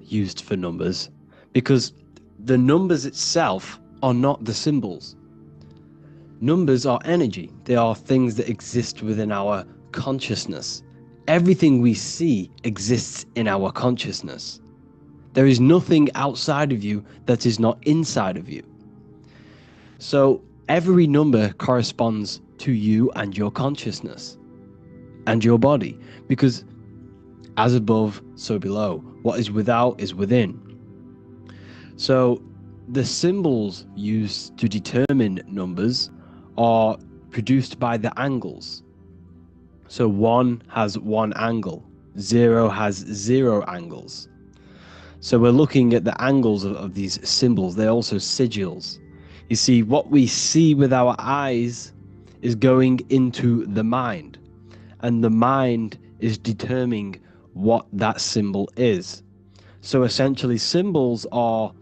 used for numbers, because the numbers itself are not the symbols. Numbers are energy. They are things that exist within our consciousness. Everything we see exists in our consciousness. There is nothing outside of you that is not inside of you. So every number corresponds to you and your consciousness and your body, because as above, so below. What is without is within. So the symbols used to determine numbers are produced by the angles. So 1 has 1 angle, 0 has 0 angles. So we're looking at the angles of these symbols. They're also sigils. You see, what we see with our eyes is going into the mind, and the mind is determining what that symbol is. So essentially, symbols are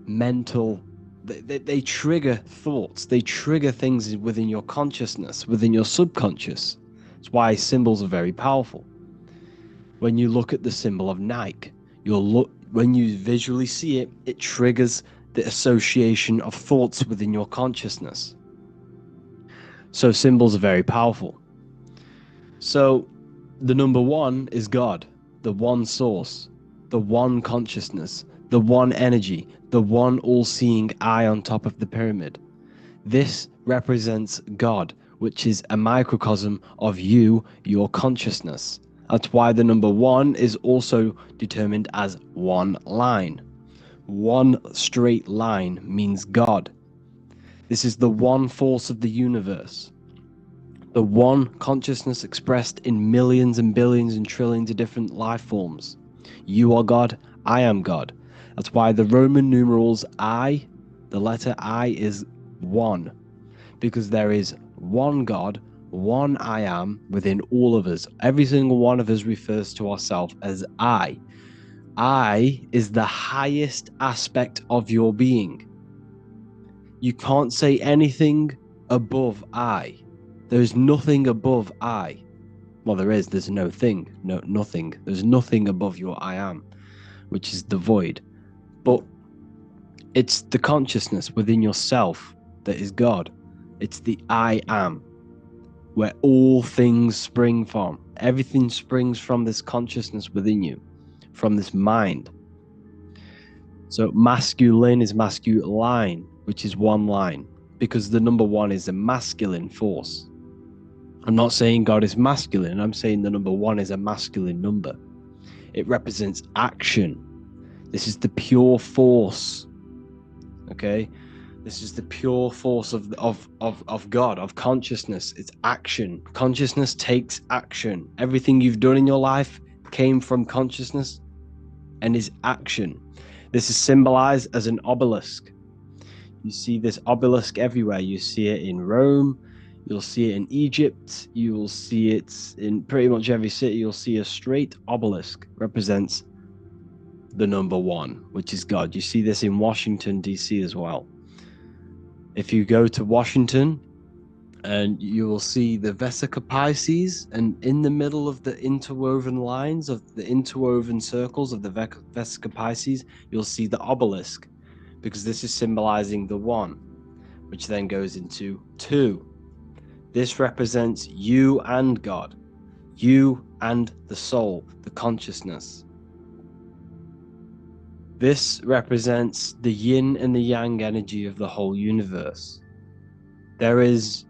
mental. They trigger thoughts. They trigger things within your consciousness, within your subconscious. That's why symbols are very powerful. When you look at the symbol of Nike, when you visually see it, it triggers the association of thoughts within your consciousness. So symbols are very powerful. So the number 1 is God, the one source, the one consciousness, the one energy, the one all-seeing eye on top of the pyramid. This represents God, which is a microcosm of you, your consciousness. That's why the number 1 is also determined as one line. One straight line means God. This is the one force of the universe. The one consciousness expressed in millions and billions and trillions of different life forms. You are God, I am God. That's why the Roman numerals I, the letter I, is 1. Because there is one God, one I am within all of us. Every single one of us refers to ourselves as I. I is the highest aspect of your being. You can't say anything above I. There's nothing above I. Well, there's no thing, nothing. There's nothing above your I am, which is the void. But it's the consciousness within yourself that is God. It's the I am, where all things spring from. Everything springs from this consciousness within you, from this mind. So masculine is masculine, which is one line, because the number 1 is a masculine force. I'm not saying God is masculine. I'm saying the number 1 is a masculine number. It represents action. This is the pure force. Okay? This is the pure force of God, of consciousness. It's action. Consciousness takes action. Everything you've done in your life came from consciousness and is action. This is symbolized as an obelisk. You see this obelisk everywhere. You see it in Rome. You'll see it in Egypt. You will see it in pretty much every city. You'll see a straight obelisk represents the number 1, which is God. You see this in Washington, D.C. as well. If you go to Washington, and you will see the Vesica Pisces, and in the middle of the interwoven lines of the interwoven circles of the Vesica Pisces, you'll see the obelisk, because this is symbolizing the 1, which then goes into 2. This represents you and God, you and the soul, the consciousness. This represents the yin and the yang energy of the whole universe. The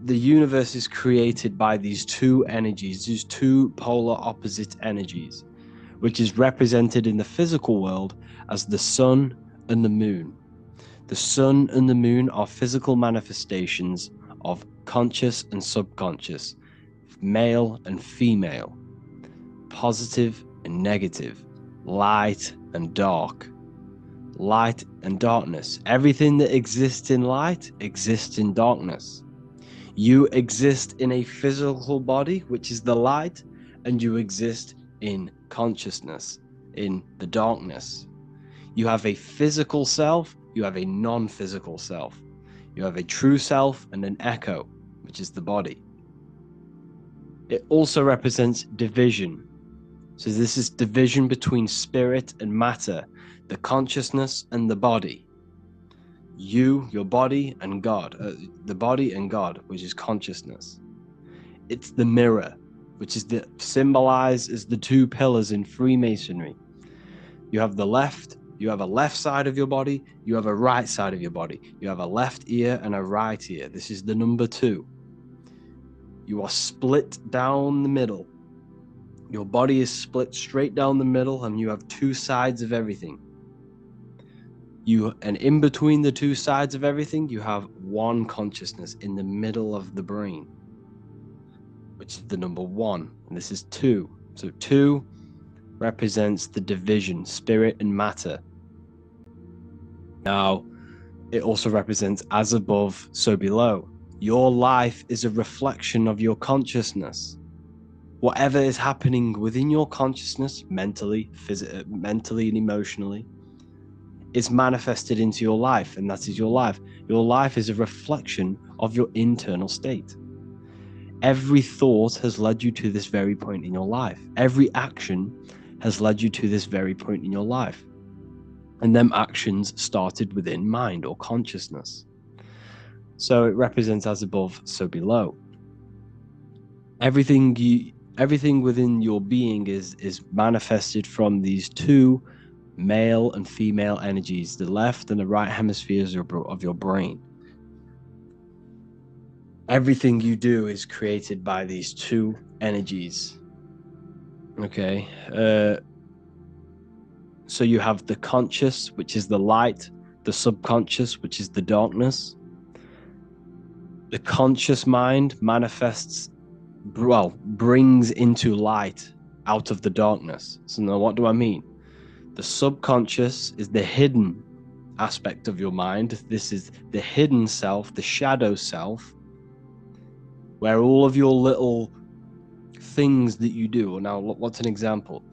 universe is created by these 2 energies, these 2 polar opposite energies, which is represented in the physical world as the sun and the moon. The sun and the moon are physical manifestations of conscious and subconscious, male and female, positive and negative, light and dark, light and darkness. Everything that exists in light exists in darkness. You exist in a physical body, which is the light, and you exist in consciousness, in the darkness. You have a physical self, you have a non-physical self. You have a true self and an echo, which is the body. It also represents division. So this is division between spirit and matter, the consciousness and the body. You, your body, and God. The body and God, which is consciousness. It's the mirror, which is symbolized as the two pillars in Freemasonry. You have the left, you have a left side of your body, you have a right side of your body. You have a left ear and a right ear. This is the number 2. You are split down the middle. Your body is split straight down the middle, and you have 2 sides of everything. And in between the 2 sides of everything, you have one consciousness in the middle of the brain, which is the number 1. And this is 2. So 2 represents the division, spirit and matter. Now, it also represents as above, so below. Your life is a reflection of your consciousness. Whatever is happening within your consciousness, mentally, mentally and emotionally, is manifested into your life, and that is your life. Your life is a reflection of your internal state. Every thought has led you to this very point in your life. Every action has led you to this very point in your life. And them actions started within mind or consciousness. So it represents as above, so below. Everything within your being is manifested from these 2 male and female energies, the left and the right hemispheres of your brain. Everything you do is created by these 2 energies. Okay. So you have the conscious, which is the light, the subconscious, which is the darkness. The conscious mind manifests, brings into light out of the darkness. So now what do I mean? The subconscious is the hidden aspect of your mind. This is the hidden self, the shadow self, where all of your little things that you do. Now, what's an example?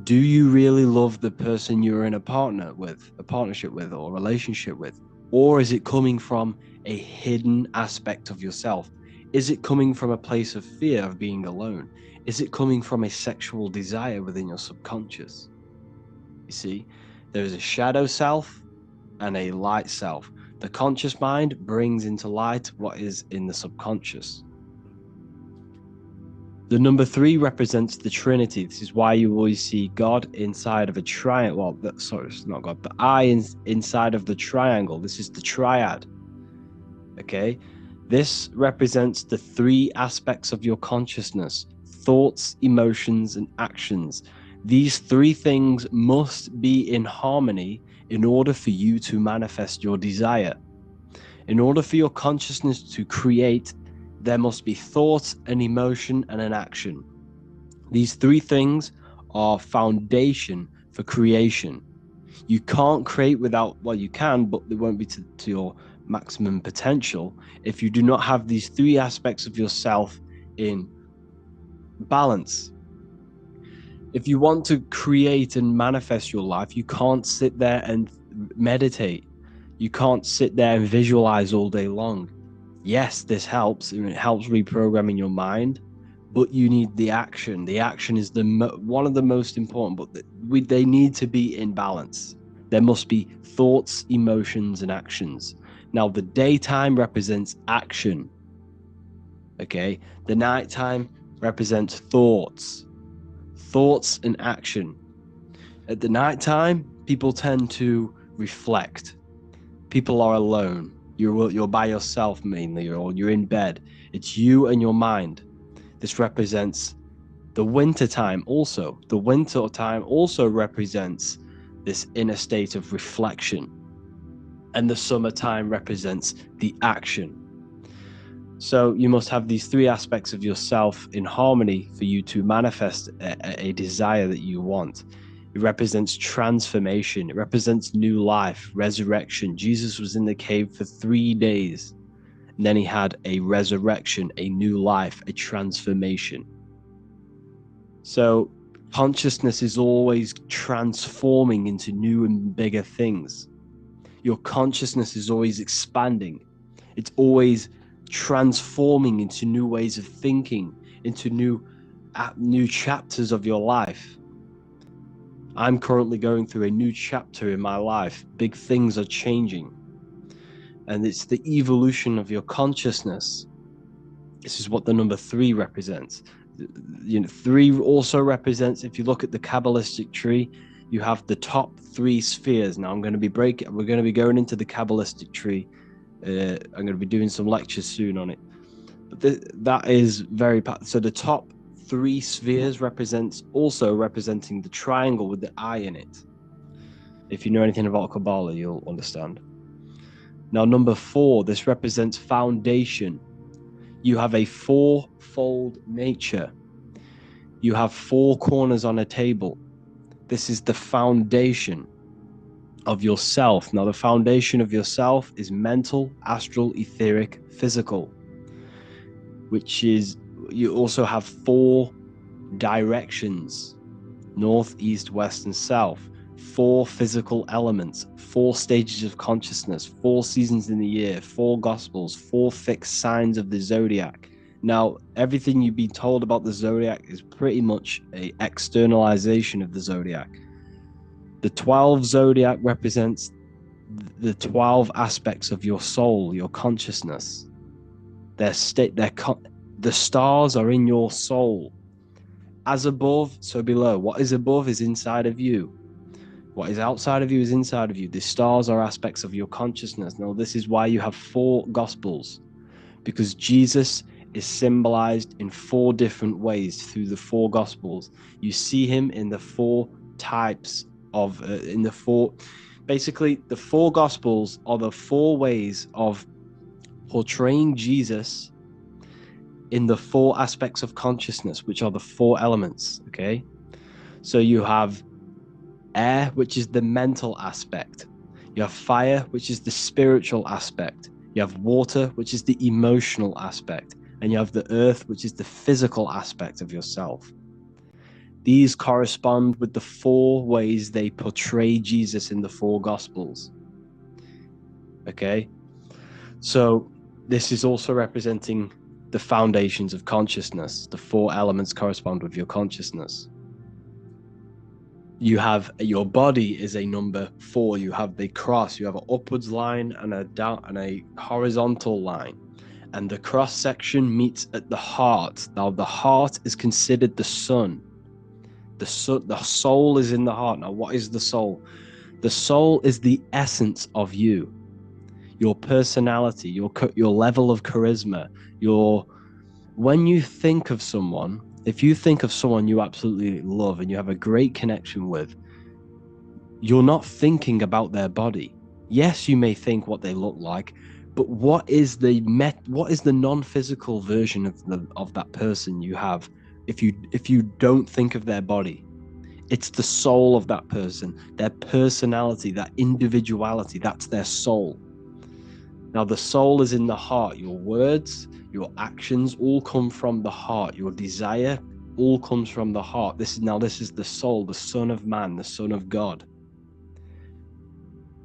Do you really love the person you're in a partnership with, or a relationship with? Or is it coming from a hidden aspect of yourself? Is it coming from a place of fear of being alone? Is it coming from a sexual desire within your subconscious? You see, there is a shadow self and a light self. The conscious mind brings into light what is in the subconscious. The number 3 represents the Trinity. This is why you always see God inside of a triangle. Well, sorry, it's not God, but inside of the triangle. This is the triad. Okay? This represents the 3 aspects of your consciousness: thoughts, emotions, and actions. These 3 things must be in harmony in order for you to manifest your desire. In order for your consciousness to create, there must be thought, an emotion, and an action. These 3 things are foundation for creation. You can't create without, well, you can, but it won't be to your maximum potential if you do not have these 3 aspects of yourself in balance. If you want to create and manifest your life, you can't sit there and meditate. You can't sit there and visualize all day long. Yes, this helps, and it helps reprogramming your mind, but you need the action. The action is one of the most important, but they need to be in balance. There must be thoughts, emotions, and actions. Now, the daytime represents action. Okay, the nighttime represents thoughts and action. At the nighttime, people tend to reflect. People are alone. You're by yourself mainly, or you're in bed. It's you and your mind. This represents the winter time also. The winter time also represents this inner state of reflection. And the summertime represents the action. So you must have these 3 aspects of yourself in harmony for you to manifest a desire that you want. It represents transformation. It represents new life, resurrection. Jesus was in the cave for 3 days. And then he had a resurrection, a new life, a transformation. So consciousness is always transforming into new and bigger things. Your consciousness is always expanding. It's always transforming into new ways of thinking, into new new chapters of your life. I'm currently going through a new chapter in my life. Big things are changing. And it's the evolution of your consciousness. This is what the number 3 represents. 3 also represents, if you look at the Kabbalistic tree, you have the top 3 spheres. Now we're going to be going into the Kabbalistic tree. I'm going to be doing some lectures soon on it. But that is very, so the top 3 spheres representing the triangle with the eye in it. If you know anything about Cabala, you'll understand. Now, number 4, this represents foundation. You have a 4-fold nature. You have 4 corners on a table. This is the foundation of yourself. Now, the foundation of yourself is mental, astral, etheric, physical, which is, you also have 4 directions: north, east, west, and south. 4 physical elements, 4 stages of consciousness, 4 seasons in the year, 4 gospels, 4 fixed signs of the zodiac. Now, everything you've been told about the zodiac is pretty much an externalization of the zodiac. The 12 zodiac represents the 12 aspects of your soul, your consciousness. The stars are in your soul. As above, so below. What is above is inside of you. What is outside of you is inside of you. The stars are aspects of your consciousness. Now, this is why you have 4 gospels, because Jesus is symbolized in 4 different ways through the 4 gospels. You see him in the 4 types of, basically the 4 gospels are the 4 ways of portraying Jesus in the 4 aspects of consciousness, which are the 4 elements. Okay, so you have air, which is the mental aspect. You have fire, which is the spiritual aspect. You have water, which is the emotional aspect. And you have the earth, which is the physical aspect of yourself. These correspond with the 4 ways they portray Jesus in the 4 gospels. Okay, so this is also representing the foundations of consciousness. The 4 elements correspond with your consciousness. You have, your body is a number 4. You have the cross. You have an upwards line and a horizontal line, and the cross section meets at the heart. Now, the heart is considered the sun. The soul is in the heart. Now, what is the soul? The soul is the essence of you, your personality, your level of charisma. When you think of someone, if you think of someone you absolutely love and you have a great connection with, you're not thinking about their body. Yes, you may think what they look like, but what is the non-physical version of that person you have if you don't think of their body? It's the soul of that person, their personality, that individuality. That's their soul. Now, the soul is in the heart. Your words, your actions all come from the heart. Your desire all comes from the heart. This is the soul, the Son of Man, the Son of God.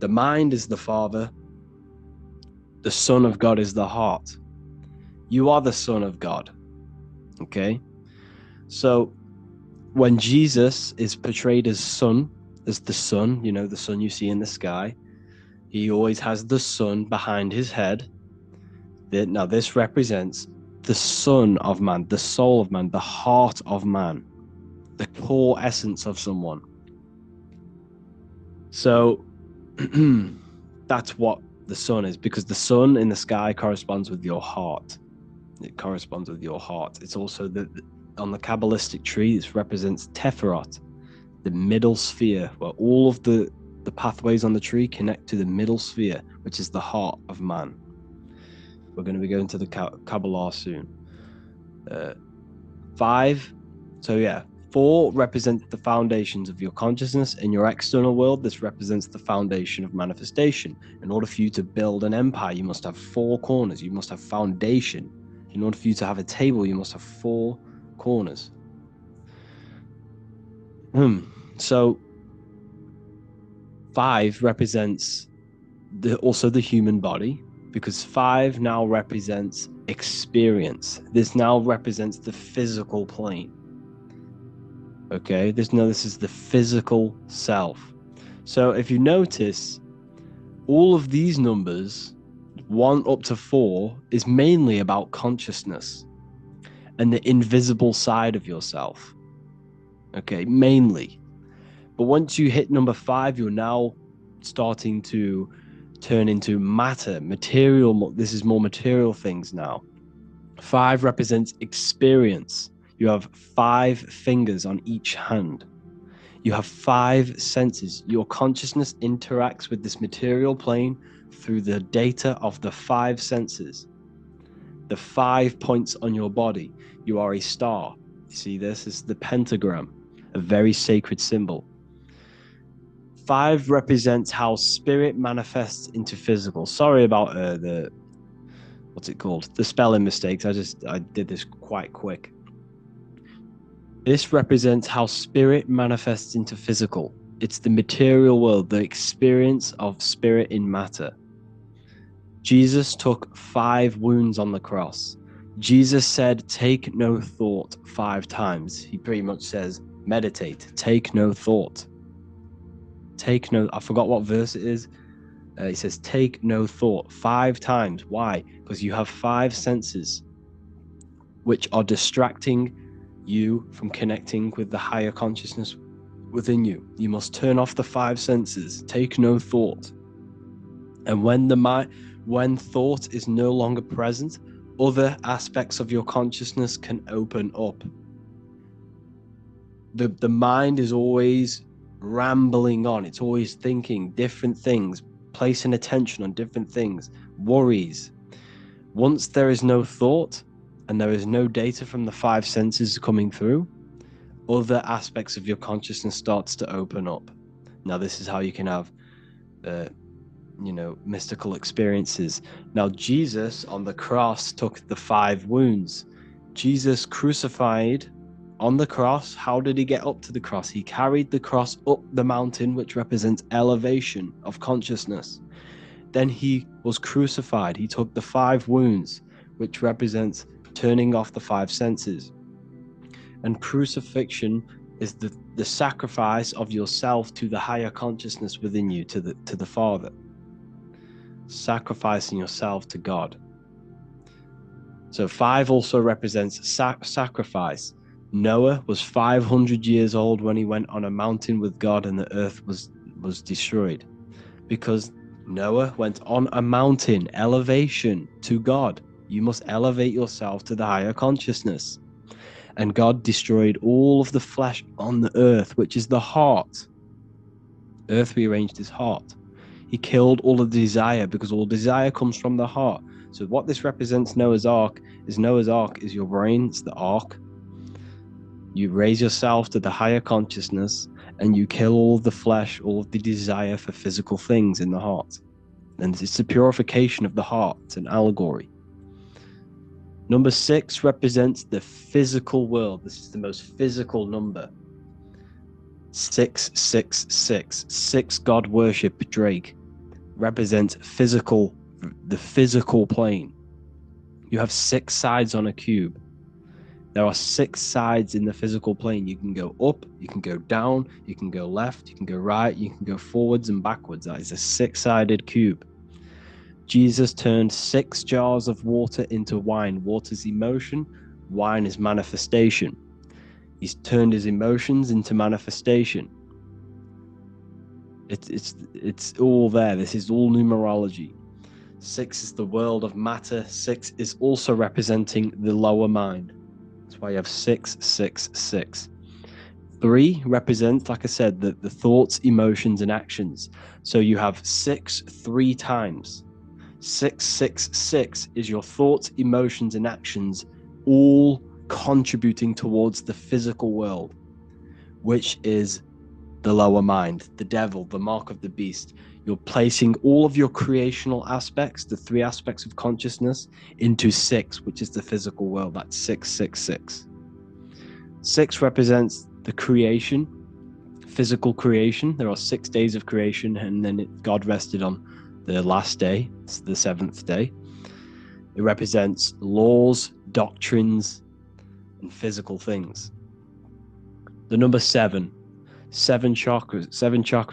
The mind is the Father. The Son of God is the heart. You are the Son of God. Okay? So when Jesus is portrayed as Son, as the sun, the sun you see in the sky, he always has the sun behind his head. Now, this represents the Son of Man, the soul of man, the heart of man, the core essence of someone. So that's what the sun is, because the sun in the sky corresponds with your heart. It corresponds with your heart. It's also on the Kabbalistic tree, it represents Teferot, the middle sphere, where all of the pathways on the tree connect to the middle sphere, which is the heart of man. We're going to be going to the Cabala soon. 5. So yeah, 4 represents the foundations of your consciousness. In your external world, this represents the foundation of manifestation. In order for you to build an empire, you must have 4 corners. You must have foundation. In order for you to have a table, you must have 4 corners. So 5 represents also the human body, because 5 now represents experience. This now represents the physical plane. Okay, this is the physical self. So if you notice, all of these numbers, 1 up to 4, is mainly about consciousness and the invisible side of yourself. Okay, mainly. But once you hit number 5, you're now starting to turn into matter, material. This is more material things now. 5 represents experience. You have 5 fingers on each hand. You have 5 senses. Your consciousness interacts with this material plane through the data of the 5 senses. The 5 points on your body. You are a star. You see, this is the pentagram, a very sacred symbol. 5 represents how spirit manifests into physical. Sorry about what's it called? The spelling mistakes. I did this quite quick. This represents how spirit manifests into physical. It's the material world, the experience of spirit in matter. Jesus took 5 wounds on the cross. Jesus said, take no thought 5 times. He pretty much says, meditate, take no thought. I forgot what verse it is. He says, take no thought 5 times. Why? Because you have 5 senses which are distracting you from connecting with the higher consciousness within you. You must turn off the 5 senses. Take no thought. And when thought is no longer present, other aspects of your consciousness can open up. The mind is always rambling on. It's always thinking different things, placing attention on different things, worries. Once there is no thought and there is no data from the 5 senses coming through, other aspects of your consciousness starts to open up. Now, this is how you can have mystical experiences. Now, Jesus on the cross took the 5 wounds. Jesus crucified on the cross. How did he get up to the cross? He carried the cross up the mountain, which represents elevation of consciousness. Then he was crucified. He took the 5 wounds, which represents turning off the 5 senses. And crucifixion is the sacrifice of yourself to the higher consciousness within you, to the Father. Sacrificing yourself to God. So 5 also represents sacrifice. Noah was 500 years old when he went on a mountain with God and the earth was destroyed. Because Noah went on a mountain, elevation to God. You must elevate yourself to the higher consciousness. And God destroyed all of the flesh on the earth, which is the heart. Earth rearranged his heart. He killed all the desire, because all desire comes from the heart. So what this represents Noah's Ark is your brain, it's the ark. You raise yourself to the higher consciousness and you kill all of the flesh, all of the desire for physical things in the heart. And it's the purification of the heart. It's an allegory. Number 6 represents the physical world. This is the most physical number. 666. 6 God worship, Drake, represents the physical plane. You have 6 sides on a cube. There are 6 sides in the physical plane. You can go up, you can go down, you can go left, you can go right, you can go forwards and backwards. That is a 6-sided cube. Jesus turned 6 jars of water into wine. Water's emotion, wine is manifestation. He's turned his emotions into manifestation. It's all there. This is all numerology. 6 is the world of matter. 6 is also representing the lower mind. That's why you have 666. 3 represents, like I said, the thoughts, emotions, and actions. So you have 6 3 times. 666 is your thoughts, emotions, and actions, all contributing towards the physical world, which is the lower mind, the devil, the mark of the beast. You're placing all of your creational aspects, the 3 aspects of consciousness, into 6, which is the physical world. That's 666. 6 represents the creation, physical creation. There are 6 days of creation, and then God rested on the last day. It's the 7th day. It represents laws, doctrines, and physical things. The number 7. 7 chakras,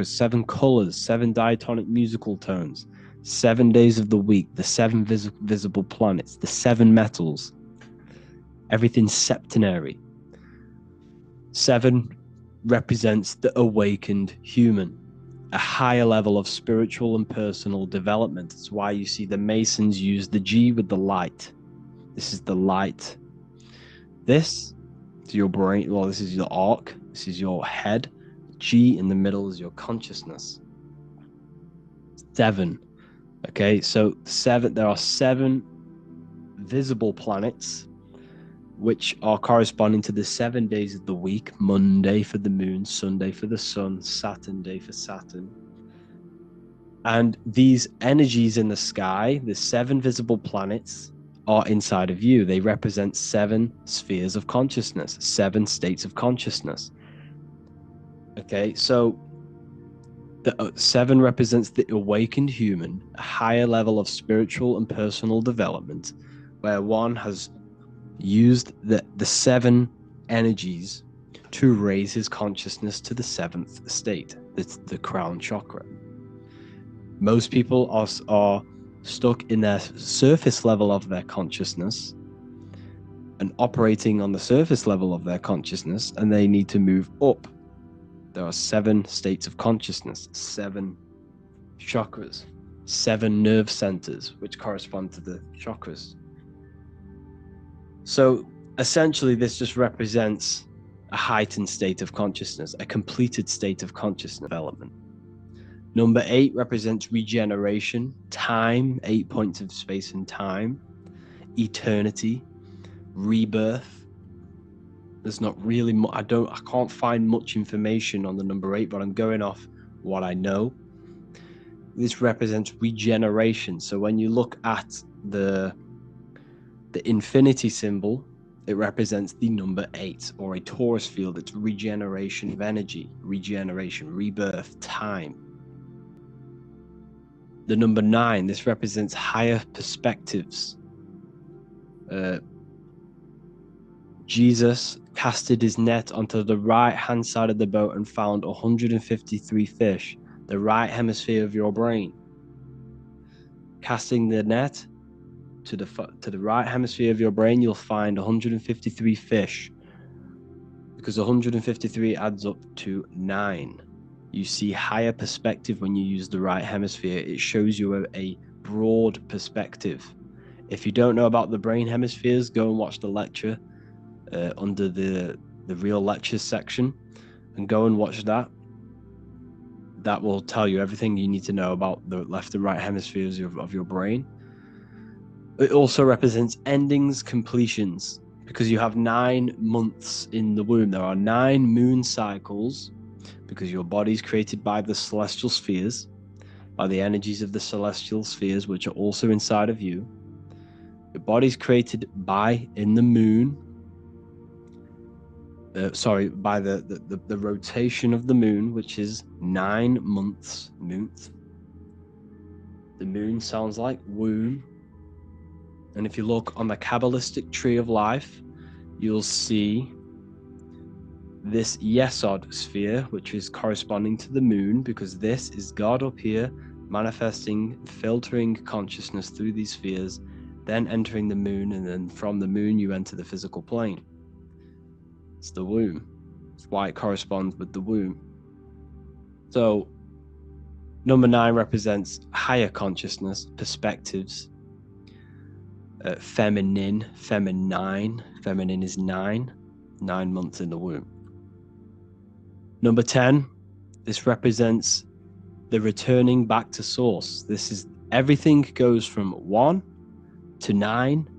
7 colors, 7 diatonic musical tones, 7 days of the week, the 7 visible planets, the 7 metals, everything's septenary. 7 represents the awakened human, a higher level of spiritual and personal development. It's why you see the Masons use the G with the light. This is the light. This is your brain. Well, this is your arc. This is your head. G in the middle is your consciousness. 7. Okay, so 7. There are 7 visible planets, which are corresponding to the 7 days of the week. Monday for the moon, Sunday for the sun, Saturn day for Saturn. And these energies in the sky, the 7 visible planets, are inside of you. They represent 7 spheres of consciousness, 7 states of consciousness. Okay, so the 7 represents the awakened human, a higher level of spiritual and personal development, where one has used the 7 energies to raise his consciousness to the 7th state. That's the crown chakra. Most people are stuck in their surface level of their consciousness and operating on the surface level of their consciousness, and they need to move up. There are 7 states of consciousness, 7 chakras, 7 nerve centers, which correspond to the chakras. So essentially, this just represents a heightened state of consciousness, a completed state of consciousness development. Number 8 represents regeneration, time, 8 points of space and time, eternity, rebirth. There's not really I can't find much information on the number 8, but I'm going off what I know. This represents regeneration. So when you look at the infinity symbol, it represents the number 8, or a torus field. It's regeneration of energy, regeneration, rebirth, time. The number 9, this represents higher perspectives. Jesus casted his net onto the right-hand side of the boat and found 153 fish, the right hemisphere of your brain. Casting the net to the right hemisphere of your brain, you'll find 153 fish, because 153 adds up to 9. You see higher perspective when you use the right hemisphere. It shows you a broad perspective. If you don't know about the brain hemispheres, go and watch the lecture under the real lectures section, and go and watch that. That will tell you everything you need to know about the left and right hemispheres of your brain. It also represents endings, completions, because you have 9 months in the womb. There are 9 moon cycles, because your body's created by the celestial spheres, by the energies of the celestial spheres, which are also inside of you. Your body's created in the moon, by the rotation of the moon, which is 9 months. The moon sounds like womb. And if you look on the Kabbalistic tree of life, you'll see this Yesod sphere, which is corresponding to the moon, because this is God up here manifesting, filtering consciousness through these spheres, then entering the moon, and then from the moon you enter the physical plane. It's the womb. It's why it corresponds with the womb. So number 9 represents higher consciousness, perspectives, feminine is 9 months in the womb. Number 10, this represents the returning back to source. This is everything goes from 1 to 9,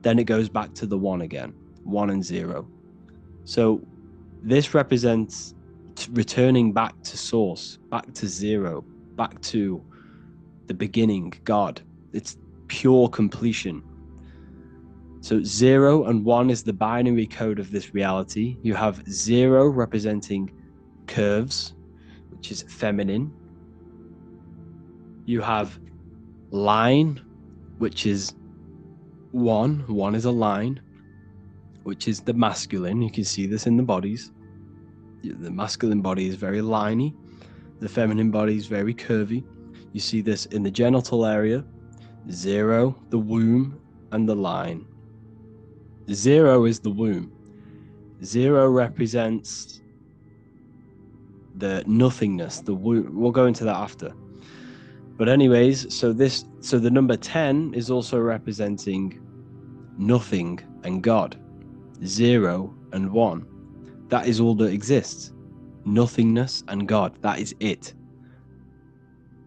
then it goes back to the 1 again, 1 and 0. So this represents returning back to source, back to 0, back to the beginning, God. It's pure completion. So 0 and 1 is the binary code of this reality. You have 0 representing curves, which is feminine. You have line, which is 1. 1 is a line, which is the masculine. You can see this in the bodies. The masculine body is very liney. The feminine body is very curvy. You see this in the genital area, 0, the womb, and the line. 0 is the womb. 0 represents the nothingness, the womb. We'll go into that after. But anyways, so the number 10 is also representing nothing and God. 0 and 1. That is all that exists. Nothingness and God. That is it.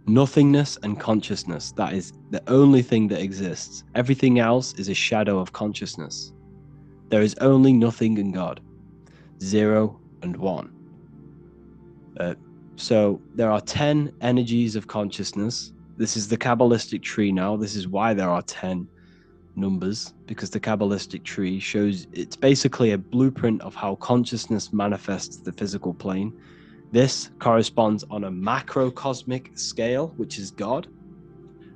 Nothingness and consciousness. That is the only thing that exists. Everything else is a shadow of consciousness. There is only nothing and God. 0 and 1. So there are 10 energies of consciousness. This is the Kabbalistic tree now. This is why there are 10 numbers, because the Kabbalistic tree shows, it's basically a blueprint of how consciousness manifests the physical plane. This corresponds on a macrocosmic scale, which is God,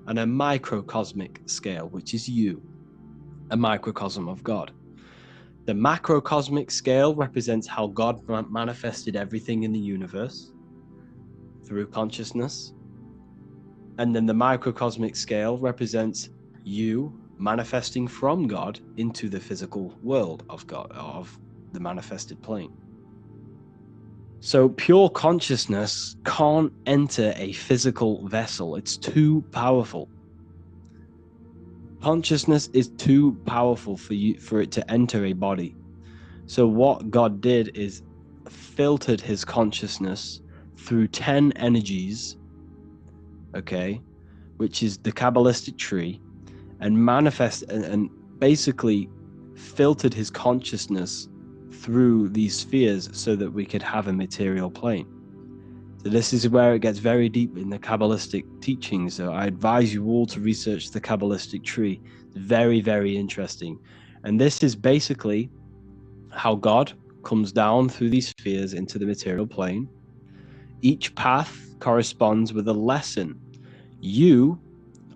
and a microcosmic scale, which is you, a microcosm of God. The macrocosmic scale represents how God manifested everything in the universe through consciousness. And then the microcosmic scale represents you manifesting from God into the physical world of God, of the manifested plane. So pure consciousness can't enter a physical vessel. It's too powerful. Consciousness is too powerful for it to enter a body. So what God did is filtered his consciousness through 10 energies, okay, which is the Kabbalistic tree, and basically filtered his consciousness through these spheres so that we could have a material plane. So this is where it gets very deep in the Kabbalistic teachings. So I advise you all to research the Kabbalistic tree. It's very, very interesting. And this is basically how God comes down through these spheres into the material plane. Each path corresponds with a lesson. You,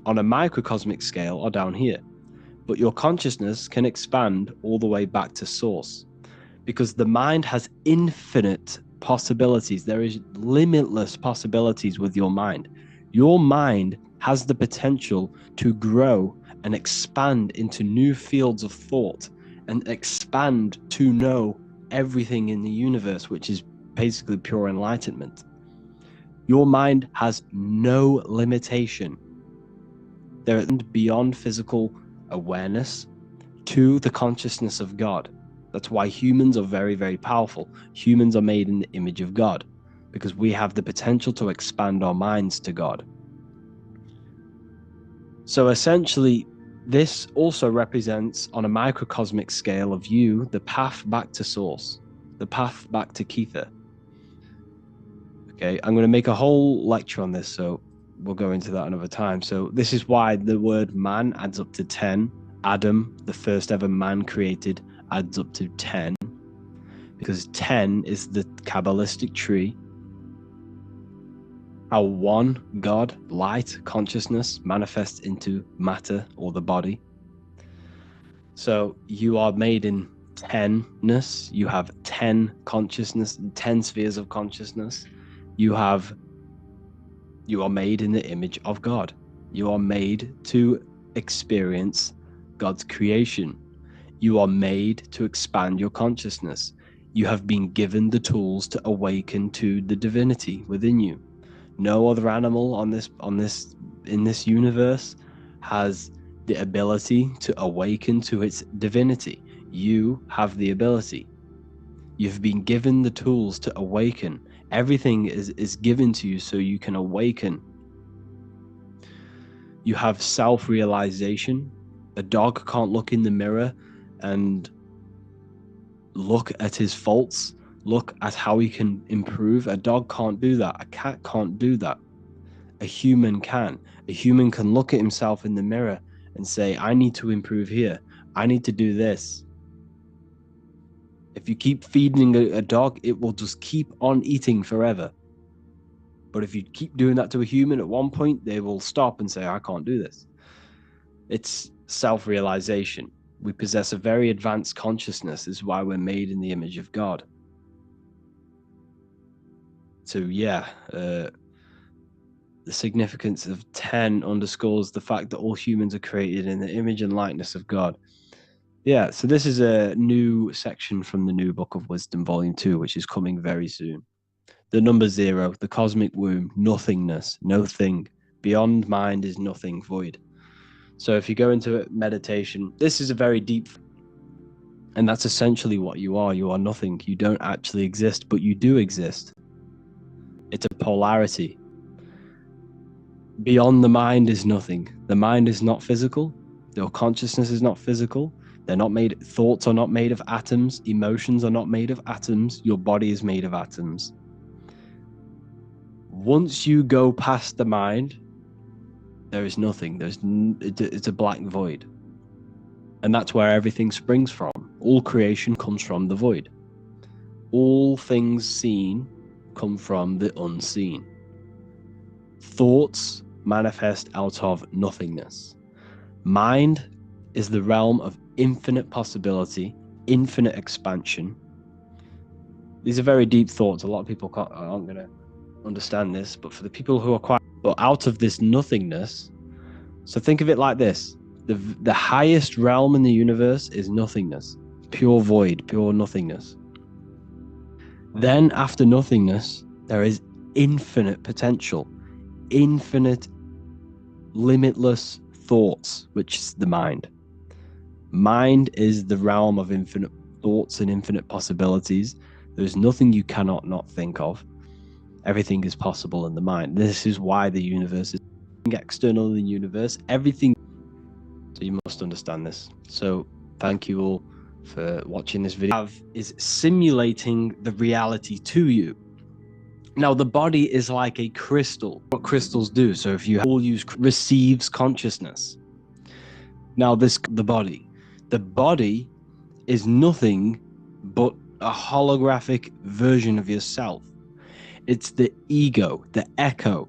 on a microcosmic scale, are down here, but your consciousness can expand all the way back to source, because the mind has infinite possibilities. There is limitless possibilities with your mind. Your mind has the potential to grow and expand into new fields of thought and expand to know everything in the universe, which is basically pure enlightenment. Your mind has no limitation. There is beyond physical awareness to the consciousness of God. That's why humans are very, very powerful. Humans are made in the image of God, because we have the potential to expand our minds to God. So essentially, this also represents, on a microcosmic scale of you, the path back to source, the path back to Kether. Okay, I'm going to make a whole lecture on this, so we'll go into that another time. So this is why the word man adds up to 10. Adam, the first ever man created, adds up to 10, because 10 is the Kabbalistic tree. How one God, light, consciousness manifests into matter or the body. So you are made in 10ness. You have 10 consciousness, 10 spheres of consciousness. You are made in the image of God. You are made to experience God's creation. You are made to expand your consciousness. You have been given the tools to awaken to the divinity within you. No other animal in this universe has the ability to awaken to its divinity. You have the ability. You've been given the tools to awaken. Everything is given to you so you can awaken. You have self-realization. A dog can't look in the mirror and look at his faults, look at how he can improve. A dog can't do that. A cat can't do that. A human can. A human can look at himself in the mirror and say, I need to improve here. I need to do this. If you keep feeding a dog, it will just keep on eating forever. But if you keep doing that to a human, at one point, they will stop and say, I can't do this. It's self-realization. We possess a very advanced consciousness. This is why we're made in the image of God. So yeah, the significance of 10 underscores the fact that all humans are created in the image and likeness of God. Yeah, so this is a new section from the New Book of Wisdom, Volume 2, which is coming very soon. The number 0, the cosmic womb, nothingness, no thing. Beyond mind is nothing, void. So if you go into meditation, this is a very deep, and that's essentially what you are. You are nothing. You don't actually exist, but you do exist. It's a polarity. Beyond the mind is nothing. The mind is not physical. Your consciousness is not physical. They're not made, thoughts are not made of atoms. Emotions are not made of atoms. Your body is made of atoms. Once you go past the mind, there is nothing. It's a black void. And that's where everything springs from. All creation comes from the void. All things seen come from the unseen. Thoughts manifest out of nothingness. Mind is the realm of infinite possibility, infinite expansion. These are very deep thoughts. A lot of people aren't going to understand this, but for the people who are quite, but out of this nothingness, so think of it like this: the highest realm in the universe is nothingness, pure void, pure nothingness. Then after nothingness, there is infinite potential, infinite, limitless thoughts, which is the mind. Mind is the realm of infinite thoughts and infinite possibilities. There's nothing you cannot not think of. Everything is possible in the mind. This is why the universe is external in the universe. Everything. So you must understand this. So thank you all for watching this video. Is simulating the reality to you. Now the body is like a crystal. What crystals do? So if you all use receives consciousness. Now the body is nothing but a holographic version of yourself. It's the ego, the echo.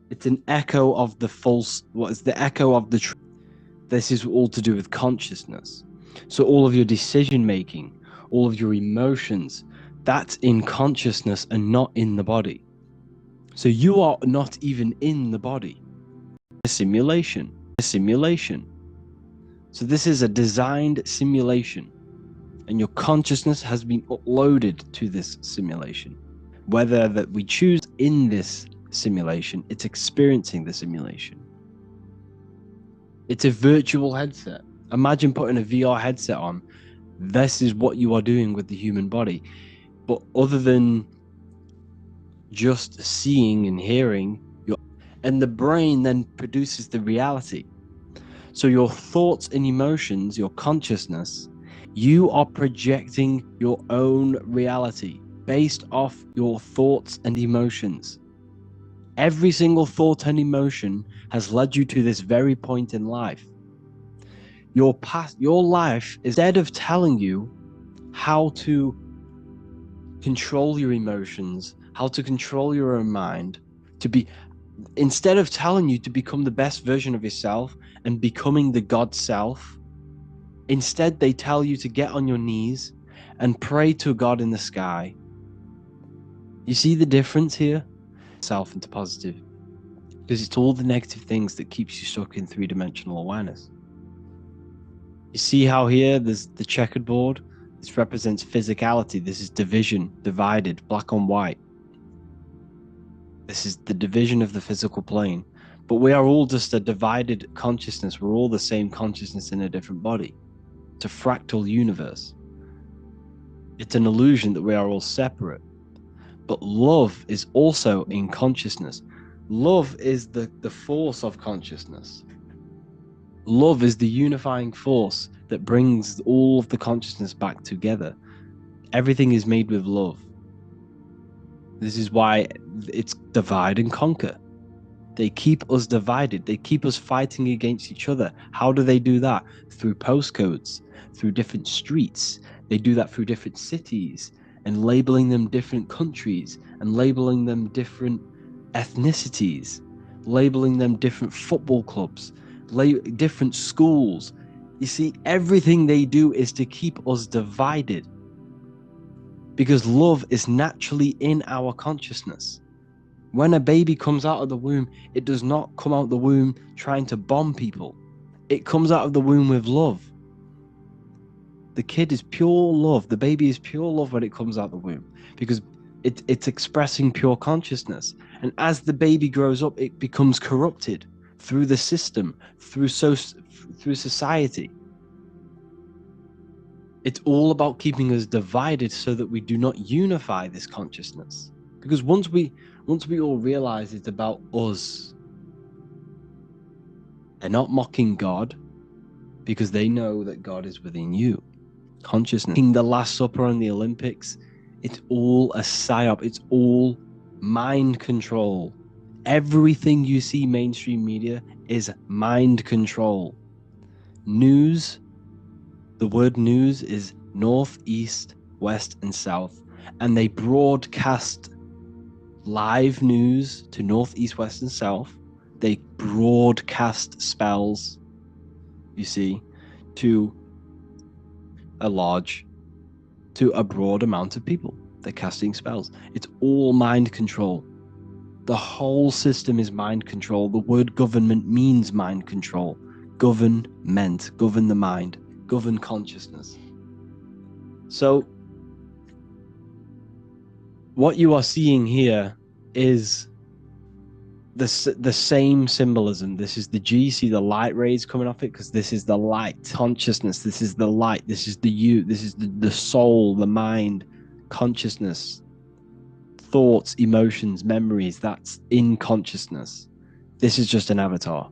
It's an echo of the false. What is the echo of the truth? This is all to do with consciousness. So all of your decision making, all of your emotions, that's in consciousness and not in the body. So you are not even in the body. A simulation. So this is a designed simulation, and your consciousness has been uploaded to this simulation. Whether that we choose in this simulation, it's experiencing the simulation. It's a virtual headset. Imagine putting a VR headset on. This is what you are doing with the human body. But other than just seeing and hearing, and the brain then produces the reality. So your thoughts and emotions, your consciousness, you are projecting your own reality based off your thoughts and emotions. Every single thought and emotion has led you to this very point in life. Your life, instead of telling you how to control your emotions, how to control your own mind, instead of telling you to become the best version of yourself and becoming the God self, instead they tell you to get on your knees and pray to God in the sky. You see the difference here? Self into positive. Because it's all the negative things that keeps you stuck in three-dimensional awareness. You see how here there's the checkered board? This represents physicality. This is division, divided, black on white. This is the division of the physical plane. But we are all just a divided consciousness. We're all the same consciousness in a different body. It's a fractal universe. It's an illusion that we are all separate. But love is also in consciousness. Love is the force of consciousness. Love is the unifying force that brings all of the consciousness back together. Everything is made with love. This is why it's divide and conquer. They keep us divided. They keep us fighting against each other. How do they do that? Through postcodes, through different streets. They do that through different cities and labeling them different countries and labeling them different ethnicities, labeling them different football clubs, different schools. You see, everything they do is to keep us divided. because love is naturally in our consciousness. When a baby comes out of the womb, it does not come out of the womb trying to bomb people. It comes out of the womb with love. The kid is pure love. The baby is pure love when it comes out of the womb, because it's expressing pure consciousness. And as the baby grows up, it becomes corrupted through the system, through society. It's all about keeping us divided so that we do not unify this consciousness. Because once we all realize it's about us, they're not mocking God because they know that God is within you. Consciousness. The Last Supper and the Olympics, it's all a psyop. It's all mind control. Everything you see mainstream media is mind control. News, the word news is north, east, west, and south. And they broadcast live news to north, east, west, and south. They broadcast spells, you see, to a broad amount of people. They're casting spells. It's all mind control. The whole system is mind control. The word government means mind control. Govern the mind, govern consciousness. So what you are seeing here is the same symbolism. This is the G. See the light rays coming off it, because this is the light consciousness. This is the light. This is the you. This is the soul, the mind, consciousness, thoughts, emotions, memories. That's in consciousness. This is just an avatar.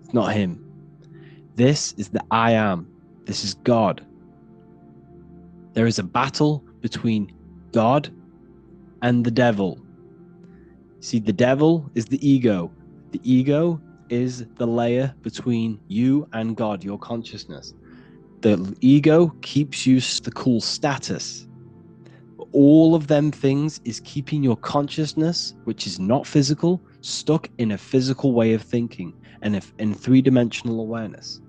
It's not him. This is the I am. This is God. There is a battle between God and the devil. See, the devil is the ego. The ego is the layer between you and God, your consciousness. The ego keeps you the cool status. All of them things is keeping your consciousness, which is not physical, stuck in a physical way of thinking and in three-dimensional awareness.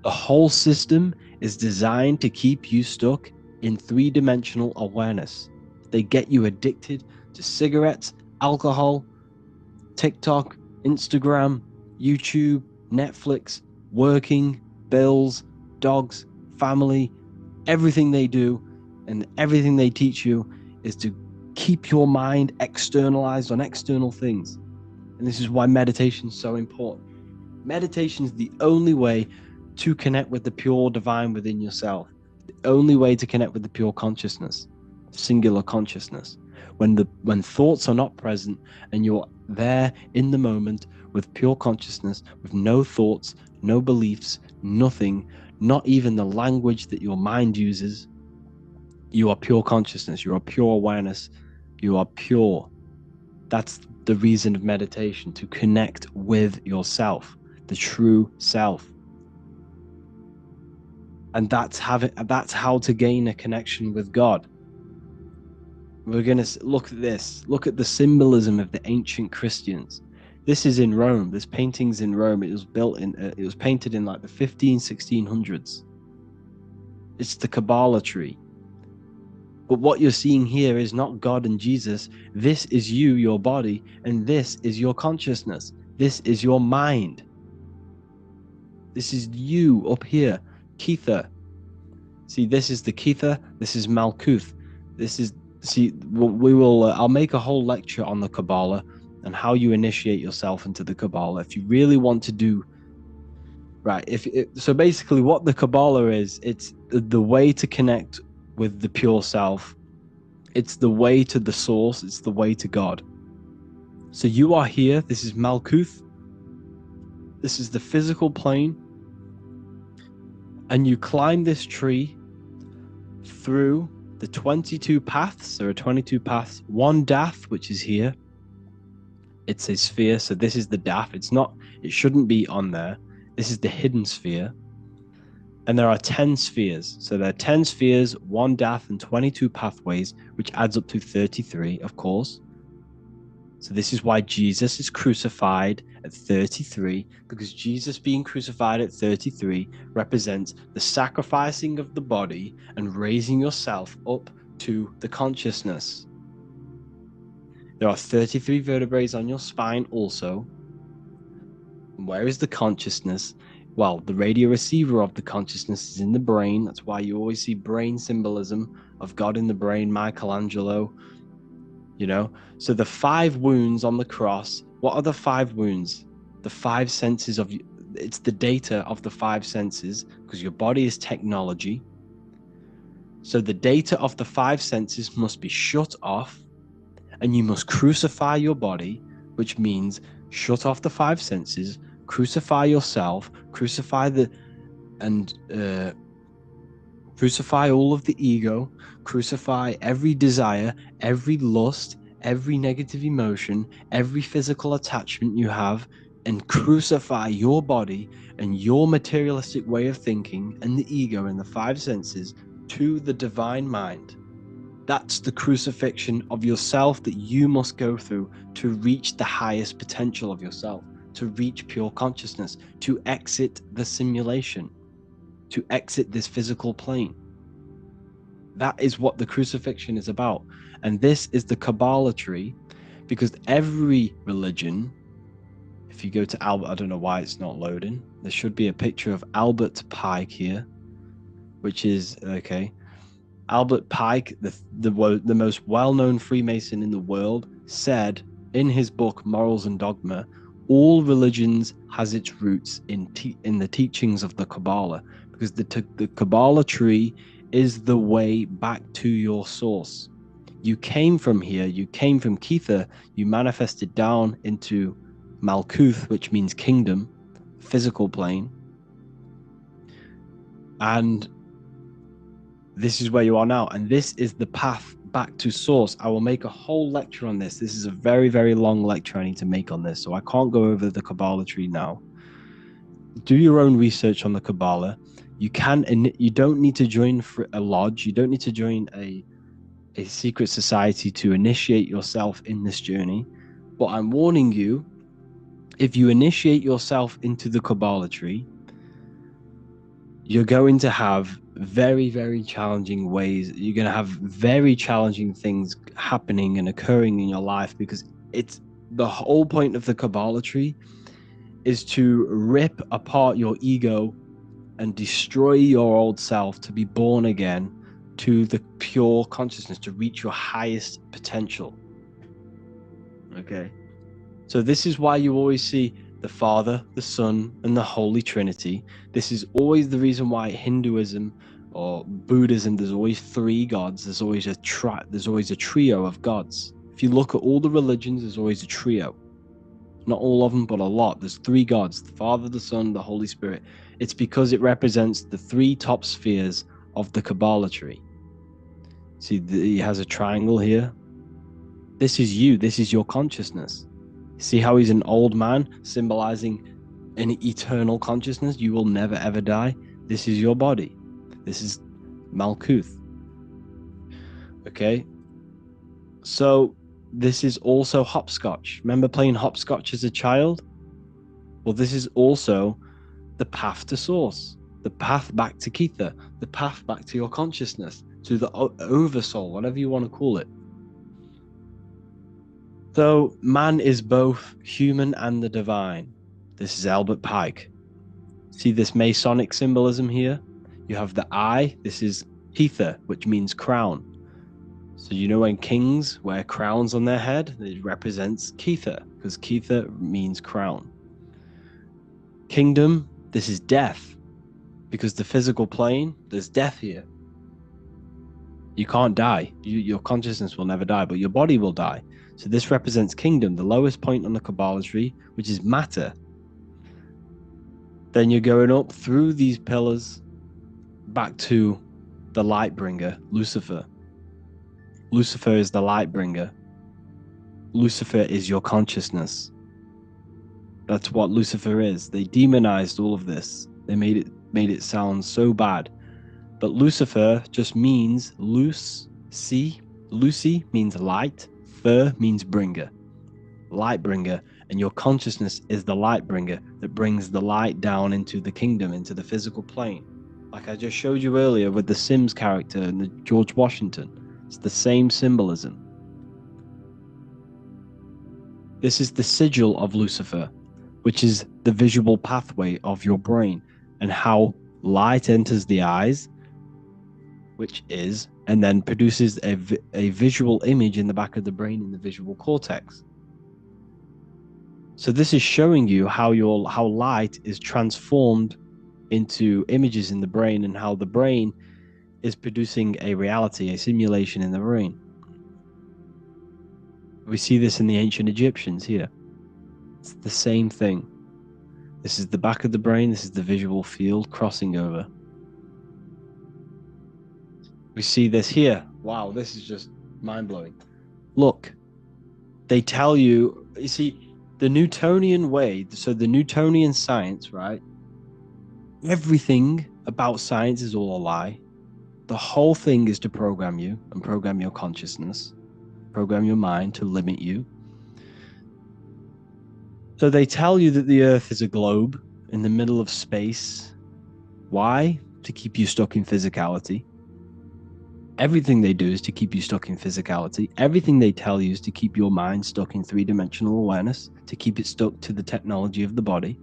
The whole system is designed to keep you stuck in three-dimensional awareness. They get you addicted to cigarettes, alcohol, TikTok, Instagram, YouTube, Netflix, working, bills, dogs, family. Everything they do and everything they teach you is to keep your mind externalized on external things. And this is why meditation is so important. Meditation is the only way to connect with the pure divine within yourself. The only way to connect with the pure consciousness, singular consciousness. When thoughts are not present and you're there in the moment with pure consciousness, with no thoughts, no beliefs, nothing, not even the language that your mind uses, you are pure consciousness, you are pure awareness, you are pure. That's the reason of meditation, to connect with yourself, the true self. And that's how to gain a connection with God. We're going to look at this. Look at the symbolism of the ancient Christians. This is in Rome. This painting's in Rome. It was painted in like the 1600s. It's the Cabala tree. But what you're seeing here is not God and Jesus. This is you, your body, and this is your consciousness. This is your mind. This is you up here, Kether. See, this is the Kether. This is Malkuth. This is, see, we will. I'll make a whole lecture on the Cabala and how you initiate yourself into the Cabala if you really want to do. Right. So basically, what the Cabala is, it's the way to connect with the pure self. It's the way to the source. It's the way to God. So you are here. This is Malkuth. This is the physical plane. And you climb this tree through the 22 paths. There are 22 paths. One dath, which is here. It's a sphere. So this is the dath. It shouldn't be on there. This is the hidden sphere. And there are 10 spheres. So there are 10 spheres, one dath, and 22 pathways, which adds up to 33, of course. So this is why Jesus is crucified at 33, because Jesus being crucified at 33 represents the sacrificing of the body and raising yourself up to the consciousness. There are 33 vertebrae on your spine also. Where is the consciousness? Well, the radio receiver of the consciousness is in the brain. That's why you always see brain symbolism of God in the brain, Michelangelo, you know? So the 5 wounds on the cross, what are the 5 wounds? The 5 senses of, it's the data of the 5 senses, because your body is technology. So the data of the 5 senses must be shut off, and you must crucify your body, which means shut off the 5 senses, crucify yourself, crucify all of the ego, crucify every desire, every lust, every negative emotion, every physical attachment you have, and crucify your body and your materialistic way of thinking and the ego and the 5 senses to the divine mind. That's the crucifixion of yourself that you must go through to reach the highest potential of yourself, to reach pure consciousness, to exit the simulation, to exit this physical plane. That is what the crucifixion is about. And this is the Cabala tree, because every religion, if you go to Albert, I don't know why it's not loading. There should be a picture of Albert Pike here, which is, okay. Albert Pike, the most well-known Freemason in the world, said in his book Morals and Dogma, all religions has its roots in the teachings of the Cabala, because the Cabala tree is the way back to your source. You came from here, you came from Kether, you manifested down into Malkuth, which means kingdom, physical plane, and this is where you are now, and this is the path back to source. I will make a whole lecture on this. This is a very, very long lecture I need to make on this, so I can't go over the Cabala tree now. Do your own research on the Cabala. You don't need to join a lodge. You don't need to join a secret society to initiate yourself in this journey. But I'm warning you, if you initiate yourself into the Cabala tree, you're going to have very, very challenging ways. You're going to have very challenging things happening and occurring in your life, because it's the whole point of the Cabala tree is to rip apart your ego and destroy your old self to be born again to the pure consciousness, to reach your highest potential. Okay. So this is why you always see the Father, the Son, and the Holy Trinity. This is always the reason why Hinduism or Buddhism, there's always 3 gods. There's always a trio of gods. If you look at all the religions, there's always a trio. Not all of them, but a lot. There's 3 gods: the Father, the Son, the Holy Spirit. It's because it represents the 3 top spheres of the Cabala tree. See, he has a triangle here. This is you. This is your consciousness. See how he's an old man, symbolizing an eternal consciousness? You will never ever die. This is your body. This is Malkuth. Okay? So this is also hopscotch. Remember playing hopscotch as a child? Well, this is also the path to source, the path back to Kether, the path back to your consciousness, to the oversoul, whatever you want to call it. So man is both human and the divine. This is Albert Pike. See this Masonic symbolism here? You have the eye. This is Kether, which means crown. So you know when kings wear crowns on their head, it represents Kether, because Kether means crown. Kingdom, this is death, because the physical plane, there's death here. You can't die. Your consciousness will never die, but your body will die. So this represents kingdom, the lowest point on the Cabala tree, which is matter. Then you're going up through these pillars back to the light bringer, Lucifer. Lucifer is the light bringer. Lucifer is your consciousness. That's what Lucifer is. They demonized all of this. They made it sound so bad. But Lucifer just means loose. See, Lucy means light. Fer means bringer, light bringer. And your consciousness is the light bringer that brings the light down into the kingdom, into the physical plane. Like I just showed you earlier with the Sims character and the George Washington. It's the same symbolism. This is the sigil of Lucifer, which is the visual pathway of your brain and how light enters the eyes, which is, and then produces a visual image in the back of the brain in the visual cortex. So this is showing you how light is transformed into images in the brain and how the brain is producing a reality, a simulation in the brain. We see this in the ancient Egyptians here. It's the same thing. This is the back of the brain. This is the visual field crossing over. We see this here. Wow, this is just mind-blowing. Look, they tell you, you see, the Newtonian way, so the Newtonian science, right? Everything about science is all a lie. The whole thing is to program you and program your consciousness, program your mind to limit you. So they tell you that the Earth is a globe in the middle of space. Why? To keep you stuck in physicality. Everything they do is to keep you stuck in physicality. Everything they tell you is to keep your mind stuck in three-dimensional awareness, to keep it stuck to the technology of the body.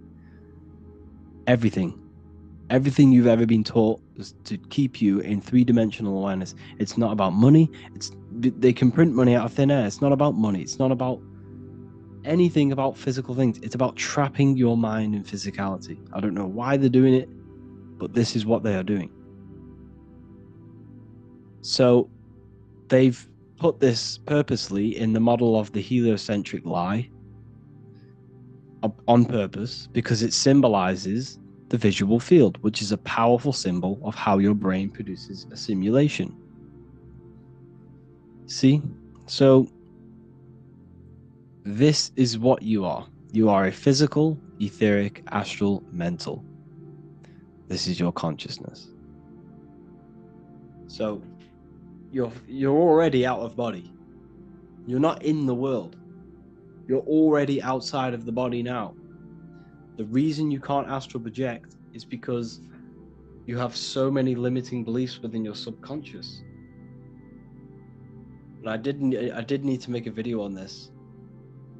Everything. Everything you've ever been taught is to keep you in three-dimensional awareness. It's not about money. They can print money out of thin air. It's not about money. It's not about anything about physical things. It's about trapping your mind in physicality. I don't know why they're doing it, but this is what they are doing. So they've put this purposely in the model of the heliocentric lie on purpose because it symbolizes the visual field, which is a powerful symbol of how your brain produces a simulation. See? So this is what you are. You are a physical, etheric, astral, mental. This is your consciousness. So you're already out of body. You're not in the world. You're already outside of the body now. The reason you can't astral project is because you have so many limiting beliefs within your subconscious. And I did need to make a video on this.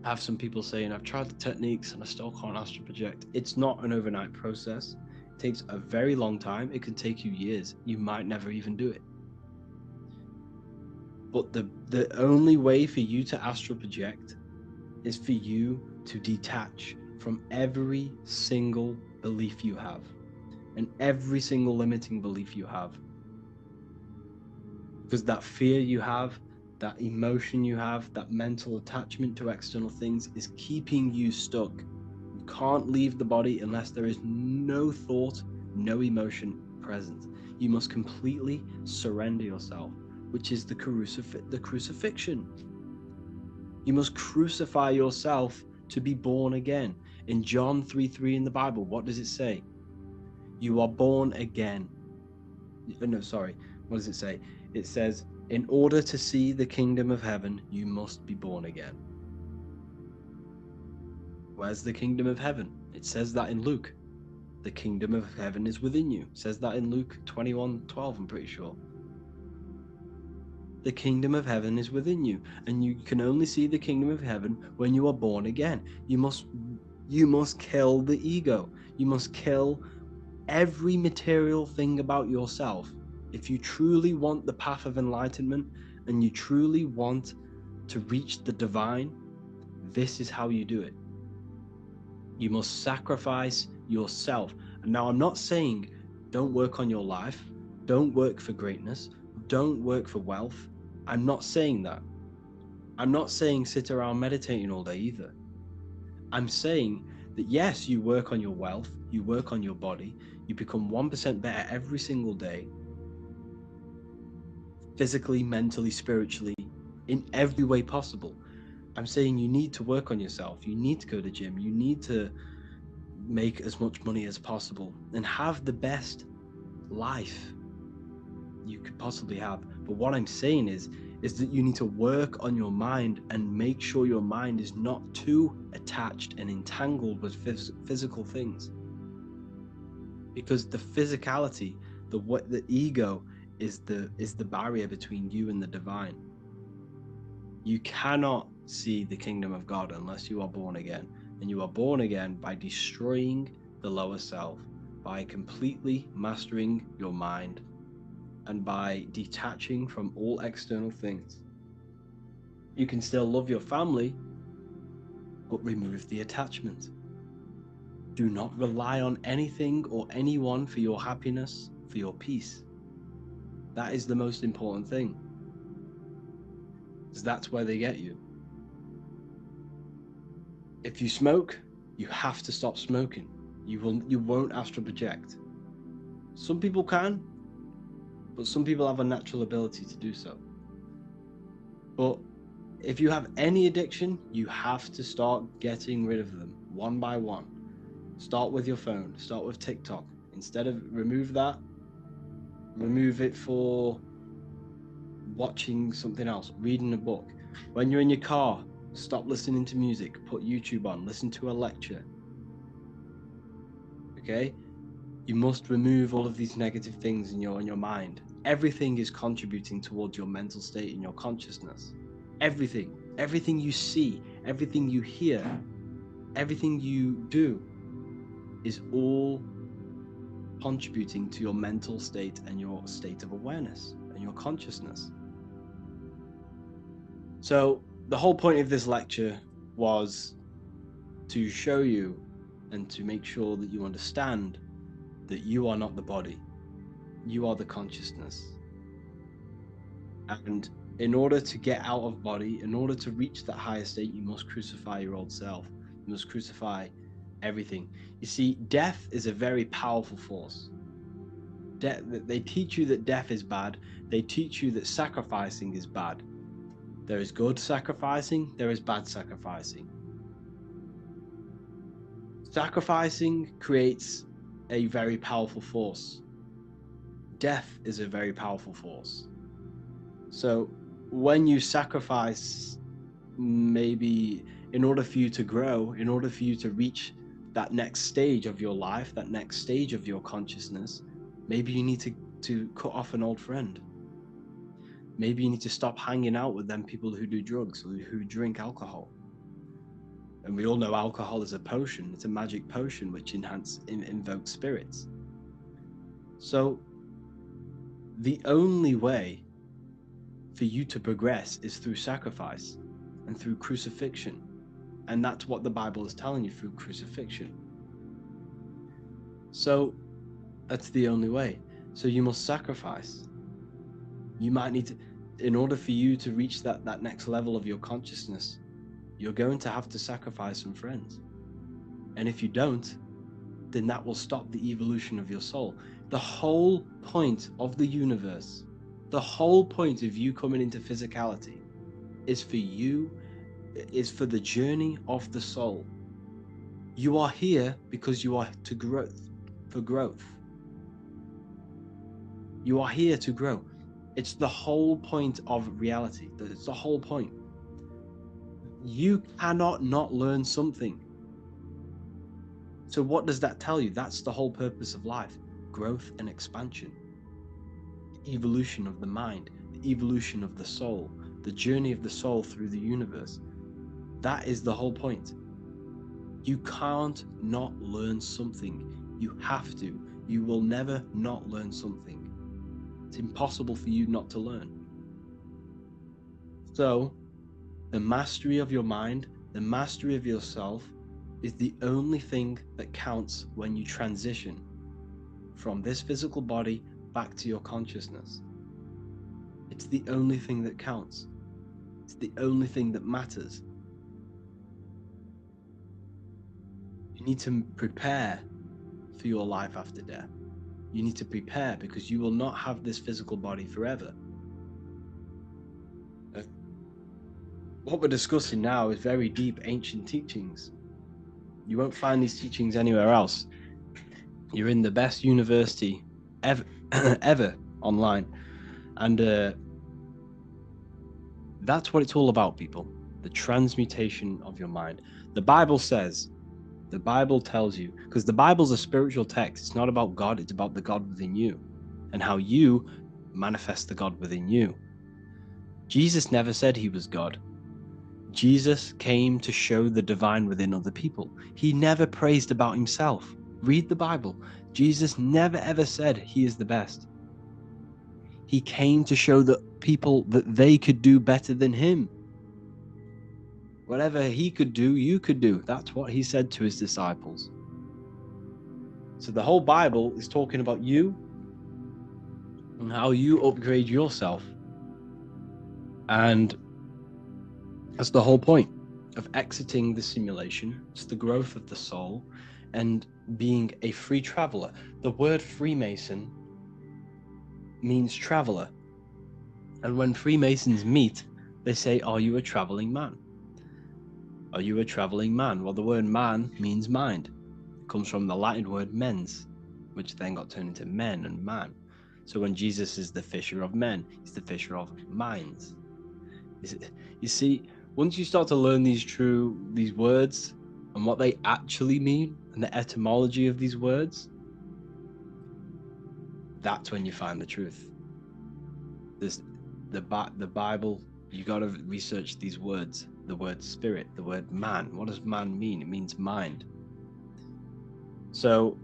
I have some people saying, I've tried the techniques and I still can't astral project. It's not an overnight process. It takes a very long time. It can take you years. You might never even do it. But the only way for you to astral project is for you to detach from every single belief you have and every single limiting belief you have. Because that fear you have, that emotion you have, that mental attachment to external things is keeping you stuck. You can't leave the body unless there is no thought, no emotion present. You must completely surrender yourself, which is the crucifixion. You must crucify yourself to be born again. In John 3:3 in the Bible, what does it say? You are born again. No, sorry. What does it say? It says, in order to see the kingdom of heaven, you must be born again. Where's the kingdom of heaven? It says that in Luke. The kingdom of heaven is within you. It says that in Luke 21:12, I'm pretty sure. The kingdom of heaven is within you, and you can only see the kingdom of heaven when you are born again. You must kill the ego. You must kill every material thing about yourself. If you truly want the path of enlightenment and you truly want to reach the divine, this is how you do it. You must sacrifice yourself. And now I'm not saying don't work on your life, don't work for greatness, don't work for wealth. I'm not saying that. I'm not saying sit around meditating all day either. I'm saying that yes, you work on your wealth, you work on your body, you become 1% better every single day, physically, mentally, spiritually, in every way possible. I'm saying you need to work on yourself. You need to go to the gym. You need to make as much money as possible and have the best life you could possibly have. But what I'm saying is is that you need to work on your mind and make sure your mind is not too attached and entangled with physical things. Because the physicality, the ego is the barrier between you and the divine. You cannot see the kingdom of God unless you are born again. And you are born again by destroying the lower self, by completely mastering your mind, and by detaching from all external things. You can still love your family, but remove the attachment. Do not rely on anything or anyone for your happiness, for your peace. That is the most important thing, because that's where they get you. If you smoke, you have to stop smoking. You won't astral project. Some people can, but some people have a natural ability to do so. But if you have any addiction, you have to start getting rid of them one by one. Start with your phone, start with TikTok. Instead of remove that, remove it for watching something else, reading a book. When you're in your car, stop listening to music, put YouTube on, listen to a lecture. Okay? You must remove all of these negative things in your mind. Everything is contributing towards your mental state and your consciousness. Everything you see, everything you hear, everything you do is all contributing to your mental state and your state of awareness and your consciousness. So the whole point of this lecture was to show you and to make sure that you understand that you are not the body, you are the consciousness. And in order to get out of body, in order to reach that higher state, you must crucify your old self. You must crucify everything. You see, death is a very powerful force. They teach you that death is bad. They teach you that sacrificing is bad. There is good sacrificing, there is bad sacrificing. Sacrificing creates a very powerful force. Death is a very powerful force. So when you sacrifice, maybe in order for you to grow, in order for you to reach that next stage of your life, that next stage of your consciousness, maybe you need to cut off an old friend. Maybe you need to stop hanging out with them people who do drugs or who drink alcohol. And we all know alcohol is a potion. It's a magic potion which invokes spirits. So the only way for you to progress is through sacrifice and through crucifixion. And that's what the Bible is telling you, through crucifixion. So that's the only way. So you must sacrifice. You might need to, in order for you to reach that next level of your consciousness, you're going to have to sacrifice some friends. And if you don't, then that will stop the evolution of your soul. The whole point of the universe, the whole point of you coming into physicality is for the journey of the soul. You are here because you are for growth. You are here to grow. It's the whole point of reality. It's the whole point. You cannot not learn something. So what does that tell you? That's the whole purpose of life: growth and expansion. The evolution of the mind, the evolution of the soul, the journey of the soul through the universe. That is the whole point. You can't not learn something. You have to. You will never not learn something. It's impossible for you not to learn. So, the mastery of your mind, the mastery of yourself, is the only thing that counts when you transition from this physical body back to your consciousness. It's the only thing that counts. It's the only thing that matters. You need to prepare for your life after death. You need to prepare because you will not have this physical body forever. What we're discussing now is very deep ancient teachings. You won't find these teachings anywhere else. You're in the best university ever, ever online. And That's what it's all about, people. The transmutation of your mind. The Bible says, the Bible tells you, because the Bible's a spiritual text. It's not about God, it's about the God within you and how you manifest the God within you. Jesus never said he was God. Jesus came to show the divine within other people. He never praised about himself. Read the Bible. Jesus never ever said he is the best. He came to show the people that they could do better than him. Whatever he could do, you could do. That's what he said to his disciples. So the whole Bible is talking about you and how you upgrade yourself. And that's the whole point of exiting the simulation. It's the growth of the soul and being a free traveler. The word Freemason means traveler. And when Freemasons meet, they say, "Are you a traveling man? Are you a traveling man?" Well, the word man means mind. It comes from the Latin word mens, which then got turned into men and man. So when Jesus is the fisher of men, he's the fisher of minds. You see, once you start to learn these words and what they actually mean and the etymology of these words, that's when you find the truth. The Bible, you got to research these words. The word spirit, the word man. What does man mean? It means mind. So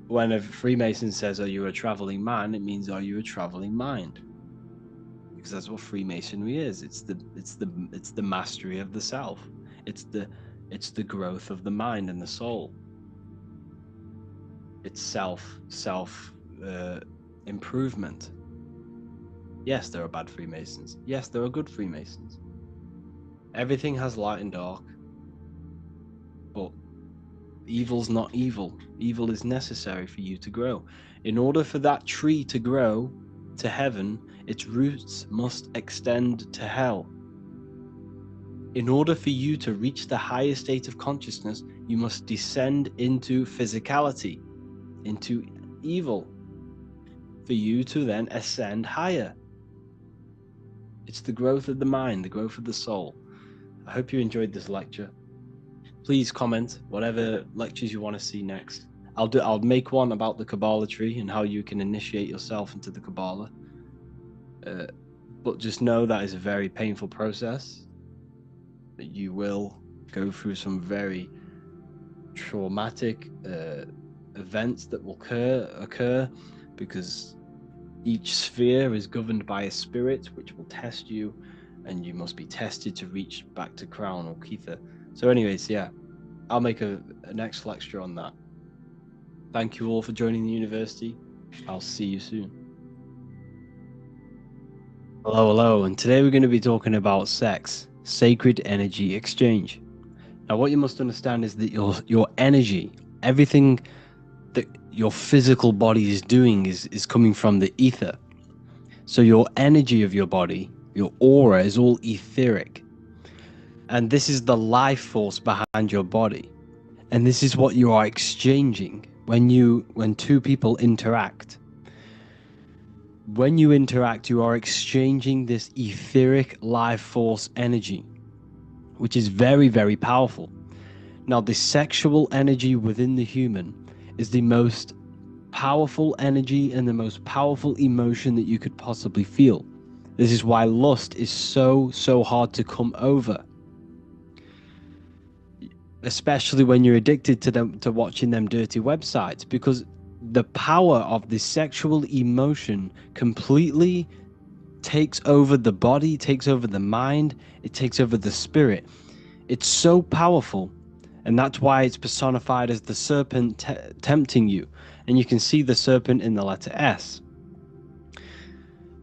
when a Freemason says, "Are you a traveling man?" it means, "Are you a traveling mind?" Because that's what Freemasonry is. It's the mastery of the self. It's the growth of the mind and the soul. It's self improvement. Yes, there are bad Freemasons. Yes, there are good Freemasons. Everything has light and dark, but evil's not evil. Evil is necessary for you to grow. In order for that tree to grow to heaven, its roots must extend to hell. In order for you to reach the higher state of consciousness, you must descend into physicality, into evil, for you to then ascend higher. It's the growth of the mind, the growth of the soul. I hope you enjoyed this lecture. Please comment whatever lectures you want to see next. I'll make one about the Cabala tree and how you can initiate yourself into the Cabala. But just know that is a very painful process. You will go through some very traumatic events that will occur because each sphere is governed by a spirit which will test you, and you must be tested to reach back to Crown or Kether. So anyways, yeah, I'll make a next lecture on that. Thank you all for joining the university. I'll see you soon. Hello, and today we're going to be talking about sex, sacred energy exchange. Now, what you must understand is that your energy, everything that your physical body is doing is coming from the ether. So your energy of your body, your aura, is all etheric. And this is the life force behind your body. And this is what you are exchanging when two people interact. When you interact, you are exchanging this etheric life force energy, which is very, very powerful. Now, the sexual energy within the human is the most powerful energy and the most powerful emotion that you could possibly feel. This is why lust is so hard to come over, especially when you're addicted to watching them dirty websites, because the power of the sexual emotion completely takes over the body, takes over the mind, it takes over the spirit. It's so powerful, and that's why it's personified as the serpent tempting you. And you can see the serpent in the letter S,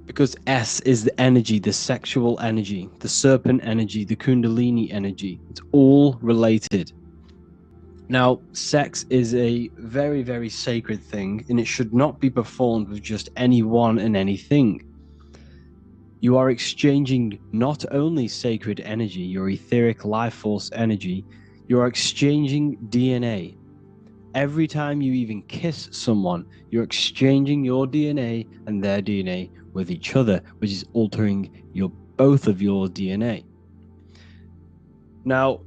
because S is the energy, the sexual energy, the serpent energy, the kundalini energy. It's all related. Now, sex is a very, very sacred thing, and it should not be performed with just anyone and anything. You are exchanging not only sacred energy, your etheric life force energy, you are exchanging DNA. Every time you even kiss someone, you're exchanging your DNA and their DNA with each other, which is altering your both of your DNA. Now,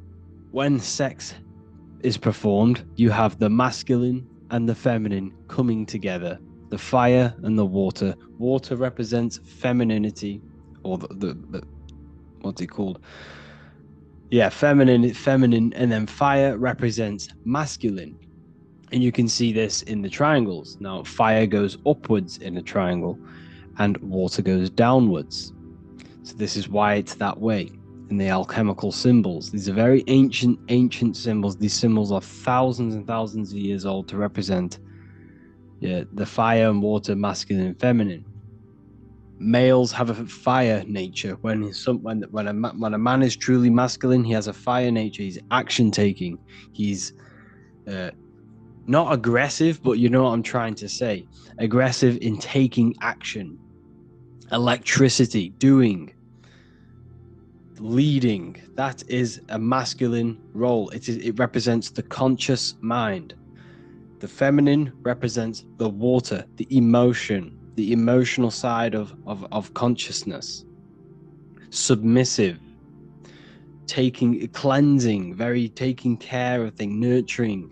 when sex is performed, you have the masculine and the feminine coming together, the fire and the water. Water represents femininity, or the what's it called? Yeah, feminine, and then fire represents masculine. And you can see this in the triangles. Now, fire goes upwards in a triangle and water goes downwards. So this is why it's that way. In the alchemical symbols, these are very ancient symbols. These symbols are thousands and thousands of years old to represent the fire and water, masculine and feminine. Males have a fire nature. When a man is truly masculine, he has a fire nature. He's action taking. He's not aggressive, but you know what I'm trying to say. Aggressive in taking action. Electricity, doing, leading. That is a masculine role. It represents the conscious mind. The feminine represents the water, the emotion, the emotional side of consciousness. Submissive, cleansing, taking care of things, nurturing.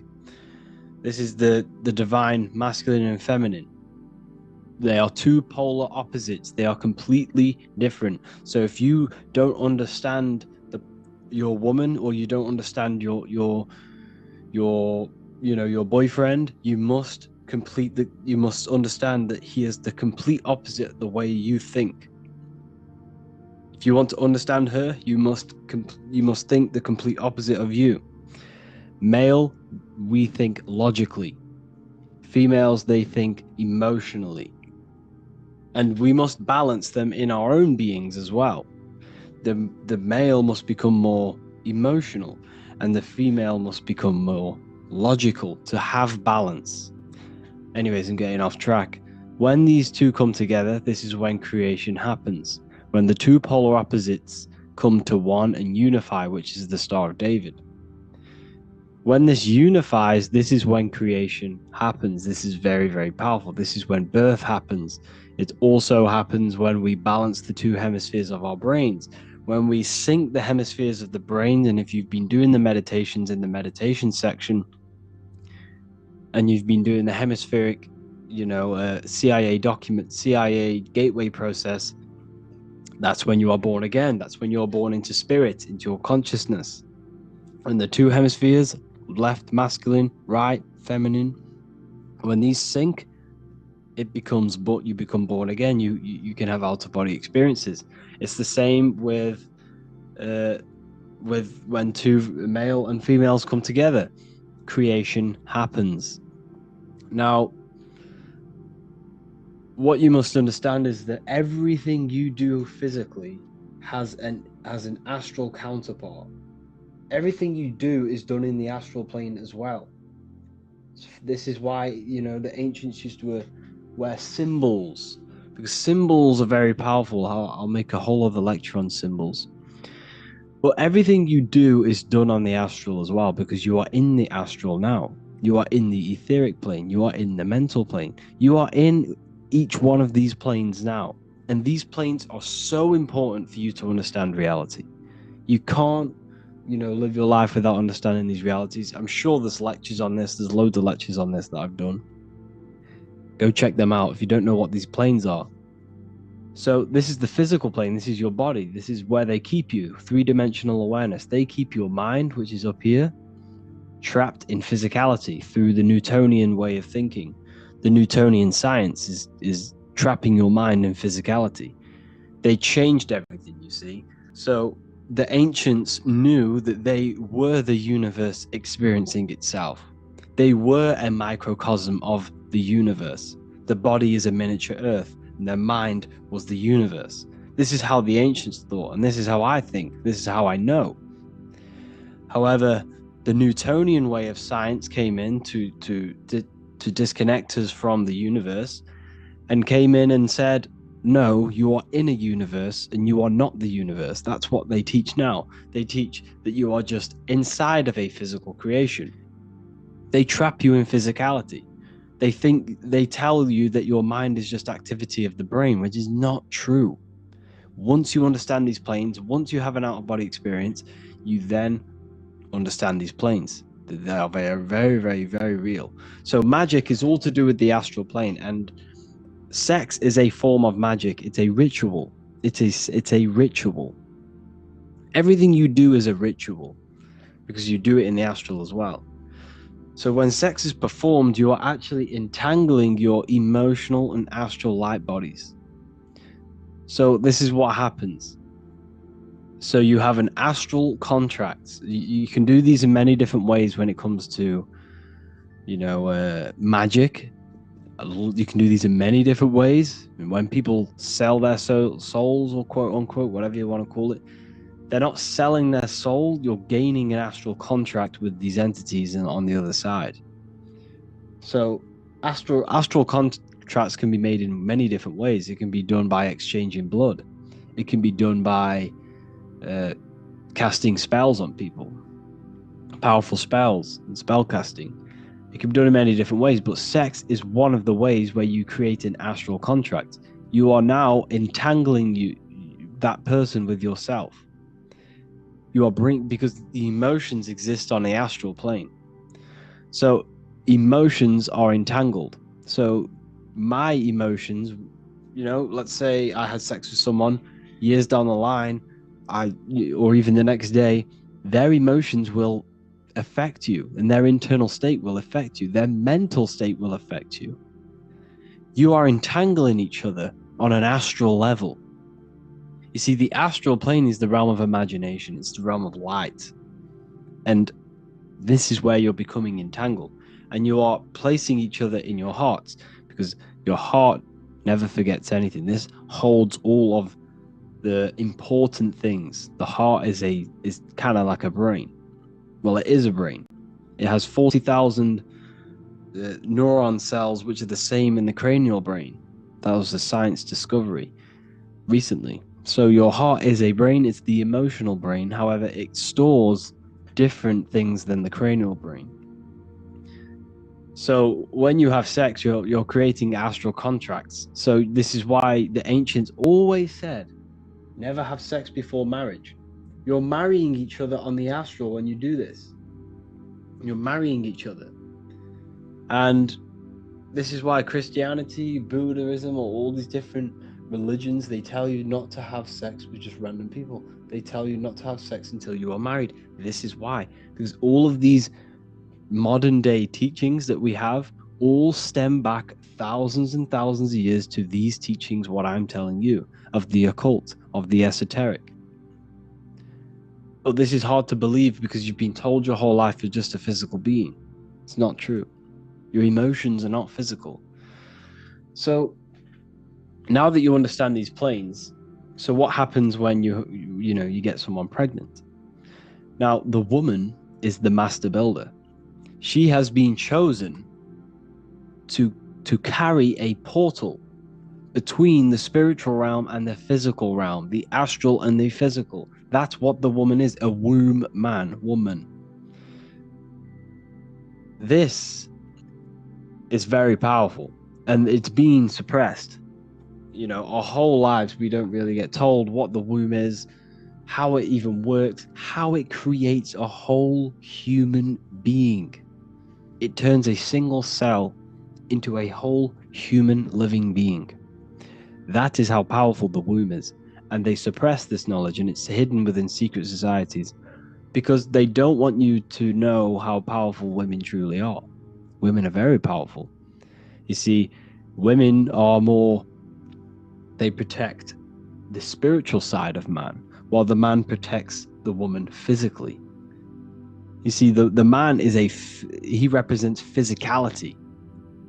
This is the divine masculine and feminine. They are two polar opposites. They are completely different. So if you don't understand your woman, or you don't understand your boyfriend, you must understand that he is the complete opposite of the way you think. If you want to understand her, you must think the complete opposite of you. Male, we think logically. Females, they think emotionally. And we must balance them in our own beings as well. The male must become more emotional, and the female must become more logical to have balance. Anyways, I'm getting off track. When these two come together, this is when creation happens. When the two polar opposites come to one and unify, which is the Star of David. When this unifies, this is when creation happens. This is very, very powerful. This is when birth happens. It also happens when we balance the two hemispheres of our brains. When we sync the hemispheres of the brain, and if you've been doing the meditations in the meditation section, and you've been doing the hemispheric, CIA gateway process, that's when you are born again. That's when you're born into spirit, into your consciousness. And the two hemispheres, left masculine, right feminine, when these sync, you become born again. You can have out of body experiences. It's the same with when two male and females come together, creation happens. Now, what you must understand is that everything you do physically has an astral counterpart. Everything you do is done in the astral plane as well. This is why, the ancients used to wear symbols, because symbols are very powerful. I'll make a whole other lecture on symbols. But everything you do is done on the astral as well, because you are in the astral now. You are in the etheric plane. You are in the mental plane. You are in each one of these planes now. And these planes are so important for you to understand reality. You can't live your life without understanding these realities. I'm sure there's lectures on this. There's loads of lectures on this that I've done. Go check them out if you don't know what these planes are. So this is the physical plane. This is your body. This is where they keep you. Three-dimensional awareness. They keep your mind, which is up here, trapped in physicality through the Newtonian way of thinking. The Newtonian science is trapping your mind in physicality. They changed everything, you see. So the ancients knew that they were the universe experiencing itself. They were a microcosm of the universe. The body is a miniature earth, and their mind was the universe. This is how the ancients thought, and this is how I think. This is how I know. However, the Newtonian way of science came in to disconnect us from the universe, and came in and said, no, you are in a universe and you are not the universe. That's what they teach now. They teach that you are just inside of a physical creation. They trap you in physicality. They tell you that your mind is just activity of the brain, which is not true. Once you understand these planes, once you have an out-of-body experience, you then understand these planes. They are very, very, very, very real. So magic is all to do with the astral plane, and sex is a form of magic. It's a ritual. It's a ritual. Everything you do is a ritual because you do it in the astral as well. So when sex is performed, you are actually entangling your emotional and astral light bodies. So this is what happens. So you have an astral contract. You can do these in many different ways when it comes to, magic. You can do these in many different ways. When people sell their souls, or quote unquote, whatever you want to call it, they're not selling their soul. You're gaining an astral contract with these entities on the other side. So astral contracts can be made in many different ways. It can be done by exchanging blood. It can be done by casting spells on people, powerful spells and spell casting. It can be done in many different ways, but sex is one of the ways where you create an astral contract. You are now entangling that person with yourself. You are because the emotions exist on the astral plane. So emotions are entangled. So my emotions, let's say I had sex with someone years down the line, or even the next day, their emotions will affect you, and their internal state will affect you. Their mental state will affect you. You are entangling each other on an astral level. You see, the astral plane is the realm of imagination. It's the realm of light. And this is where you're becoming entangled. And you are placing each other in your hearts, because your heart never forgets anything. This holds all of the important things. The heart is kind of like a brain. Well, it is a brain. It has 40,000 neuron cells, which are the same in the cranial brain. That was a science discovery recently. So your heart is a brain. It's the emotional brain. However, it stores different things than the cranial brain. So when you have sex, you're creating astral contracts. So this is why the ancients always said, never have sex before marriage. You're marrying each other on the astral when you do this. You're marrying each other. And this is why Christianity, Buddhism, or all these different religions, they tell you not to have sex with just random people. They tell you not to have sex until you are married. This is why. Because all of these modern day teachings that we have all stem back thousands and thousands of years to these teachings, what I'm telling you, of the occult, of the esoteric. But this is hard to believe because you've been told your whole life you're just a physical being. It's not true. Your emotions are not physical. So now that you understand these planes, so what happens when you get someone pregnant? Now, the woman is the master builder. She has been chosen to carry a portal between the spiritual realm and the physical realm, the astral and the physical. That's what the woman is, a womb woman. This is very powerful, and it's being suppressed. Our whole lives, we don't really get told what the womb is, how it even works, how it creates a whole human being. It turns a single cell into a whole human living being. That is how powerful the womb is. And they suppress this knowledge, and it's hidden within secret societies because they don't want you to know how powerful women truly are. Women are very powerful. You see, women are they protect the spiritual side of man, while the man protects the woman physically. You see, the man he represents physicality.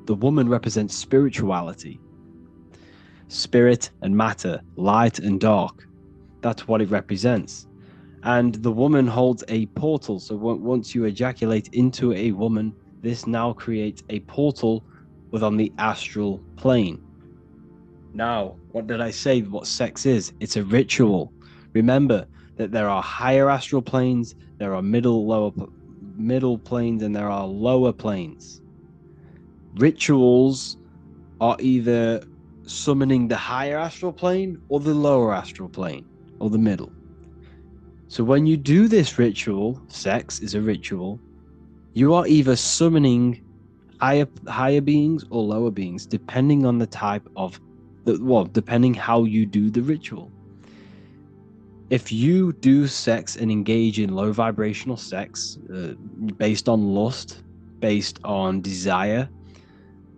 The woman represents spirituality. Spirit and matter, light and dark. That's what it represents. And the woman holds a portal. So once you ejaculate into a woman, this now creates a portal within the astral plane. Now, what did I say? What sex is? It's a ritual. Remember that there are higher astral planes, there are middle planes, and there are lower planes. Rituals are either summoning the higher astral plane or the lower astral plane or the middle. So when you do this ritual, sex is a ritual, you are either summoning higher beings or lower beings, depending on the type of depending how you do the ritual. If you do sex and engage in low vibrational sex, based on lust, based on desire,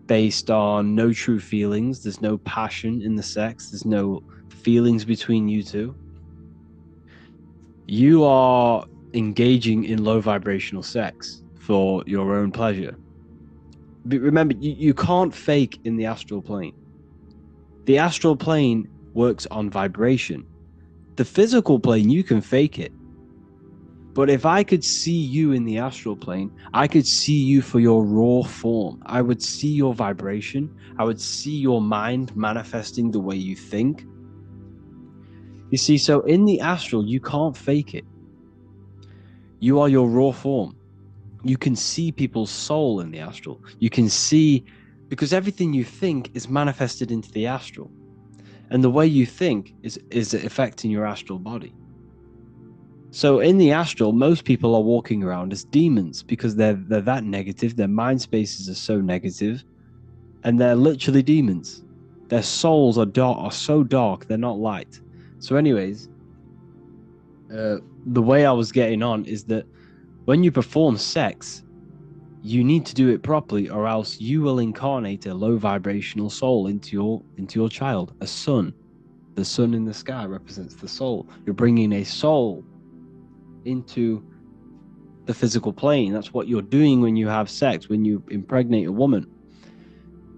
based on no true feelings, there's no passion in the sex, there's no feelings between you two, you are engaging in low vibrational sex for your own pleasure. But remember, you can't fake in the astral plane. The astral plane works on vibration. The physical plane, you can fake it. But if I could see you in the astral plane, I could see you for your raw form. I would see your vibration. I would see your mind manifesting the way you think. You see, so in the astral, you can't fake it. You are your raw form. You can see people's soul in the astral. You can see, because everything you think is manifested into the astral. And the way you think is affecting your astral body. So in the astral, most people are walking around as demons because they're that negative. Their mind spaces are so negative, and they're literally demons. Their souls are so dark, they're not light. So anyways, the way I was getting on is that when you perform sex, you need to do it properly, or else you will incarnate a low vibrational soul into your child, a sun. The sun in the sky represents the soul. You're bringing a soul into the physical plane. That's what you're doing when you have sex, when you impregnate a woman.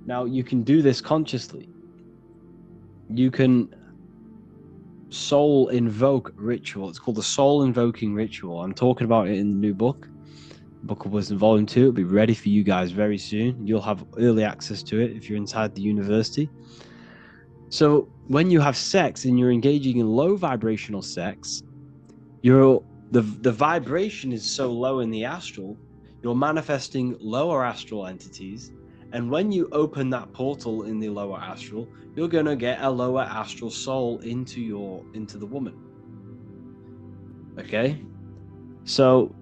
Now, you can do this consciously. You can soul invoke ritual. It's called the soul invoking ritual. I'm talking about it in the new book of Wisdom Volume 2. It'll be ready for you guys very soon. You'll have early access to it if you're inside the university. So when you have sex and you're engaging in low vibrational sex, the vibration is so low in the astral, you're manifesting lower astral entities. And when you open that portal in the lower astral, you're going to get a lower astral soul into the woman. Okay? So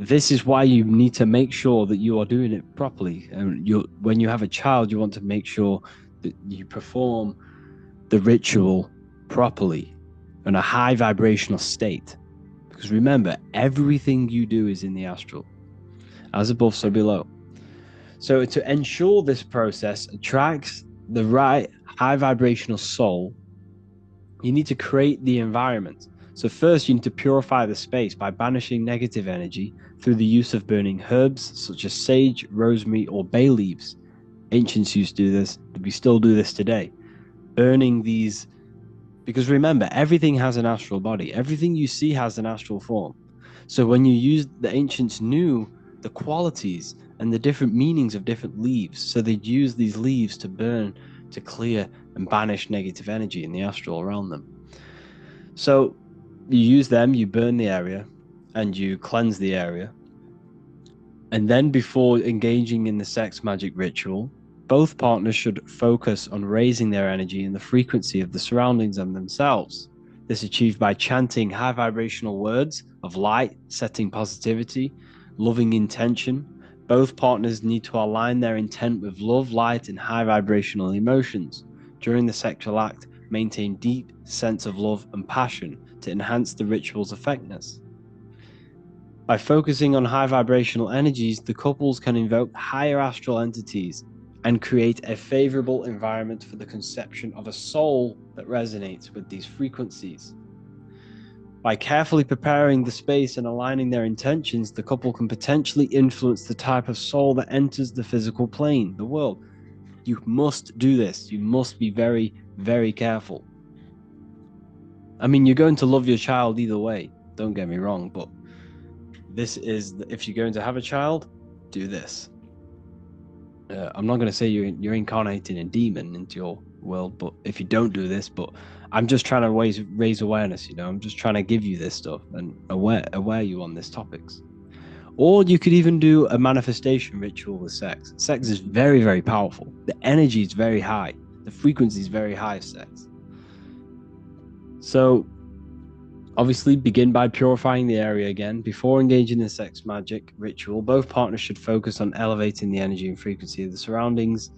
this is why you need to make sure that you are doing it properly. And when you have a child, you want to make sure that you perform the ritual properly in a high vibrational state. Because remember, everything you do is in the astral. As above, so below. So to ensure this process attracts the right high vibrational soul, you need to create the environment. So first, you need to purify the space by banishing negative energy through the use of burning herbs such as sage, rosemary, or bay leaves. Ancients used to do this. We still do this today. Burning these, because remember, everything has an astral body. Everything you see has an astral form. So when you use, the ancients knew the qualities and the different meanings of different leaves. So they'd use these leaves to burn, to clear and banish negative energy in the astral around them. So you use them, you burn the area, and you cleanse the area. And then before engaging in the sex magic ritual, both partners should focus on raising their energy and the frequency of the surroundings and themselves. This is achieved by chanting high vibrational words of light, setting positivity, loving intention. Both partners need to align their intent with love, light, and high vibrational emotions. During the sexual act, maintain deep sense of love and passion to enhance the ritual's effectiveness. By focusing on high vibrational energies, the couples can invoke higher astral entities and create a favorable environment for the conception of a soul that resonates with these frequencies. By carefully preparing the space and aligning their intentions, the couple can potentially influence the type of soul that enters the physical plane, the world. You must do this. You must be very, very careful. I mean, you're going to love your child either way, don't get me wrong, but this is, if you're going to have a child, do this. I'm not going to say you're incarnating a demon into your world, but if you don't do this, but I'm just trying to raise awareness, I'm just trying to give you this stuff and aware you on these topics. Or you could even do a manifestation ritual with sex. Sex is very, very powerful. The energy is very high. The frequency is very high of sex. So obviously begin by purifying the area again. Before engaging in sex magic ritual, both partners should focus on elevating the energy and frequency of the surroundings.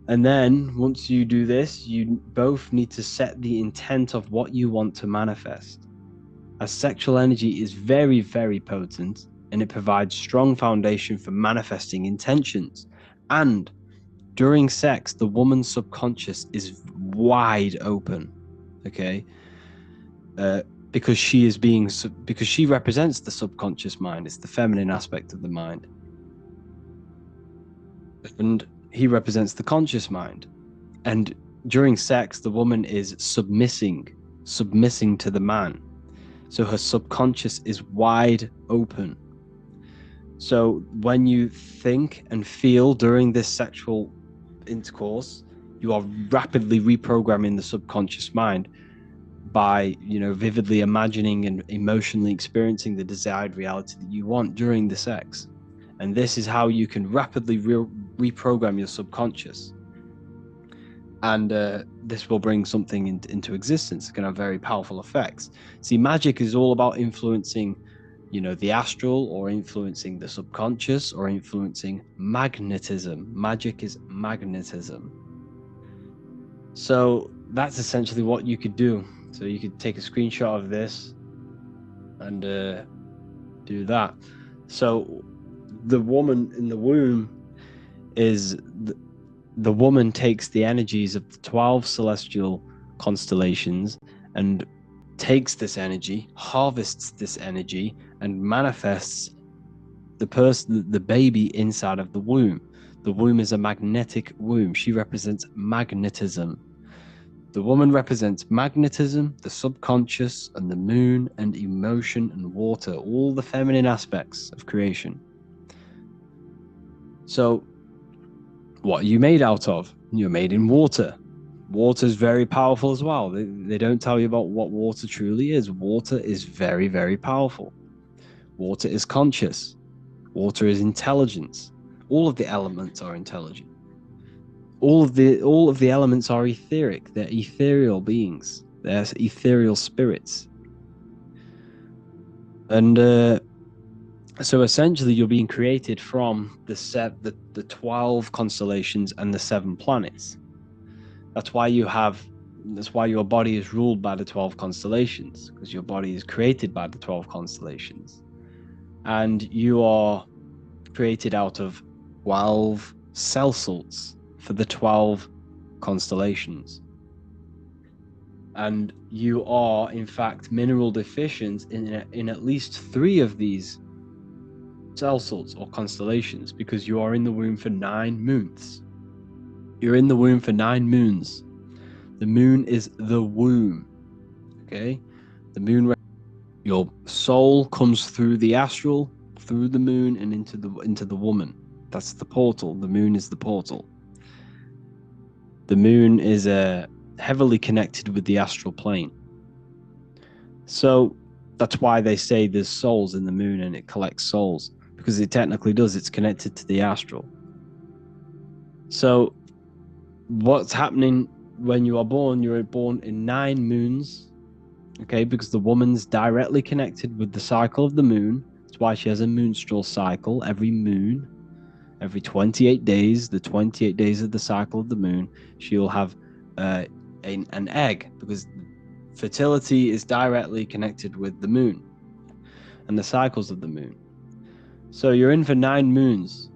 And then once you do this, you both need to set the intent of what you want to manifest. As sexual energy is very, very potent, and it provides strong foundation for manifesting intentions. And during sex, the woman's subconscious is wide open, okay? Because she represents the subconscious mind. It's the feminine aspect of the mind. And he represents the conscious mind. And during sex, the woman is submissing to the man. So her subconscious is wide open. So when you think and feel during this sexual intercourse, you are rapidly reprogramming the subconscious mind by, vividly imagining and emotionally experiencing the desired reality that you want during the sex. And this is how you can rapidly reprogram your subconscious. And this will bring something into existence. It can have very powerful effects. See, magic is all about influencing, the astral, or influencing the subconscious, or influencing magnetism. Magic is magnetism. So that's essentially what you could do. So you could take a screenshot of this and do that. So the woman in the womb is the woman takes the energies of the 12 celestial constellations and takes this energy, harvests this energy, and manifests the baby inside of the womb. The womb is a magnetic womb. She represents magnetism. The woman represents magnetism, the subconscious, and the moon, and emotion, and water, all the feminine aspects of creation. So what are you made out of? You're made in water. Water is very powerful as well. They don't tell you about what water truly is. Water is very, very powerful. Water is conscious. Water is intelligence. All of the elements are intelligent. All of the elements are etheric. They're ethereal beings. They're ethereal spirits. And so essentially, you're being created from the 12 constellations and the 7 planets. That's why your body is ruled by the 12 constellations, because your body is created by the 12 constellations. And you are created out of 12 cell salts for the 12 constellations. And you are, in fact, mineral deficient in at least 3 of these cell salts or constellations, because you are in the womb for 9 moons. You're in the womb for 9 moons. The moon is the womb. Okay? The moon, your soul comes through the astral, through the moon, and into the woman. That's the portal. The moon is the portal. The moon is heavily connected with the astral plane. So that's why they say there's souls in the moon and it collects souls, because it technically does. It's connected to the astral. So what's happening when you are born? You're born in 9 moons, okay, because the woman's directly connected with the cycle of the moon. That's why she has a menstrual cycle every moon. Every 28 days, the 28 days of the cycle of the moon, she'll have an egg, because fertility is directly connected with the moon and the cycles of the moon. So you're in for 9 moons,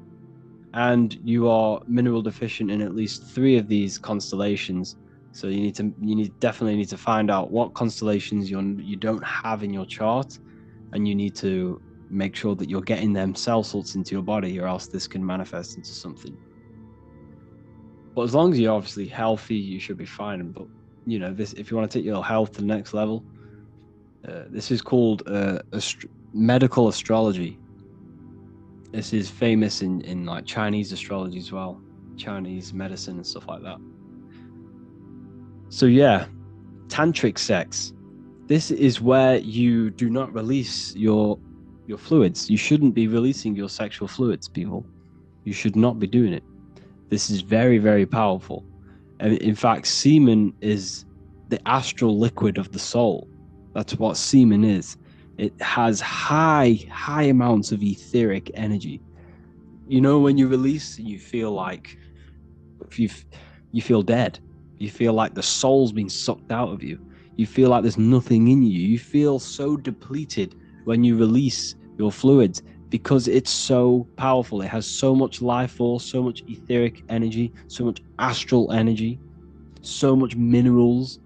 and you are mineral deficient in at least 3 of these constellations. So you definitely need to find out what constellations you don't have in your chart, and you need to make sure that you're getting them cell salts into your body, or else this can manifest into something. But as long as you're obviously healthy, you should be fine. But this, if you want to take your health to the next level, this is called medical astrology. This is famous in like Chinese astrology as well, Chinese medicine and stuff like that. So yeah, tantric sex. This is where you do not release your your fluids. You shouldn't be releasing your sexual fluids, people. You should not be doing it. This is very, very powerful. And in fact, semen is the astral liquid of the soul. That's what semen is. It has high amounts of etheric energy. You know, when you release, you feel like you feel dead. You feel like the soul's been sucked out of you. You feel like there's nothing in you. You feel so depleted when you release your fluids because it's so powerful. It has so much life force, so much etheric energy, so much astral energy, so much minerals.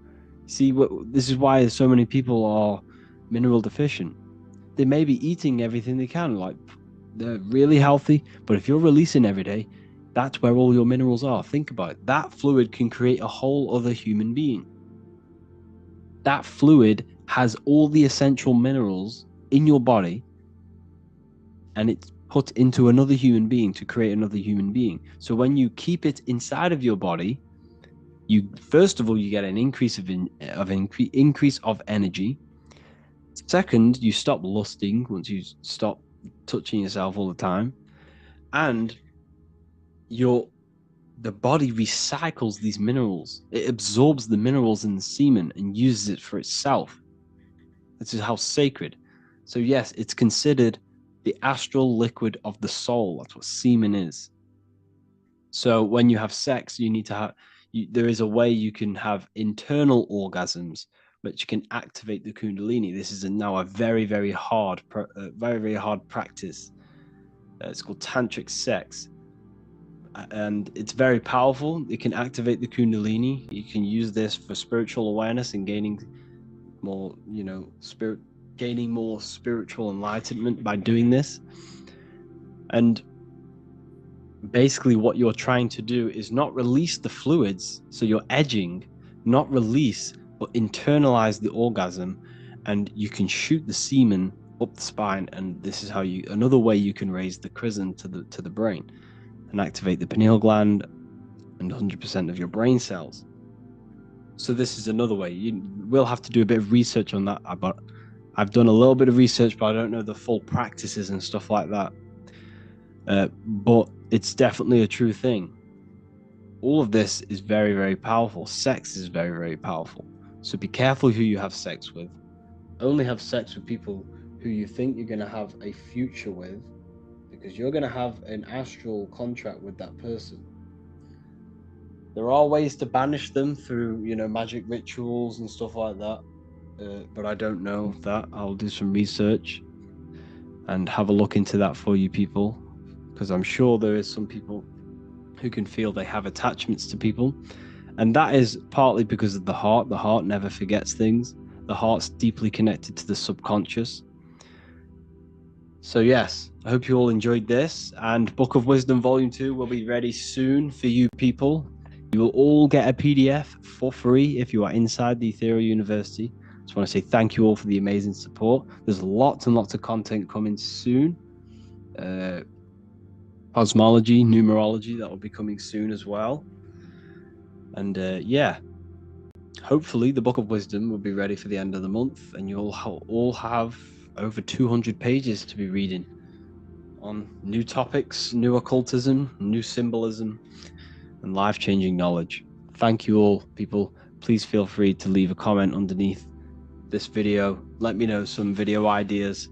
See, this is why so many people are mineral deficient. They may be eating everything they can, like they're really healthy, but if you're releasing every day, that's where all your minerals are. Think about it. That fluid can create a whole other human being. That fluid has all the essential minerals in your body, and it's put into another human being to create another human being. So when you keep it inside of your body, you first of all you get an increase of energy. Second, you stop lusting once you stop touching yourself all the time, and the body recycles these minerals. It absorbs the minerals in the semen and uses it for itself. This is how sacred. So yes, it's considered the astral liquid of the soul. That's what semen is. So when you have sex, you need to have. There is a way you can have internal orgasms, which can activate the kundalini. This is now a very hard practice. It's called tantric sex, and it's very powerful. It can activate the kundalini. You can use this for spiritual awareness and gaining more, gaining more spiritual enlightenment by doing this. And basically what you're trying to do is not release the fluids, so you're edging, not release, but internalize the orgasm, and you can shoot the semen up the spine. And this is how another way you can raise the chrism to the brain and activate the pineal gland and 100% of your brain cells. So this is another way. You will have to do a bit of research on that, but I've done a little bit of research, but I don't know the full practices and stuff like that. But it's definitely a true thing. All of this is very powerful. Sex is very powerful. So be careful who you have sex with. Only have sex with people who you think you're going to have a future with, because you're going to have an astral contract with that person. There are ways to banish them through, magic rituals and stuff like that. But I don't know that. I'll do some research and have a look into that for you people, because I'm sure there is some people who can feel they have attachments to people. And that is partly because of the heart. The heart never forgets things. The heart's deeply connected to the subconscious. So yes, I hope you all enjoyed this. And Book of Wisdom Volume 2 will be ready soon for you people. You will all get a PDF for free if you are inside the Ethereal University. Just want to say thank you all for the amazing support. There's lots and lots of content coming soon. Cosmology, numerology, that will be coming soon as well. And yeah, hopefully the Book of Wisdom will be ready for the end of the month, and you'll all have over 200 pages to be reading on new topics, new occultism, new symbolism, and life-changing knowledge. Thank you all, people. Please feel free to leave a comment underneath this video. Let me know some video ideas.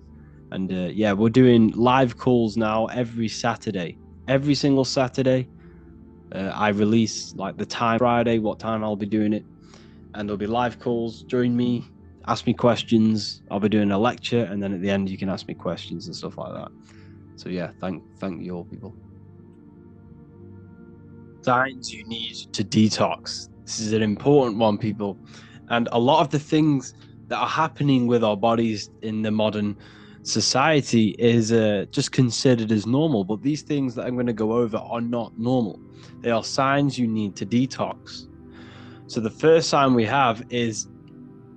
And yeah, we're doing live calls now every Saturday. Every single Saturday. I release like the time Friday, what time I'll be doing it. And there'll be live calls. Join me, ask me questions. I'll be doing a lecture, and then at the end you can ask me questions and stuff like that. So yeah, thank you all, people. Signs you need to detox. This is an important one, people. And a lot of the things that are happening with our bodies in the modern society is just considered as normal. But these things that I'm going to go over are not normal. They are signs you need to detox. So the first sign we have is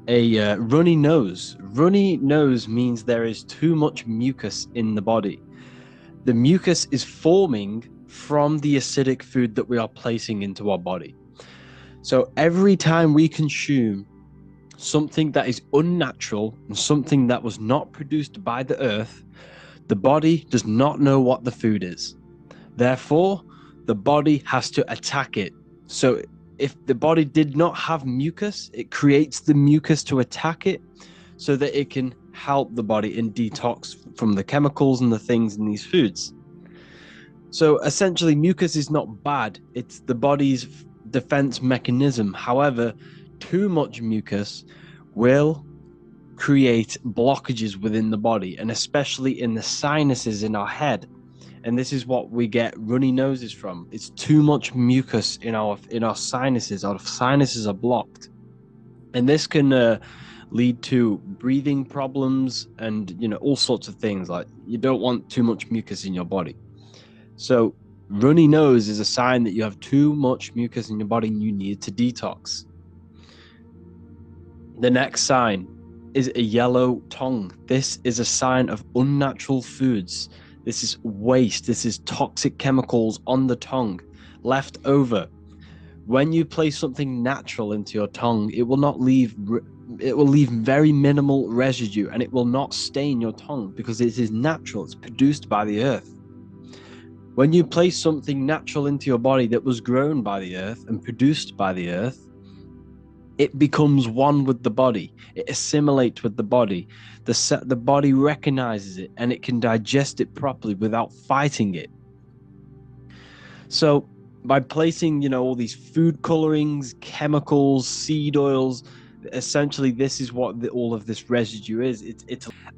a runny nose. Runny nose means there is too much mucus in the body. The mucus is forming from the acidic food that we are placing into our body. So every time we consume something that is unnatural and something that was not produced by the earth, the body does not know what the food is. Therefore, the body has to attack it. So if the body did not have mucus, it creates the mucus to attack it so that it can help the body in detox from the chemicals and the things in these foods. So essentially, mucus is not bad. It's the body's defense mechanism. However, too much mucus will create blockages within the body, and especially in the sinuses in our head. And this is what we get runny noses from. It's too much mucus in our sinuses. Our sinuses are blocked, and this can lead to breathing problems and all sorts of things. Like, you don't want too much mucus in your body. So runny nose is a sign that you have too much mucus in your body and you need to detox. The next sign is a yellow tongue. This is a sign of unnatural foods. This is waste. This is toxic chemicals on the tongue, left over. When you place something natural into your tongue, it will leave very minimal residue, and it will not stain your tongue because it is natural. It's produced by the earth. When you place something natural into your body that was grown by the earth and produced by the earth, it becomes one with the body. It assimilates with the body. The body recognizes it, and it can digest it properly without fighting it. So by placing, all these food colorings, chemicals, seed oils, essentially this is what all of this residue is.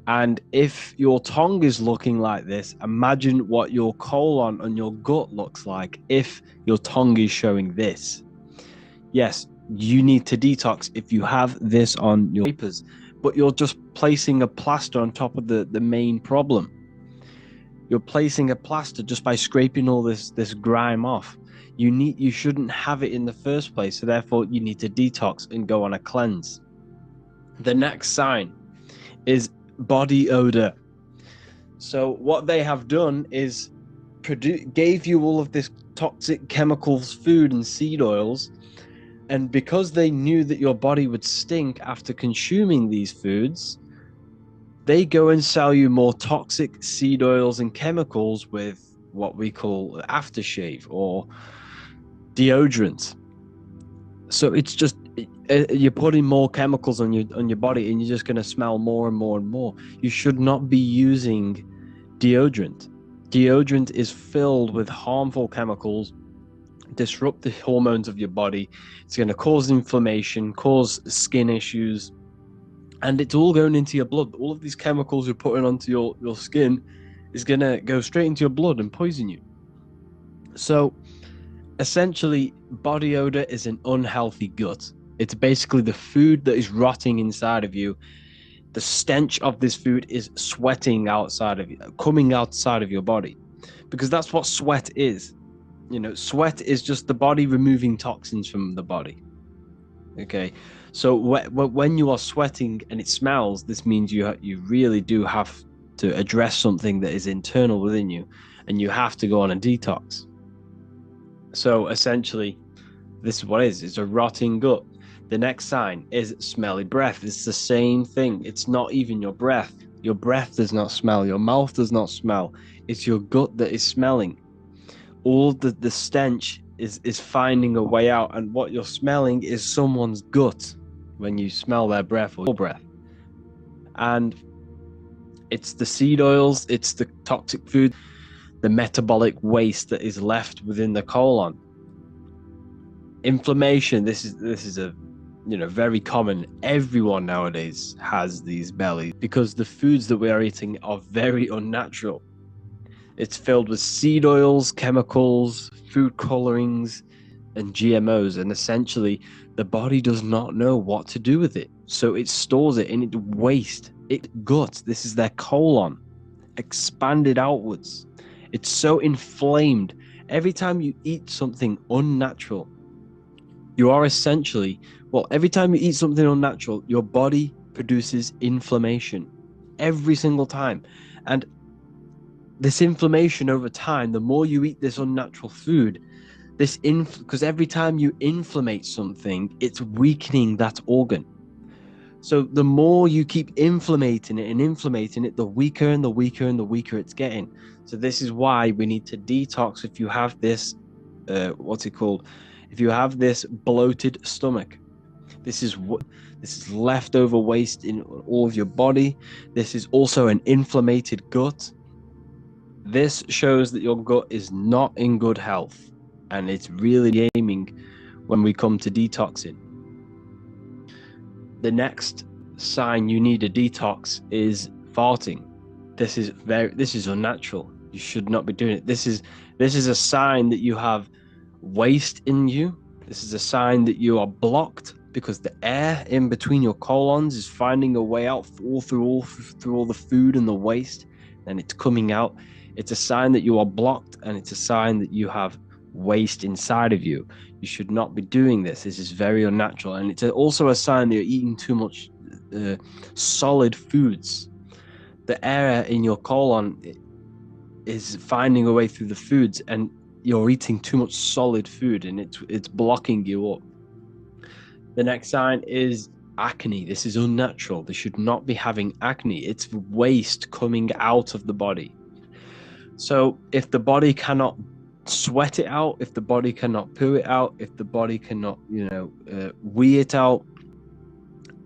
And if your tongue is looking like this, imagine what your colon and your gut looks like if your tongue is showing this. Yes, you need to detox if you have this on your papers, but you're just placing a plaster on top of the main problem. You're placing a plaster just by scraping all this grime off. You shouldn't have it in the first place, so therefore you need to detox and go on a cleanse. The next sign is body odor. So what they have done is gave you all of this toxic chemicals, food and seed oils, and because they knew that your body would stink after consuming these foods, they go and sell you more toxic seed oils and chemicals with what we call aftershave or deodorant. So it's just you're putting more chemicals on your body, and you're just going to smell more and more and more. You should not be using deodorant. Deodorant is filled with harmful chemicals, disrupt the hormones of your body. It's going to cause inflammation, cause skin issues, and it's all going into your blood. All of these chemicals you're putting onto your skin is going to go straight into your blood and poison you. So essentially, body odor is an unhealthy gut. It's basically the food that is rotting inside of you. The stench of this food is sweating outside of you, coming outside of your body, because that's what sweat is. Sweat is just the body removing toxins from the body. Okay, so when you are sweating and it smells, this means you really do have to address something that is internal within you, and you have to go on a detox. So essentially, this is what it is. It's a rotting gut. The next sign is smelly breath. It's the same thing. It's not even your breath. Your breath does not smell. Your mouth does not smell. It's your gut that is smelling. All the stench is finding a way out, and what you're smelling is someone's gut when you smell their breath or your breath. And it's the seed oils, it's the toxic food, the metabolic waste that is left within the colon. Inflammation, this is a very common. Everyone nowadays has these bellies because the foods that we are eating are very unnatural. It's filled with seed oils, chemicals, food colorings, and GMOs, and essentially the body does not know what to do with it, so it stores it in its waste. Its gut, this is their colon, expanded outwards. It's so inflamed. Every time you eat something unnatural, you are essentially, every time you eat something unnatural, your body produces inflammation every single time. And this inflammation over time, the more you eat this unnatural food, because every time you inflammate something, it's weakening that organ. So the more you keep inflammating it, the weaker and the weaker and the weaker it's getting. So this is why we need to detox. If you have this, what's it called? If you have this bloated stomach, this is leftover waste in all of your body. This is also an inflamed gut. This shows that your gut is not in good health, and it's really gaming when we come to detoxing. The next sign you need a detox is farting. This is unnatural. You should not be doing it. This is a sign that you have waste in you. This is a sign that you are blocked because the air in between your colons is finding a way out through all the food and the waste, and it's coming out. It's a sign that you are blocked, and it's a sign that you have waste inside of you. You should not be doing this. This is very unnatural, and it's also a sign that you're eating too much solid foods. The air in your colon is finding a way through the foods, and you're eating too much solid food, and it's blocking you up. The next sign is acne. This is unnatural. They should not be having acne. It's waste coming out of the body. So if the body cannot sweat it out, if the body cannot poo it out, if the body cannot, wee it out,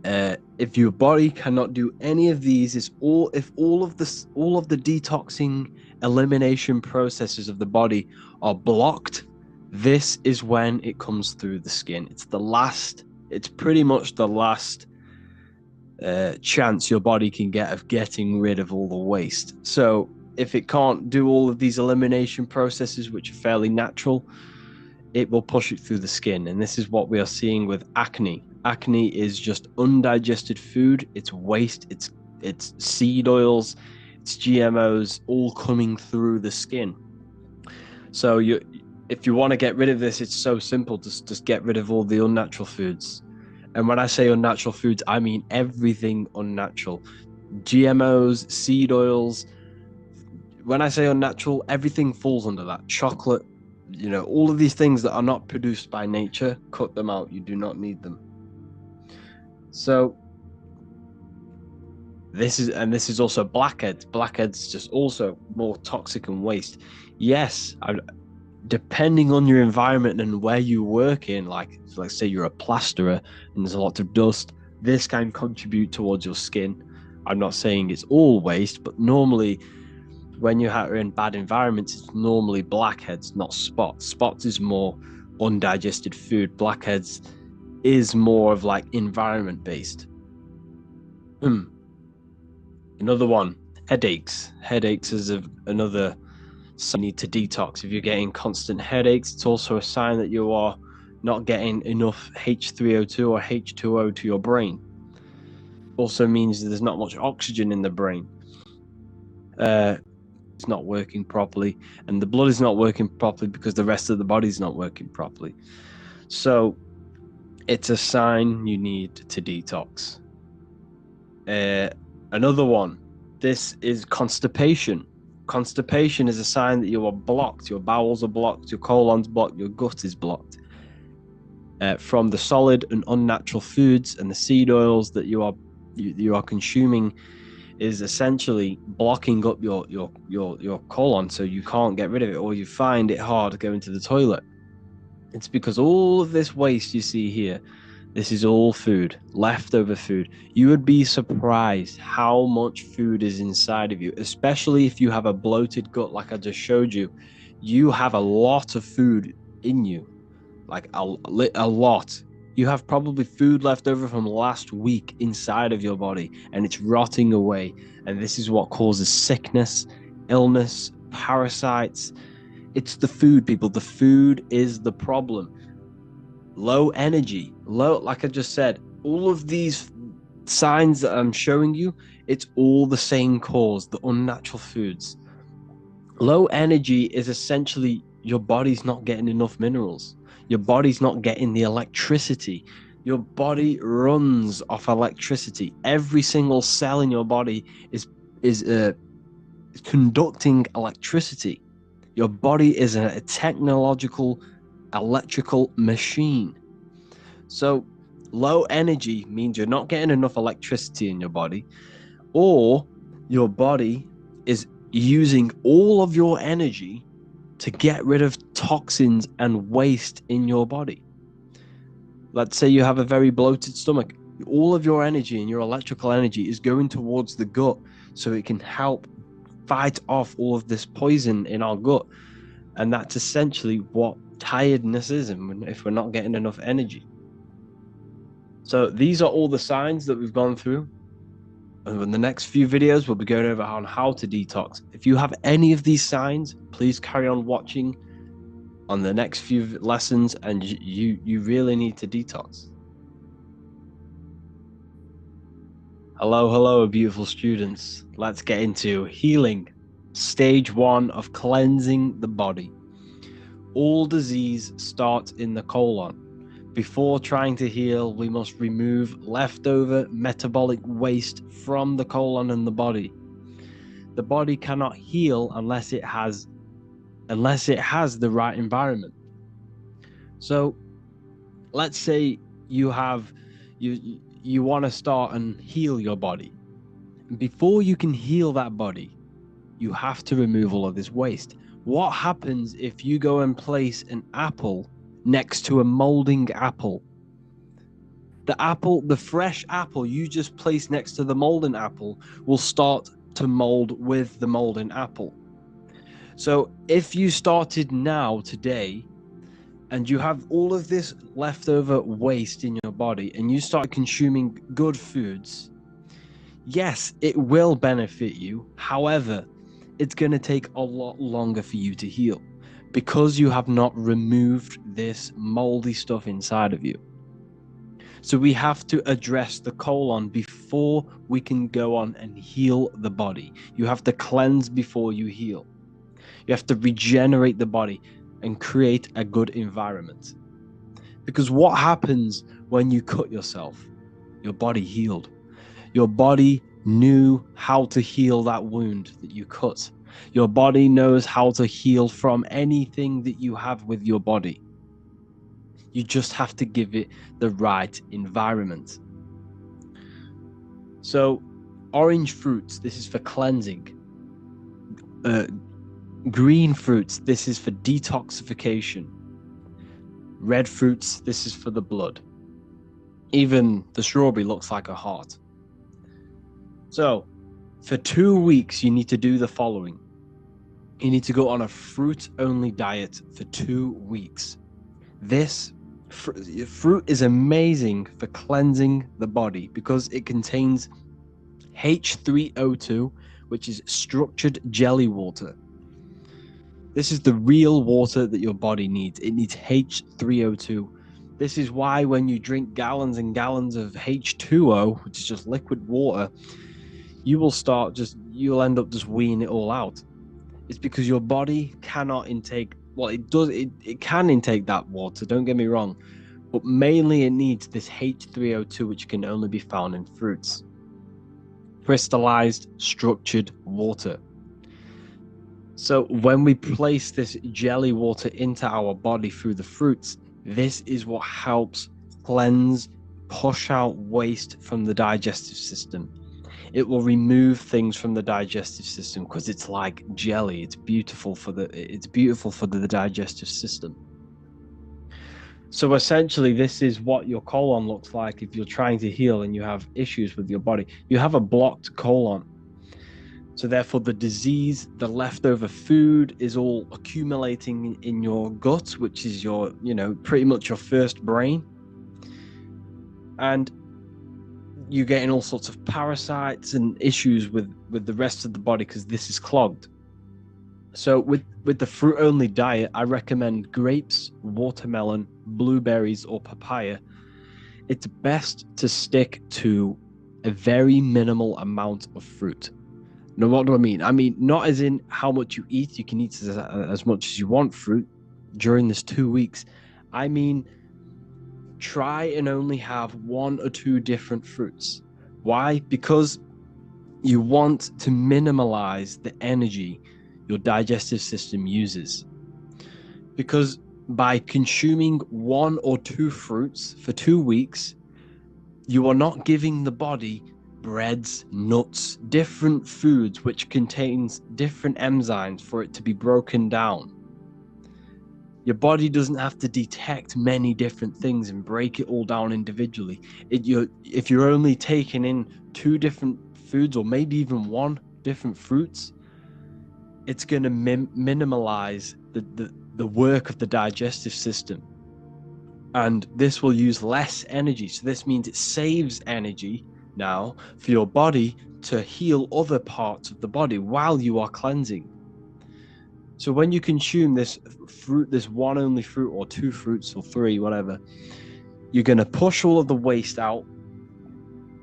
if your body cannot do any of these, if all of the detoxing elimination processes of the body are blocked, this is when it comes through the skin. It's pretty much the last chance your body can get of getting rid of all the waste. So if it can't do all of these elimination processes, which are fairly natural, it will push it through the skin. And this is what we are seeing with acne. Acne is just undigested food. It's waste. It's seed oils. It's GMOs all coming through the skin. So if you want to get rid of this, it's so simple. Just get rid of all the unnatural foods. And when I say unnatural foods, I mean everything unnatural. GMOs, seed oils. When I say unnatural, everything falls under that. Chocolate, all of these things that are not produced by nature, cut them out. You do not need them. So this is also blackheads. Blackheads just also more toxic and waste. Yes, depending on your environment and where you work in, like say you're a plasterer and there's a lot of dust, this can contribute towards your skin. I'm not saying it's all waste, but normally when you are in bad environments, it's normally blackheads, not spots. Spots is more undigested food. Blackheads is more of like environment based. Another one, headaches. Headaches is another sign you need to detox. If you're getting constant headaches, it's also a sign that you are not getting enough H3O2 or H2O to your brain. Also means that there's not much oxygen in the brain. It's not working properly, and the blood is not working properly because the rest of the body is not working properly. So it's a sign you need to detox. Another one, this is constipation. Constipation is a sign that you are blocked. Your bowels are blocked, your colon's blocked, your gut is blocked. From the solid and unnatural foods and the seed oils that you are consuming is essentially blocking up your colon, so you can't get rid of it, or you find it hard to go into the toilet. It's because all of this waste you see here, this is all food, leftover food. You would be surprised how much food is inside of you, especially if you have a bloated gut like I just showed you. You have a lot of food in you, like a lot. You have probably food left over from last week inside of your body, and it's rotting away. And this is what causes sickness, illness, parasites. It's the food, people. The food is the problem. Low energy, like I just said, all of these signs that I'm showing you, it's all the same cause, the unnatural foods. Low energy is essentially your body's not getting enough minerals. Your body's not getting the electricity. Your body runs off electricity. Every single cell in your body is conducting electricity. Your body is a technological electrical machine. So Low energy means you're not getting enough electricity in your body, or your body is using all of your energy to get rid of toxins and waste in your body. Let's say you have a very bloated stomach. All of your energy and your electrical energy is going towards the gut so it can help fight off all of this poison in our gut. And that's essentially what tiredness is if we're not getting enough energy. So these are all the signs that we've gone through. And in the next few videos, we'll be going over on how to detox. If you have any of these signs, please carry on watching on the next few lessons, and you really need to detox. Hello, beautiful students. Let's get into healing. Stage 1 of cleansing the body. All disease starts in the colon. Before trying to heal, we must remove leftover metabolic waste from the colon and the body. The body cannot heal unless it has the right environment. So let's say you want to start and heal your body. Before you can heal that body, you have to remove all of this waste. What happens if you go and place an apple next to a molding apple? The fresh apple you just placed next to the molding apple will start to mold with the molding apple. So if you started now, today, and you have all of this leftover waste in your body and you start consuming good foods, yes, it will benefit you. However, it's going to take a lot longer for you to heal because you have not removed this moldy stuff inside of you. So we have to address the colon before we can go on and heal the body. You have to cleanse before you heal. You have to regenerate the body and create a good environment. Because what happens when you cut yourself? Your body healed. Your body knew how to heal that wound that you cut. Your body knows how to heal from anything that you have with your body. You just have to give it the right environment. So, orange fruits, this is for cleansing. Green fruits, this is for detoxification. Red fruits, this is for the blood. Even the strawberry looks like a heart. So, for 2 weeks, you need to do the following. You need to go on a fruit-only diet for 2 weeks. This fruit is amazing for cleansing the body because it contains H3O2, which is structured jelly water. This is the real water that your body needs. It needs H3O2. This is why when you drink gallons and gallons of H2O, which is just liquid water, you'll end up just weeing it all out. It's because your body cannot intake, well, it can intake that water, don't get me wrong, but mainly it needs this H3O2, which can only be found in fruits. Crystallized, structured water. So when we place this jelly water into our body through the fruits, this is what helps cleanse, push out waste from the digestive system. It will remove things from the digestive system because it's like jelly. It's beautiful for the digestive system. So essentially, this is what your colon looks like if you're trying to heal and you have issues with your body. You have a blocked colon. So therefore, the disease, the leftover food is all accumulating in your gut, which is your, pretty much your first brain. And you're getting all sorts of parasites and issues with the rest of the body because this is clogged. So with the fruit-only diet, I recommend grapes, watermelon, blueberries, or papaya. It's best to stick to a very minimal amount of fruit. Now, what do I mean? I mean, not as in how much you eat. You can eat as much as you want fruit during this 2 weeks. I mean, try and only have 1 or 2 different fruits. Why? Because you want to minimize the energy your digestive system uses. Because by consuming 1 or 2 fruits for 2 weeks, You are not giving the body breads, nuts, different foods which contains different enzymes for it to be broken down. Your body doesn't have to detect many different things and break it all down individually. If you're only taking in 2 different foods, or maybe even 1 different fruits, it's going to minimalize the work of the digestive system. And this will use less energy. So this means it saves energy now for your body to heal other parts of the body while you are cleansing. So when you consume this fruit, this one only fruit, or 2 fruits, or 3, whatever, you're going to push all of the waste out.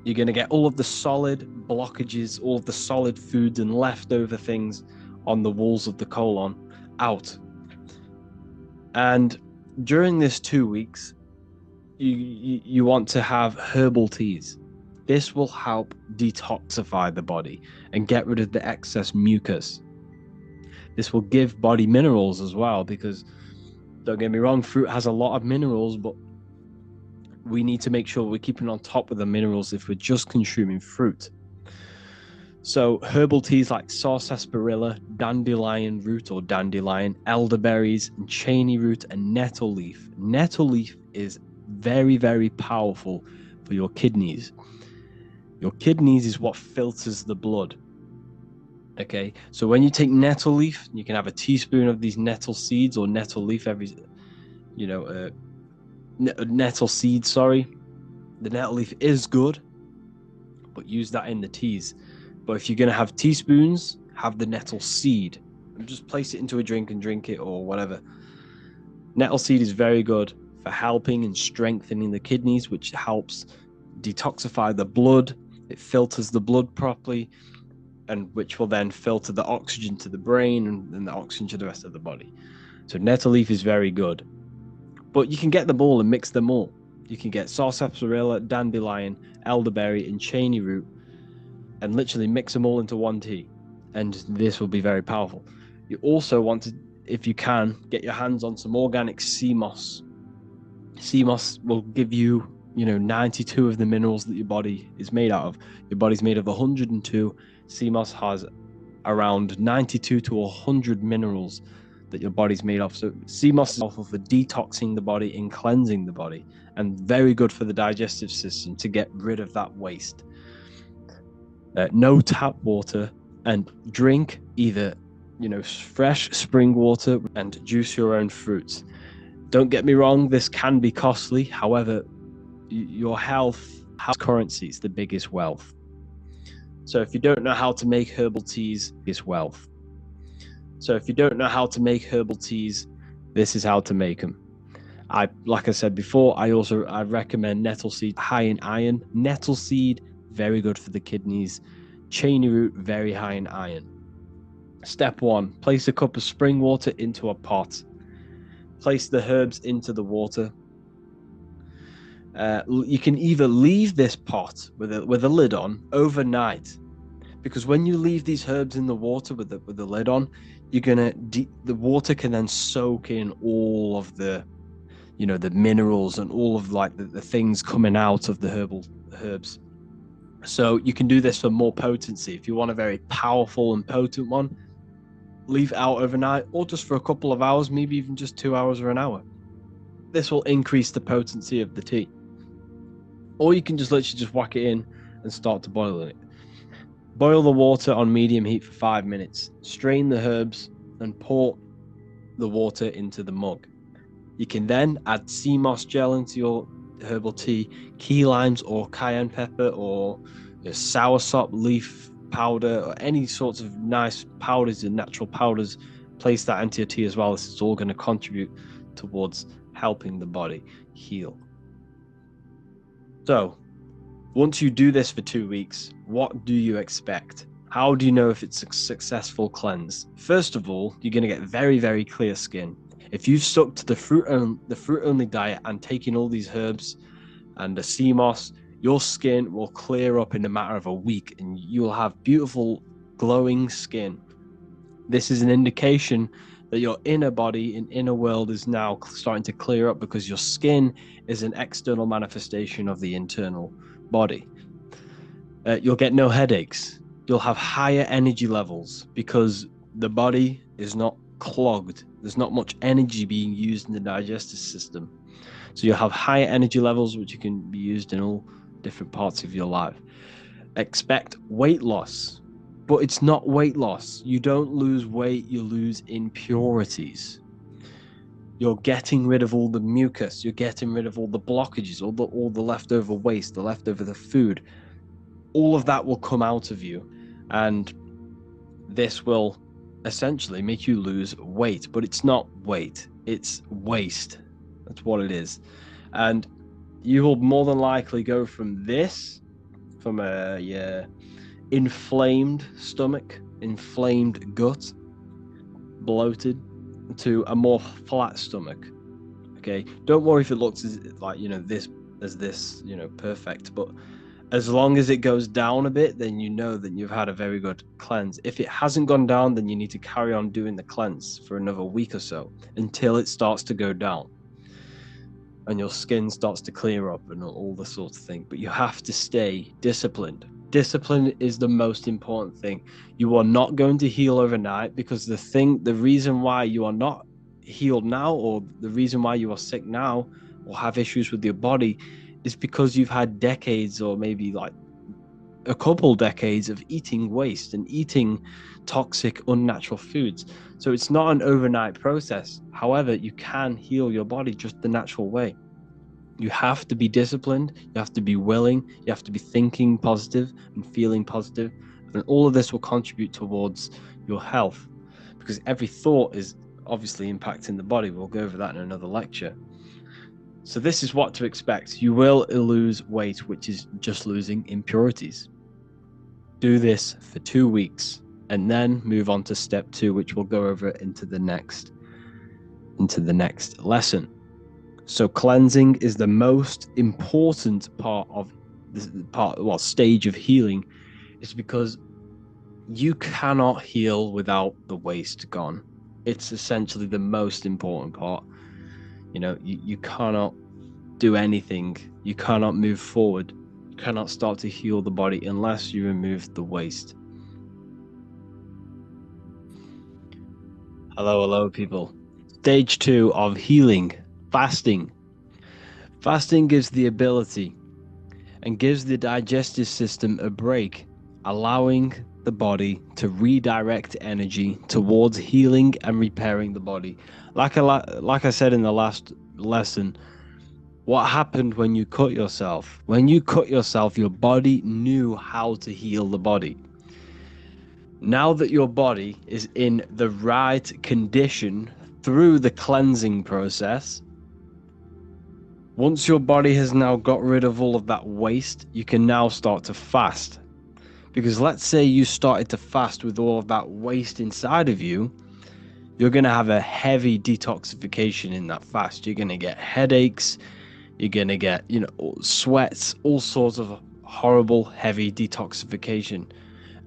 You're going to get all of the solid blockages, all of the solid foods and leftover things on the walls of the colon out. And during this 2 weeks, you want to have herbal teas. This will help detoxify the body and get rid of the excess mucus. This will give body minerals as well, because don't get me wrong, fruit has a lot of minerals, but we need to make sure we're keeping on top of the minerals if we're just consuming fruit. So herbal teas like sarsaparilla, dandelion root or dandelion, elderberries, and cheney root, and nettle leaf. Nettle leaf is very, very powerful for your kidneys. Your kidneys is what filters the blood. Okay, so when you take nettle leaf, you can have a teaspoon of these nettle seeds or nettle leaf nettle seeds, sorry. The nettle leaf is good, but use that in the teas. But if you're going to have teaspoons, have the nettle seed and just place it into a drink and drink it or whatever. Nettle seed is very good for helping and strengthening the kidneys, which helps detoxify the blood. It filters the blood properly, and which will then filter the oxygen to the brain and the oxygen to the rest of the body. So nettle leaf is very good. But you can get them all and mix them all. You can get sarsaparilla, dandelion, elderberry, and cheney root, and literally mix them all into one tea. And this will be very powerful. You also want to, if you can, get your hands on some organic sea moss. Sea moss will give you, 92 of the minerals that your body is made out of. Your body's made of 102. Sea moss has around 92 to 100 minerals that your body's made of. So sea moss is helpful for detoxing the body and cleansing the body, and very good for the digestive system to get rid of that waste. No tap water, and drink either fresh spring water and juice your own fruits. Don't get me wrong, this can be costly. However, your health currency is the biggest wealth. So if you don't know how to make herbal teas, it's wealth. So if you don't know how to make herbal teas, this is how to make them. Like I said before, I recommend nettle seed, high in iron. Nettle seed, very good for the kidneys. Cheney root, very high in iron. Step 1, place a cup of spring water into a pot. Place the herbs into the water. You can either leave this pot with a lid on overnight, because when you leave these herbs in the water with the lid on, the water can then soak in all of the the minerals and all of the things coming out of the herbs. So you can do this for more potency. If you want a very powerful and potent one, leave it out overnight, or just for a couple of hours, maybe even just 2 hours or an hour. This will increase the potency of the tea. Or you can just literally just whack it in and start to boil it. Boil the water on medium heat for 5 minutes. Strain the herbs and pour the water into the mug. You can then add sea moss gel into your herbal tea, key limes or cayenne pepper or soursop leaf powder, or any sorts of nice powders and natural powders. Place that into your tea as well. This is all going to contribute towards helping the body heal. So once you do this for 2 weeks, what do you expect? How do you know if it's a successful cleanse? First of all, you're going to get very, very clear skin. If you've stuck to the fruit only diet and taking all these herbs and the sea moss, your skin will clear up in a matter of a week and you'll have beautiful glowing skin. This is an indication that your inner body and inner world is now starting to clear up, because your skin is an external manifestation of the internal body. You'll get no headaches. You'll have higher energy levels because the body is not clogged. There's not much energy being used in the digestive system. So you'll have higher energy levels, which can be used in all different parts of your life. Expect weight loss, but it's not weight loss. You don't lose weight, you lose impurities. You're getting rid of all the mucus. You're getting rid of all the blockages, all the leftover waste, the leftover the food. All of that will come out of you, and this will essentially make you lose weight. But it's not weight, it's waste. That's what it is. And you will more than likely go from a inflamed stomach, inflamed gut, bloated, to a more flat stomach. Okay, don't worry if it looks like this perfect, but as long as it goes down a bit, then you know that you've had a very good cleanse. If it hasn't gone down, then you need to carry on doing the cleanse for another week or so until it starts to go down and your skin starts to clear up and all the sort of thing. But you have to stay disciplined. Discipline is the most important thing. You are not going to heal overnight, because the reason why you are not healed now, or the reason why you are sick now or have issues with your body, is because you've had decades, or maybe like a couple decades, of eating waste and eating toxic, unnatural foods. So it's not an overnight process. However, you can heal your body just the natural way. You have to be disciplined, you have to be willing, you have to be thinking positive and feeling positive, and all of this will contribute towards your health, because every thought is obviously impacting the body. We'll go over that in another lecture. So this is what to expect. You will lose weight, which is just losing impurities. Do this for 2 weeks and then move on to step 2, which we'll go over into the next lesson. So cleansing is the most important stage of healing. It's because you cannot heal without the waste gone. It's essentially the most important part. You cannot do anything. You cannot move forward. You cannot start to heal the body unless you remove the waste. Hello, people. Stage 2 of healing, fasting. Fasting gives the ability and gives the digestive system a break, allowing the body to redirect energy towards healing and repairing the body. Like I said in the last lesson, what happened when you cut yourself? When you cut yourself, your body knew how to heal the body. Now that your body is in the right condition through the cleansing process, once your body has now got rid of all of that waste, you can now start to fast. Because let's say you started to fast with all of that waste inside of you, you're going to have a heavy detoxification in that fast. You're going to get headaches, you're going to get, sweats, all sorts of horrible, heavy detoxification.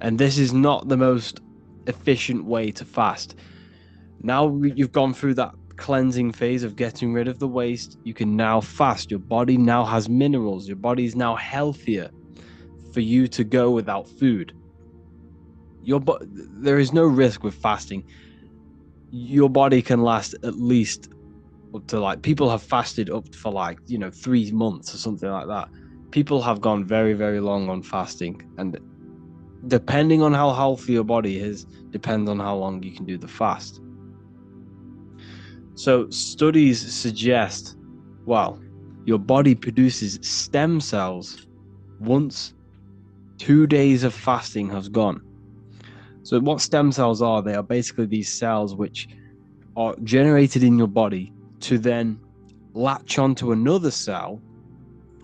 And this is not the most efficient way to fast. Now you've gone through that cleansing phase of getting rid of the waste, you can now fast. Your body now has minerals. Your body is now healthier for you to go without food. There is no risk with fasting. Your body can last at least up to people have fasted up for 3 months or something like that. People have gone very, very long on fasting, and depending on how healthy your body is, depends on how long you can do the fast. So studies suggest, your body produces stem cells once 2 days of fasting has gone. So what stem cells are, they are basically these cells which are generated in your body to then latch onto another cell,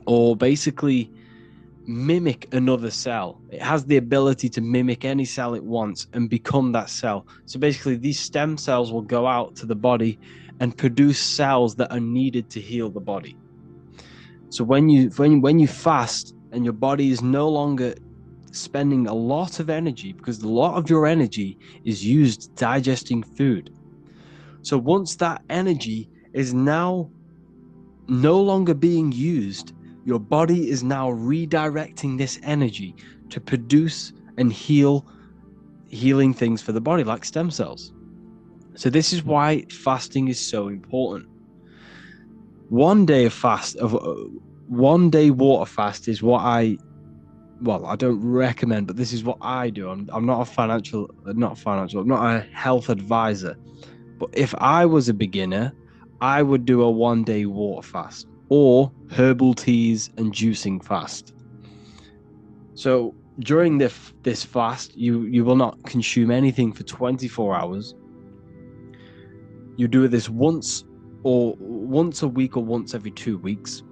or basically mimic another cell. It has the ability to mimic any cell it wants and become that cell. So basically these stem cells will go out to the body and produce cells that are needed to heal the body. So when you fast and your body is no longer spending a lot of energy, because a lot of your energy is used digesting food. So once that energy is now no longer being used Your body is now redirecting this energy to produce and healing things for the body, like stem cells. So this is why fasting is so important. 1 day of fast, of 1 day water fast is what I don't recommend, but this is what I do. I'm not I'm not a health advisor. But if I was a beginner, I would do a 1 day water fast or herbal teas and juicing fast. So during this fast, you will not consume anything for 24 hours. You do this once a week or once every 2 weeks.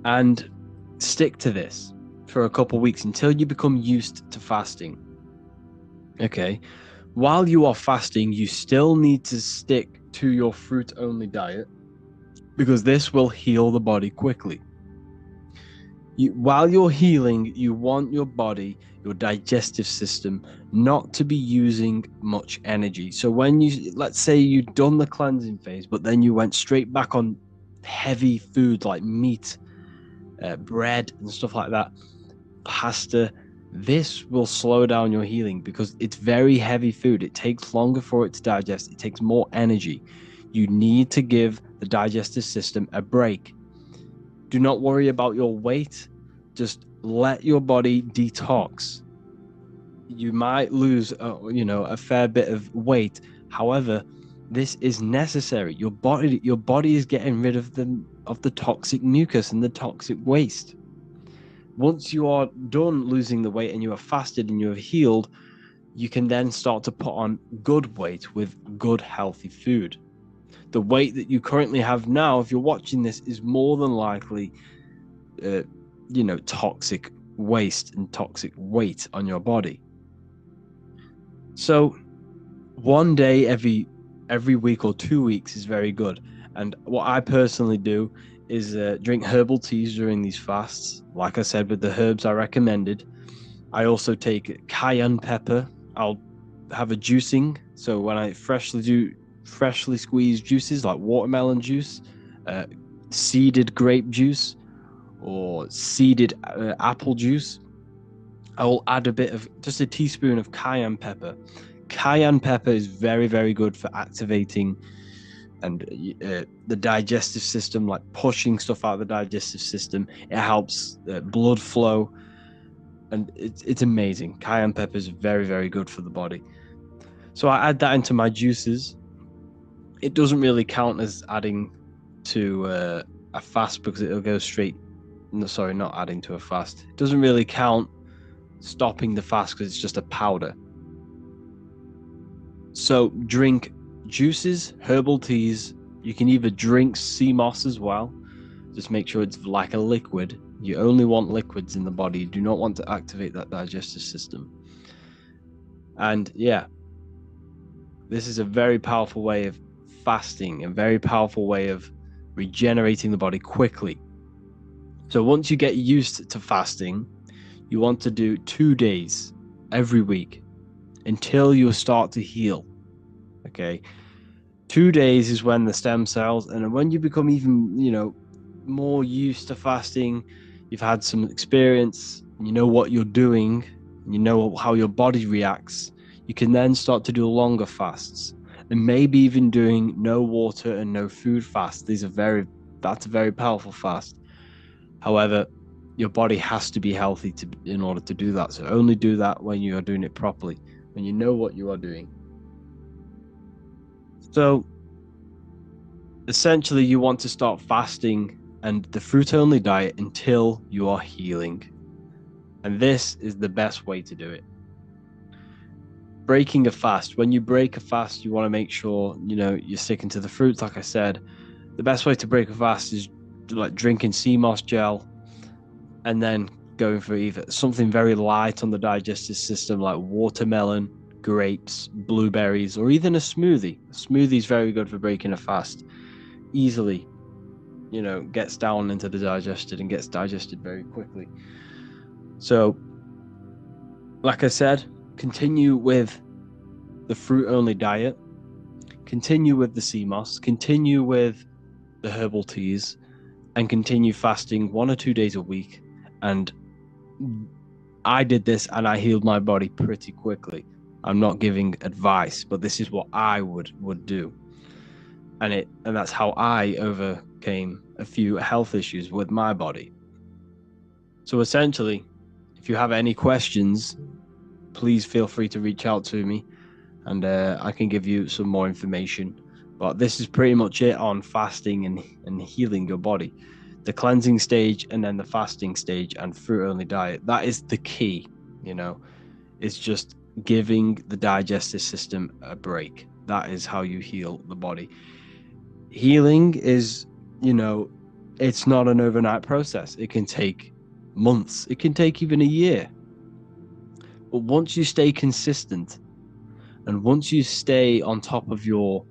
And stick to this for a couple of weeks until you become used to fasting. Okay. While you are fasting, you still need to stick to your fruit-only diet because this will heal the body quickly. While you're healing, you want your body, your digestive system, not to be using much energy. So when let's say you've done the cleansing phase, but then you went straight back on heavy food like meat, bread and stuff like that, pasta, this will slow down your healing because it's very heavy food. It takes longer for it to digest. It takes more energy. You need to give the digestive system a break. Do not worry about your weight. Just let your body detox. You might lose, a fair bit of weight. However, this is necessary. Your body is getting rid of the toxic mucus and the toxic waste. Once you are done losing the weight and you have fasted and you have healed, you can then start to put on good weight with good, healthy food. The weight that you currently have now, if you're watching this, is more than likely, toxic waste and toxic weight on your body. So 1 day every week or 2 weeks is very good. And what I personally do is drink herbal teas during these fasts. Like I said, with the herbs I recommended. I also take cayenne pepper. I'll have a juicing. So when I freshly squeezed juices like watermelon juice, seeded grape juice, or seeded apple juice, I will add just a teaspoon of cayenne pepper. Cayenne pepper is very, very good for activating and the digestive system, like pushing stuff out of the digestive system. It helps blood flow, and it's amazing. Cayenne pepper is very, very good for the body. So I add that into my juices. It doesn't really count as adding to a fast because it'll go straight. No, sorry, not adding to a fast. It doesn't really count stopping the fast because it's just a powder. So drink juices, herbal teas. You can either drink sea moss as well. Just make sure it's like a liquid. You only want liquids in the body. You do not want to activate that digestive system. And yeah, this is a very powerful way of fasting, a very powerful way of regenerating the body quickly. So once you get used to fasting, you want to do 2 days every week until you start to heal. Okay. 2 days is when the stem cells, and when you become even, more used to fasting, you've had some experience, you know what you're doing, you know how your body reacts, you can then start to do longer fasts, and maybe even doing no water and no food fast. That's a very powerful fast. However, your body has to be healthy in order to do that. So only do that when you are doing it properly, when you know what you are doing. So essentially, you want to start fasting and the fruit-only diet until you are healing. And this is the best way to do it. Breaking a fast. When you break a fast, you want to make sure, you're sticking to the fruits. Like I said, the best way to break a fast is like drinking sea moss gel and then going for either something very light on the digestive system like watermelon, grapes, blueberries, or even a smoothie. A smoothie is very good for breaking a fast. Easily, gets down into the digested and gets digested very quickly. So, like I said, continue with the fruit-only diet, continue with the sea moss, continue with the herbal teas, and continue fasting 1 or 2 days a week. And I did this and I healed my body pretty quickly. I'm not giving advice, but this is what I would do. And that's how I overcame a few health issues with my body. So essentially, if you have any questions, please feel free to reach out to me, and I can give you some more information. But this is pretty much it on fasting and healing your body. The cleansing stage, and then the fasting stage, and fruit-only diet. That is the key, It's just giving the digestive system a break. That is how you heal the body. Healing is, it's not an overnight process. It can take months. It can take even a year. But once you stay consistent, and once you stay on top of your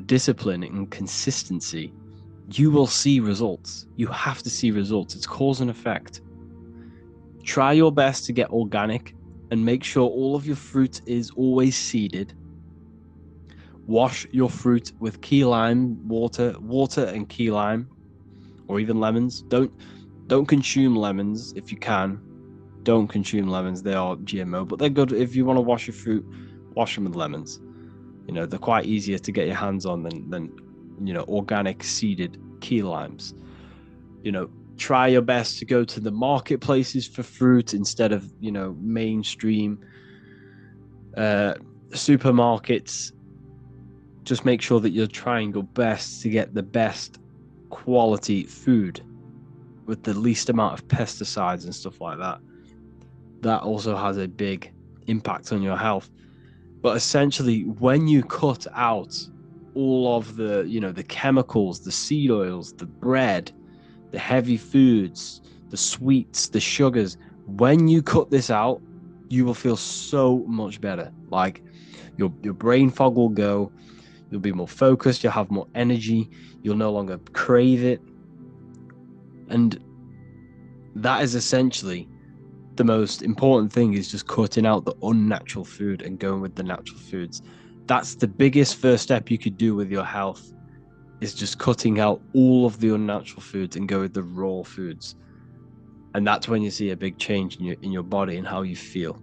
discipline and consistency, you will see results. You have to see results. It's cause and effect. Try your best to get organic and make sure all of your fruit is always seeded. Wash your fruit with key lime water and key lime, or even lemons. Don't consume lemons if you can. Don't consume lemons. They are GMO, but they're good. If you want to wash your fruit, wash them with lemons. They're quite easier to get your hands on than organic seeded key limes. Try your best to go to the marketplaces for fruit instead of mainstream supermarkets. Just make sure that you're trying your best to get the best quality food with the least amount of pesticides and stuff like that. That also has a big impact on your health. But essentially, when you cut out all of the, the chemicals, the seed oils, the bread, the heavy foods, the sweets, the sugars, when you cut this out, you will feel so much better. Like your brain fog will go, you'll be more focused, you'll have more energy, you'll no longer crave it. And that is essentially the most important thing, is just cutting out the unnatural food and going with the natural foods. That's the biggest first step you could do with your health, is just cutting out all of the unnatural foods and go with the raw foods. And that's when you see a big change in your body and how you feel.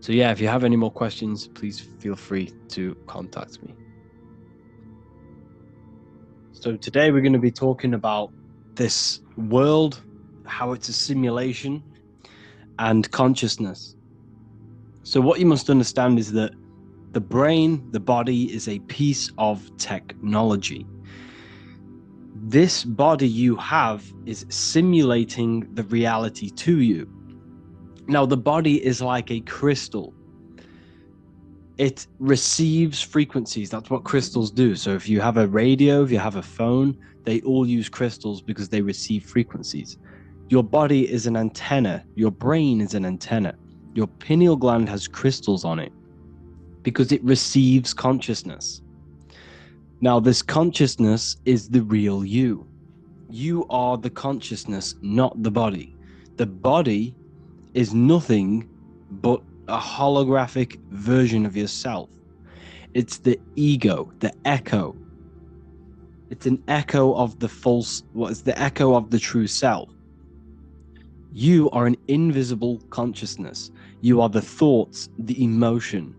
So yeah, if you have any more questions, please feel free to contact me. So today we're going to be talking about this world, how it's a simulation, and consciousness. So what you must understand is that the brain, the body, is a piece of technology. This body you have is simulating the reality to you. Now, the body is like a crystal. It receives frequencies. That's what crystals do. So if you have a radio, if you have a phone, they all use crystals because they receive frequencies. Your body is an antenna. Your brain is an antenna. Your pineal gland has crystals on it because it receives consciousness. Now, this consciousness is the real you. You are the consciousness, not the body. The body is nothing but a holographic version of yourself. It's the ego, the echo. It's an echo of the false, it's the echo of the true self. You are an invisible consciousness. You are the thoughts, the emotion.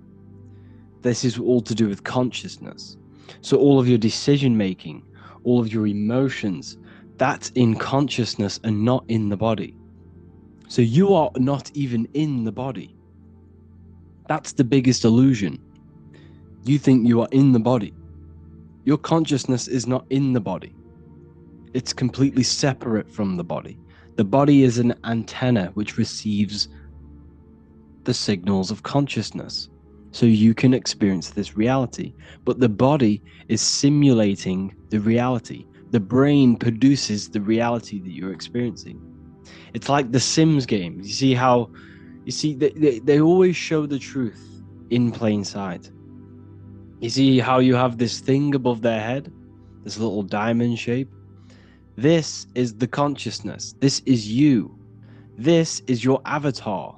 This is all to do with consciousness. So all of your decision making, all of your emotions, that's in consciousness and not in the body. So you are not even in the body. That's the biggest illusion. You think you are in the body. Your consciousness is not in the body. It's completely separate from the body. The body is an antenna which receives the signals of consciousness, so you can experience this reality. But the body is simulating the reality. The brain produces the reality that you're experiencing. It's like the Sims game. They always show the truth in plain sight. You see how you have this thing above their head, this little diamond shape? This is the consciousness. This is you. This is your avatar.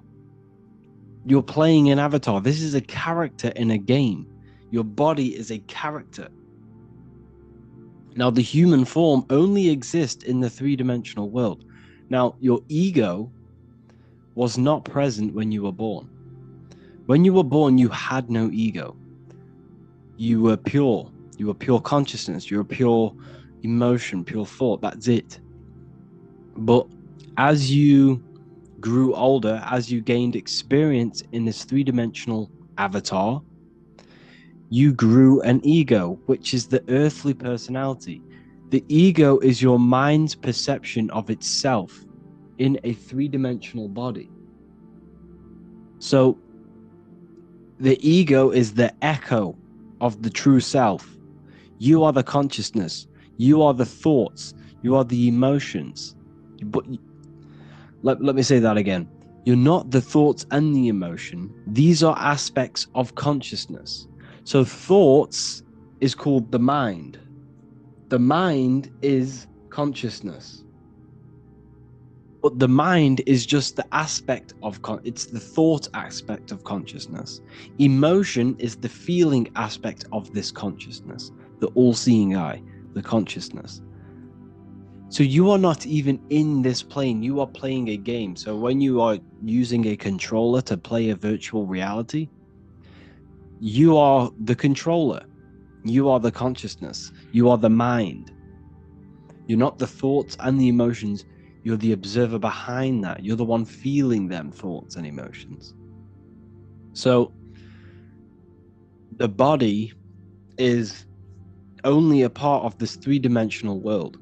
You're playing an avatar. This is a character in a game. Your body is a character. Now, the human form only exists in the three-dimensional world. Now, your ego was not present when you were born. When you were born, you had no ego. You were pure. You were pure consciousness. You were pure emotion, pure thought. That's it. But as you grew older, as you gained experience in this three-dimensional avatar, you grew an ego, which is the earthly personality. The ego is your mind's perception of itself in a three-dimensional body. So the ego is the echo of the true self. You are the consciousness. You are the thoughts. You are the emotions. But let me say that again. You're not the thoughts and the emotion. These are aspects of consciousness. So thoughts is called the mind. The mind is consciousness. But the mind is just the aspect of it's the thought aspect of consciousness. Emotion is the feeling aspect of this consciousness, the all-seeing eye, the consciousness. So you are not even in this plane, you are playing a game. So when you are using a controller to play a virtual reality, you are the controller. You are the consciousness. You are the mind. You're not the thoughts and the emotions. You're the observer behind that. You're the one feeling them thoughts and emotions. So the body is only a part of this three-dimensional world.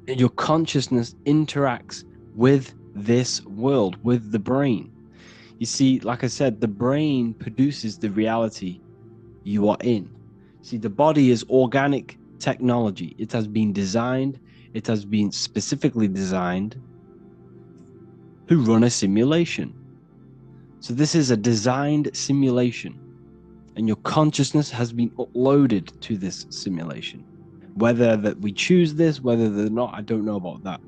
And your consciousness interacts with this world, with the brain. You see, like I said, the brain produces the reality you are in. See, the body is organic technology. It has been designed, it has been specifically designed to run a simulation. So this is a designed simulation, and your consciousness has been uploaded to this simulation. Whether that we choose this, whether they're not, I don't know about that.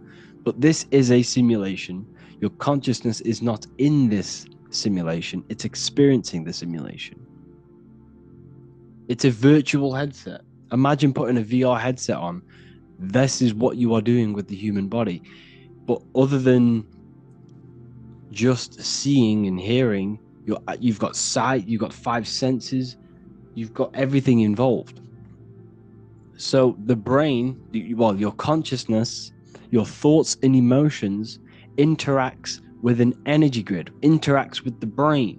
But this is a simulation. Your consciousness is not in this simulation, it's experiencing the simulation. It's a virtual headset. Imagine putting a VR headset on. This is what you are doing with the human body. But other than just seeing and hearing, you've got sight, you've got five senses, you've got everything involved. So the brain, well, your consciousness, your thoughts and emotions interacts with an energy grid, interacts with the brain,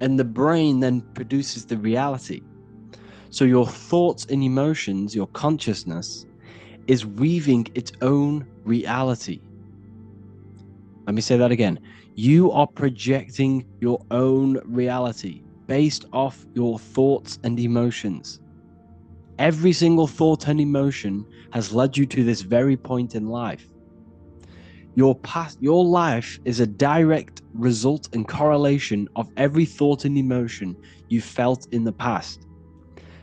and the brain then produces the reality. So your thoughts and emotions, your consciousness, is weaving its own reality. Let me say that again. You are projecting your own reality based off your thoughts and emotions. Every single thought and emotion has led you to this very point in life. Your life is a direct result and correlation of every thought and emotion you felt in the past.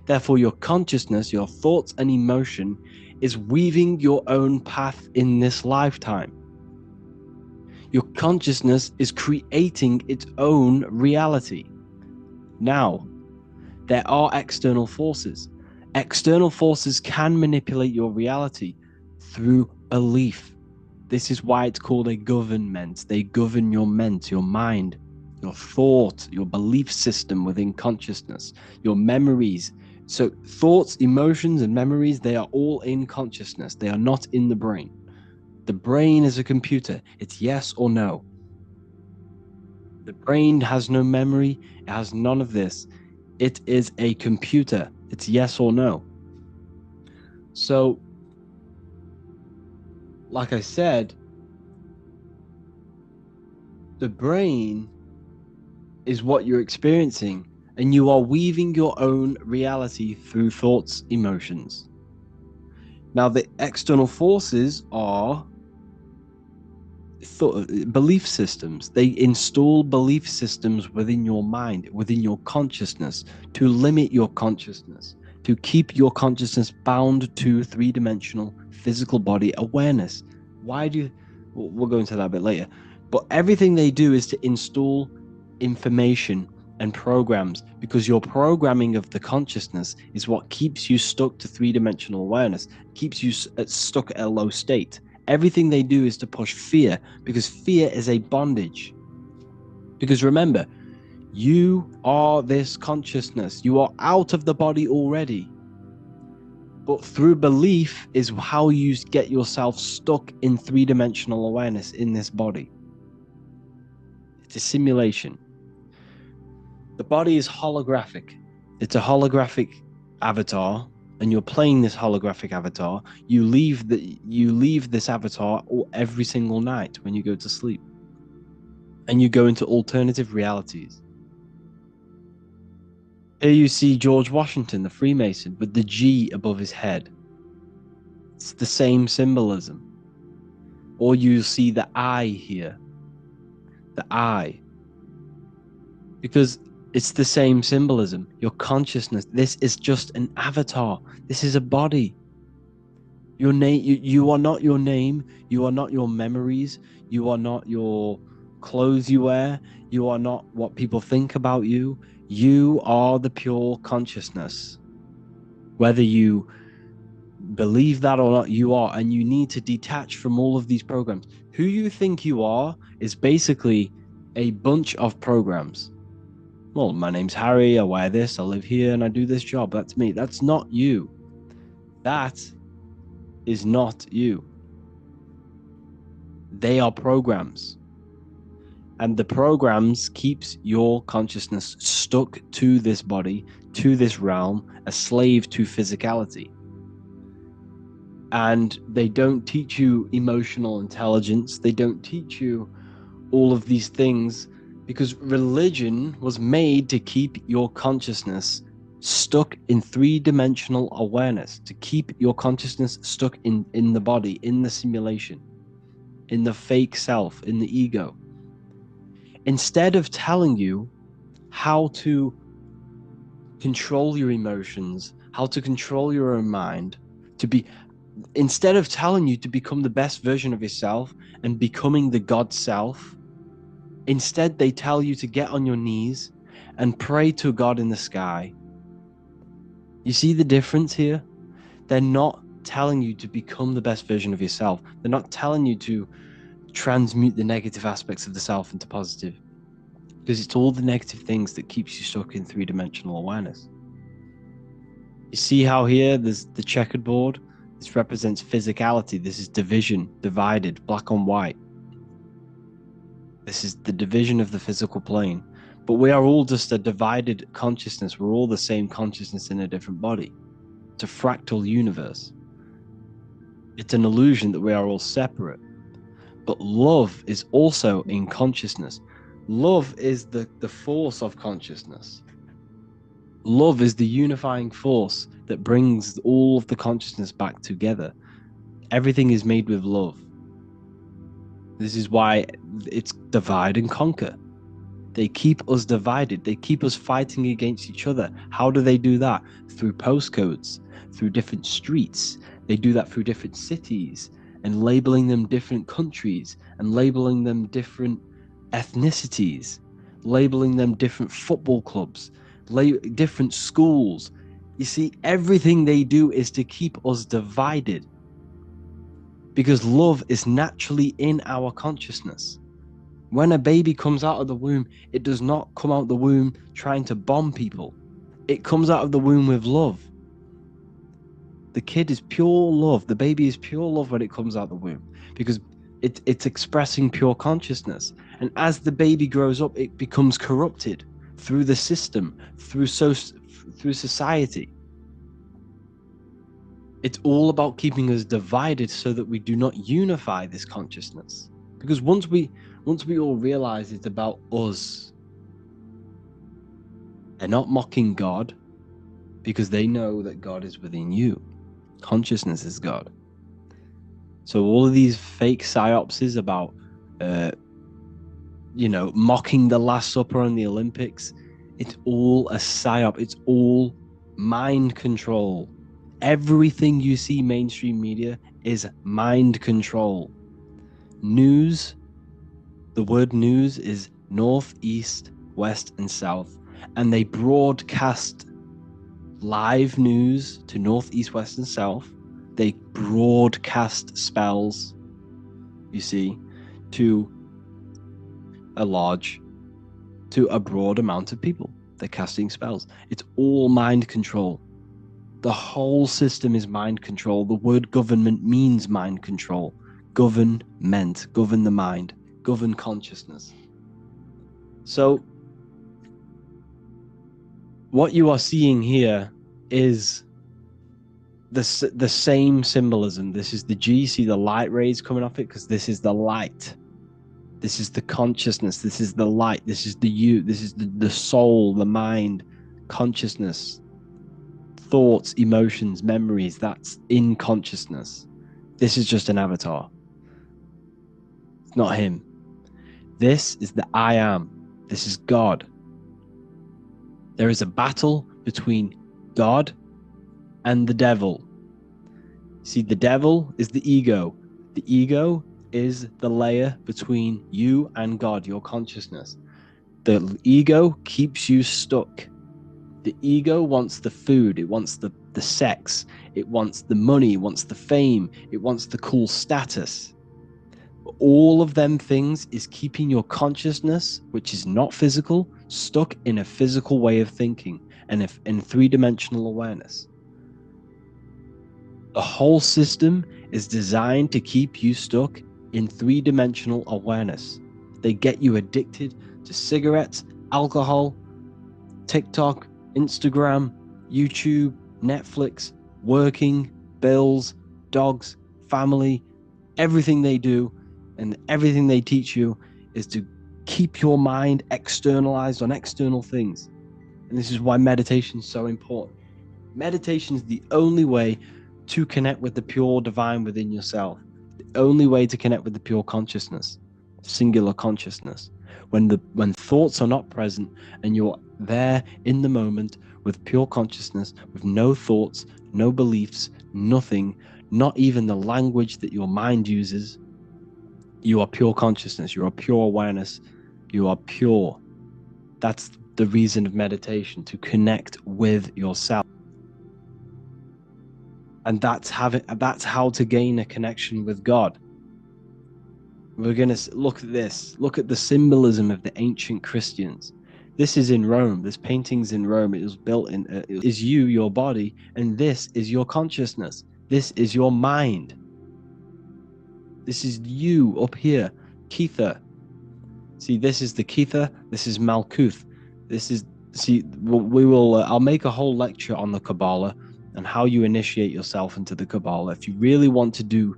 Therefore, your consciousness, your thoughts and emotion is weaving your own path in this lifetime. Your consciousness is creating its own reality. Now, there are external forces. External forces can manipulate your reality through belief. This is why it's called a government. They govern your ment, your mind, your thought, your belief system within consciousness, your memories. So thoughts, emotions, and memories, they are all in consciousness. They are not in the brain. The brain is a computer. It's yes or no. The brain has no memory. It has none of this. It is a computer. It's yes or no. So, like I said, the brain is what you're experiencing, and you are weaving your own reality through thoughts, emotions. Now, the external forces are belief systems. They install belief systems within your mind, within your consciousness, to limit your consciousness, to keep your consciousness bound to three-dimensional physical body awareness. We'll go into that a bit later. But everything they do is to install information and programs, because your programming of the consciousness is what keeps you stuck to three-dimensional awareness, keeps you stuck at a low state. Everything they do is to push fear, because fear is a bondage. Because remember, you are this consciousness. You are out of the body already. But through belief is how you get yourself stuck in three-dimensional awareness in this body. It's a simulation. The body is holographic. It's a holographic avatar, and you're playing this holographic avatar. You leave this avatar every single night when you go to sleep. And you go into alternative realities. Here you see George Washington, the Freemason, with the G above his head. It's the same symbolism. Or you see the I here. The I. Because it's the same symbolism. Your consciousness. This is just an avatar. This is a body. Your name. You are not your name. You are not your memories. You are not your clothes you wear. You are not what people think about you. You are the pure consciousness. Whether you believe that or not, you are. And you need to detach from all of these programs. Who you think you are is basically a bunch of programs. Well, my name's Harry, I wear this, I live here, and I do this job. That's me. That's not you. That is not you. They are programs. And the programs keeps your consciousness stuck to this body, to this realm, a slave to physicality. And they don't teach you emotional intelligence. They don't teach you all of these things, because religion was made to keep your consciousness stuck in three-dimensional awareness, to keep your consciousness stuck in the body, in the simulation, in the fake self, in the ego. Instead of telling you how to control your emotions, how to control your own mind, instead of telling you to become the best version of yourself and becoming the God self, instead they tell you to get on your knees and pray to God in the sky. You see the difference here? They're not telling you to become the best version of yourself. They're not telling you to transmute the negative aspects of the self into positive, because it's all the negative things that keeps you stuck in three-dimensional awareness. You see how here there's the checkered board? This represents physicality. This is division, divided, black on white. This is the division of the physical plane. But we are all just a divided consciousness. We're all the same consciousness in a different body. It's a fractal universe. It's an illusion that we are all separate. But love is also in consciousness. Love is the force of consciousness. Love is the unifying force that brings all of the consciousness back together. Everything is made with love. This is why it's divide and conquer. They keep us divided. They keep us fighting against each other. How do they do that? Through postcodes, through different streets. They do that through different cities and labeling them different countries and labeling them different ethnicities, labeling them different football clubs, different schools. You see, everything they do is to keep us divided, because love is naturally in our consciousness. When a baby comes out of the womb, it does not come out the womb trying to bomb people. It comes out of the womb with love. The kid is pure love. The baby is pure love when it comes out the womb, because it's expressing pure consciousness. And as the baby grows up, it becomes corrupted through the system, through society. It's all about keeping us divided so that we do not unify this consciousness. Because once we all realize it's about us, they're not mocking God, because they know that God is within you. Consciousness is God. So all of these fake psyopses about, mocking the Last Supper and the Olympics, it's all a psyop. It's all mind control. Everything you see mainstream media is mind control. News, the word news is north, east, west, and south. and they broadcast live news to north, east, west, and south. They broadcast spells, you see, to a broad amount of people. They're casting spells. It's all mind control. The whole system is mind control. The word government means mind control. Government, govern the mind, govern consciousness. So what you are seeing here is the same symbolism. This is the G. See the light rays coming off it, because this is the light. This is the consciousness. This is the light. This is the you. This is the soul, the mind, consciousness, thoughts, emotions, memories. That's in consciousness. This is just an avatar. It's not him. This is the I am. This is God. There is a battle between God and the devil. See, the devil is the ego. The ego is the layer between you and God, your consciousness. The ego keeps you stuck. The ego wants the food, it wants the sex, it wants the money, it wants the fame, it wants the cool status. All of them things is keeping your consciousness, which is not physical, stuck in a physical way of thinking and in three-dimensional awareness. The whole system is designed to keep you stuck in three-dimensional awareness. They get you addicted to cigarettes, alcohol, TikTok, Instagram, YouTube, Netflix, working, bills, dogs, family. Everything they do and everything they teach you is to keep your mind externalized on external things. And this is why meditation is so important. Meditation is the only way to connect with the pure divine within yourself. The only way to connect with the pure consciousness, singular consciousness. When thoughts are not present and you're there in the moment with pure consciousness, with no thoughts, no beliefs, nothing, not even the language that your mind uses, you are pure consciousness, you are pure awareness, you are pure. That's the reason of meditation, to connect with yourself. And that's how to gain a connection with God. We're going to look at this. Look at the symbolism of the ancient Christians. This is in Rome. This painting's in Rome. It was built in, it is you, your body, and this is your consciousness. This is your mind. This is you up here, Kether. See, this is the Kether. This is Malkuth. This is, see, we will, I'll make a whole lecture on the Cabala and how you initiate yourself into the Cabala. If you really want to do,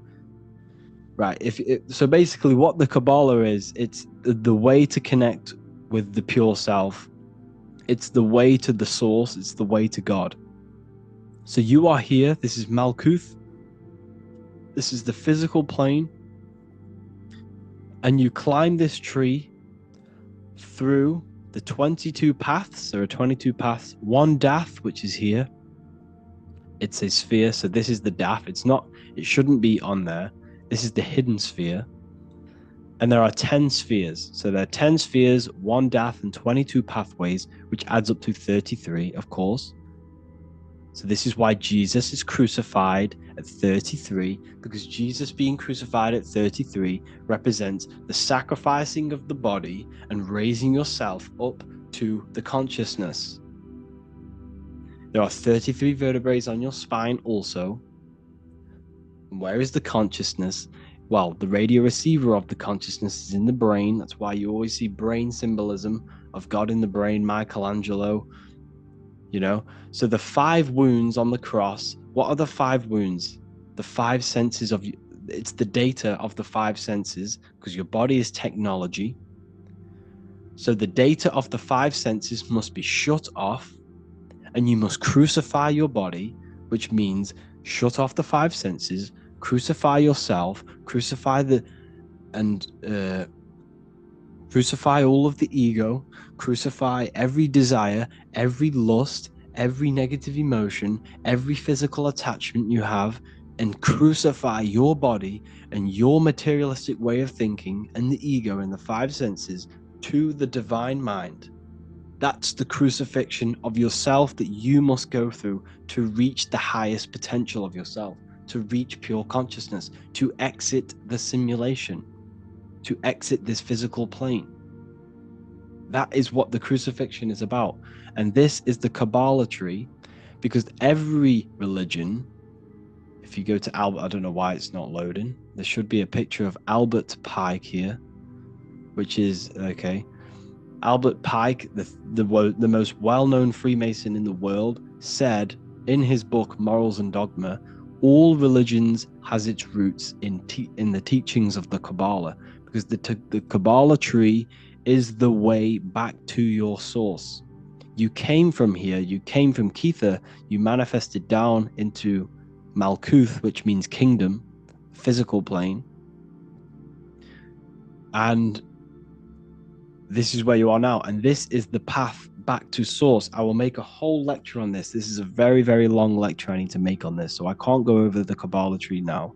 right, so basically what the Cabala is, it's the way to connect with the pure self. It's the way to the source. It's the way to God. So you are here. This is Malkuth. This is the physical plane. And you climb this tree through the 22 paths. There are 22 paths. One dath, which is here. It's a sphere. So this is the dath. It shouldn't be on there. This is the hidden sphere. And there are 10 spheres. So there are 10 spheres, one dath, and 22 pathways, which adds up to 33, of course. So this is why Jesus is crucified at 33, because Jesus being crucified at 33 represents the sacrificing of the body and raising yourself up to the consciousness. There are 33 vertebrae on your spine also. Where is the consciousness? Well, the radio receiver of the consciousness is in the brain. That's why you always see brain symbolism of God in the brain, Michelangelo, you know. So the 5 wounds on the cross, what are the 5 wounds? The 5 senses of, it's the data of the 5 senses, because your body is technology. So the data of the 5 senses must be shut off, and you must crucify your body, which means shut off the 5 senses, crucify yourself, crucify crucify all of the ego, crucify every desire, every lust, every negative emotion, every physical attachment you have, and crucify your body and your materialistic way of thinking and the ego and the 5 senses to the divine mind. That's the crucifixion of yourself that you must go through to reach the highest potential of yourself, to reach pure consciousness, to exit the simulation, to exit this physical plane. That is what the crucifixion is about. And this is the Cabala tree, because every religion, if you go to Albert, I don't know why it's not loading. There should be a picture of Albert Pike here, which is, okay. Albert Pike, the most well-known Freemason in the world, said in his book Morals and Dogma, all religions has its roots in the teachings of the Cabala, because the Cabala tree is the way back to your source. You came from here, you came from Kether, you manifested down into Malkuth, which means kingdom, physical plane, and this is where you are now, and this is the path back to source. I will make a whole lecture on this. This is a very, very long lecture I need to make on this, so I can't go over the Cabala tree now.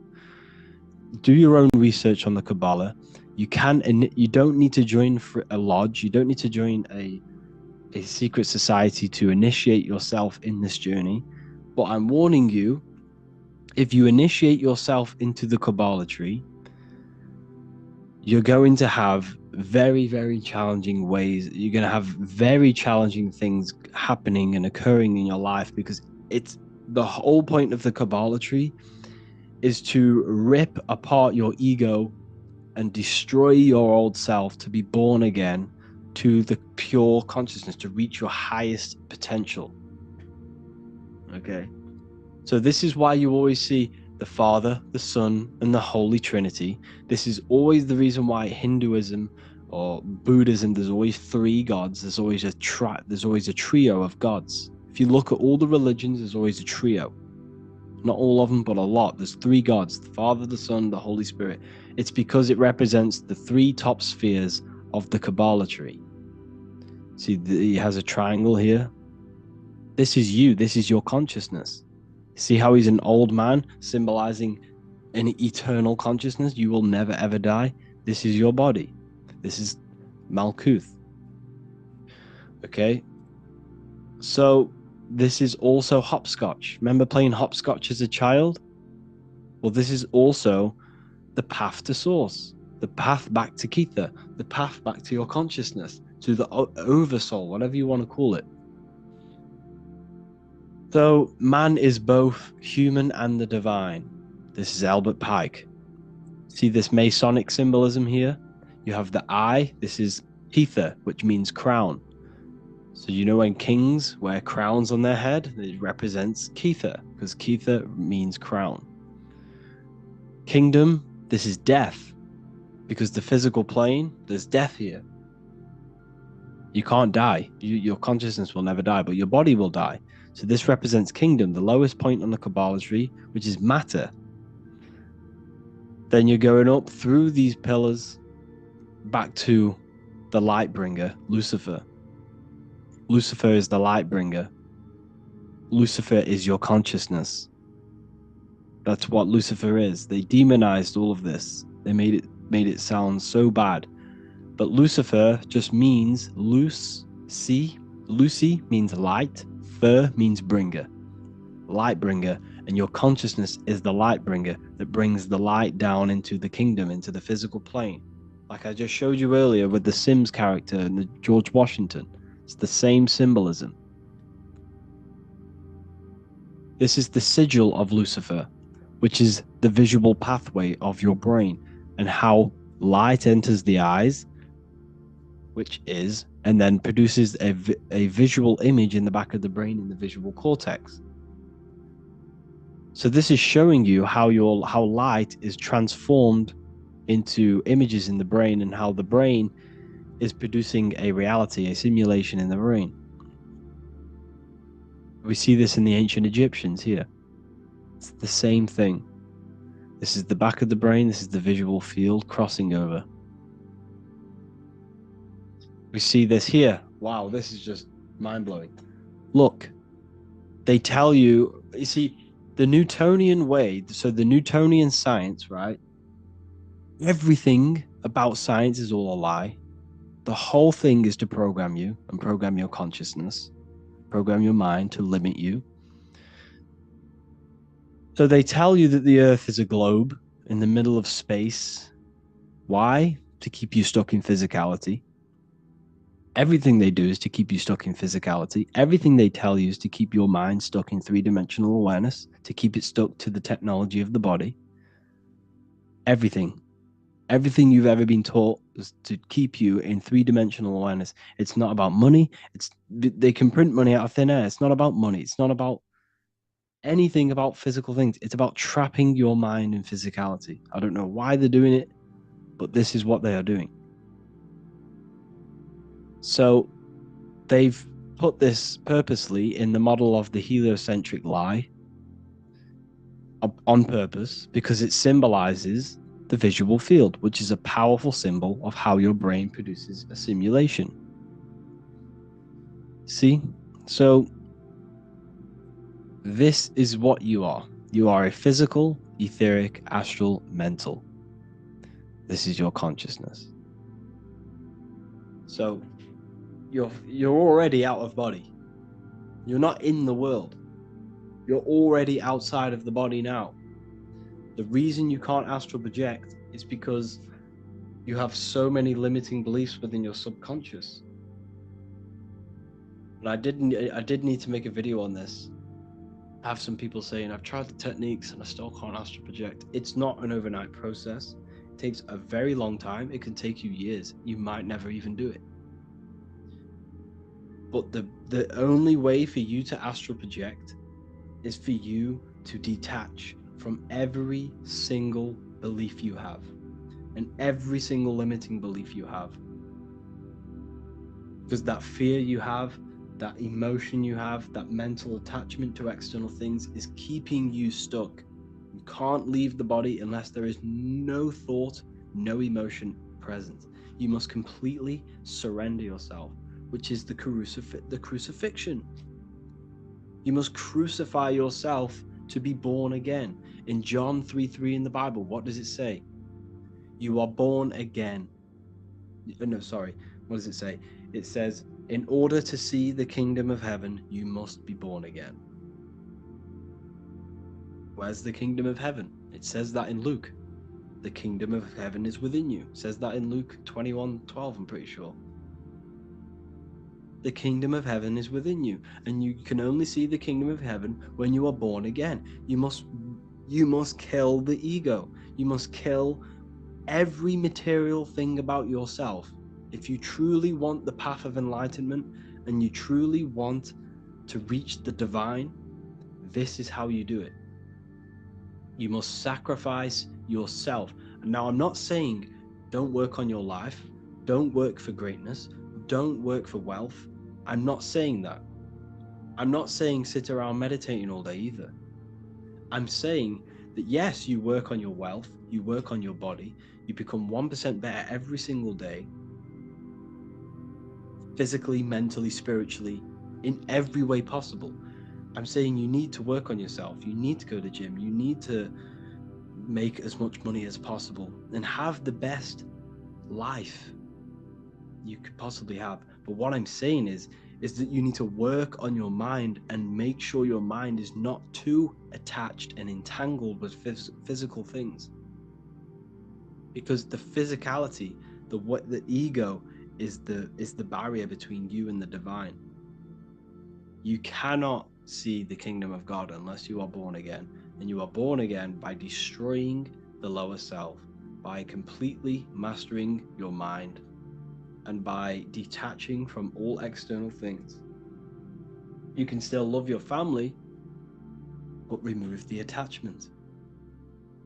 Do your own research on the Cabala. You don't need to join a lodge. You don't need to join a secret society to initiate yourself in this journey. But I'm warning you, if you initiate yourself into the Cabala tree, you're going to have very, very challenging ways. You're going to have very challenging things happening and occurring in your life, because it's the whole point of the Cabala tree is to rip apart your ego and destroy your old self to be born again to the pure consciousness, to reach your highest potential. Okay. So this is why you always see the Father, the Son, and the Holy Trinity. This is always the reason why Hinduism or Buddhism, there's always three gods. There's always a trio of gods. If you look at all the religions, there's always a trio. Not all of them, but a lot. There's three gods: the Father, the Son, the Holy Spirit. It's because it represents the three top spheres of the Cabala tree. See, he has a triangle here. This is you. This is your consciousness. See how he's an old man, symbolizing an eternal consciousness? You will never, ever die. This is your body. This is Malkuth. Okay? So this is also hopscotch. Remember playing hopscotch as a child? Well, this is also the path to source, the path back to Kether, the path back to your consciousness, to the oversoul, whatever you want to call it. So man is both human and the divine. This is Albert Pike. See this Masonic symbolism here? You have the eye. This is Kether, which means crown. So you know when kings wear crowns on their head, it represents Kether, because Kether means crown. Kingdom, this is death, because the physical plane, there's death here. You can't die. Your consciousness will never die, but your body will die. So this represents kingdom, the lowest point on the Cabala tree, which is matter. Then you're going up through these pillars back to the light bringer, Lucifer. Lucifer is the light bringer. Lucifer is your consciousness. That's what Lucifer is. They demonized all of this. They made it sound so bad. But Lucifer just means loose. See, Lucy means light. Fer means bringer, light bringer, and your consciousness is the light bringer that brings the light down into the kingdom, into the physical plane. Like I just showed you earlier with the Sims character and the George Washington. It's the same symbolism. This is the sigil of Lucifer, which is the visual pathway of your brain and how light enters the eyes, which is, and then produces a visual image in the back of the brain in the visual cortex. So this is showing you how light is transformed into images in the brain, and how the brain is producing a reality, a simulation in the brain. We see this in the ancient Egyptians here. It's the same thing. This is the back of the brain, this is the visual field crossing over. We see this here. Wow, this is just mind-blowing. Look, they tell you, you see, the Newtonian way, so the Newtonian science, right? Everything about science is all a lie. The whole thing is to program you and program your consciousness, program your mind to limit you. So they tell you that the Earth is a globe in the middle of space. Why? To keep you stuck in physicality. Everything they do is to keep you stuck in physicality. Everything they tell you is to keep your mind stuck in three-dimensional awareness, to keep it stuck to the technology of the body. Everything. Everything you've ever been taught is to keep you in three-dimensional awareness. It's not about money. They can print money out of thin air. It's not about money. It's not about anything about physical things. It's about trapping your mind in physicality. I don't know why they're doing it, but this is what they are doing. So they've put this purposely in the model of the heliocentric lie on purpose because it symbolizes the visual field, which is a powerful symbol of how your brain produces a simulation. See? So this is what you are. You are a physical, etheric, astral, mental. This is your consciousness. So you're already out of body. You're not in the world. You're already outside of the body now. The reason you can't astral project is because you have so many limiting beliefs within your subconscious. And I did need to make a video on this. I have some people saying, I've tried the techniques and I still can't astral project. It's not an overnight process. It takes a very long time. It can take you years. You might never even do it. But the only way for you to astral project is for you to detach from every single belief you have and every single limiting belief you have. Because that fear you have, that emotion you have, that mental attachment to external things is keeping you stuck. You can't leave the body unless there is no thought, no emotion present. You must completely surrender yourself, which is the crucifixion. You must crucify yourself to be born again. In John 3:3 in the Bible, what does it say? You are born again. No, sorry. What does it say? It says, in order to see the kingdom of heaven, you must be born again. Where's the kingdom of heaven? It says that in Luke. The kingdom of heaven is within you. It says that in Luke 21:12, I'm pretty sure. The kingdom of heaven is within you, and you can only see the kingdom of heaven when you are born again. You must kill the ego. You must kill every material thing about yourself. If you truly want the path of enlightenment and you truly want to reach the divine, this is how you do it. You must sacrifice yourself. Now, I'm not saying don't work on your life, don't work for greatness, don't work for wealth. I'm not saying that. I'm not saying sit around meditating all day either. I'm saying that yes, you work on your wealth, you work on your body, you become 1% better every single day, physically, mentally, spiritually, in every way possible. I'm saying you need to work on yourself. You need to go to the gym. You need to make as much money as possible and have the best life you could possibly have. But what I'm saying is that you need to work on your mind and make sure your mind is not too attached and entangled with physical things. Because the physicality, the ego is the barrier between you and the divine. You cannot see the kingdom of God unless you are born again. And you are born again by destroying the lower self, by completely mastering your mind, and by detaching from all external things. You can still love your family, but remove the attachment.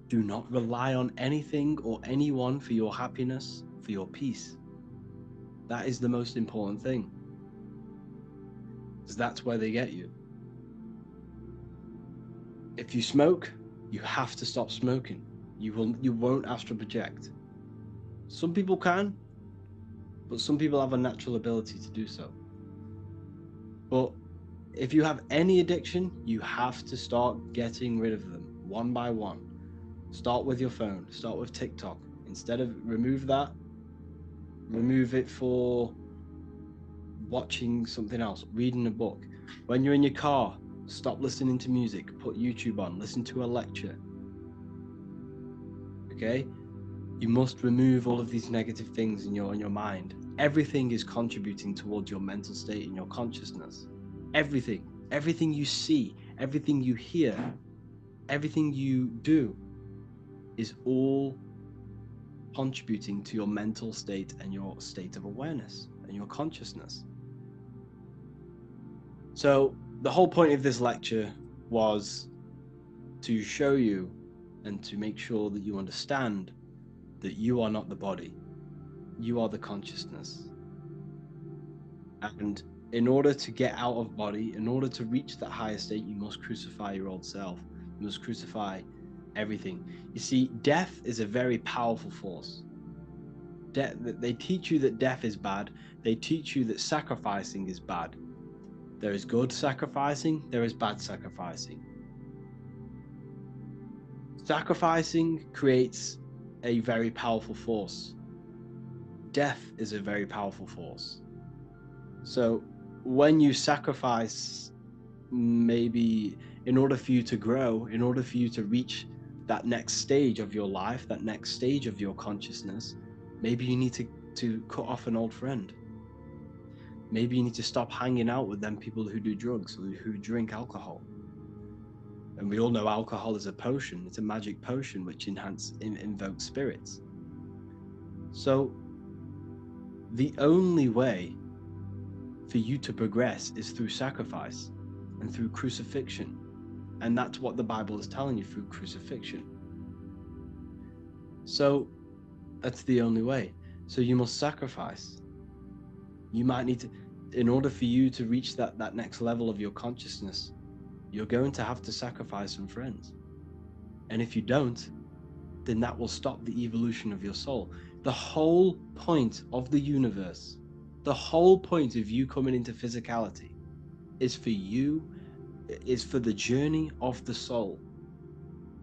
Do not rely on anything or anyone for your happiness, for your peace. That is the most important thing, because that's where they get you. If you smoke, you have to stop smoking. You won't astral project. Some people can, but some people have a natural ability to do so. But if you have any addiction, you have to start getting rid of them one by one. Start with your phone, start with TikTok. Instead of remove that, remove it for watching something else, reading a book. When you're in your car, stop listening to music, put YouTube on, listen to a lecture. Okay? You must remove all of these negative things in your mind. Everything is contributing towards your mental state and your consciousness. Everything you see, everything you hear, everything you do is all contributing to your mental state and your state of awareness and your consciousness. So the whole point of this lecture was to show you and to make sure that you understand that you are not the body, you are the consciousness. And in order to get out of body, in order to reach that higher state, you must crucify your old self. You must crucify everything. You see, death is a very powerful force. They teach you that death is bad. They teach you that sacrificing is bad. There is good sacrificing, there is bad sacrificing. Sacrificing creates a very powerful force. Death is a very powerful force. So when you sacrifice, maybe in order for you to grow, in order for you to reach that next stage of your life, that next stage of your consciousness, maybe you need to cut off an old friend. Maybe you need to stop hanging out with them people who do drugs or who drink alcohol. And we all know alcohol is a potion. It's a magic potion which invokes spirits. So the only way for you to progress is through sacrifice and through crucifixion. And that's what the Bible is telling you, through crucifixion. So that's the only way. So you must sacrifice. You might need to, in order for you to reach that next level of your consciousness, you're going to have to sacrifice some friends. And if you don't, then that will stop the evolution of your soul. The whole point of the universe, the whole point of you coming into physicality is for the journey of the soul.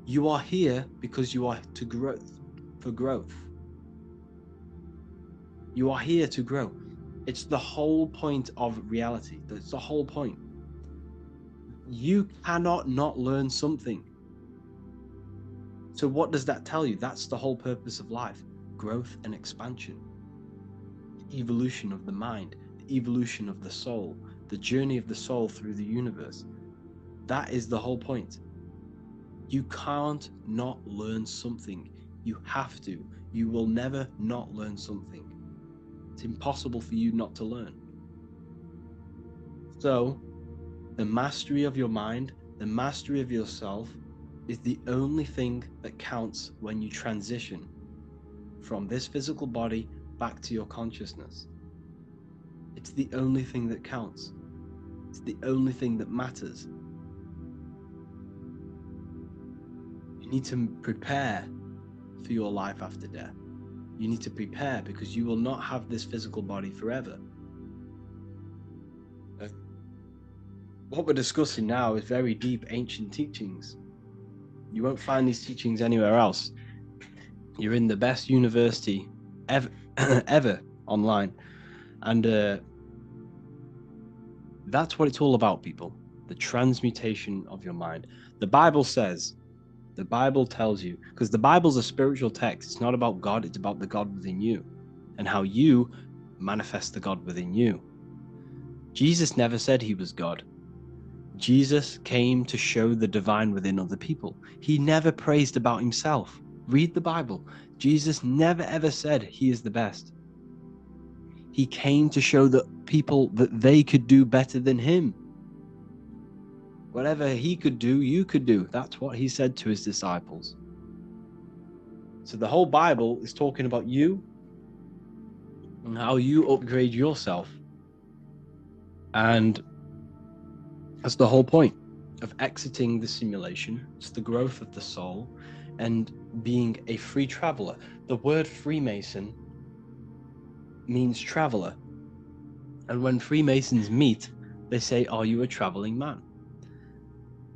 You are here because you are for growth. You are here to grow. It's the whole point of reality. That's the whole point. You cannot not learn something. So what does that tell you? That's the whole purpose of life: growth and expansion. The evolution of the mind, the evolution of the soul, the journey of the soul through the universe. That is the whole point. You can't not learn something. You have to. You will never not learn something. It's impossible for you not to learn. So, the mastery of your mind, the mastery of yourself, is the only thing that counts when you transition from this physical body back to your consciousness. It's the only thing that counts. It's the only thing that matters. You need to prepare for your life after death. You need to prepare because you will not have this physical body forever. What we're discussing now is very deep ancient teachings. You won't find these teachings anywhere else. You're in the best university ever online. And that's what it's all about, people. The transmutation of your mind. The Bible tells you, because the Bible's a spiritual text. It's not about God, it's about the God within you and how you manifest the God within you. Jesus never said he was God. Jesus came to show the divine within other people. He never praised about himself. Read the Bible. Jesus never ever said he is the best. He came to show that people that they could do better than him. Whatever he could do, you could do. That's what he said to his disciples. So the whole Bible is talking about you and how you upgrade yourself. And that's the whole point of exiting the simulation. It's the growth of the soul and being a free traveler. The word Freemason means traveler. And when Freemasons meet, they say, "Are you a traveling man?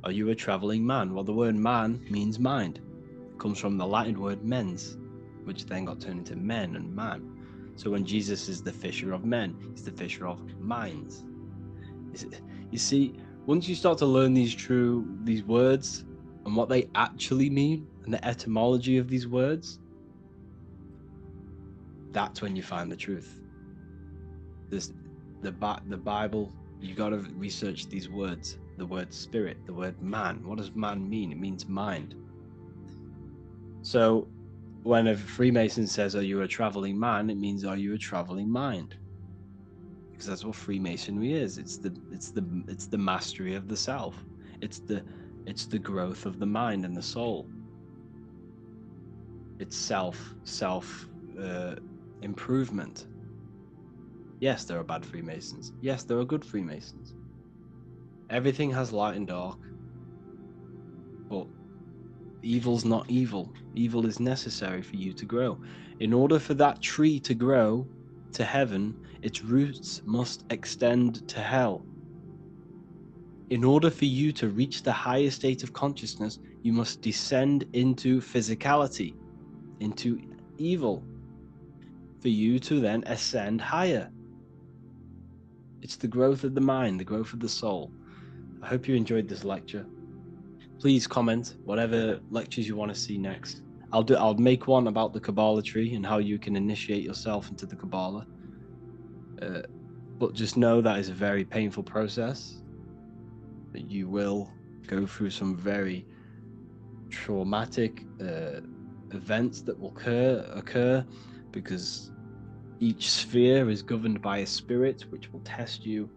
Are you a traveling man?" Well, the word man means mind. It comes from the Latin word mens, which then got turned into men and man. So when Jesus is the fisher of men, he's the fisher of minds. You see, once you start to learn these words and what they actually mean and the etymology of these words, that's when you find the truth. The Bible, you got to research these words. The word spirit, the word man. What does man mean? It means mind. So when a Freemason says, "Are you a traveling man?" it means, "Are you a traveling mind?" Because that's what Freemasonry is. It's the mastery of the self. It's the growth of the mind and the soul. It's self improvement. Yes, there are bad Freemasons. Yes, there are good Freemasons. Everything has light and dark, but evil's not evil. Evil is necessary for you to grow. In order for that tree to grow to heaven, its roots must extend to hell. In order for you to reach the higher state of consciousness, you must descend into physicality, into evil, for you to then ascend higher. It's the growth of the mind, the growth of the soul. I hope you enjoyed this lecture. Please comment whatever lectures you want to see next. I'll make one about the Cabala tree and how you can initiate yourself into the Cabala. But just know that is a very painful process. That you will go through some very traumatic events that will occur because each sphere is governed by a spirit which will test you,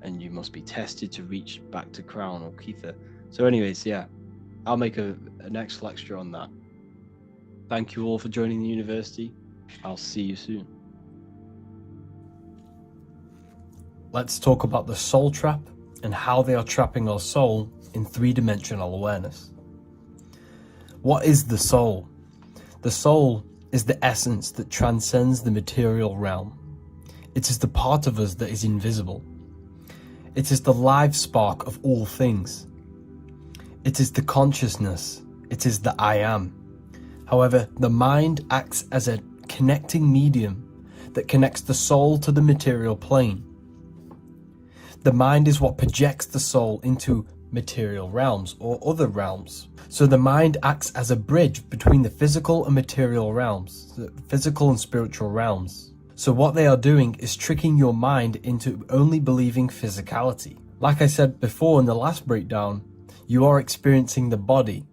and you must be tested to reach back to Crown or Kether. So anyways, yeah, I'll make a next lecture on that. Thank you all for joining the university. I'll see you soon. Let's talk about the soul trap and how they are trapping our soul in three-dimensional awareness. What is the soul? The soul is the essence that transcends the material realm. It is the part of us that is invisible. It is the live spark of all things. It is the consciousness. It is the I am. However, the mind acts as a connecting medium that connects the soul to the material plane. The mind is what projects the soul into material realms or other realms. So the mind acts as a bridge between the physical and material realms, the physical and spiritual realms. So what they are doing is tricking your mind into only believing physicality. Like I said before in the last breakdown, you are experiencing the body.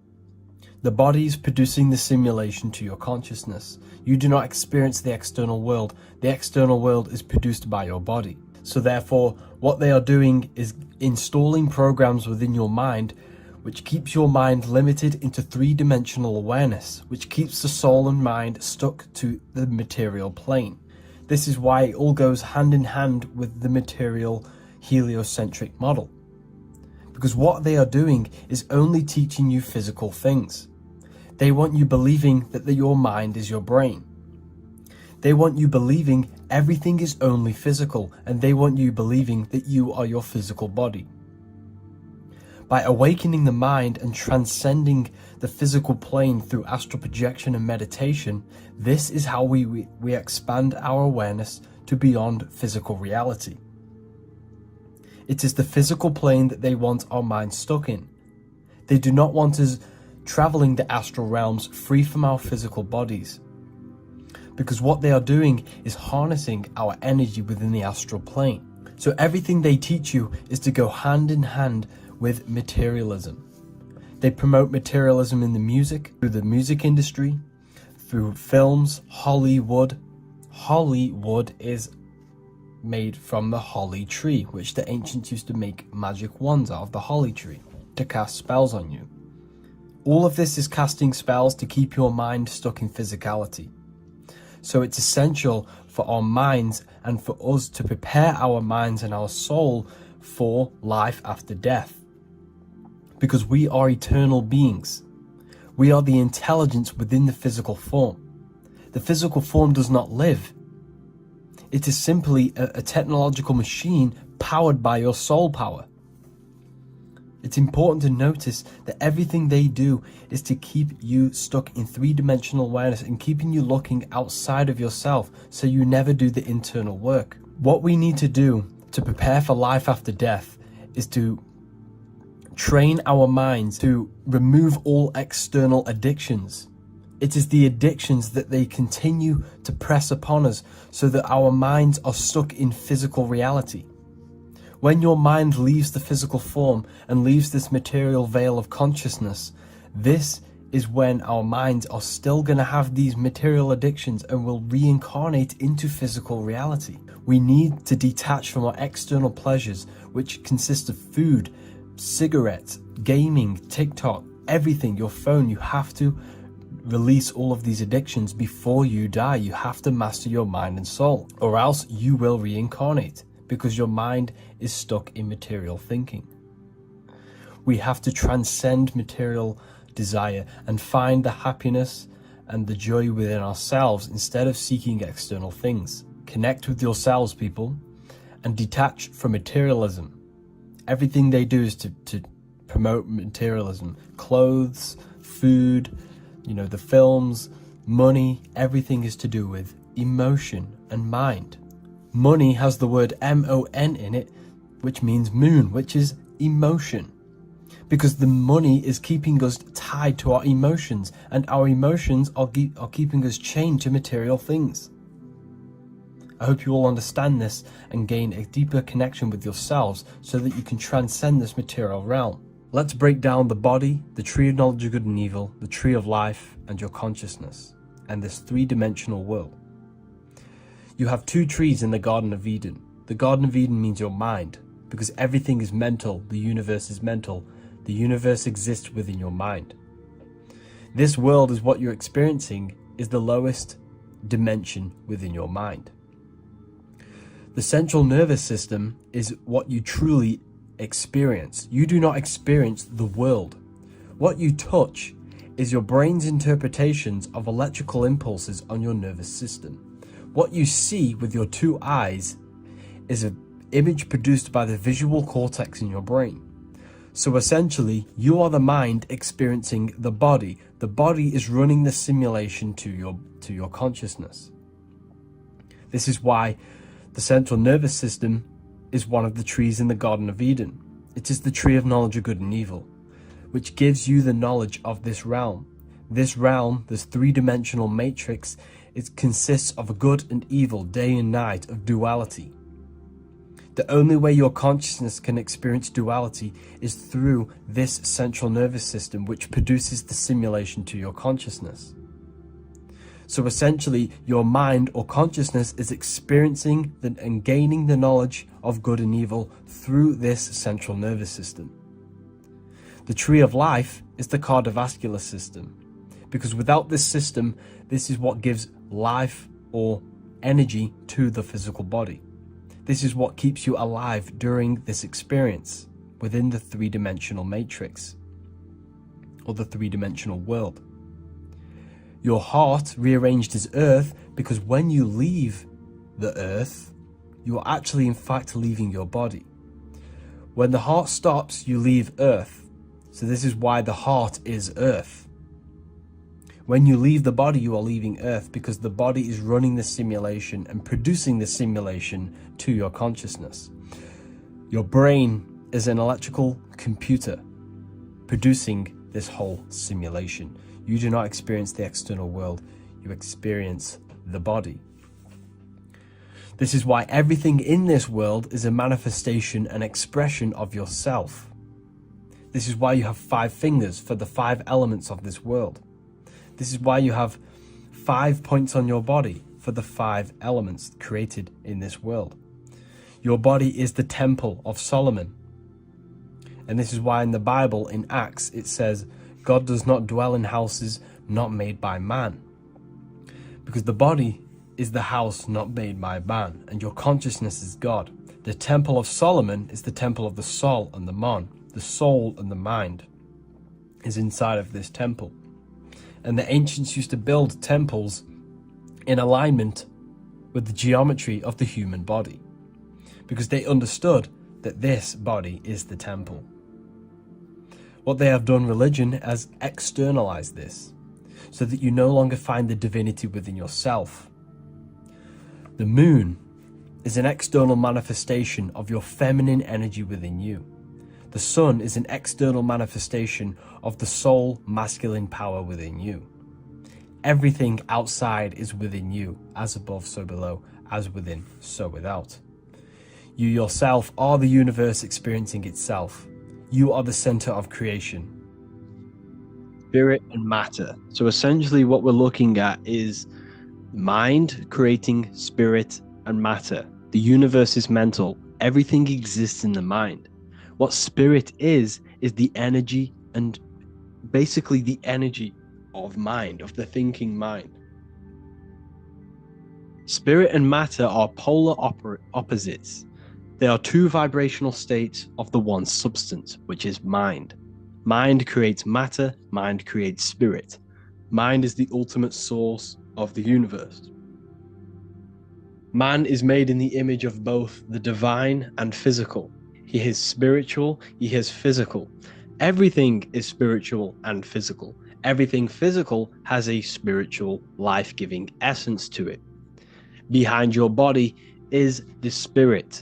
The body is producing the simulation to your consciousness. You do not experience the external world. The external world is produced by your body. So therefore, what they are doing is installing programs within your mind which keeps your mind limited into three-dimensional awareness, which keeps the soul and mind stuck to the material plane. This is why it all goes hand in hand with the material heliocentric model. Because what they are doing is only teaching you physical things. They want you believing that your mind is your brain. They want you believing everything is only physical, and they want you believing that you are your physical body. By awakening the mind and transcending the physical plane through astral projection and meditation, this is how we expand our awareness to beyond physical reality. It is the physical plane that they want our mind stuck in. They do not want us traveling the astral realms free from our physical bodies. Because what they are doing is harnessing our energy within the astral plane. So everything they teach you is to go hand in hand with materialism. They promote materialism in the music, through the music industry, through films, Hollywood. Hollywood is made from the holly tree, which the ancients used to make magic wands out of the holly tree to cast spells on you. All of this is casting spells to keep your mind stuck in physicality. So it's essential for our minds and for us to prepare our minds and our soul for life after death. Because we are eternal beings. We are the intelligence within the physical form. The physical form does not live. It is simply a technological machine powered by your soul power. It's important to notice that everything they do is to keep you stuck in three-dimensional awareness and keeping you looking outside of yourself, so you never do the internal work. What we need to do to prepare for life after death is to train our minds to remove all external addictions. It is the addictions that they continue to press upon us, so that our minds are stuck in physical reality. When your mind leaves the physical form and leaves this material veil of consciousness, this is when our minds are still going to have these material addictions and will reincarnate into physical reality. We need to detach from our external pleasures, which consist of food, cigarettes, gaming, TikTok, everything, your phone. You have to release all of these addictions before you die. You have to master your mind and soul, or else you will reincarnate, because your mind is stuck in material thinking. We have to transcend material desire and find the happiness and the joy within ourselves instead of seeking external things. Connect with yourselves, people, and detach from materialism. Everything they do is to promote materialism. Clothes, food, the films, money, everything is to do with emotion and mind. Money has the word M-O-N in it, which means moon, which is emotion. Because the money is keeping us tied to our emotions, and our emotions are keeping us chained to material things. I hope you all understand this and gain a deeper connection with yourselves so that you can transcend this material realm. Let's break down the body, the tree of knowledge of good and evil, the tree of life, and your consciousness, and this three-dimensional world. You have two trees in the Garden of Eden. The Garden of Eden means your mind, because everything is mental, the universe is mental, the universe exists within your mind. This world is what you're experiencing, is the lowest dimension within your mind. The central nervous system is what you truly experience. You do not experience the world. What you touch is your brain's interpretations of electrical impulses on your nervous system. What you see with your two eyes is an image produced by the visual cortex in your brain. So essentially, you are the mind experiencing the body. The body is running the simulation to your consciousness. This is why the central nervous system is one of the trees in the Garden of Eden. It is the tree of knowledge of good and evil, which gives you the knowledge of this realm. This realm, this three-dimensional matrix, it consists of a good and evil, day and night, of duality. The only way your consciousness can experience duality is through this central nervous system, which produces the simulation to your consciousness. So essentially, your mind or consciousness is experiencing and gaining the knowledge of good and evil through this central nervous system. The tree of life is the cardiovascular system, because without this system, this is what gives life or energy to the physical body. This is what keeps you alive during this experience within the three-dimensional matrix or the three-dimensional world. Your heart, rearranged as earth, because when you leave the earth, you are actually in fact leaving your body. When the heart stops, you leave earth. So this is why the heart is earth. When you leave the body, you are leaving earth, because the body is running the simulation and producing the simulation to your consciousness. Your brain is an electrical computer producing this whole simulation. You do not experience the external world, you experience the body. This is why everything in this world is a manifestation and expression of yourself. This is why you have 5 fingers for the 5 elements of this world. This is why you have 5 points on your body for the 5 elements created in this world. Your body is the temple of Solomon. And this is why in the Bible, in Acts, it says, God does not dwell in houses not made by man. Because the body is the house not made by man, and your consciousness is God. The temple of Solomon is the temple of the soul and the mon. The soul and the mind is inside of this temple. And the ancients used to build temples in alignment with the geometry of the human body, because they understood that this body is the temple. What they have done, religion, has externalized this, so that you no longer find the divinity within yourself. The moon is an external manifestation of your feminine energy within you. The sun is an external manifestation of the soul masculine power within you. Everything outside is within you, as above, so below, as within, so without. You yourself are the universe experiencing itself. You are the center of creation. Spirit and matter. So essentially what we're looking at is mind creating spirit and matter. The universe is mental. Everything exists in the mind. What spirit is the energy, and basically the energy of mind, of the thinking mind. Spirit and matter are polar opposites. They are two vibrational states of the one substance, which is mind. Mind creates matter, mind creates spirit. Mind is the ultimate source of the universe. Man is made in the image of both the divine and physical. He is spiritual, he is physical. Everything is spiritual and physical. Everything physical has a spiritual, life-giving essence to it. Behind your body is the spirit.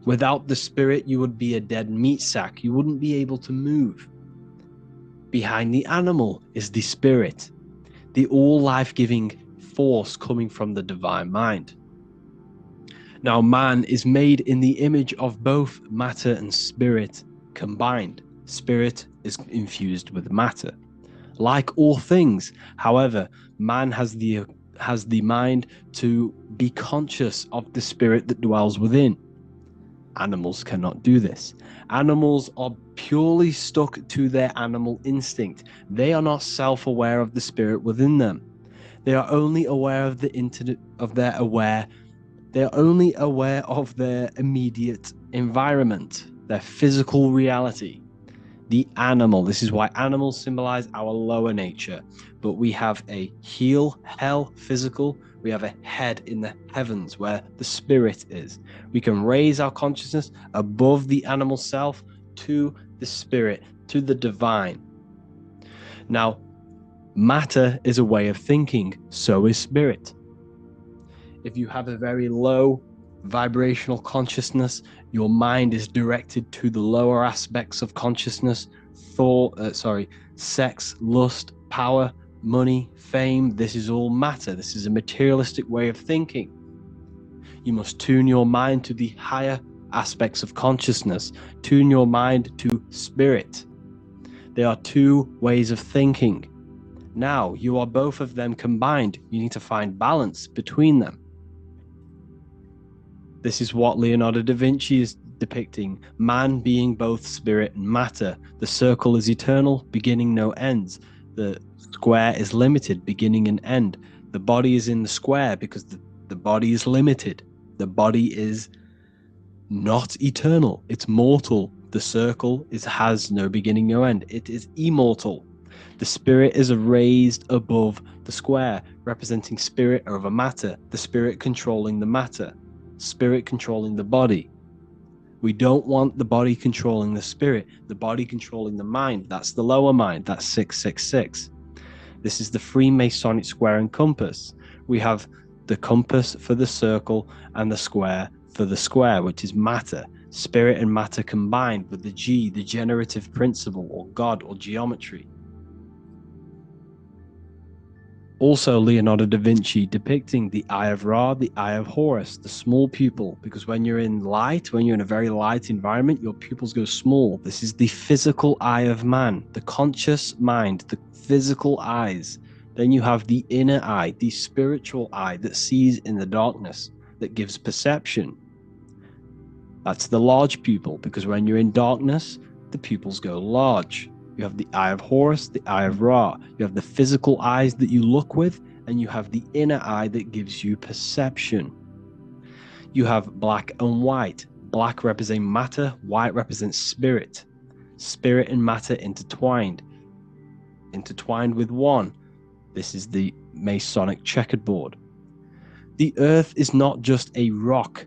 Without the spirit, you would be a dead meat sack. You wouldn't be able to move. Behind the animal is the spirit, the all life-giving force coming from the divine mind. Now, man is made in the image of both matter and spirit combined. Spirit is infused with matter. Like all things, however, man has the mind to be conscious of the spirit that dwells within. Animals cannot do this. Animals are purely stuck to their animal instinct. They are not self-aware of the spirit within them. They are only aware of They are only aware of their immediate environment, their physical reality. The animal. This is why animals symbolize our lower nature. But we have a heel, hell, physical. We have a head in the heavens where the spirit is. We can raise our consciousness above the animal self to the spirit, to the divine. Now, matter is a way of thinking, so is spirit. If you have a very low vibrational consciousness, your mind is directed to the lower aspects of consciousness, sex, lust, power, money, fame. This is all matter. This is a materialistic way of thinking. You must tune your mind to the higher aspects of consciousness. Tune your mind to spirit. There are two ways of thinking. Now, you are both of them combined. You need to find balance between them. This is what Leonardo da Vinci is depicting, man being both spirit and matter. The circle is eternal, beginning no ends. The square is limited, beginning and end. The body is in the square because the body is limited. The body is not eternal, it's mortal. The circle has no beginning, no end. It is immortal. The spirit is raised above the square, representing spirit over matter, the spirit controlling the matter. Spirit controlling the body. We don't want the body controlling the spirit, the body controlling the mind. That's the lower mind. That's 666. This is the Freemasonic square and compass. We have the compass for the circle and the square for the square, which is matter. Spirit and matter combined with the G, the generative principle, or God, or geometry. Also, Leonardo da Vinci depicting the Eye of Ra, the Eye of Horus, the small pupil, because when you're in light, when you're in a very light environment, your pupils go small. This is the physical eye of man, the conscious mind, the physical eyes. Then you have the inner eye, the spiritual eye that sees in the darkness, that gives perception. That's the large pupil, because when you're in darkness, the pupils go large. You have the Eye of Horus, the Eye of Ra. You have the physical eyes that you look with, and you have the inner eye that gives you perception. You have black and white. Black represents matter, white represents spirit. Spirit and matter intertwined with one. This is the Masonic checkerboard. The earth is not just a rock.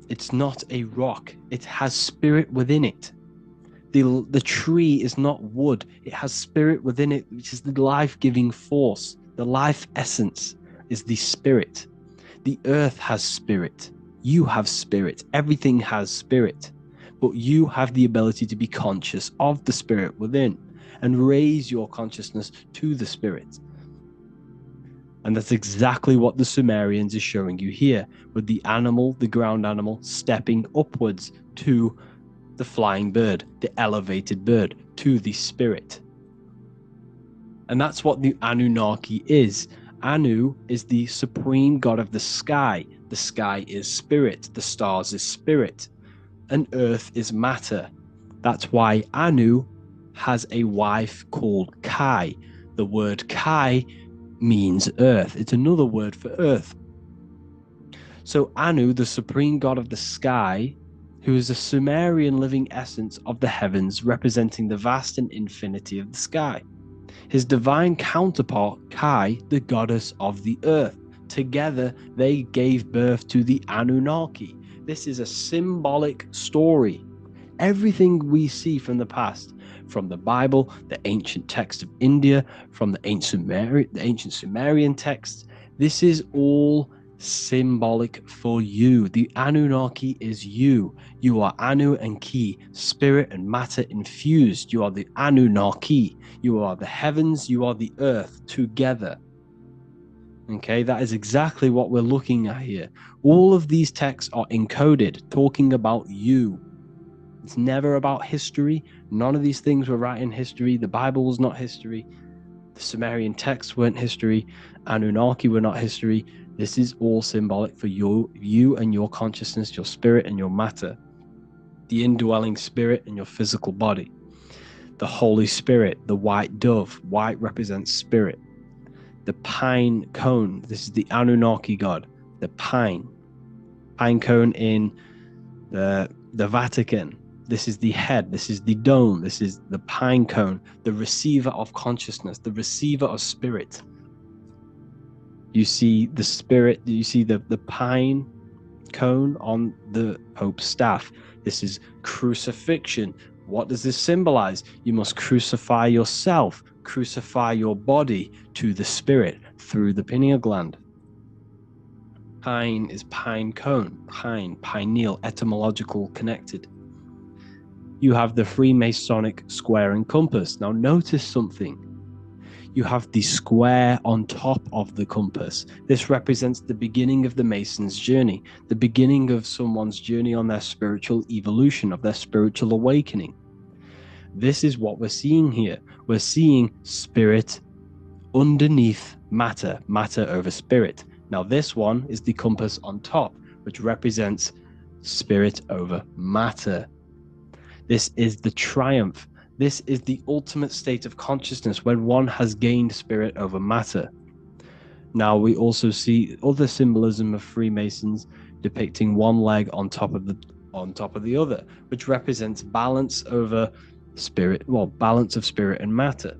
It's not a rock. It has spirit within it. The tree is not wood. It has spirit within it, which is the life-giving force. The life essence is the spirit. The earth has spirit. You have spirit. Everything has spirit. But you have the ability to be conscious of the spirit within and raise your consciousness to the spirit. And that's exactly what the Sumerians are showing you here, with the animal, the ground animal, stepping upwards to the flying bird, the elevated bird, to the spirit. And that's what the Anunnaki is. Anu is the supreme god of the sky. The sky is spirit. The stars is spirit. And earth is matter. That's why Anu has a wife called Kai. The word Kai means earth. It's another word for earth. So Anu, the supreme god of the sky, who is a Sumerian living essence of the heavens, representing the vast and infinity of the sky. His divine counterpart, Kai, the goddess of the earth. Together, they gave birth to the Anunnaki. This is a symbolic story. Everything we see from the past, from the Bible, the ancient text of India, from the ancient Sumerian texts, this is all symbolic for you. The Anunnaki is you. You are Anu and Ki, spirit and matter infused. You are the Anunnaki. You are the heavens. You are the earth together. Okay, that is exactly what we're looking at here. All of these texts are encoded, talking about you. It's never about history. None of these things were right in history. The Bible was not history. The Sumerian texts weren't history. Anunnaki were not history. This is all symbolic for you and your consciousness, your spirit and your matter. The indwelling spirit and your physical body. The Holy Spirit, the white dove. White represents spirit. The pine cone. This is the Anunnaki god. The pine cone in the Vatican. This is the head. This is the dome. This is the pine cone, the receiver of consciousness, the receiver of spirit. You see the spirit, you see the pine cone on the Pope's staff. This is crucifixion. What does this symbolize? You must crucify yourself, crucify your body to the spirit through the pineal gland. Pine is pine cone, pine, pineal, etymological connected. You have the Freemasonic square and compass. Now notice something. You have the square on top of the compass. This represents the beginning of the Mason's journey, the beginning of someone's journey on their spiritual evolution, of their spiritual awakening. This is what we're seeing here. We're seeing spirit underneath matter, matter over spirit. Now this one is the compass on top, which represents spirit over matter. This is the triumph. This is the ultimate state of consciousness when one has gained spirit over matter. Now we also see other symbolism of Freemasons depicting one leg on top of the other, which represents balance over spirit, well, balance of spirit and matter.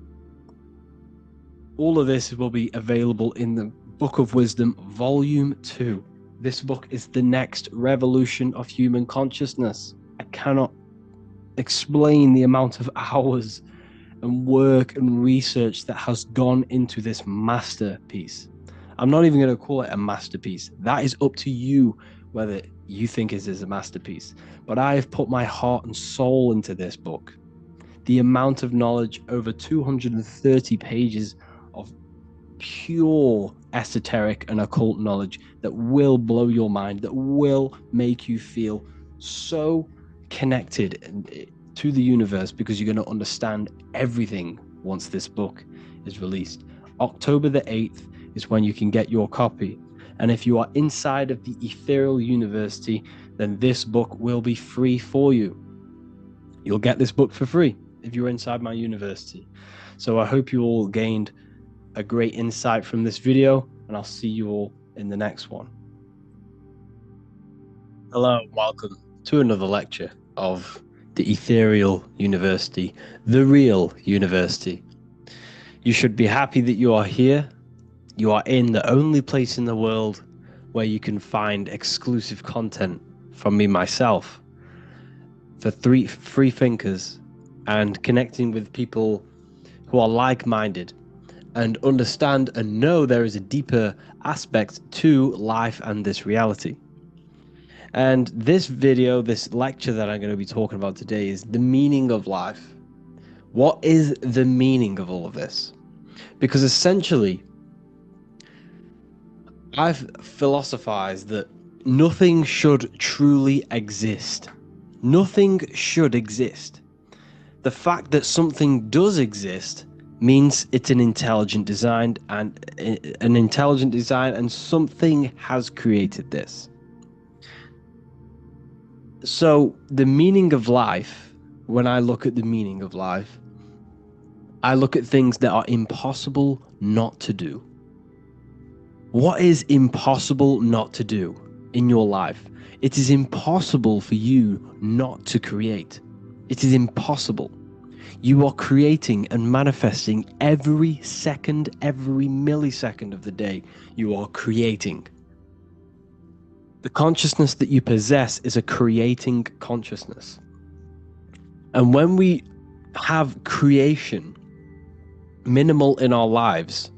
All of this will be available in the Book of Wisdom, Volume 2. This book is the next revolution of human consciousness. I cannot explain the amount of hours and work and research that has gone into this masterpiece. I'm not even going to call it a masterpiece. That is up to you whether you think it is a masterpiece. But I have put my heart and soul into this book. The amount of knowledge, over 230 pages of pure esoteric and occult knowledge that will blow your mind, that will make you feel so connected to the universe, because you're going to understand everything once this book is released. October the 8th is when you can get your copy. And if you are inside of the Ethereal University, then this book will be free for you. You'll get this book for free if you're inside my university. So I hope you all gained a great insight from this video, and I'll see you all in the next one. Hello, welcome to another lecture of the Ethereal University, the real university. You should be happy that you are here. You are in the only place in the world where you can find exclusive content from me myself for free thinkers and connecting with people who are like-minded and understand and know there is a deeper aspect to life and this reality. And this video, this lecture that I'm going to be talking about today is the meaning of life. What is the meaning of all of this? Because essentially, I've philosophized that nothing should truly exist. Nothing should exist. The fact that something does exist means it's an intelligent design, and something has created this. So the meaning of life, when I look at the meaning of life, I look at things that are impossible not to do. What is impossible not to do in your life? It is impossible for you not to create. It is impossible. You are creating and manifesting every second, every millisecond of the day. You are creating. The consciousness that you possess is a creating consciousness. And when we have creation minimal in our lives,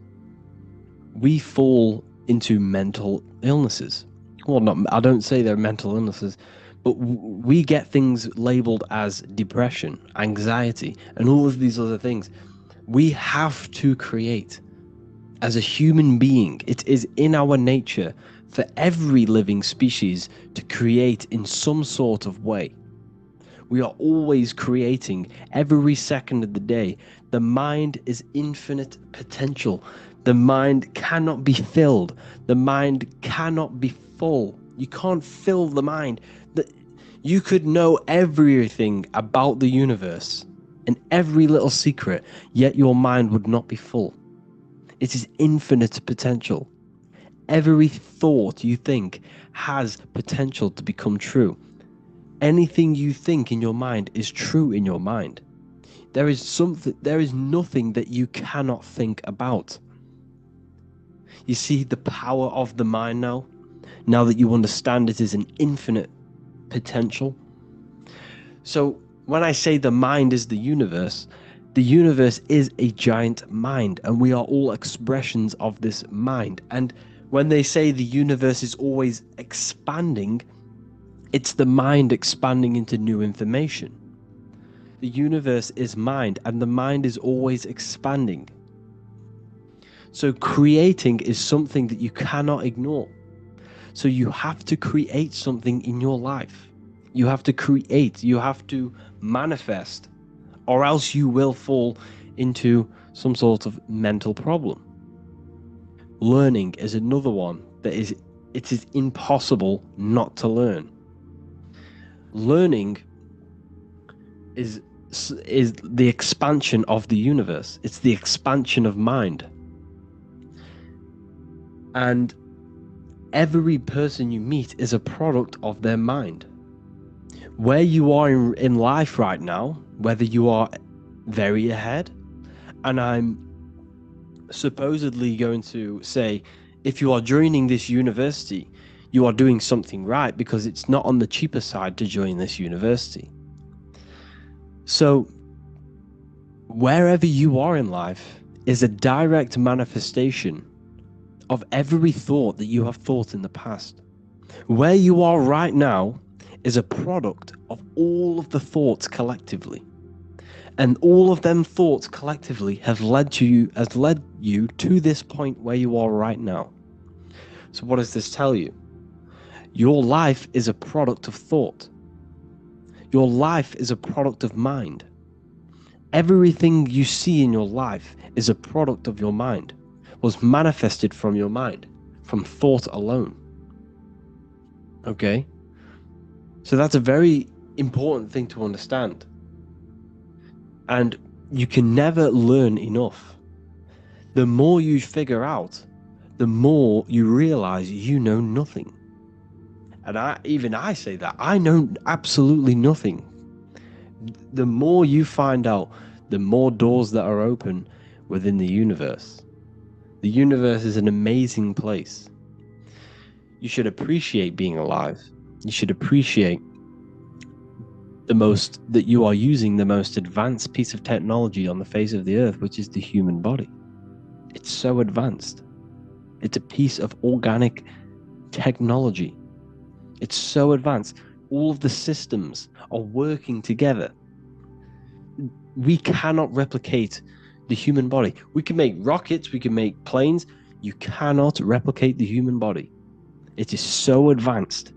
we fall into mental illnesses. Well, I don't say they're mental illnesses, but we get things labeled as depression, anxiety, and all of these other things. We have to create. As a human being, it is in our nature for every living species to create in some sort of way. We are always creating every second of the day. The mind is infinite potential. The mind cannot be filled. The mind cannot be full. You can't fill the mind. You could know everything about the universe and every little secret, yet your mind would not be full. It is infinite potential. Every thought you think has potential to become true. Anything you think in your mind is true in your mind. There is nothing that you cannot think about. You see the power of the mind now that you understand it is an infinite potential. So when I say the mind is the universe is a giant mind, and we are all expressions of this mind. And when they say the universe is always expanding, it's the mind expanding into new information. The universe is mind, and the mind is always expanding. So creating is something that you cannot ignore. So you have to create something in your life. You have to create, you have to manifest, or else you will fall into some sort of mental problem. Learning is another one that it is impossible not to learn. Learning is the expansion of the universe. It's the expansion of mind. And every person you meet is a product of their mind. Where you are in life right now, whether you are very ahead, and I'm supposedly going to say, if you are joining this university, you are doing something right, because it's not on the cheaper side to join this university. So wherever you are in life is a direct manifestation of every thought that you have thought in the past. Where you are right now is a product of all of the thoughts collectively. And all of them thoughts collectively have led you to this point where you are right now. So what does this tell you? Your life is a product of thought. Your life is a product of mind. Everything you see in your life is a product of your mind, was manifested from your mind, from thought alone. Okay? So that's a very important thing to understand. And you can never learn enough. The more you figure out, the more you realize you know nothing. And I say that. I know absolutely nothing. The more you find out, the more doors that are open within the universe. The universe is an amazing place. You should appreciate being alive. You should appreciate that you are using the most advanced piece of technology on the face of the earth, which is the human body. It's so advanced. It's a piece of organic technology. It's so advanced. All of the systems are working together. We cannot replicate the human body. We can make rockets, we can make planes. You cannot replicate the human body. It is so advanced.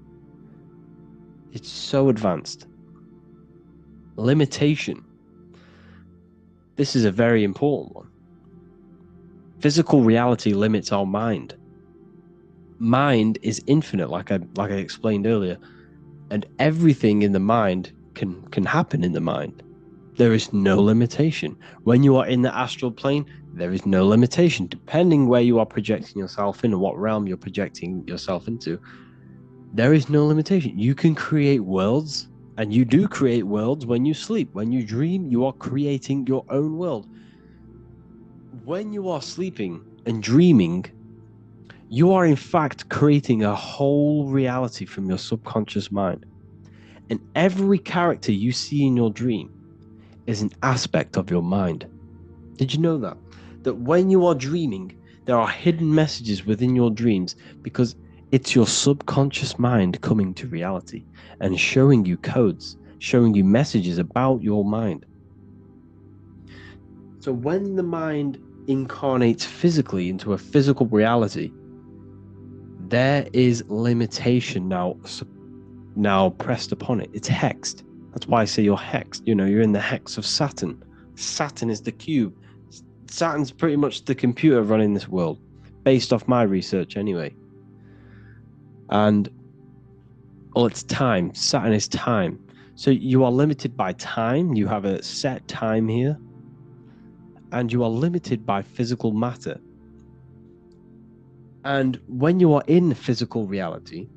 It's so advanced. Limitation. This is a very important one. Physical reality limits our mind. Mind is infinite, like I explained earlier, and everything in the mind can happen in the mind. There is no limitation. When you are in the astral plane, there is no limitation. Depending where you are projecting yourself in and what realm you're projecting yourself into, there is no limitation. You can create worlds, and you do create worlds when you sleep. When you dream, you are creating your own world. When you are sleeping and dreaming, you are in fact creating a whole reality from your subconscious mind. And every character you see in your dream is an aspect of your mind. Did you know that? That when you are dreaming, there are hidden messages within your dreams because it's your subconscious mind coming to reality and showing you codes, showing you messages about your mind. So when the mind incarnates physically into a physical reality, there is limitation now pressed upon it. It's hexed. That's why I say you're hexed. You know, you're in the hex of Saturn. Saturn is the cube. Saturn's pretty much the computer running this world, based off my research anyway. And, well, it's time. Saturn is time. So you are limited by time. You have a set time here. And you are limited by physical matter. And when you are in physical reality,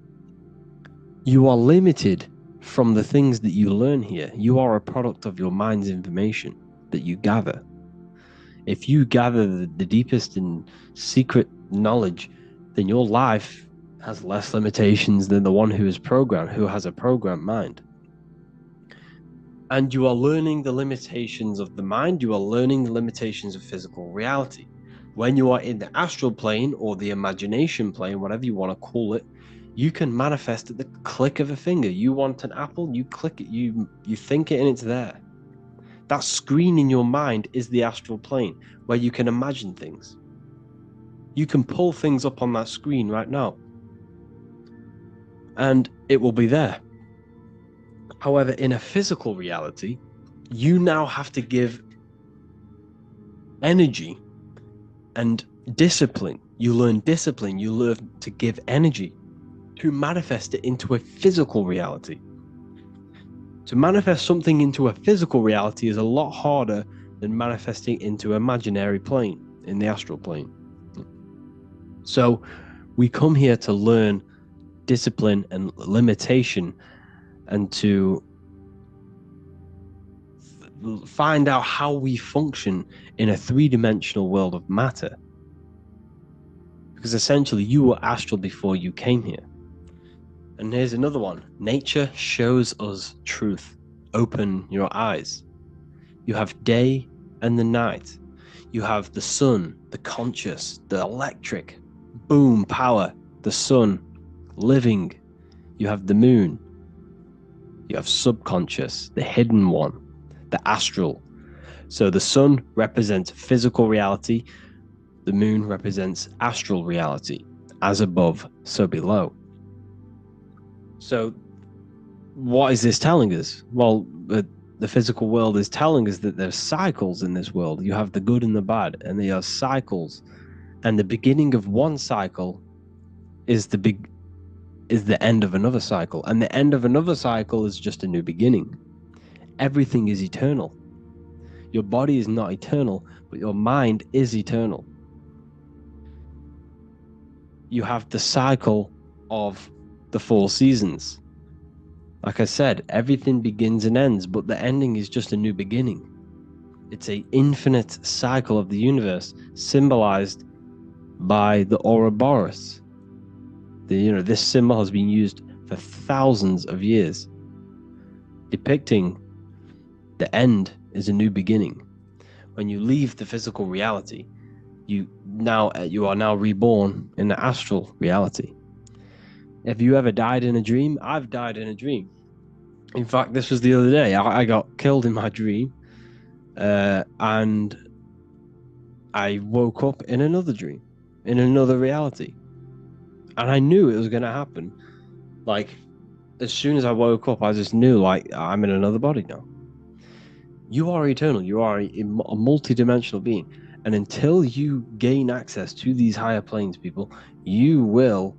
you are limited from the things that you learn here. You are a product of your mind's information that you gather. If you gather the deepest and secret knowledge, then your life has less limitations than the one who is programmed, who has a programmed mind. And you are learning the limitations of the mind. You are learning the limitations of physical reality. When you are in the astral plane or the imagination plane, whatever you want to call it, you can manifest at the click of a finger. You want an apple, you click it, you think it, and it's there. That screen in your mind is the astral plane where you can imagine things. You can pull things up on that screen right now, and it will be there. However, in a physical reality, you now have to give energy and discipline. You learn discipline, you learn to give energy to manifest it into a physical reality. To manifest something into a physical reality is a lot harder than manifesting into an imaginary plane, in the astral plane. So we come here to learn discipline and limitation and to find out how we function in a three-dimensional world of matter. Because essentially you were astral before you came here. And here's another one. Nature shows us truth. Open your eyes. You have day and the night. You have the sun, the conscious, the electric, boom, power, the sun, living. You have the moon. You have subconscious, the hidden one, the astral. So the sun represents physical reality. The moon represents astral reality. As above, so below. So what is this telling us? Well, the physical world is telling us that there's cycles in this world. You have the good and the bad, and there are cycles. And the beginning of one cycle is the end of another cycle. And the end of another cycle is just a new beginning. Everything is eternal. Your body is not eternal, but your mind is eternal. You have the cycle of the 4 seasons. Like I said, everything begins and ends, but the ending is just a new beginning. It's an infinite cycle of the universe, symbolized by the Ouroboros. This symbol has been used for thousands of years. depicting the end is a new beginning. When you leave the physical reality, you are now reborn in the astral reality. Have you ever died in a dream? I've died in a dream. In fact, this was the other day. I got killed in my dream, and I woke up in another dream, in another reality. And I knew it was going to happen. Like, as soon as I woke up, I just knew, like, I'm in another body now. You are eternal. You are a multi-dimensional being. And until you gain access to these higher planes, people, you will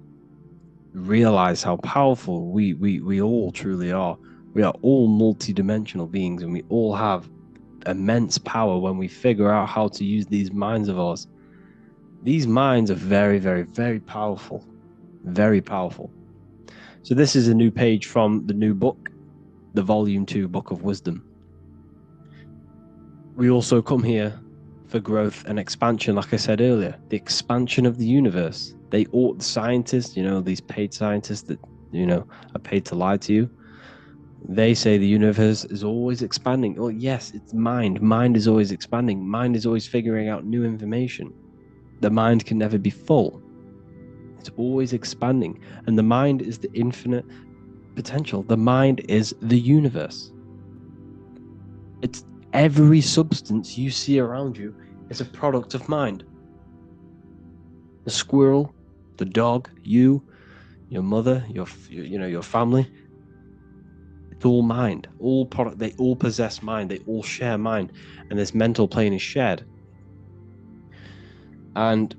realize how powerful we all truly are. We are all multi-dimensional beings, and we all have immense power when we figure out how to use these minds of ours. These minds are very, very, very powerful. Very powerful. So this is a new page from the new book, the Volume 2 Book of Wisdom. We also come here for growth and expansion, like I said earlier, the expansion of the universe. The scientists, these paid scientists that, are paid to lie to you, they say the universe is always expanding. Oh, yes, it's mind. Mind is always expanding. Mind is always figuring out new information. The mind can never be full. It's always expanding. And the mind is the infinite potential. The mind is the universe. It's every substance you see around you is a product of mind. The squirrel, the dog, you, your mother, your family. It's all mind. All product. They all possess mind. They all share mind, and this mental plane is shared. And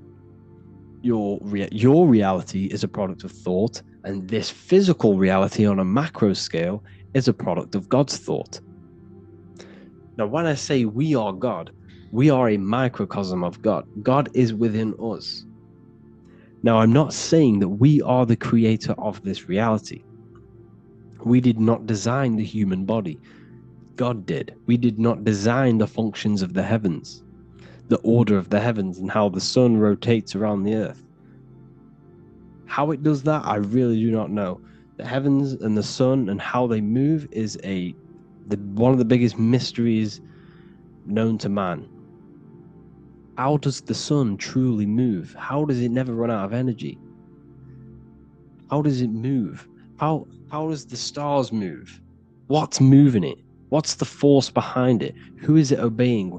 your reality is a product of thought, and this physical reality on a macro scale is a product of God's thought. Now, when I say we are God, we are a microcosm of God. God is within us. Now, I'm not saying that we are the creator of this reality. We did not design the human body. God did. We did not design the functions of the heavens, the order of the heavens, and how the sun rotates around the earth. How it does that, I really do not know. The heavens and the sun and how they move is one of the biggest mysteries known to man. How does the sun truly move? How does it never run out of energy? How does it move? How does the stars move? What's moving it? What's the force behind it? Who is it obeying?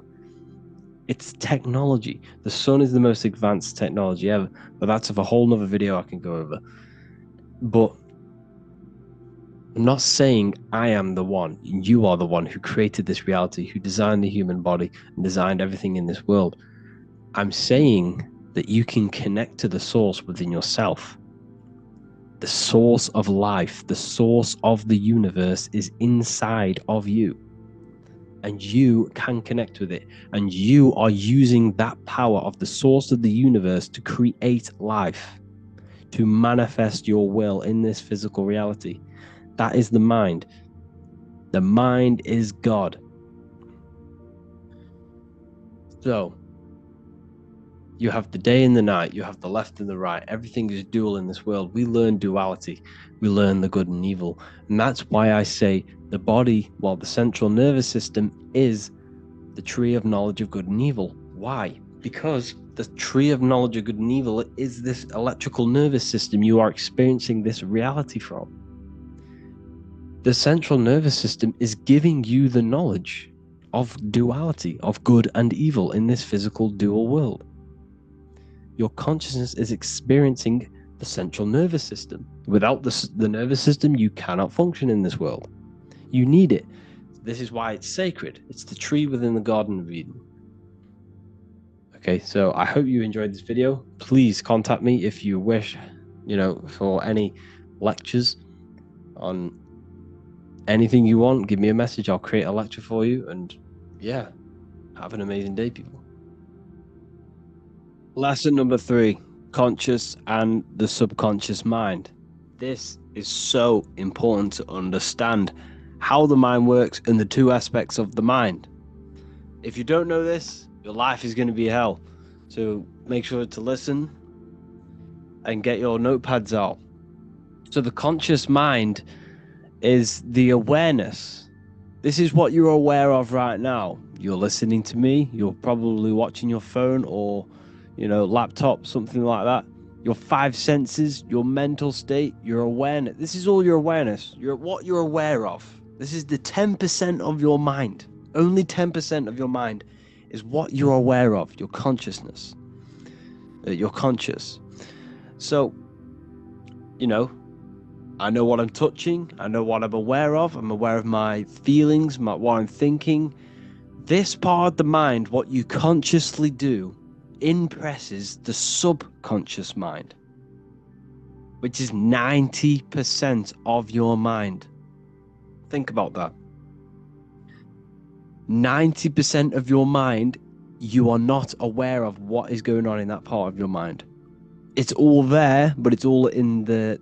It's technology. The sun is the most advanced technology ever, but that's of a whole nother video I can go over. But I'm not saying I am the one. You are the one who created this reality, who designed the human body and designed everything in this world. I'm saying that you can connect to the source within yourself. The source of life, the source of the universe is inside of you. And you can connect with it. And you are using that power of the source of the universe to create life, to manifest your will in this physical reality. That is the mind. The mind is God. So, you have the day and the night, you have the left and the right. Everything is dual in this world. We learn duality. We learn the good and evil. And that's why I say the body, while the central nervous system is the tree of knowledge of good and evil. Why? Because the tree of knowledge of good and evil is this electrical nervous system you are experiencing this reality from. The central nervous system is giving you the knowledge of duality, of good and evil in this physical dual world. Your consciousness is experiencing the central nervous system. Without the nervous system, you cannot function in this world. You need it. This is why it's sacred. It's the tree within the Garden of Eden. Okay, so I hope you enjoyed this video. Please contact me if you wish, for any lectures on anything you want. Give me a message. I'll create a lecture for you. And yeah, have an amazing day, people. Lesson number 3, conscious and the subconscious mind. This is so important to understand how the mind works and the two aspects of the mind. If you don't know this, your life is going to be hell. So make sure to listen and get your notepads out. So the conscious mind is the awareness This is what you're aware of right now. You're listening to me. You're probably watching your phone or, laptop, something like that. Your five senses, your mental state, your awareness. This is all your awareness. What you're aware of. This is the 10% of your mind. Only 10% of your mind is what you're aware of, your consciousness. You're conscious. So, I know what I'm touching. I know what I'm aware of. I'm aware of my feelings, what I'm thinking. This part of the mind, what you consciously do, impresses the subconscious mind, which is 90% of your mind. Think about that. 90% of your mind, you are not aware of what is going on in that part of your mind. It's all there, but it's all in the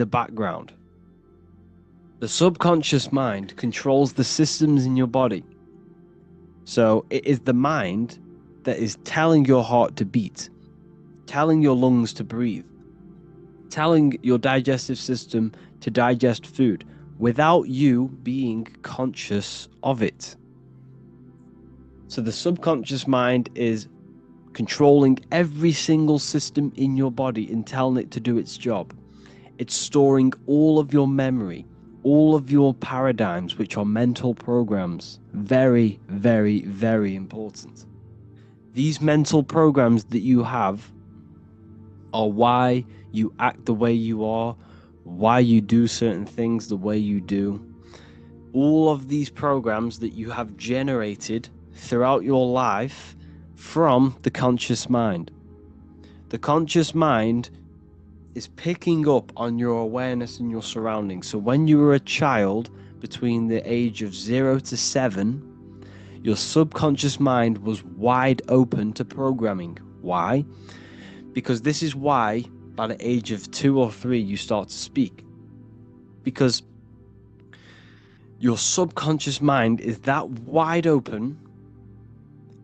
background. The subconscious mind controls the systems in your body. So it is the mind that is telling your heart to beat, telling your lungs to breathe, telling your digestive system to digest food without you being conscious of it. So the subconscious mind is controlling every single system in your body and telling it to do its job. It's storing all of your memory, all of your paradigms, which are mental programs. Very, very, very important. These mental programs that you have are why you act the way you are, why you do certain things the way you do. All of these programs that you have generated throughout your life from the conscious mind. The conscious mind is picking up on your awareness and your surroundings. So when you were a child, between the age of 0 to 7, your subconscious mind was wide open to programming. Why? Because this is why by the age of 2 or 3 you start to speak. Because your subconscious mind is that wide open.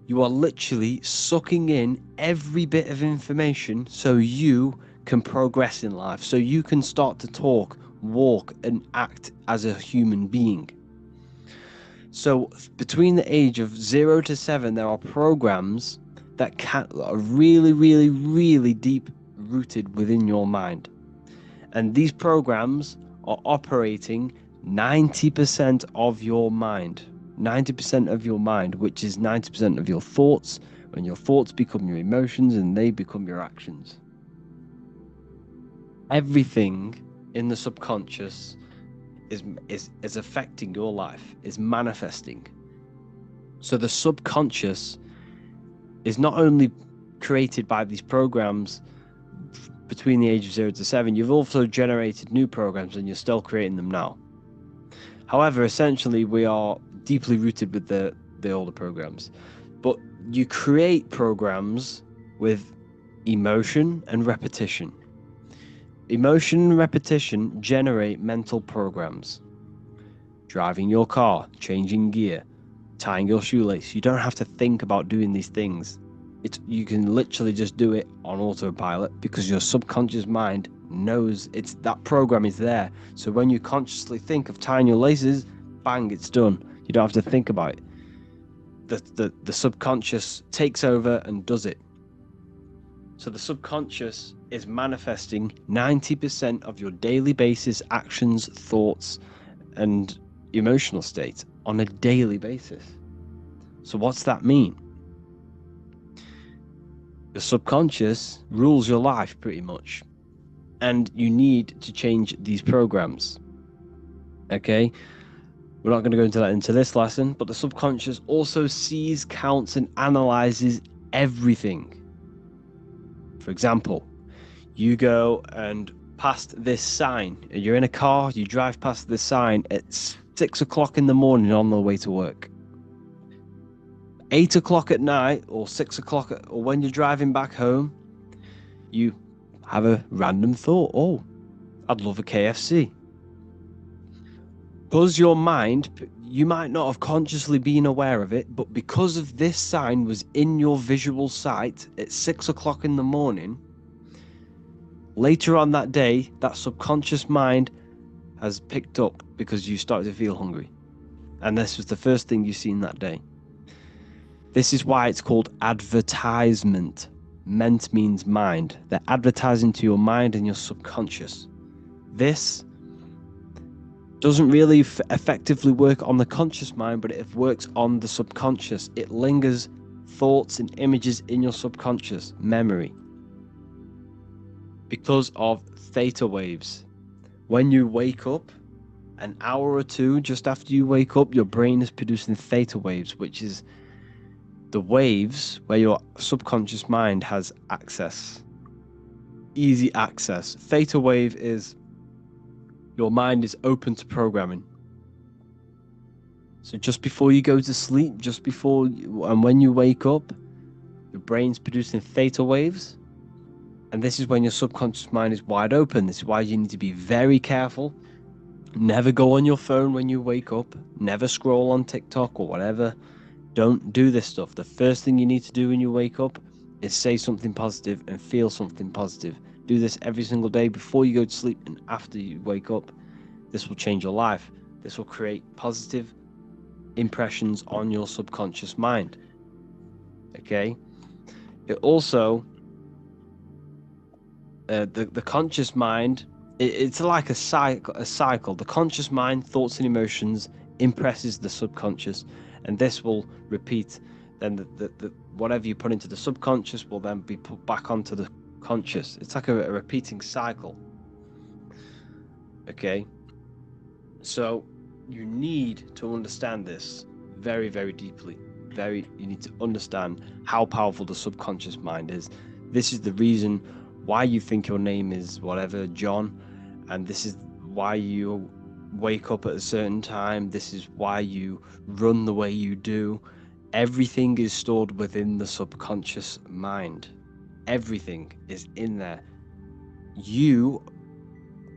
You are literally sucking in every bit of information so you can progress in life, so you can start to talk, walk, and act as a human being. So between the age of 0 to 7, there are programs that are really, really, really deep rooted within your mind. And these programs are operating 90% of your mind. 90% of your mind, which is 90% of your thoughts, when your thoughts become your emotions and they become your actions. Everything in the subconscious is affecting your life, is manifesting. So the subconscious is not only created by these programs between the age of 0 to 7, you've also generated new programs and you're still creating them now. However, essentially, we are deeply rooted with the older programs. But you create programs with emotion and repetition. Emotion and repetition generate mental programs. Driving your car, changing gear, tying your shoelace. You don't have to think about doing these things. You can literally just do it on autopilot because your subconscious mind knows that program is there. So when you consciously think of tying your laces, bang, it's done. You don't have to think about it. The subconscious takes over and does it. So the subconscious is manifesting 90% of your daily basis actions, thoughts, and emotional state on a daily basis. So what's that mean? The subconscious rules your life pretty much. And you need to change these programs. Okay? We're not going to go into this lesson, but the subconscious also sees, counts, and analyzes everything. For example, you go and past this sign. You're in a car, you drive past this sign at 6 o'clock in the morning on the way to work. 8 o'clock at night or 6 o'clock or when you're driving back home, you have a random thought, oh, I'd love a KFC. Because your mind, you might not have consciously been aware of it, but because of this sign was in your visual sight at 6 o'clock in the morning, later on that day, that subconscious mind has picked up because you started to feel hungry. And this was the first thing you seen that day. This is why it's called advertisement. Ment means mind. They're advertising to your mind and your subconscious. This doesn't really effectively work on the conscious mind, but it works on the subconscious. It lingers thoughts and images in your subconscious memory because of theta waves. When you wake up, an hour or two just after you wake up, your brain is producing theta waves, which is the waves where your subconscious mind has access, easy access. Theta wave is your mind is open to programming. So just before you go to sleep, and when you wake up, your brain's producing theta waves. And this is when your subconscious mind is wide open. This is why you need to be very careful. Never go on your phone when you wake up. Never scroll on TikTok or whatever. Don't do this stuff. The first thing you need to do when you wake up is say something positive and feel something positive. Do this every single day before you go to sleep and after you wake up. This will change your life. This will create positive impressions on your subconscious mind. Okay? It also, the conscious mind, it's like a cycle. The conscious mind, thoughts and emotions impresses the subconscious, and this will repeat. Then the whatever you put into the subconscious will then be put back onto the conscious. It's like a repeating cycle. Okay, so you need to understand this very, very deeply. You need to understand how powerful the subconscious mind is. This is the reason why you think your name is whatever, John, and this is why you wake up at a certain time. This is why you run the way you do. Everything is stored within the subconscious mind. Everything is in there. You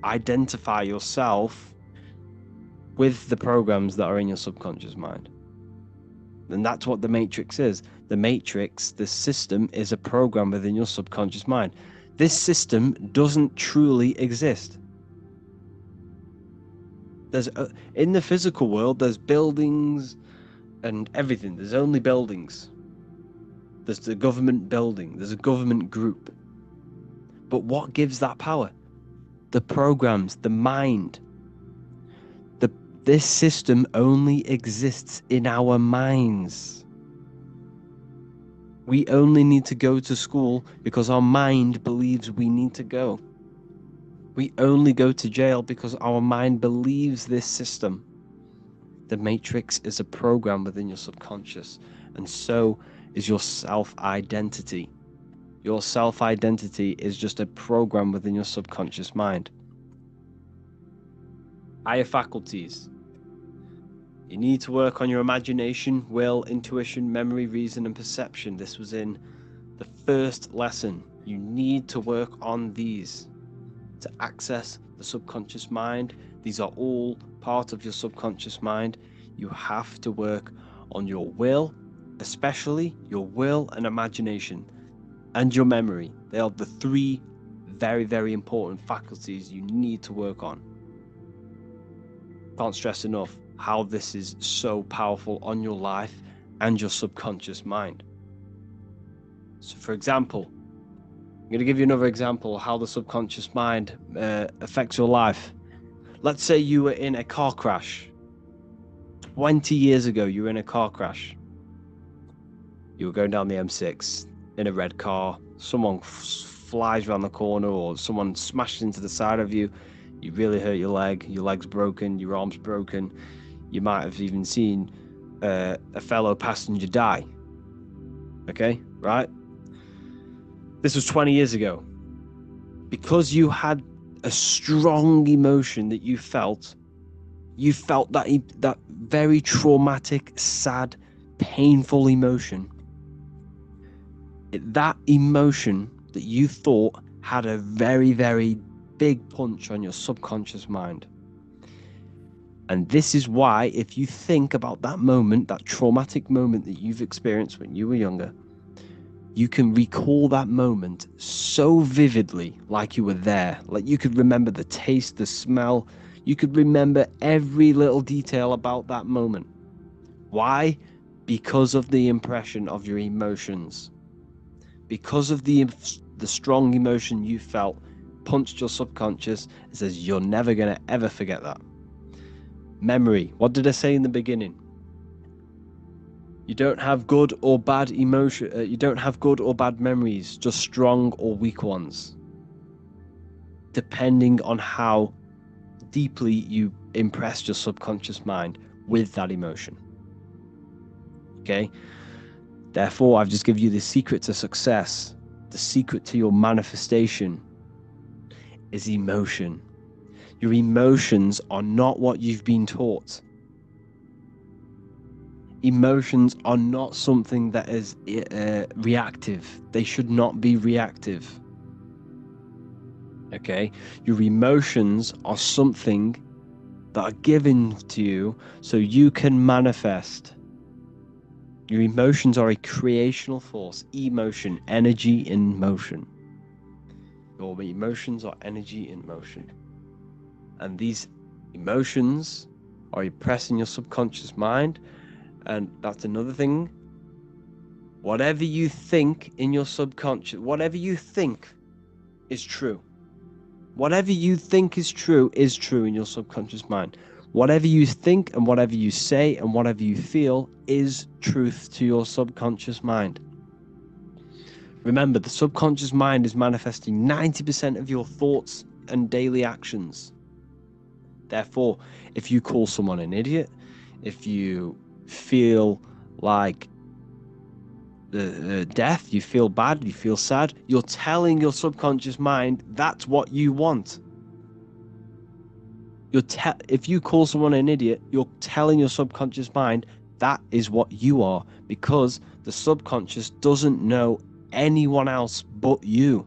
identify yourself with the programs that are in your subconscious mind. And that's what the matrix is. The matrix, the system, is a program within your subconscious mind. This system doesn't truly exist. In the physical world, there's buildings and everything. There's only buildings. There's the government building. There's a government group. But what gives that power? The programs, the mind. This system only exists in our minds. We only need to go to school because our mind believes we need to go. We only go to jail because our mind believes this system. The matrix is a program within your subconscious, and so is your self-identity. Your self-identity is just a program within your subconscious mind. Higher faculties. You need to work on your imagination, will, intuition, memory, reason, and perception. This was in the first lesson. You need to work on these to access the subconscious mind. These are all part of your subconscious mind. You have to work on your will, especially your will and imagination, and your memory. They are the three very, very important faculties you need to work on. Can't stress enough how this is so powerful on your life and your subconscious mind. So for example, I'm going to give you another example of how the subconscious mind affects your life. Let's say you were in a car crash. 20 years ago, you were in a car crash. You were going down the M6 in a red car. Someone flies around the corner or someone smashes into the side of you. You really hurt your leg. Your leg's broken. Your arm's broken. You might have even seen a fellow passenger die. Okay, right? This was 20 years ago. Because you had a strong emotion that you felt that very traumatic, sad, painful emotion. That emotion that you thought had a very, very big punch on your subconscious mind. And this is why, if you think about that moment, that traumatic moment that you've experienced when you were younger, you can recall that moment so vividly, like you were there. Like you could remember the taste, the smell. You could remember every little detail about that moment. Why? Because of the impression of your emotions. Because of the strong emotion you felt punched your subconscious and says you're never going to ever forget that. Memory. What did I say in the beginning? You don't have good or bad emotion. You don't have good or bad memories, just strong or weak ones, depending on how deeply you impressed your subconscious mind with that emotion. Okay? Therefore, I've just given you the secret to success. The secret to your manifestation is emotion. Your emotions are not what you've been taught. Emotions are not something that is reactive. They should not be reactive. Okay? Your emotions are something that are given to you so you can manifest. Your emotions are a creational force. Emotion, energy in motion. Your emotions are energy in motion. And these emotions are impressed in your subconscious mind. And that's another thing. Whatever you think in your subconscious, whatever you think is true. Whatever you think is true in your subconscious mind. Whatever you think and whatever you say and whatever you feel is truth to your subconscious mind. Remember, the subconscious mind is manifesting 90% of your thoughts and daily actions. Therefore, if you call someone an idiot, if you feel like death, you feel bad, you feel sad, you're telling your subconscious mind that's what you want. If you call someone an idiot, you're telling your subconscious mind that is what you are, because the subconscious doesn't know anyone else but you.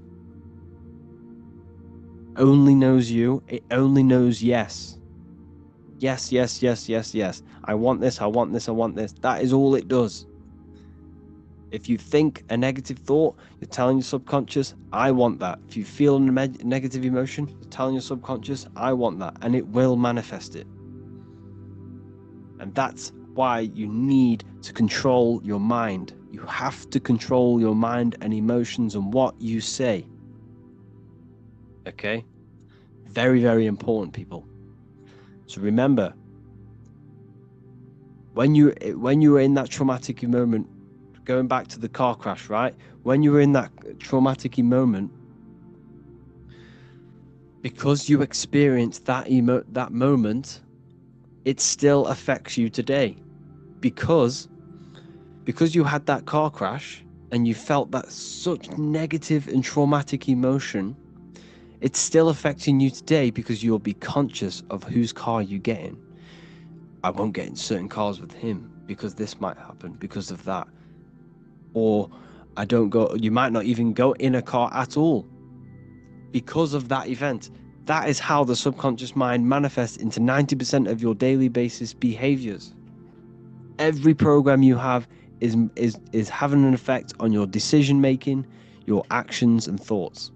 Only knows you. It only knows yes. Yes, yes, yes, yes, yes. I want this, I want this, I want this. That is all it does. If you think a negative thought, you're telling your subconscious, I want that. If you feel a negative emotion, you're telling your subconscious, I want that. And it will manifest it. And that's why you need to control your mind. You have to control your mind and emotions and what you say. Okay? Very, very important, people. So remember, when you were in that traumatic moment, going back to the car crash, right? When you were in that traumatic moment, because you experienced that moment, it still affects you today. Because you had that car crash and you felt that such negative and traumatic emotion, it's still affecting you today because you'll be conscious of whose car you get in. I won't get in certain cars with him because this might happen because of that. Or you might not even go in a car at all because of that event. That is how the subconscious mind manifests into 90% of your daily basis behaviors. Every program you have is having an effect on your decision making, your actions and thoughts.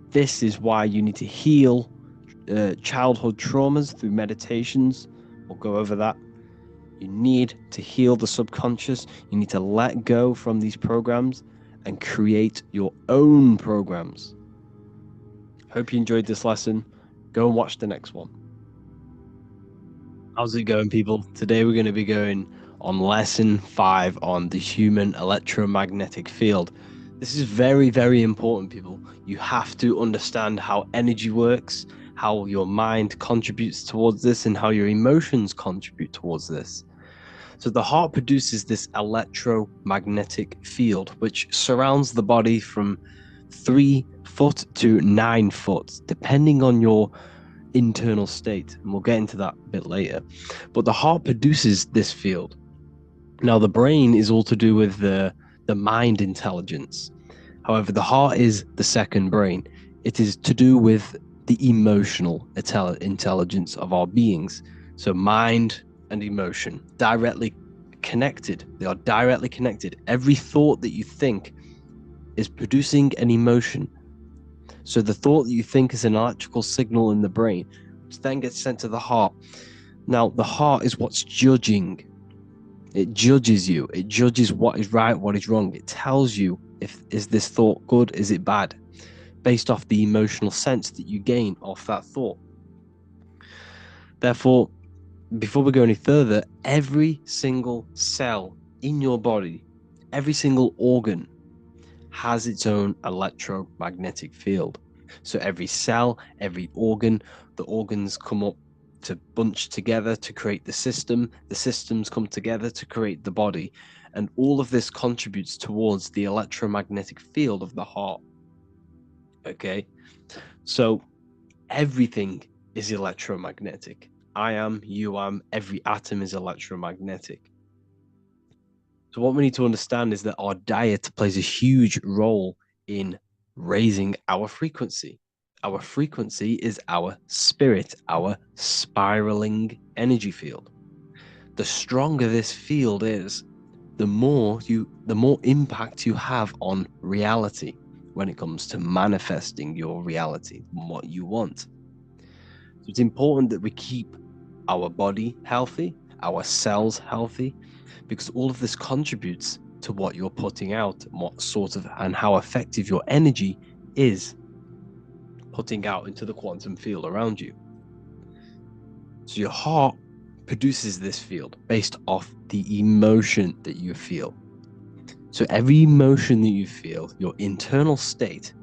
This is why you need to heal childhood traumas through meditations. We'll go over that. You need to heal the subconscious. You need to let go from these programs and create your own programs. Hope you enjoyed this lesson. Go and watch the next one. How's it going, people? Today we're going to be going on lesson 5 on the human electromagnetic field. This is very, very important, people. You have to understand how energy works, how your mind contributes towards this, and how your emotions contribute towards this. So the heart produces this electromagnetic field, which surrounds the body from 3 foot to 9 foot, depending on your internal state. And we'll get into that a bit later. But the heart produces this field. Now, the brain is all to do with the mind intelligence. However, the heart is the second brain. It is to do with the emotional intelligence of our beings. So mind and emotion directly connected. They are directly connected. Every thought that you think is producing an emotion. So the thought that you think is an electrical signal in the brain, which then gets sent to the heart. Now, the heart is what's judging. It judges you. It judges what is right, what is wrong. It tells you is this thought good, is it bad, based off the emotional sense that you gain off that thought. Therefore, before we go any further, every single cell in your body, every single organ has its own electromagnetic field. So every cell, every organ, the organs come up to bunch together to create the systems come together to create the body, and all of this contributes towards the electromagnetic field of the heart. Okay, so everything is electromagnetic. I am, you am, every atom is electromagnetic. So what we need to understand is that our diet plays a huge role in raising our frequency. Our frequency is our spirit, our spiraling energy field. The stronger this field is, the more impact you have on reality when it comes to manifesting your reality, what you want. So it's important that we keep our body healthy, our cells healthy, because all of this contributes to what you're putting out, what sort of and how effective your energy is putting out into the quantum field around you. So your heart produces this field based off the emotion that you feel. So every emotion that you feel, your internal state,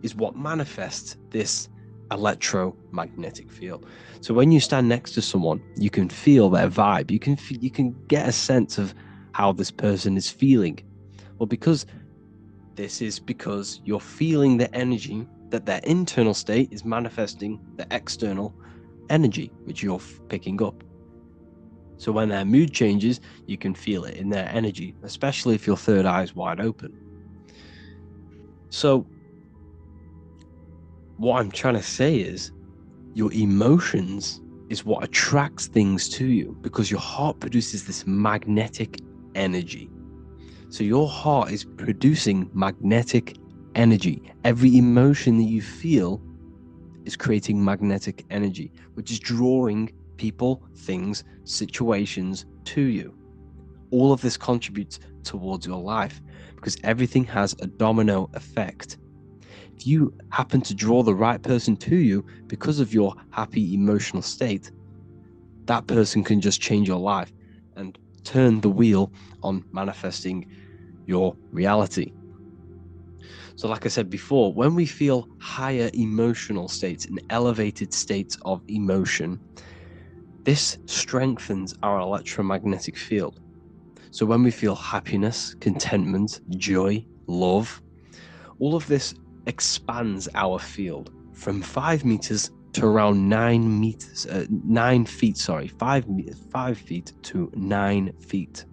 is what manifests this electromagnetic field. So when you stand next to someone, you can feel their vibe. You can get a sense of how this person is feeling. Well, because you're feeling the energy that their internal state is manifesting the external energy, which you're picking up. So when their mood changes, you can feel it in their energy, especially if your third eye is wide open. So what I'm trying to say is your emotions is what attracts things to you, because your heart produces this magnetic energy. So your heart is producing magnetic energy. Every emotion that you feel is creating magnetic energy, which is drawing people, things, situations to you. All of this contributes towards your life because everything has a domino effect. If you happen to draw the right person to you because of your happy emotional state, that person can just change your life and turn the wheel on manifesting your reality. So like I said before, when we feel higher emotional states and elevated states of emotion, this strengthens our electromagnetic field. So when we feel happiness, contentment, joy, love, all of this expands our field from 5 meters to around 9 feet, 5 feet to 9 feet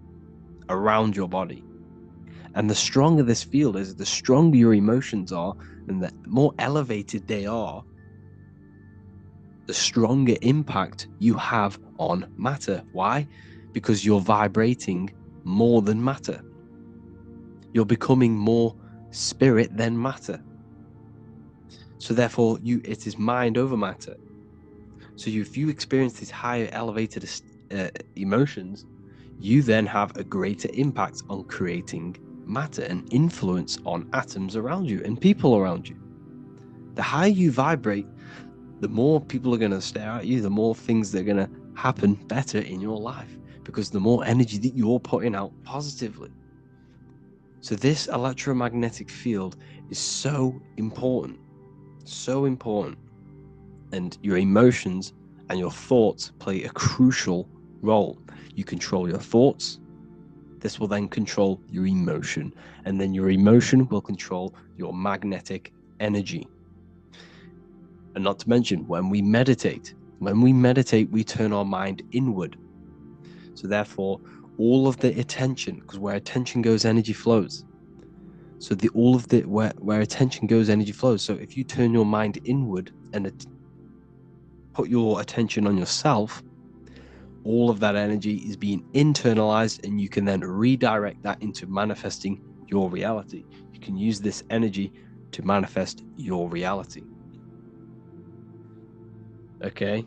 around your body. And the stronger this field is, the stronger your emotions are, and the more elevated they are, the stronger impact you have on matter. Why? Because you're vibrating more than matter. You're becoming more spirit than matter. So therefore, it is mind over matter. So if you experience these higher elevated emotions, you then have a greater impact on creating matter and influence on atoms around you and people around you. The higher you vibrate, the more people are going to stare at you, the more things that are going to happen better in your life, because the more energy that you're putting out positively. So this electromagnetic field is so important, and your emotions and your thoughts play a crucial role. You control your thoughts. This will then control your emotion, and then your emotion will control your magnetic energy. And not to mention, when we meditate, we turn our mind inward. So therefore, all of the attention, because where attention goes, energy flows. So where attention goes, energy flows. So if you turn your mind inward and put your attention on yourself, all of that energy is being internalized, and you can then redirect that into manifesting your reality. You can use this energy to manifest your reality. Okay,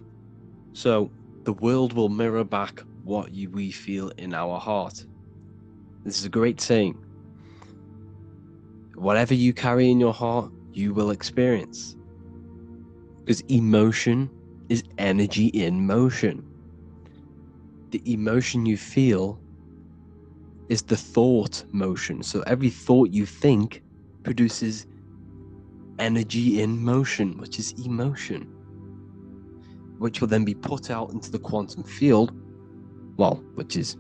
so the world will mirror back what we feel in our heart. This is a great saying. Whatever you carry in your heart, you will experience. Because emotion is energy in motion. The emotion you feel is the thought motion. So every thought you think produces energy in motion, which is emotion, which will then be put out into the quantum field, well, which is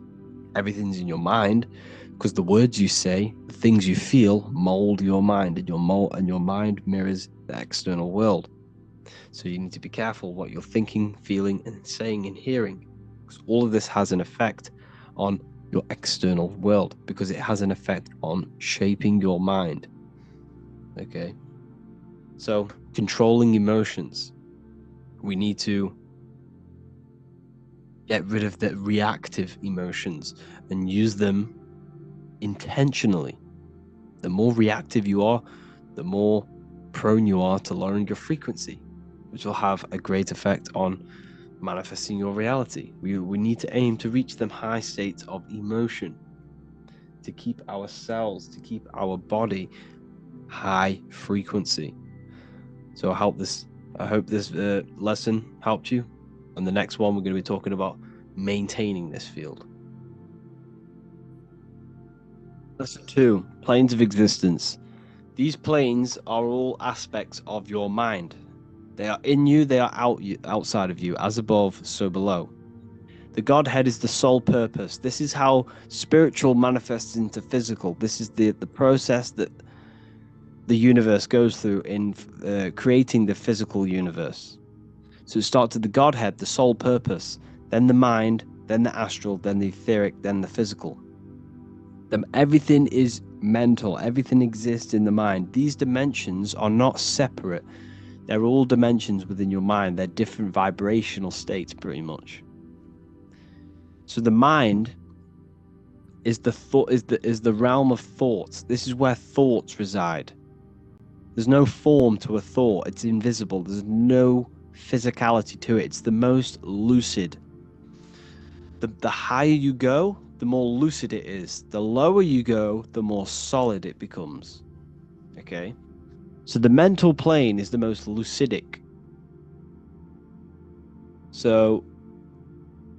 everything's in your mind, because the words you say, the things you feel, mold your mind, and your mind mirrors the external world. So you need to be careful what you're thinking, feeling, and saying and hearing, because all of this has an effect on your external world, because it has an effect on shaping your mind. Okay, so controlling emotions, we need to get rid of the reactive emotions and use them intentionally. The more reactive you are, the more prone you are to lowering your frequency, which will have a great effect on manifesting your reality. We need to aim to reach them high states of emotion, to keep our cells, to keep our body high frequency. So I hope this lesson helped you. On the next one, we're going to be talking about maintaining this field. Lesson 2, planes of existence. These planes are all aspects of your mind. They are in you, they are outside of you, as above, so below. The Godhead is the sole purpose. This is how spiritual manifests into physical. This is the process that the universe goes through in creating the physical universe. So it starts with the Godhead, the sole purpose, then the mind, then the astral, then the etheric, then the physical. Everything is mental. Everything exists in the mind. These dimensions are not separate. They're all dimensions within your mind. They're different vibrational states, pretty much. So the mind is the realm of thoughts. This is where thoughts reside. There's no form to a thought. It's invisible. There's no physicality to it. It's the most lucid. The higher you go, the more lucid it is. The lower you go, the more solid it becomes. Okay? So the mental plane is the most lucidic. So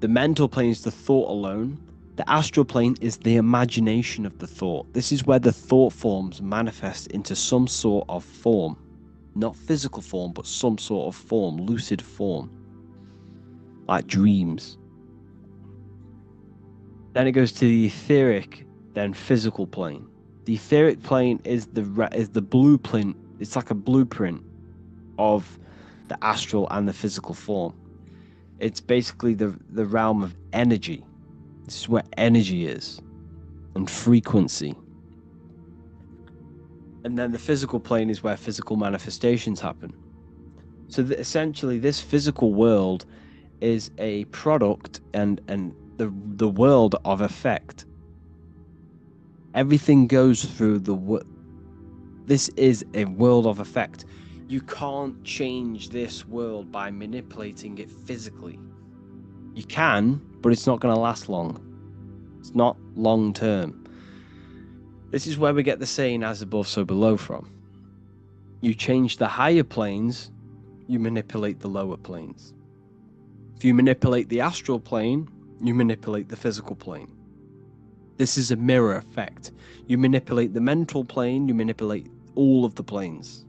the mental plane is the thought alone. The astral plane is the imagination of the thought. This is where the thought forms manifest into some sort of form. Not physical form, but some sort of form, lucid form. Like dreams. Then it goes to the etheric, then physical plane. The etheric plane is the blueprint. It's like a blueprint of the astral and the physical form. It's basically the realm of energy. This is where energy is, and frequency. And then the physical plane is where physical manifestations happen. So essentially, this physical world is a product and the world of effect. Everything goes through this is a world of effect. You can't change this world by manipulating it physically. You can, but it's not going to last long. It's not long term. This is where we get the saying as above, so below from. You change the higher planes, you manipulate the lower planes. If you manipulate the astral plane, you manipulate the physical plane. This is a mirror effect. You manipulate the mental plane, you manipulate all of the planes.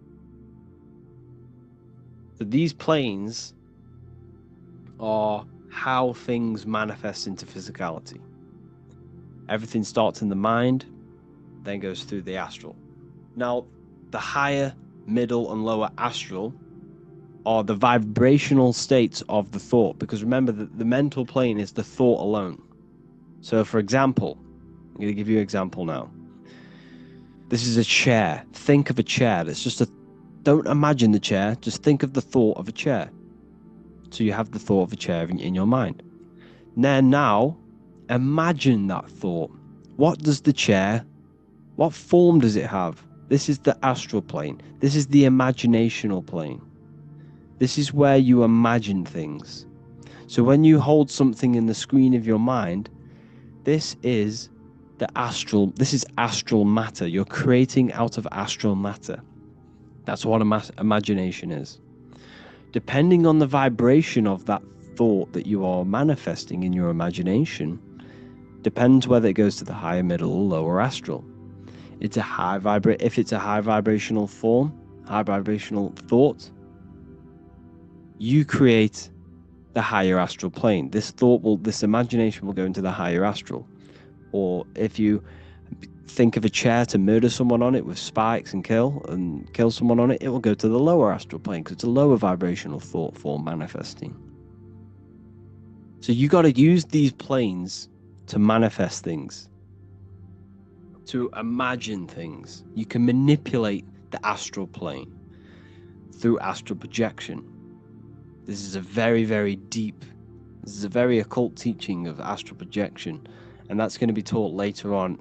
So these planes are how things manifest into physicality. Everything starts in the mind, then goes through the astral. Now, the higher, middle, and lower astral are the vibrational states of the thought, because remember that the mental plane is the thought alone. So, for example, I'm going to give you an example now. This is a chair. Think of a chair. Don't imagine the chair, just think of the thought of a chair. So you have the thought of a chair in your mind. Now, imagine that thought. What form does it have? This is the astral plane. This is the imaginational plane. This is where you imagine things. So when you hold something in the screen of your mind, this is astral matter. You're creating out of astral matter. That's what imagination is. Depending on the vibration of that thought that you are manifesting in your imagination, depends whether it goes to the higher, middle, or lower astral. If it's a high vibrational form, high vibrational thought, you create the higher astral plane. This imagination will go into the higher astral. Or if you think of a chair to murder someone on it with spikes and kill someone on it, it will go to the lower astral plane because it's a lower vibrational thought form manifesting. So you got to use these planes to manifest things, to imagine things. You can manipulate the astral plane through astral projection. This is a very, very deep, this is a very occult teaching of astral projection, and that's going to be taught later on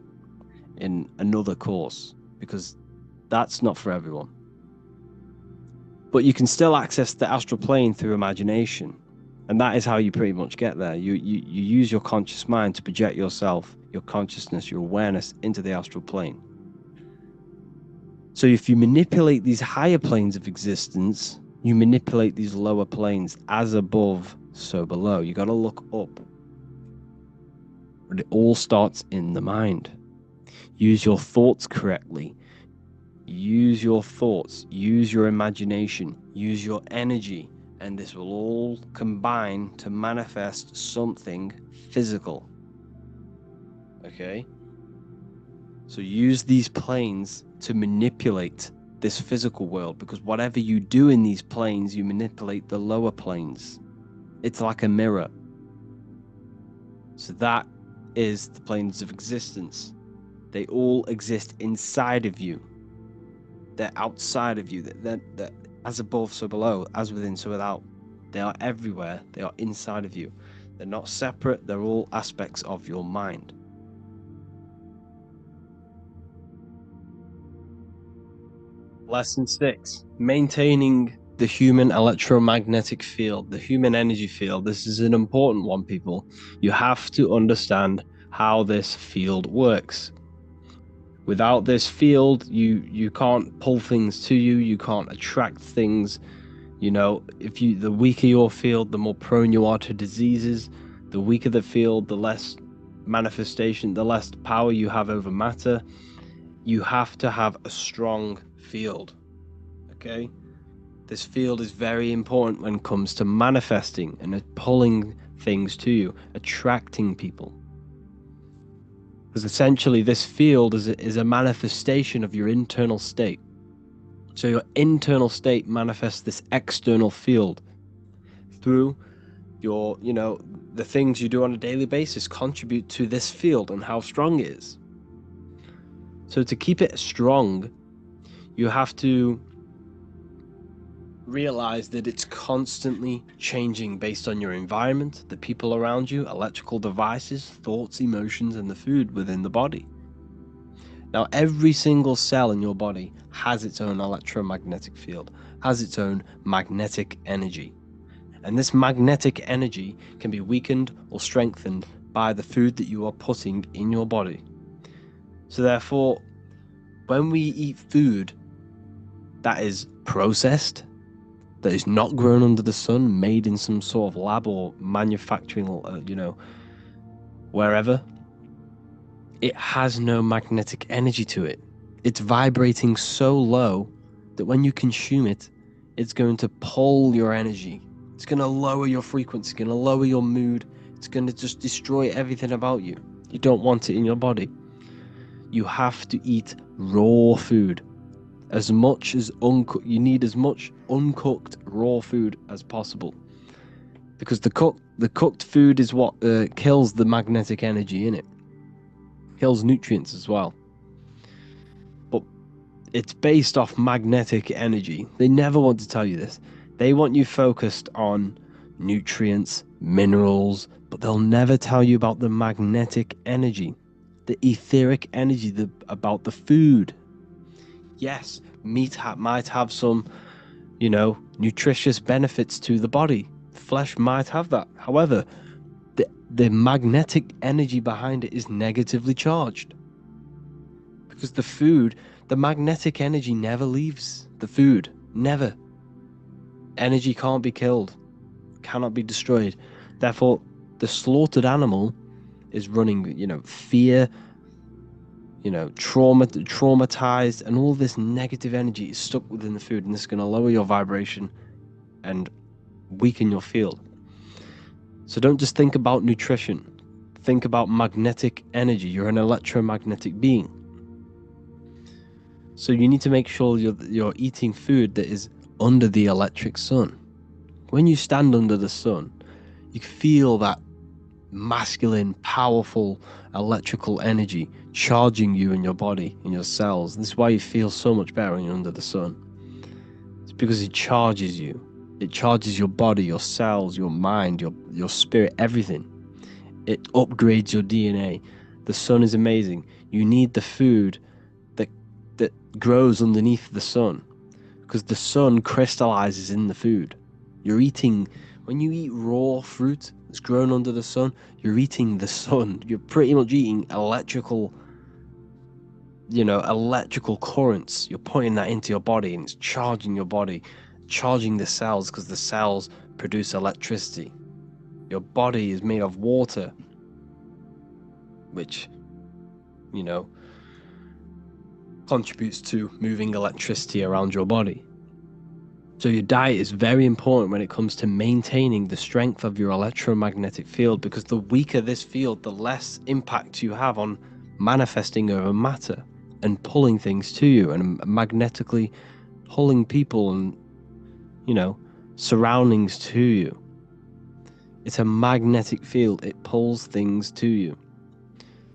in another course, because that's not for everyone. But you can still access the astral plane through imagination, and that is how you pretty much get there. You use your conscious mind to project yourself, your consciousness, your awareness into the astral plane. So if you manipulate these higher planes of existence, you manipulate these lower planes. As above, so below. You got to look up. But it all starts in the mind. Use your thoughts correctly. Use your thoughts. Use your imagination. Use your energy. And this will all combine to manifest something physical. Okay? So use these planes to manipulate this physical world, because whatever you do in these planes, you manipulate the lower planes. It's like a mirror. So that is the planes of existence. They all exist inside of you. They're outside of you. They're as above, so below, as within, so without. They are everywhere. They are inside of you. They're not separate. They're all aspects of your mind. Lesson 6. Maintaining the human electromagnetic field, the human energy field. This is an important one, people. You have to understand how this field works. Without this field, you can't pull things to you. You can't attract things. You know, the weaker your field, the more prone you are to diseases. The weaker the field, the less manifestation, the less power you have over matter. You have to have a strong field. Okay? This field is very important when it comes to manifesting and pulling things to you, attracting people. Because essentially this field is a manifestation of your internal state. So your internal state manifests this external field through your, the things you do on a daily basis contribute to this field and how strong it is. So to keep it strong, you have to realize that it's constantly changing based on your environment, the people around you, electrical devices, thoughts, emotions, and the food within the body. Now, every single cell in your body has its own electromagnetic field, has its own magnetic energy. And this magnetic energy can be weakened or strengthened by the food that you are putting in your body. So therefore, when we eat food that is processed, that is not grown under the sun, made in some sort of lab or manufacturing, wherever, it has no magnetic energy to it. It's vibrating so low that when you consume it, it's going to pull your energy. It's going to lower your frequency, it's going to lower your mood. It's going to just destroy everything about you. You don't want it in your body. You have to eat raw food. As much as you need as much uncooked raw food as possible, because the cooked food is what kills the magnetic energy in it, kills nutrients as well. But it's based off magnetic energy. They never want to tell you this. They want you focused on nutrients, minerals, but they'll never tell you about the magnetic energy, the etheric energy, about the food. Yes, meat might have some, nutritious benefits to the body. flesh might have that. However, the magnetic energy behind it is negatively charged. Because the magnetic energy never leaves the food. Never. Energy can't be killed, cannot be destroyed. Therefore, the slaughtered animal is running, fear, traumatized, and all this negative energy is stuck within the food, and this is going to lower your vibration and weaken your field. So don't just think about nutrition. Think about magnetic energy. You're an electromagnetic being. So you need to make sure you're eating food that is under the electric sun. When you stand under the sun, you feel that masculine, powerful electrical energy charging you in your body, in your cells. This is why you feel so much better when you're under the sun. It's because it charges you. It charges your body, your cells, your mind, your spirit, everything. It upgrades your DNA. The sun is amazing. You need the food that grows underneath the sun, because the sun crystallizes in the food. When you eat raw fruit that's grown under the sun, you're eating the sun. You're pretty much eating electrical currents. You're putting that into your body, and it's charging your body, charging the cells, because the cells produce electricity. Your body is made of water, which, contributes to moving electricity around your body. So your diet is very important when it comes to maintaining the strength of your electromagnetic field, because the weaker this field, the less impact you have on manifesting over matter and pulling things to you, and magnetically pulling people and, surroundings to you. It's a magnetic field. It pulls things to you.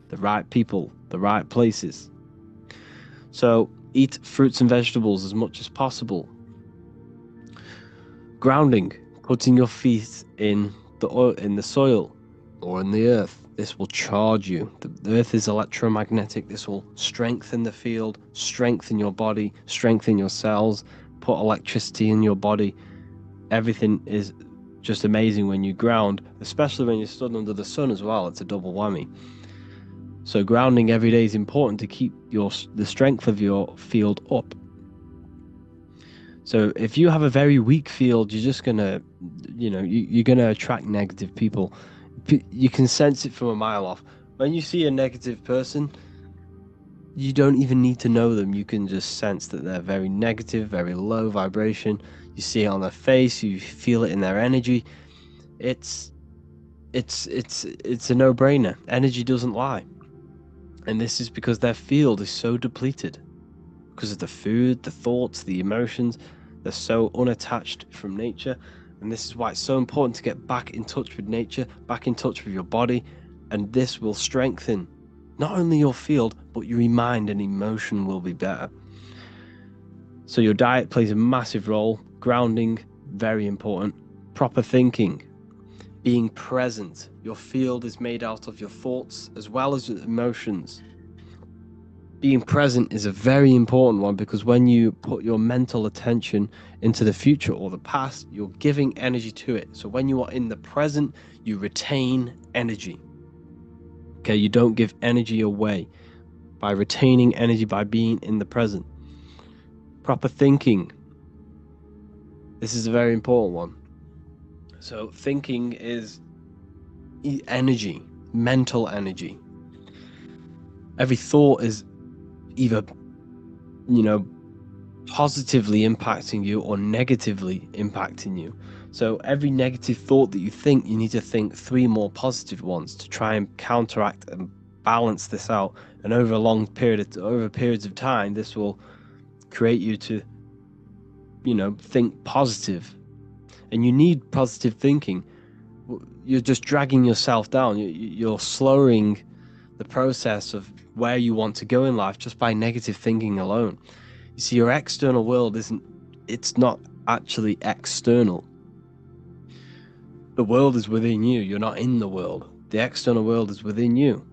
The right people, the right places. So eat fruits and vegetables as much as possible. Grounding, putting your feet in the soil or in the earth. This will charge you. The earth is electromagnetic. This will strengthen the field, strengthen your body, strengthen your cells, put electricity in your body. Everything is just amazing when you ground, especially when you're stood under the sun as well. It's a double whammy. So grounding every day is important to keep the strength of your field up. So if you have a very weak field, you're just gonna, you're gonna attract negative people. You can sense it from a mile off. When you see a negative person, you don't even need to know them. You can just sense that they're very negative, very low vibration. You see it on their face. You feel it in their energy. It's a no-brainer. Energy doesn't lie. And this is because their field is so depleted. Because of the food, the thoughts, the emotions. They're so unattached from nature. And this is why it's so important to get back in touch with nature, back in touch with your body. And this will strengthen not only your field, but your mind and emotion will be better. So your diet plays a massive role. Grounding, very important. Proper thinking. Being present. Your field is made out of your thoughts as well as emotions. Being present is a very important one, because when you put your mental attention into the future or the past, you're giving energy to it. So when you are in the present, you retain energy. Okay, you don't give energy away by retaining energy, by being in the present. Proper thinking. This is a very important one. So thinking is energy, mental energy. Every thought is either, positively impacting you or negatively impacting you. So every negative thought that you think, you need to think 3 more positive ones to try and counteract and balance this out. And over periods of time, this will create you to, think positive. And you need positive thinking. You're just dragging yourself down. You're slowing the process of where you want to go in life just by negative thinking alone. You see, your external world it's not actually external. The world is within you. You're not in the world. The external world is within you.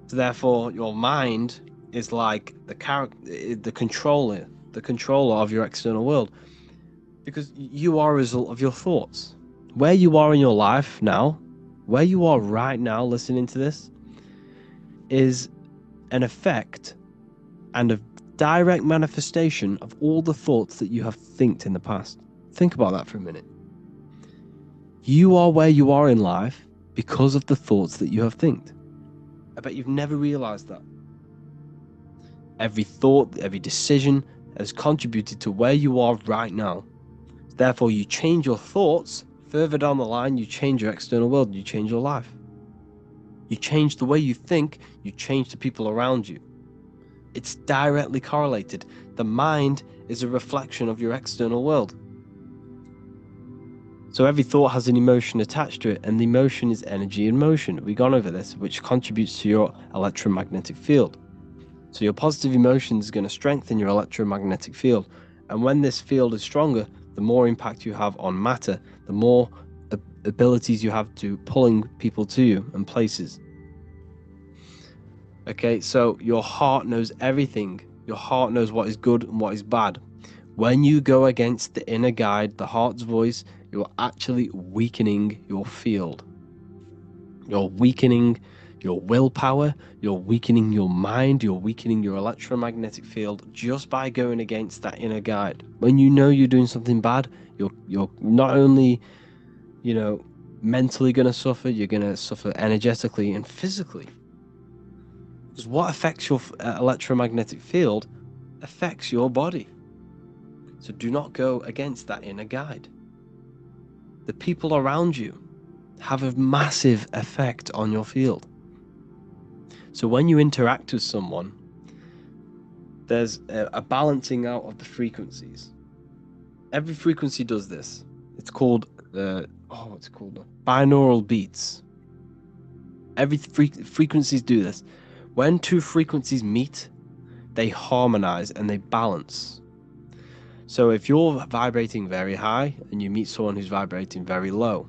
So therefore, your mind is like the controller of your external world, because you are a result of your thoughts. Where you are in your life now, where you are right now listening to this, is an effect and a direct manifestation of all the thoughts that you have thinked in the past. Think about that for a minute. You are where you are in life because of the thoughts that you have thinked. I bet you've never realized that. Every thought, every decision has contributed to where you are right now. Therefore, you change your thoughts, further down the line, you change your external world, you change your life. You change the way you think, you change the people around you. It's directly correlated. The mind is a reflection of your external world. So every thought has an emotion attached to it, and the emotion is energy in motion. We've gone over this, which contributes to your electromagnetic field. So your positive emotion is going to strengthen your electromagnetic field. And when this field is stronger, the more impact you have on matter, the more abilities you have to pulling people to you and places. Okay, so your heart knows everything. Your heart knows what is good and what is bad. When you go against the inner guide, the heart's voice, you're actually weakening your field. You're weakening your willpower, you're weakening your mind, you're weakening your electromagnetic field just by going against that inner guide. When you know you're doing something bad, you're not only, mentally going to suffer, you're going to suffer energetically and physically. Because what affects your electromagnetic field affects your body. So do not go against that inner guide. The people around you have a massive effect on your field. So when you interact with someone, there's a balancing out of the frequencies. Every frequency does this. It's called binaural beats. Every frequencies do this. When two frequencies meet, they harmonize and they balance. So if you're vibrating very high and you meet someone who's vibrating very low,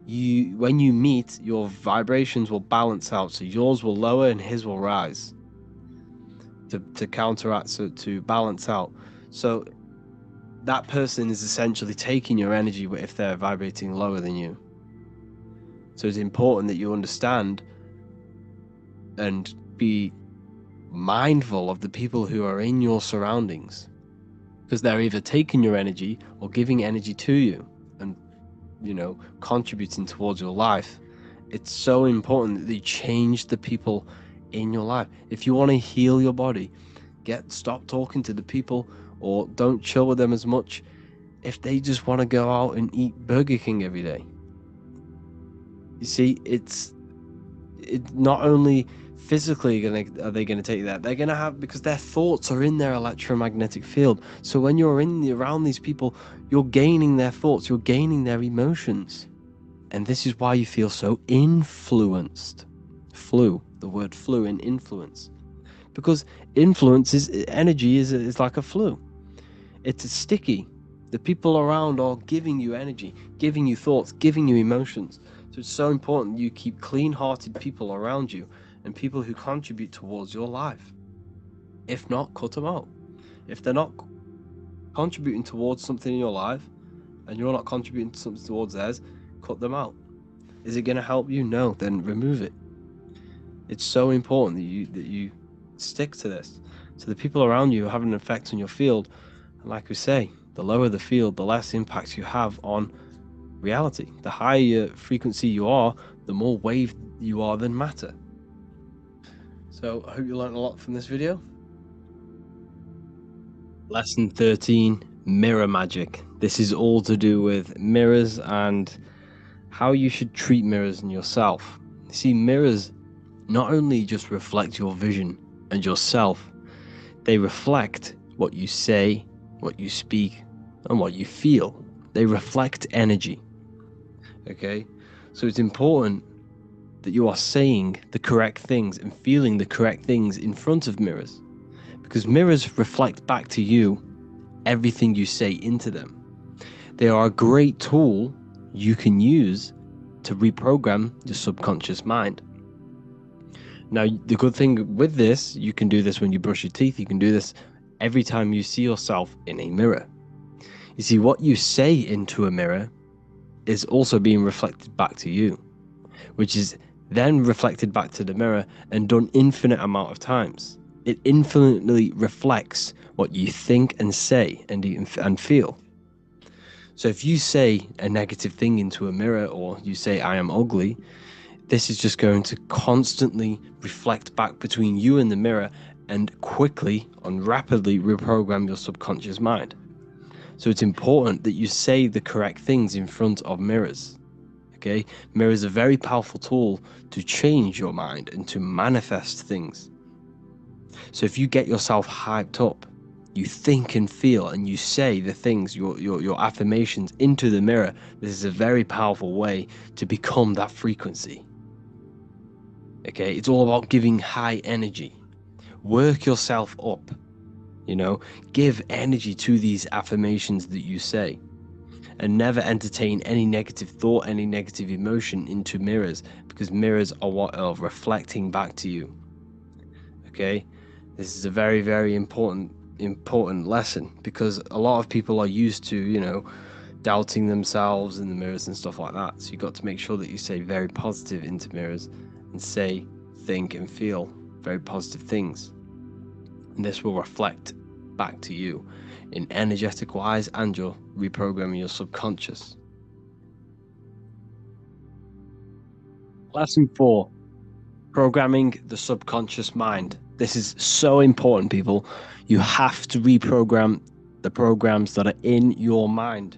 when you meet, your vibrations will balance out. So yours will lower and his will rise to counteract, so to balance out. So that person is essentially taking your energy if they're vibrating lower than you. So it's important that you understand and be mindful of the people who are in your surroundings, because they're either taking your energy or giving energy to you and contributing towards your life. It's so important that you change the people in your life. If you want to heal your body, stop talking to the people or don't chill with them as much if they just want to go out and eat Burger King every day. You see, it's not only physically are they going to take that, they're going to have, because their thoughts are in their electromagnetic field. So when you're around these people, you're gaining their thoughts, you're gaining their emotions. And this is why you feel so influenced. The word flu in influence. Because influence energy is like a flu. It's sticky. The people around are giving you energy, giving you thoughts, giving you emotions. So it's so important you keep clean-hearted people around you and people who contribute towards your life. If not, cut them out. If they're not contributing towards something in your life and you're not contributing something towards theirs, cut them out. Is it going to help you? No, then remove it. It's so important that you stick to this. So the people around you have an effect on your field. And like we say, the lower the field, the less impact you have on reality. The higher frequency you are, the more wave you are than matter. So I hope you learned a lot from this video. Lesson 13, mirror magic. This is all to do with mirrors and how you should treat mirrors in yourself. You see, mirrors not only just reflect your vision and yourself, they reflect what you say, what you speak, and what you feel. They reflect energy. Okay? So it's important that you are saying the correct things and feeling the correct things in front of mirrors, because mirrors reflect back to you everything you say into them. They are a great tool you can use to reprogram your subconscious mind. Now, the good thing with this, you can do this when you brush your teeth. You can do this every time you see yourself in a mirror. You see, what you say into a mirror is also being reflected back to you, which is then reflected back to the mirror and done infinite amount of times. It infinitely reflects what you think and say and feel. So if you say a negative thing into a mirror, or you say I am ugly, this is just going to constantly reflect back between you and the mirror and quickly and rapidly reprogram your subconscious mind. So it's important that you say the correct things in front of mirrors. Okay, mirrors are a very powerful tool to change your mind and to manifest things. So if you get yourself hyped up, you think and feel and you say the things, your affirmations into the mirror, this is a very powerful way to become that frequency. Okay, it's all about giving high energy. Work yourself up, give energy to these affirmations that you say. And never entertain any negative thought, any negative emotion into mirrors, because mirrors are what are reflecting back to you. Okay, this is a very, very important lesson, because a lot of people are used to, doubting themselves in the mirrors and stuff like that. So you've got to make sure that you say very positive into mirrors and say, think, and feel very positive things. And this will reflect back to you in energetic wise, and you're reprogramming your subconscious. Lesson 4, programming the subconscious mind. This is so important, people. You have to reprogram the programs that are in your mind.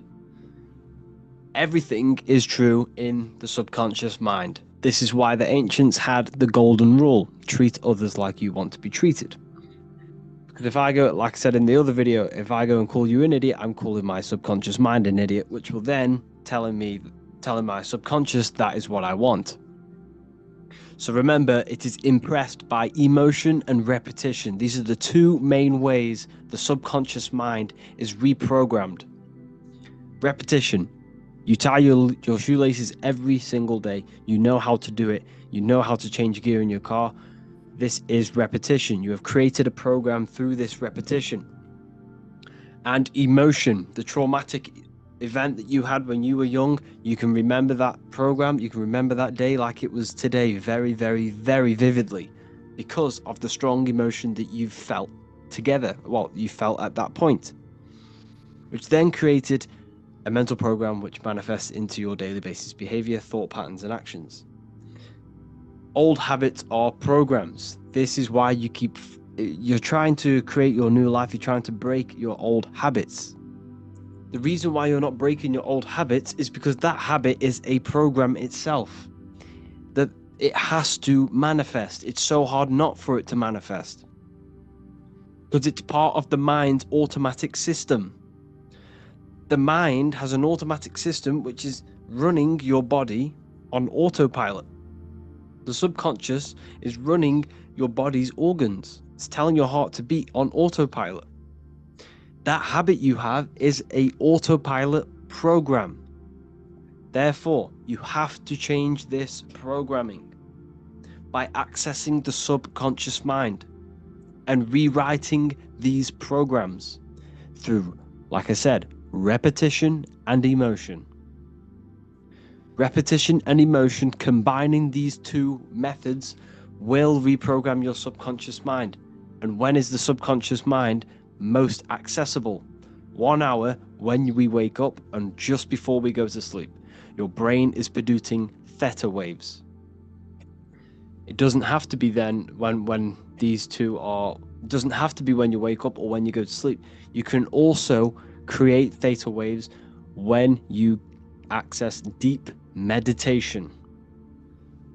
Everything is true in the subconscious mind. This is why the ancients had the golden rule: treat others like you want to be treated. Because if I go, like I said in the other video, if I go and call you an idiot, I'm calling my subconscious mind an idiot, which will then telling my subconscious that is what I want. So remember, it is impressed by emotion and repetition. These are the two main ways the subconscious mind is reprogrammed. Repetition. You tie your shoelaces every single day. You know how to do it. You know how to change gear in your car. This is repetition. You have created a program through this repetition. And emotion, the traumatic event that you had when you were young, you can remember that program. You can remember that day like it was today, very, very, very vividly, because of the strong emotion that you felt together. Well, you felt at that point, which then created a mental program which manifests into your daily basis behavior, thought patterns, and actions. Old habits are programs. This is why you're trying to create your new life. You're trying to break your old habits. The reason why you're not breaking your old habits is because that habit is a program itself, that it has to manifest. It's so hard not for it to manifest, because it's part of the mind's automatic system. The mind has an automatic system which is running your body on autopilot. The subconscious is running your body's organs. It's telling your heart to beat on autopilot. That habit you have is an autopilot program. Therefore, you have to change this programming by accessing the subconscious mind and rewriting these programs through, like I said, repetition and emotion. Repetition and emotion, combining these two methods, will reprogram your subconscious mind. And when is the subconscious mind most accessible? 1 hour when we wake up and just before we go to sleep. Your brain is producing theta waves. It doesn't have to be then when these two are, it doesn't have to be when you wake up or when you go to sleep. You can also create theta waves when you access deep meditation.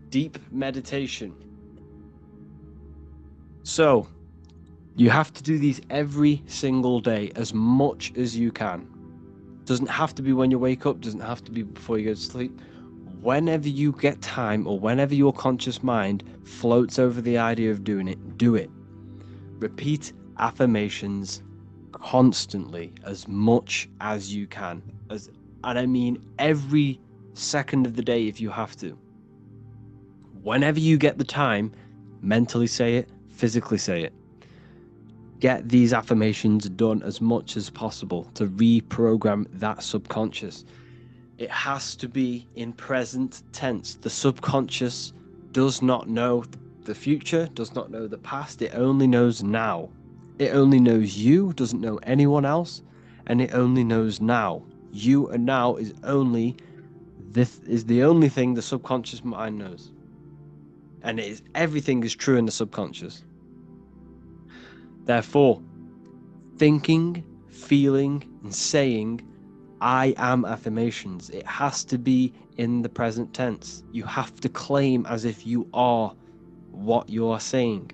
Deep meditation. So you have to do these every single day as much as you can. Doesn't have to be when you wake up, doesn't have to be before you go to sleep. Whenever you get time or whenever your conscious mind floats over the idea of doing it, do it. Repeat affirmations constantly, as much as you can. And I mean every second of the day if you have to. Whenever you get the time, mentally say it, physically say it. Get these affirmations done as much as possible to reprogram that subconscious. It has to be in present tense. The subconscious does not know the future, does not know the past. It only knows now. It only knows you, doesn't know anyone else, and it only knows now. You and now is only this is the only thing the subconscious mind knows. And it is everything is true in the subconscious. Therefore, thinking, feeling, and saying I am affirmations. It has to be in the present tense. You have to claim as if you are what you are saying.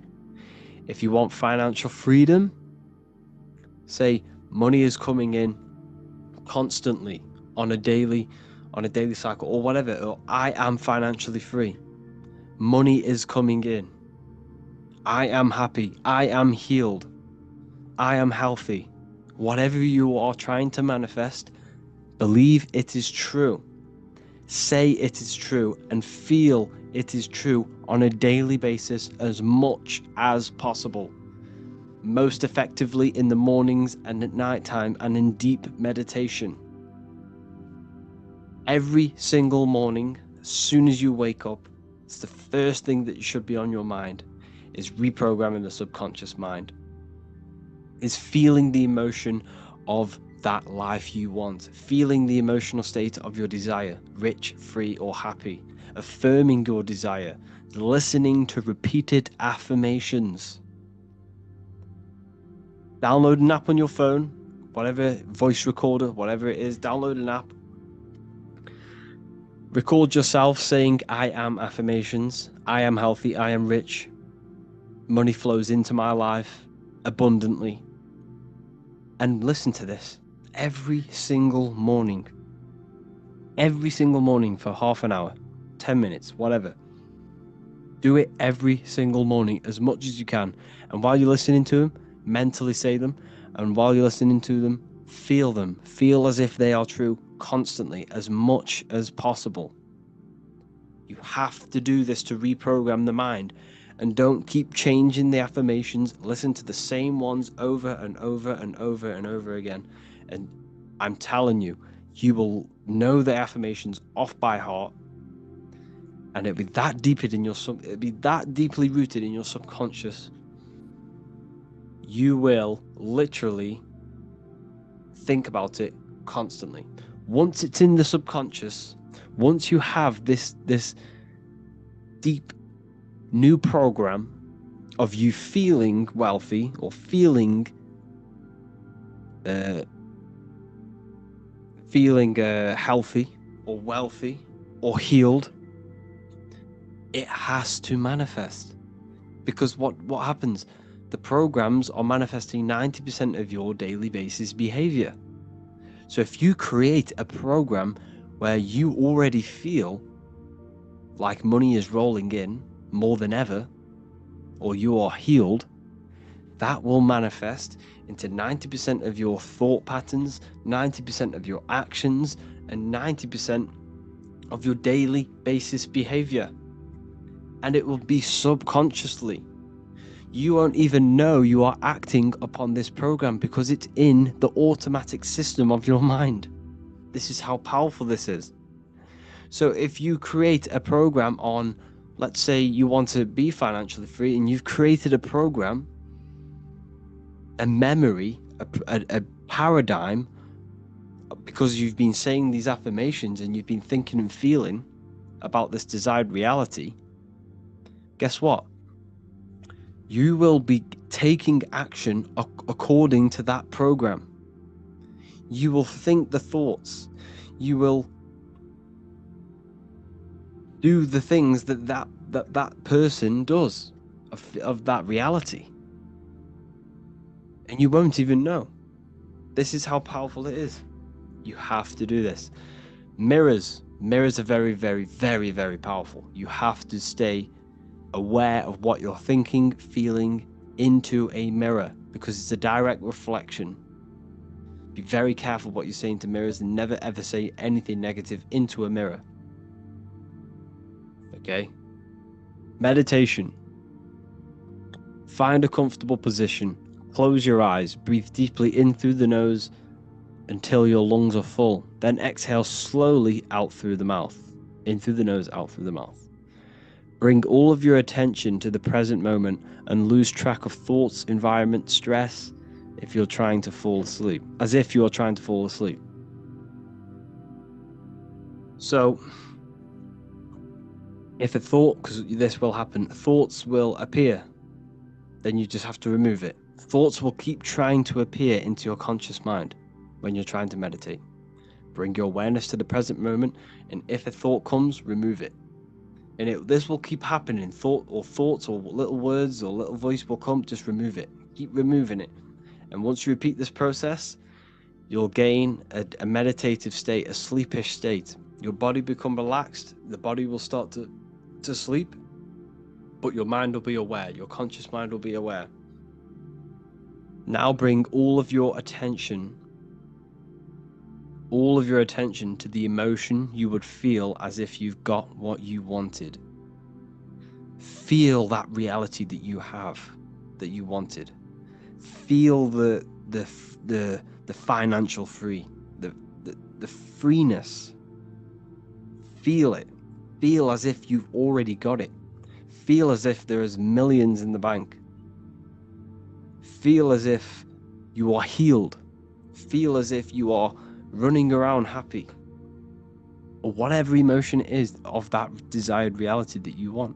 If you want financial freedom, say money is coming in constantly on a daily cycle or whatever, or I am financially free. Money is coming in. I am happy. I am healed. I am healthy. Whatever you are trying to manifest, believe it is true. Say it is true and feel it is true on a daily basis as much as possible. Most effectively in the mornings and at nighttime and in deep meditation. Every single morning, as soon as you wake up, it's the first thing that should be on your mind is reprogramming the subconscious mind. Is feeling the emotion of that life you want, feeling the emotional state of your desire, rich, free, or happy, affirming your desire, listening to repeated affirmations. Download an app on your phone, whatever, voice recorder, whatever it is, download an app. Record yourself saying, I am affirmations, I am healthy, I am rich, money flows into my life abundantly. And listen to this every single morning for half an hour, 10 minutes, whatever. Do it every single morning as much as you can. And while you're listening to them, mentally say them. And while you're listening to them. Feel as if they are true constantly, as much as possible. You have to do this to reprogram the mind. And don't keep changing the affirmations. Listen to the same ones over and over and over and over again. And I'm telling you, you will know the affirmations off by heart. And it'll be that deeply rooted in your subconscious. You will literally think about it constantly. Once it's in the subconscious, once you have this deep new program of you feeling wealthy or feeling healthy or wealthy or healed, it has to manifest. Because what happens? The programs are manifesting 90% of your daily basis behavior. So if you create a program where you already feel like money is rolling in more than ever, or you are healed, that will manifest into 90% of your thought patterns, 90% of your actions, and 90% of your daily basis behavior. And it will be subconsciously. You won't even know you are acting upon this program because it's in the automatic system of your mind. This is how powerful this is. So if you create a program on, let's say you want to be financially free, and you've created a program, a memory, a paradigm, because you've been saying these affirmations and you've been thinking and feeling about this desired reality, guess what? You will be taking action according to that program. You will think the thoughts. You will do the things that person does of that reality. And you won't even know. This is how powerful it is. You have to do this. Mirrors are very, very, very, very powerful. You have to stay aware of what you're thinking, feeling into a mirror, because it's a direct reflection. Be very careful what you're saying to mirrors, and never ever say anything negative into a mirror. Okay? Meditation. Find a comfortable position. Close your eyes. Breathe deeply in through the nose until your lungs are full. Then exhale slowly out through the mouth. In through the nose, out through the mouth. Bring all of your attention to the present moment and lose track of thoughts, environment, stress, if you're trying to fall asleep. As if you're trying to fall asleep. So, if a thought, because this will happen, thoughts will appear, then you just have to remove it. Thoughts will keep trying to appear into your conscious mind when you're trying to meditate. Bring your awareness to the present moment, and if a thought comes, remove it. And this will keep happening. Thoughts or little words or little voice will come, just remove it. Keep removing it. And once you repeat this process, you'll gain a meditative state, a sleepish state. Your body become relaxed, the body will start to sleep, but your mind will be aware, your conscious mind will be aware. Now bring all of your attention to the emotion you would feel as if you've got what you wanted. Feel that reality that you have, that you wanted. Feel the financial free, the freeness. Feel it. Feel as if you've already got it. Feel as if there is millions in the bank. Feel as if you are healed. Feel as if you are running around happy. Or whatever emotion it is of that desired reality that you want.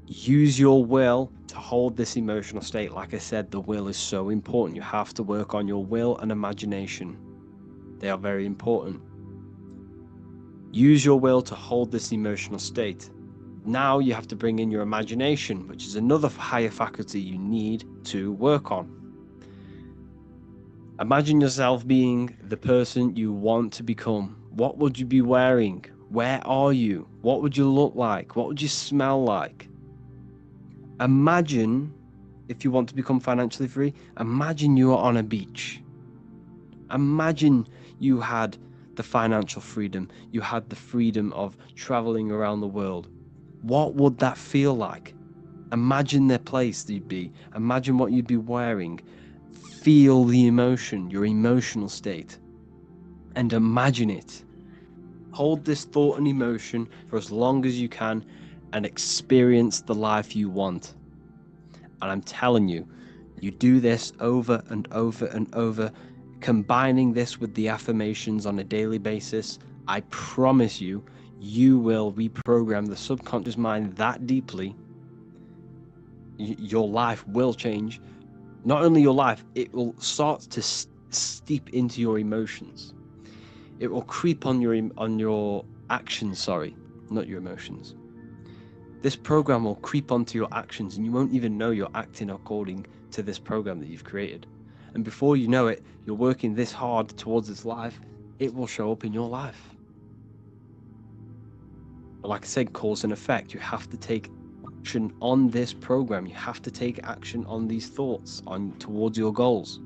Use your will to hold this emotional state. Like I said, the will is so important. You have to work on your will and imagination. They are very important. Use your will to hold this emotional state. Now you have to bring in your imagination, which is another higher faculty you need to work on. Imagine yourself being the person you want to become. What would you be wearing? Where are you? What would you look like? What would you smell like? Imagine, if you want to become financially free, imagine you are on a beach. Imagine you had the financial freedom. You had the freedom of traveling around the world. What would that feel like? Imagine the place that you'd be. Imagine what you'd be wearing. Feel the emotion, your emotional state, and imagine it. Hold this thought and emotion for as long as you can and experience the life you want. And I'm telling you, you do this over and over and over, combining this with the affirmations on a daily basis. I promise you, you will reprogram the subconscious mind that deeply. Your life will change. Not only your life, it will start to steep into your emotions. It will creep on your actions, not your emotions. This program will creep onto your actions and you won't even know you're acting according to this program that you've created. And before you know it, you're working this hard towards this life, it will show up in your life. But like I said, cause and effect. You have to take action on this program. You have to take action on these thoughts towards your goals.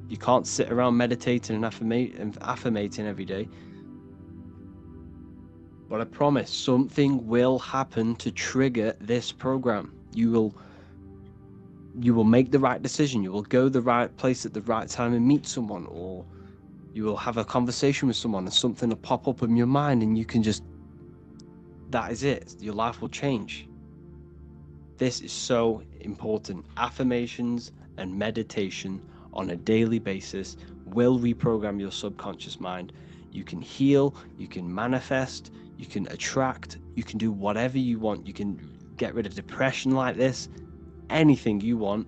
You can't sit around meditating and affirmating every day. But I promise something will happen to trigger this program. You will make the right decision. You will go the right place at the right time and meet someone, or you will have a conversation with someone and something will pop up in your mind and you can just, that is it. Your life will change. This is so important. Affirmations and meditation on a daily basis will reprogram your subconscious mind. You can heal, you can manifest, you can attract, you can do whatever you want. You can get rid of depression like this, anything you want.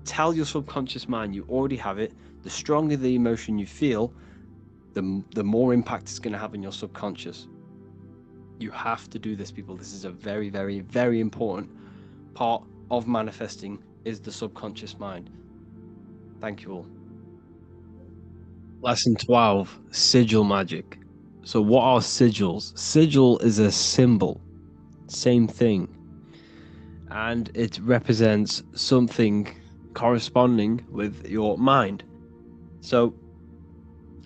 Tell your subconscious mind you already have it. The stronger the emotion you feel, the more impact it's going to have on your subconscious. You have to do this, people. This is a very, very, very important part of manifesting, is the subconscious mind. Thank you all. Lesson 12, sigil magic. So what are sigils? Sigil is a symbol, same thing. And it represents something corresponding with your mind. So,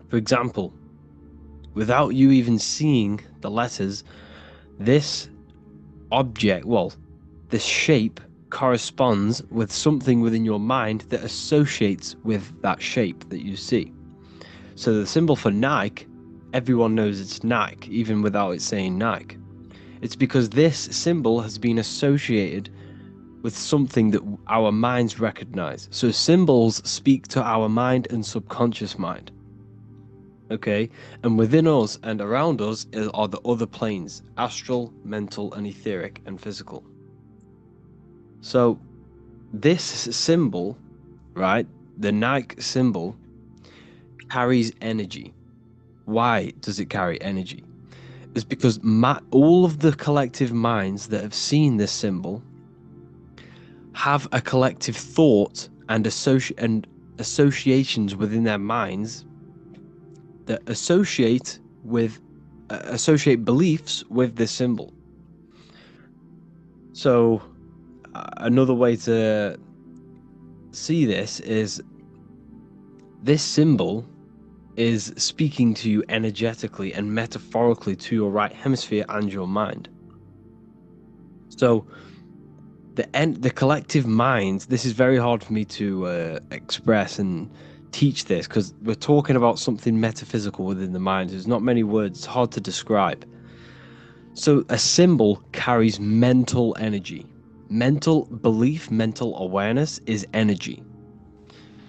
for example, without you even seeing the letters, this object, this shape corresponds with something within your mind that associates with that shape that you see. So the symbol for Nike, everyone knows it's Nike, even without it saying Nike. It's because this symbol has been associated with something that our minds recognize. So symbols speak to our mind and subconscious mind. Okay, and within us and around us are the other planes: astral, mental, and etheric, and physical. So this symbol, right, the Nike symbol, carries energy. Why does it carry energy? It's because all of the collective minds that have seen this symbol have a collective thought and associations within their minds that associate beliefs with this symbol. So another way to see this is this symbol is speaking to you energetically and metaphorically to your right hemisphere and your mind. So the collective mind, this is very hard for me to express and teach this because we're talking about something metaphysical within the mind. There's not many words, it's hard to describe. So a symbol carries mental energy. Mental belief, mental awareness is energy.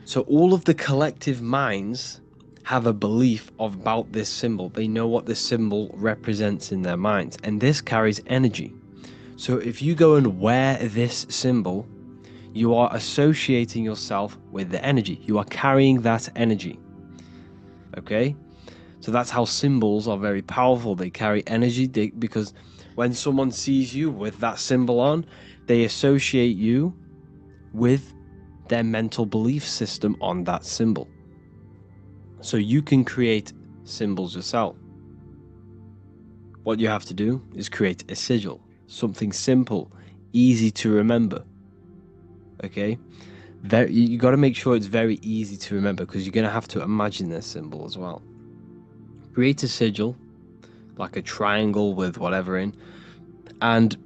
So all of the collective minds have a belief about this symbol. They know what this symbol represents in their minds, and this carries energy. So if you go and wear this symbol, you are associating yourself with the energy. You are carrying that energy. Okay? So that's how symbols are very powerful. They carry energy because when someone sees you with that symbol on, they associate you with their mental belief system on that symbol. So you can create symbols yourself. What you have to do is create a sigil, something simple, easy to remember. Okay? You got to make sure it's very easy to remember because you're going to have to imagine this symbol as well. Create a sigil, like a triangle with whatever in, and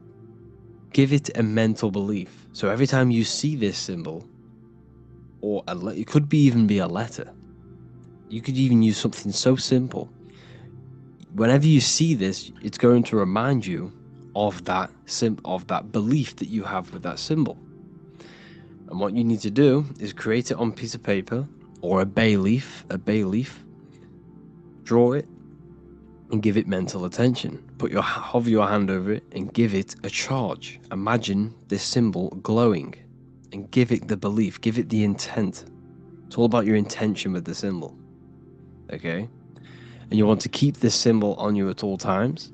give it a mental belief. So every time you see this symbol, or it could even be a letter, you could even use something so simple. Whenever you see this, it's going to remind you of that belief that you have with that symbol. And what you need to do is create it on a piece of paper or a bay leaf, draw it, and give it mental attention. Hover your hand over it and give it a charge. Imagine this symbol glowing and give it the belief, give it the intent. It's all about your intention with the symbol. Okay? And you want to keep this symbol on you at all times.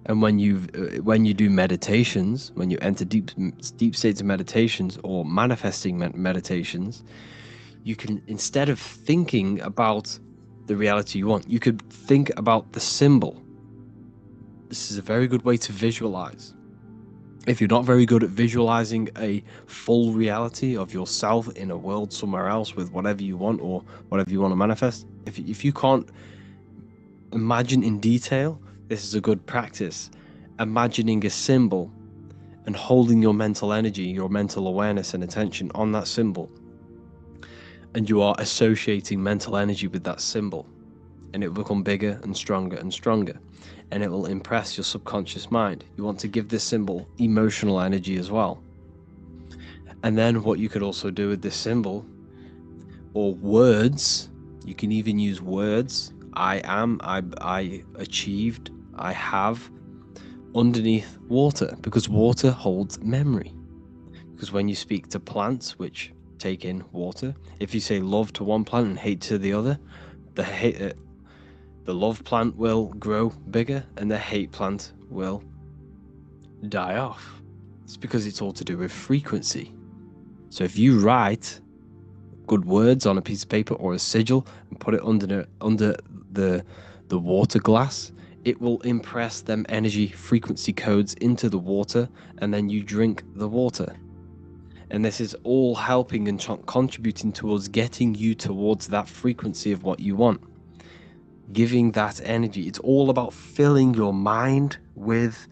And when you do meditations, when you enter deep states of meditations or manifesting meditations, you can, instead of thinking about the reality you want, you could think about the symbol. This is a very good way to visualize. If you're not very good at visualizing a full reality of yourself in a world somewhere else with whatever you want or whatever you want to manifest, if you can't imagine in detail, this is a good practice. Imagining a symbol and holding your mental energy, your mental awareness and attention on that symbol. And you are associating mental energy with that symbol. And it will become bigger and stronger and stronger. And it will impress your subconscious mind. You want to give this symbol emotional energy as well. And then what you could also do with this symbol, or words, you can even use words. I am, I achieved, I have, underneath water, because water holds memory. Because when you speak to plants, which take in water, if you say love to one plant and hate to the other, the love plant will grow bigger and the hate plant will die off. It's because it's all to do with frequency. So if you write good words on a piece of paper or a sigil and put it under the water glass, it will impress them energy frequency codes into the water, and then you drink the water. And this is all helping and contributing towards getting you towards that frequency of what you want. Giving that energy. It's all about filling your mind with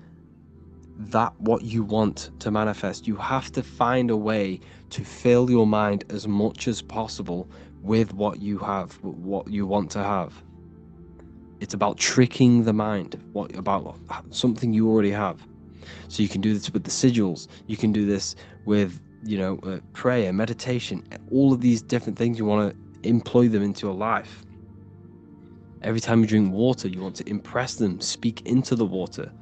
that what you want to manifest. You have to find a way to fill your mind as much as possible with what you have, what you want to have. It's about tricking the mind, about something you already have. So you can do this with the sigils. You can do this with, prayer, meditation, all of these different things. You want to employ them into your life. Every time you drink water, you want to impress them, speak into the water.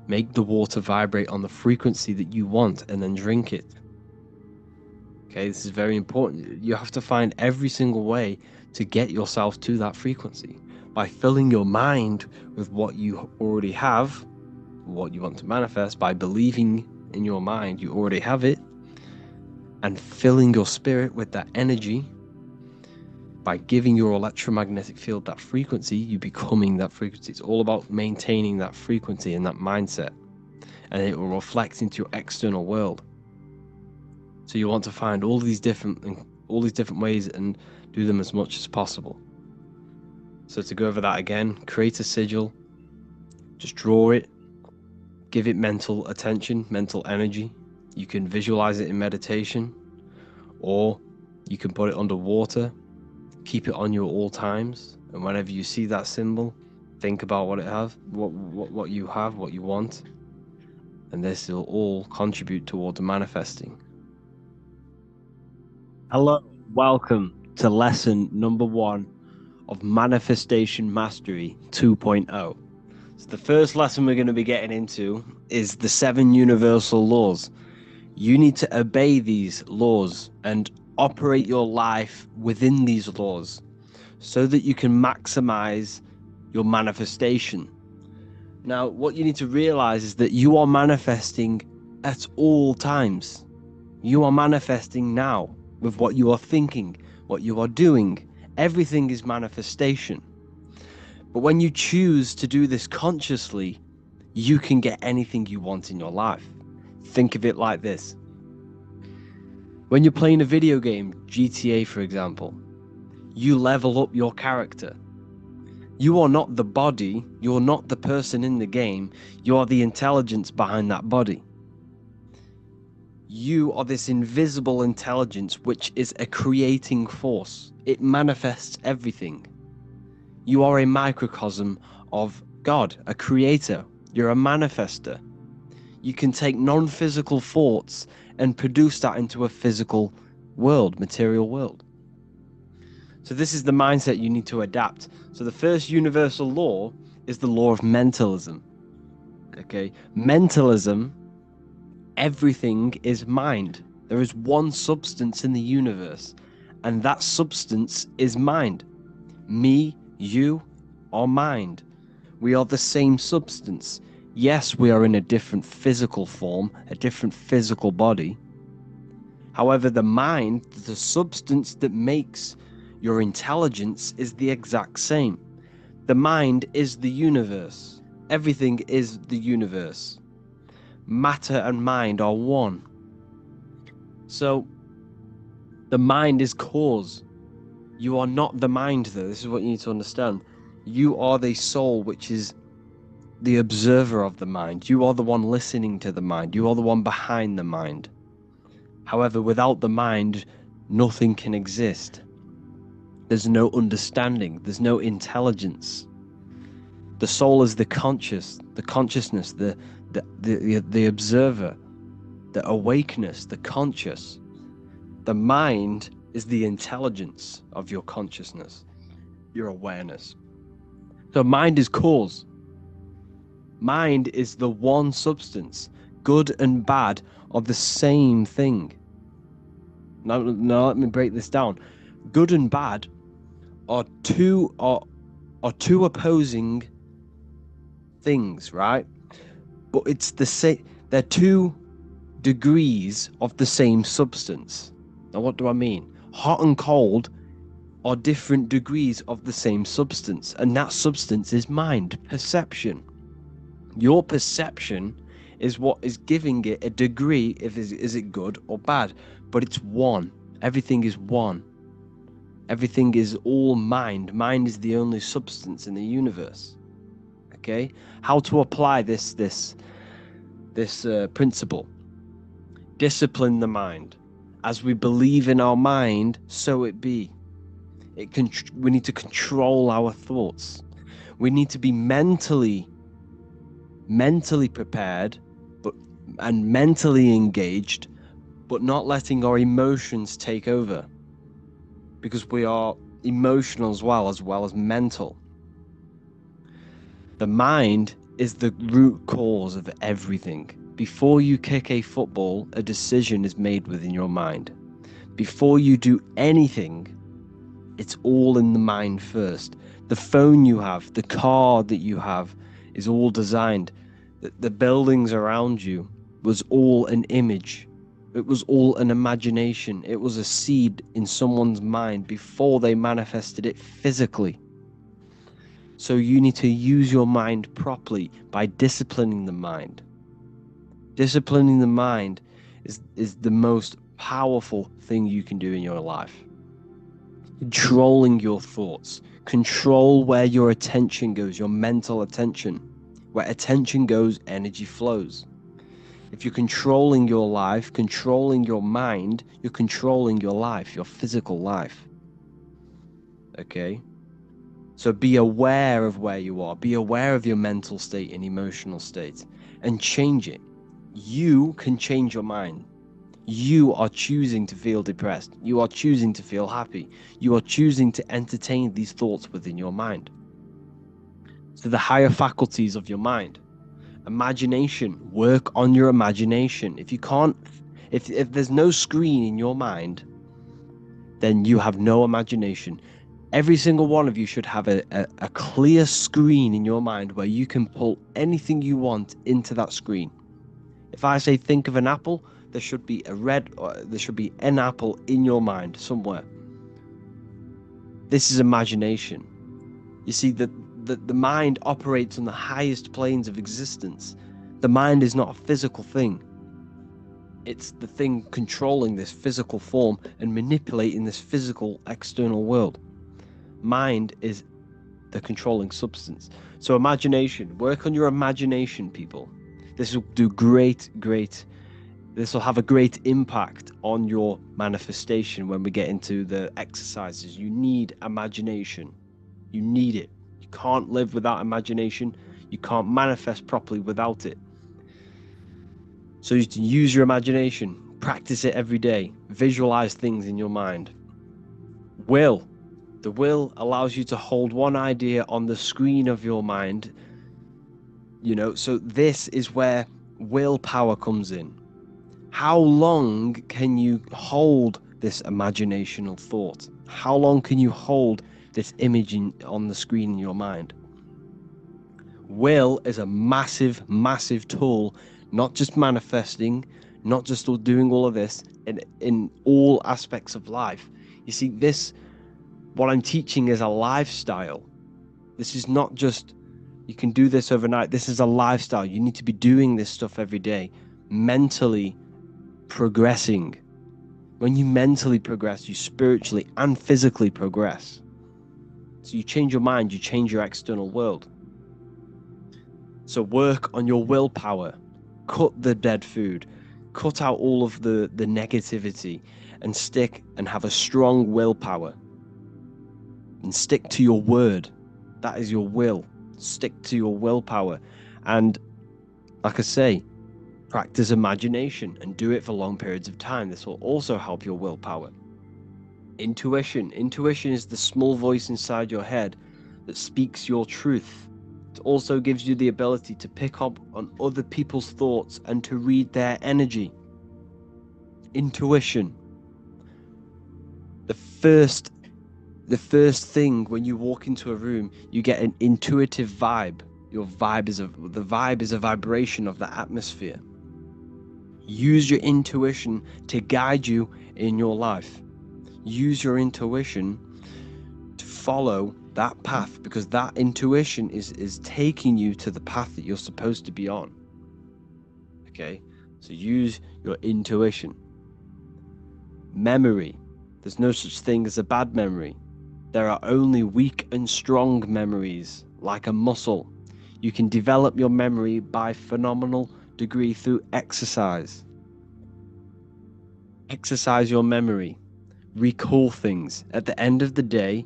Make the water vibrate on the frequency that you want and then drink it. Okay, this is very important. You have to find every single way to get yourself to that frequency by filling your mind with what you already have, what you want to manifest, by believing in your mind you already have it, and filling your spirit with that energy. By giving your electromagnetic field that frequency, you becoming that frequency. It's all about maintaining that frequency and that mindset, and it will reflect into your external world. So you want to find all these different ways and do them as much as possible. So to go over that again, create a sigil, just draw it, give it mental attention, mental energy. You can visualize it in meditation, or you can put it underwater. Keep it on you at all times, and whenever you see that symbol, think about what you have, what you want, and this will all contribute towards manifesting. Hello, welcome to lesson number 1 of Manifestation Mastery 2.0. So the first lesson we're going to be getting into is the 7 universal laws. You need to obey these laws and operate your life within these laws so that you can maximize your manifestation. Now, what you need to realize is that you are manifesting at all times. You are manifesting now with what you are thinking, what you are doing. Everything is manifestation. But when you choose to do this consciously, you can get anything you want in your life. Think of it like this. When you're playing a video game, GTA for example, you level up your character. You are not the body, you're not the person in the game, you are the intelligence behind that body. You are this invisible intelligence which is a creating force. It manifests everything. You are a microcosm of God, a creator. You're a manifester. You can take non-physical thoughts and produce that into a physical world, material world. So this is the mindset you need to adapt. So the first universal law is the law of mentalism. Okay, mentalism, everything is mind. There is one substance in the universe, and that substance is mind. Me, you, are mind. We are the same substance. Yes, we are in a different physical form, a different physical body. However, the mind, the substance that makes your intelligence, is the exact same. The mind is the universe. Everything is the universe. Matter and mind are one. So, the mind is cause. You are not the mind, though. This is what you need to understand. You are the soul, which is the observer of the mind. You are the one listening to the mind. You are the one behind the mind. However, without the mind, nothing can exist. There's no understanding. There's no intelligence. The soul is the consciousness, the observer, the awakeness, the conscious. The mind is the intelligence of your consciousness, your awareness. So mind is cause. Mind is the one substance. Good and bad are the same thing. Now let me break this down. Good and bad are two opposing things, right? But it's the same. They're 2 degrees of the same substance. Now, what do I mean? Hot and cold are different degrees of the same substance, and that substance is mind, perception. Your perception is what is giving it a degree, is it good or bad, but it's one. Everything is one. Everything is all mind. Mind is the only substance in the universe. Okay? How to apply this principle. Discipline the mind. As we believe in our mind, so it be. We need to control our thoughts. We need to be mentally prepared, and mentally engaged, but not letting our emotions take over, because we are emotional as well as mental. The mind is the root cause of everything. Before you kick a football, a decision is made within your mind. Before you do anything, it's all in the mind first. The phone you have, the car that you have, is all designed. The buildings around you was all an image. It was all an imagination. It was a seed in someone's mind before they manifested it physically. So you need to use your mind properly by disciplining the mind. Disciplining the mind is the most powerful thing you can do in your life. Controlling your thoughts. Control where your attention goes, your mental attention. Where attention goes, energy flows. If you're controlling your life, controlling your mind, you're controlling your life, your physical life. Okay? So be aware of where you are. Be aware of your mental state and emotional state, and change it. You can change your mind. You are choosing to feel depressed. You are choosing to feel happy. You are choosing to entertain these thoughts within your mind. So the higher faculties of your mind. Imagination. Work on your imagination. If you can't, if there's no screen in your mind, then you have no imagination. Every single one of you should have a clear screen in your mind where you can pull anything you want into that screen. If I say think of an apple, there should be there should be an apple in your mind somewhere. This is imagination. You see, the mind operates on the highest planes of existence. The mind is not a physical thing. It's the thing controlling this physical form and manipulating this physical external world. Mind is the controlling substance. So imagination, work on your imagination, people. This will do this will have a great impact on your manifestation when we get into the exercises. You need imagination. You need it. You can't live without imagination. You can't manifest properly without it. So you can use your imagination, practice it every day, visualize things in your mind. Will. The will allows you to hold one idea on the screen of your mind. So this is where willpower comes in. How long can you hold this imaginational thought? How long can you hold this image on the screen in your mind? Will is a massive, massive tool, not just manifesting, not just doing all of this, in all aspects of life. You see, what I'm teaching is a lifestyle. This is not just, you can do this overnight. This is a lifestyle. You need to be doing this stuff every day, mentally progressing. When you mentally progress, you spiritually and physically progress. So you change your mind, you change your external world. So work on your willpower. Cut the dead food. Cut out all of the negativity, and stick and have a strong willpower. And stick to your word. That is your will. Stick to your willpower. And like I say, practice imagination and do it for long periods of time. This will also help your willpower. Intuition. Intuition is the small voice inside your head that speaks your truth. It also gives you the ability to pick up on other people's thoughts and to read their energy. Intuition. The first thing when you walk into a room, you get an intuitive vibe. The vibe is a vibration of the atmosphere. Use your intuition to guide you in your life. Use your intuition to follow that path, because that intuition is taking you to the path that you're supposed to be on. Okay? So use your intuition. Memory. There's no such thing as a bad memory. There are only weak and strong memories, like a muscle. You can develop your memory by phenomenal degree through exercise. Exercise your memory. Recall things. At the end of the day,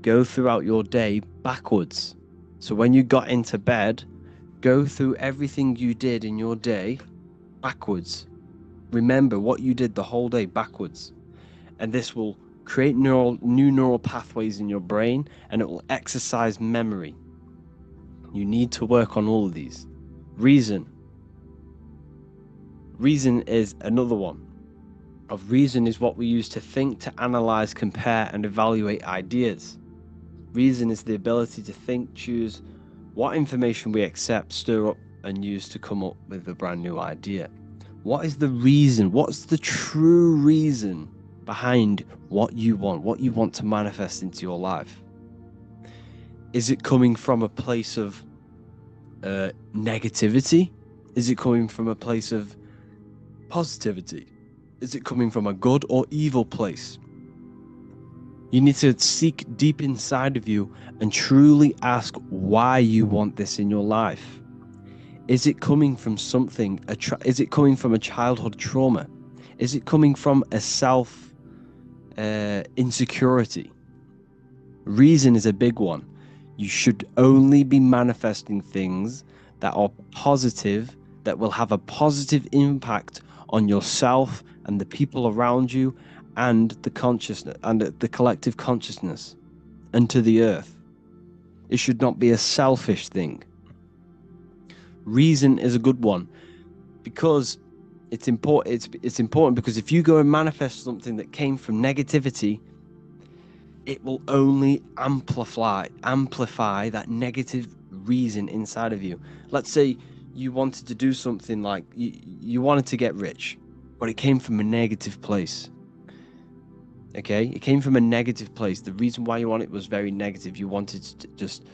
go throughout your day backwards. So when you got into bed, go through everything you did in your day backwards. Remember what you did the whole day backwards. And this will create new neural pathways in your brain, and it will exercise memory. You need to work on all of these. Reason. Reason is another one. Reason is what we use to think, to analyze, compare, and evaluate ideas. Reason is the ability to think, choose what information we accept, stir up, and use to come up with a brand new idea. What is the reason? What's the true reason behind what you want to manifest into your life? Is it coming from a place of negativity? Is it coming from a place of positivity? Is it coming from a good or evil place? You need to seek deep inside of you and truly ask why you want this in your life. Is it coming from something? Is it coming from a childhood trauma? Is it coming from a self insecurity? Reason is a big one. You should only be manifesting things that are positive, that will have a positive impact on yourself and the people around you, and the consciousness and the collective consciousness, and to the earth. It should not be a selfish thing. Reason is a good one because it's important. It's important because if you go and manifest something that came from negativity, it will only amplify that negative reason inside of you. Let's say you wanted to do something like you wanted to get rich, but it came from a negative place. Okay, it came from a negative place. The reason why you want it was very negative. You wanted to just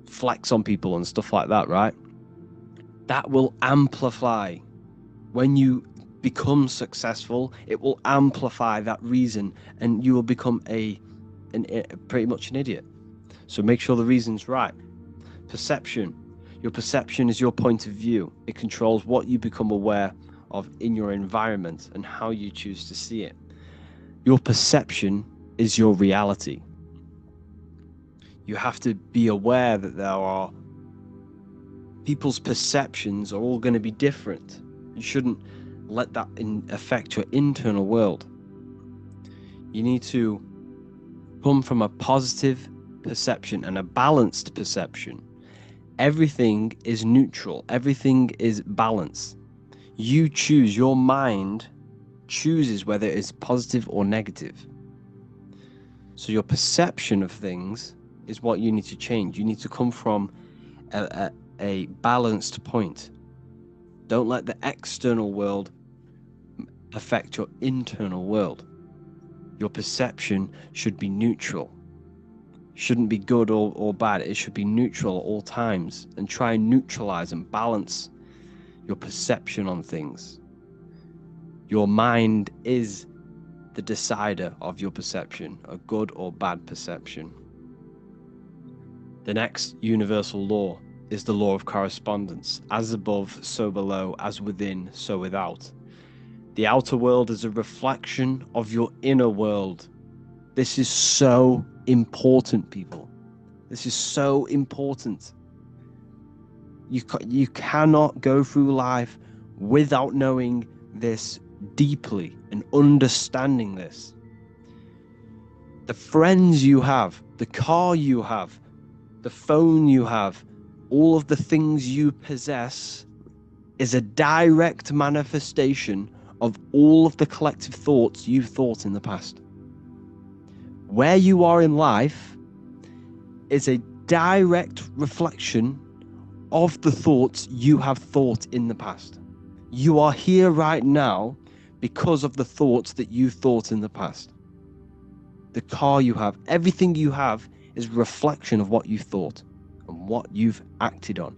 flex on people and stuff like that, right? That will amplify. When you become successful, it will amplify that reason, and you will become pretty much an idiot. So make sure the reason's right. Perception. Your perception is your point of view. It controls what you become aware of in your environment and how you choose to see it. Your perception is your reality. You have to be aware that there are people's perceptions are all going to be different. You shouldn't let that affect your internal world. You need to come from a positive perception and a balanced perception. Everything is neutral. Everything is balance. You choose. Your mind chooses whether it's positive or negative. So your perception of things is what you need to change. You need to come from a balanced point. Don't let the external world affect your internal world. Your perception should be neutral. Shouldn't be good or bad. It should be neutral at all times, and try and neutralize and balance your perception on things. Your mind is the decider of your perception, a good or bad perception. The next universal law is the law of correspondence. As above, so below, as within, so without. The outer world is a reflection of your inner world. This is so important, people. This is so important. You cannot go through life without knowing this deeply and understanding this. The friends you have, the car you have, the phone you have, all of the things you possess is a direct manifestation of all of the collective thoughts you've thought in the past. Where you are in life is a direct reflection of the thoughts you have thought in the past. You are here right now because of the thoughts that you thought in the past. The car you have, everything you have is a reflection of what you thought and what you've acted on.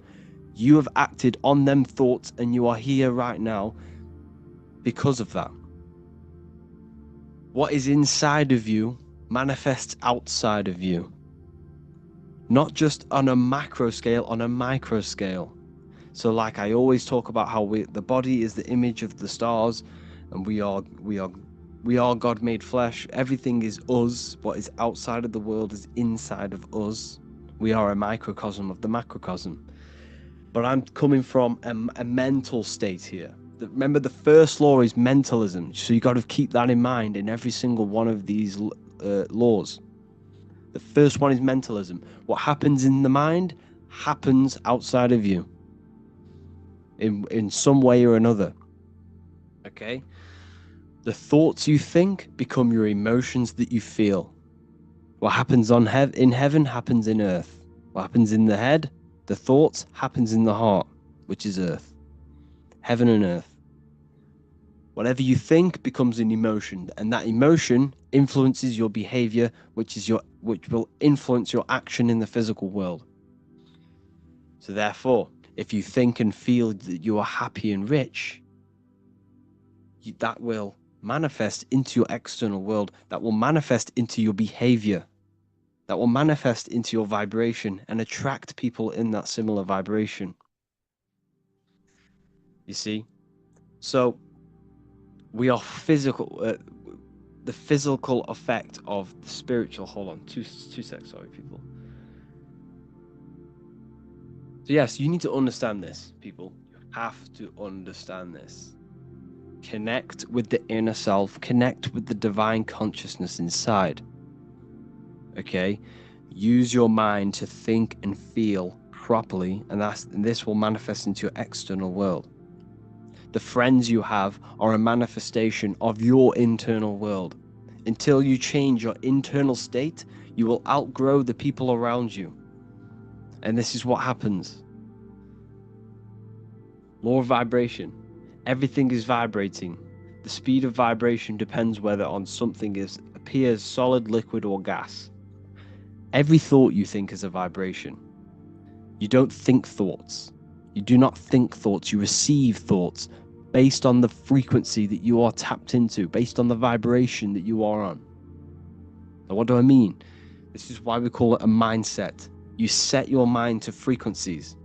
You have acted on them thoughts, and you are here right now because of that. What is inside of you manifests outside of you. Not just on a macro scale, on a micro scale. So like I always talk about how the body is the image of the stars, and we are God made flesh. Everything is us. What is outside of the world is inside of us. We are a microcosm of the macrocosm. But I'm coming from a mental state here. Remember, the first law is mentalism. So you got to keep that in mind in every single one of these laws. The first one is mentalism. What happens in the mind happens outside of you in some way or another. Okay? The thoughts you think become your emotions that you feel. What happens in heaven happens in earth. What happens in the head, the thoughts, happens in the heart, which is earth. Heaven and earth. Whatever you think becomes an emotion, and that emotion influences your behavior, which will influence your action in the physical world. So therefore, if you think and feel that you are happy and rich, that will manifest into your external world. That will manifest into your behavior. That will manifest into your vibration and attract people in that similar vibration. You see? So we are physical. The physical effect of the spiritual. Hold on, two seconds. Sorry, people. So yes, you need to understand this, people. You have to understand this. Connect with the inner self. Connect with the divine consciousness inside. Okay? Use your mind to think and feel properly, and this will manifest into your external world. The friends you have are a manifestation of your internal world. Until you change your internal state, you will outgrow the people around you. And this is what happens. Law of vibration. Everything is vibrating. The speed of vibration depends whether on something appears solid, liquid, or gas. Every thought you think is a vibration. You don't think thoughts. You do not think thoughts. You receive thoughts based on the frequency that you are tapped into, based on the vibration that you are on. Now, what do I mean? This is why we call it a mindset. You set your mind to frequencies.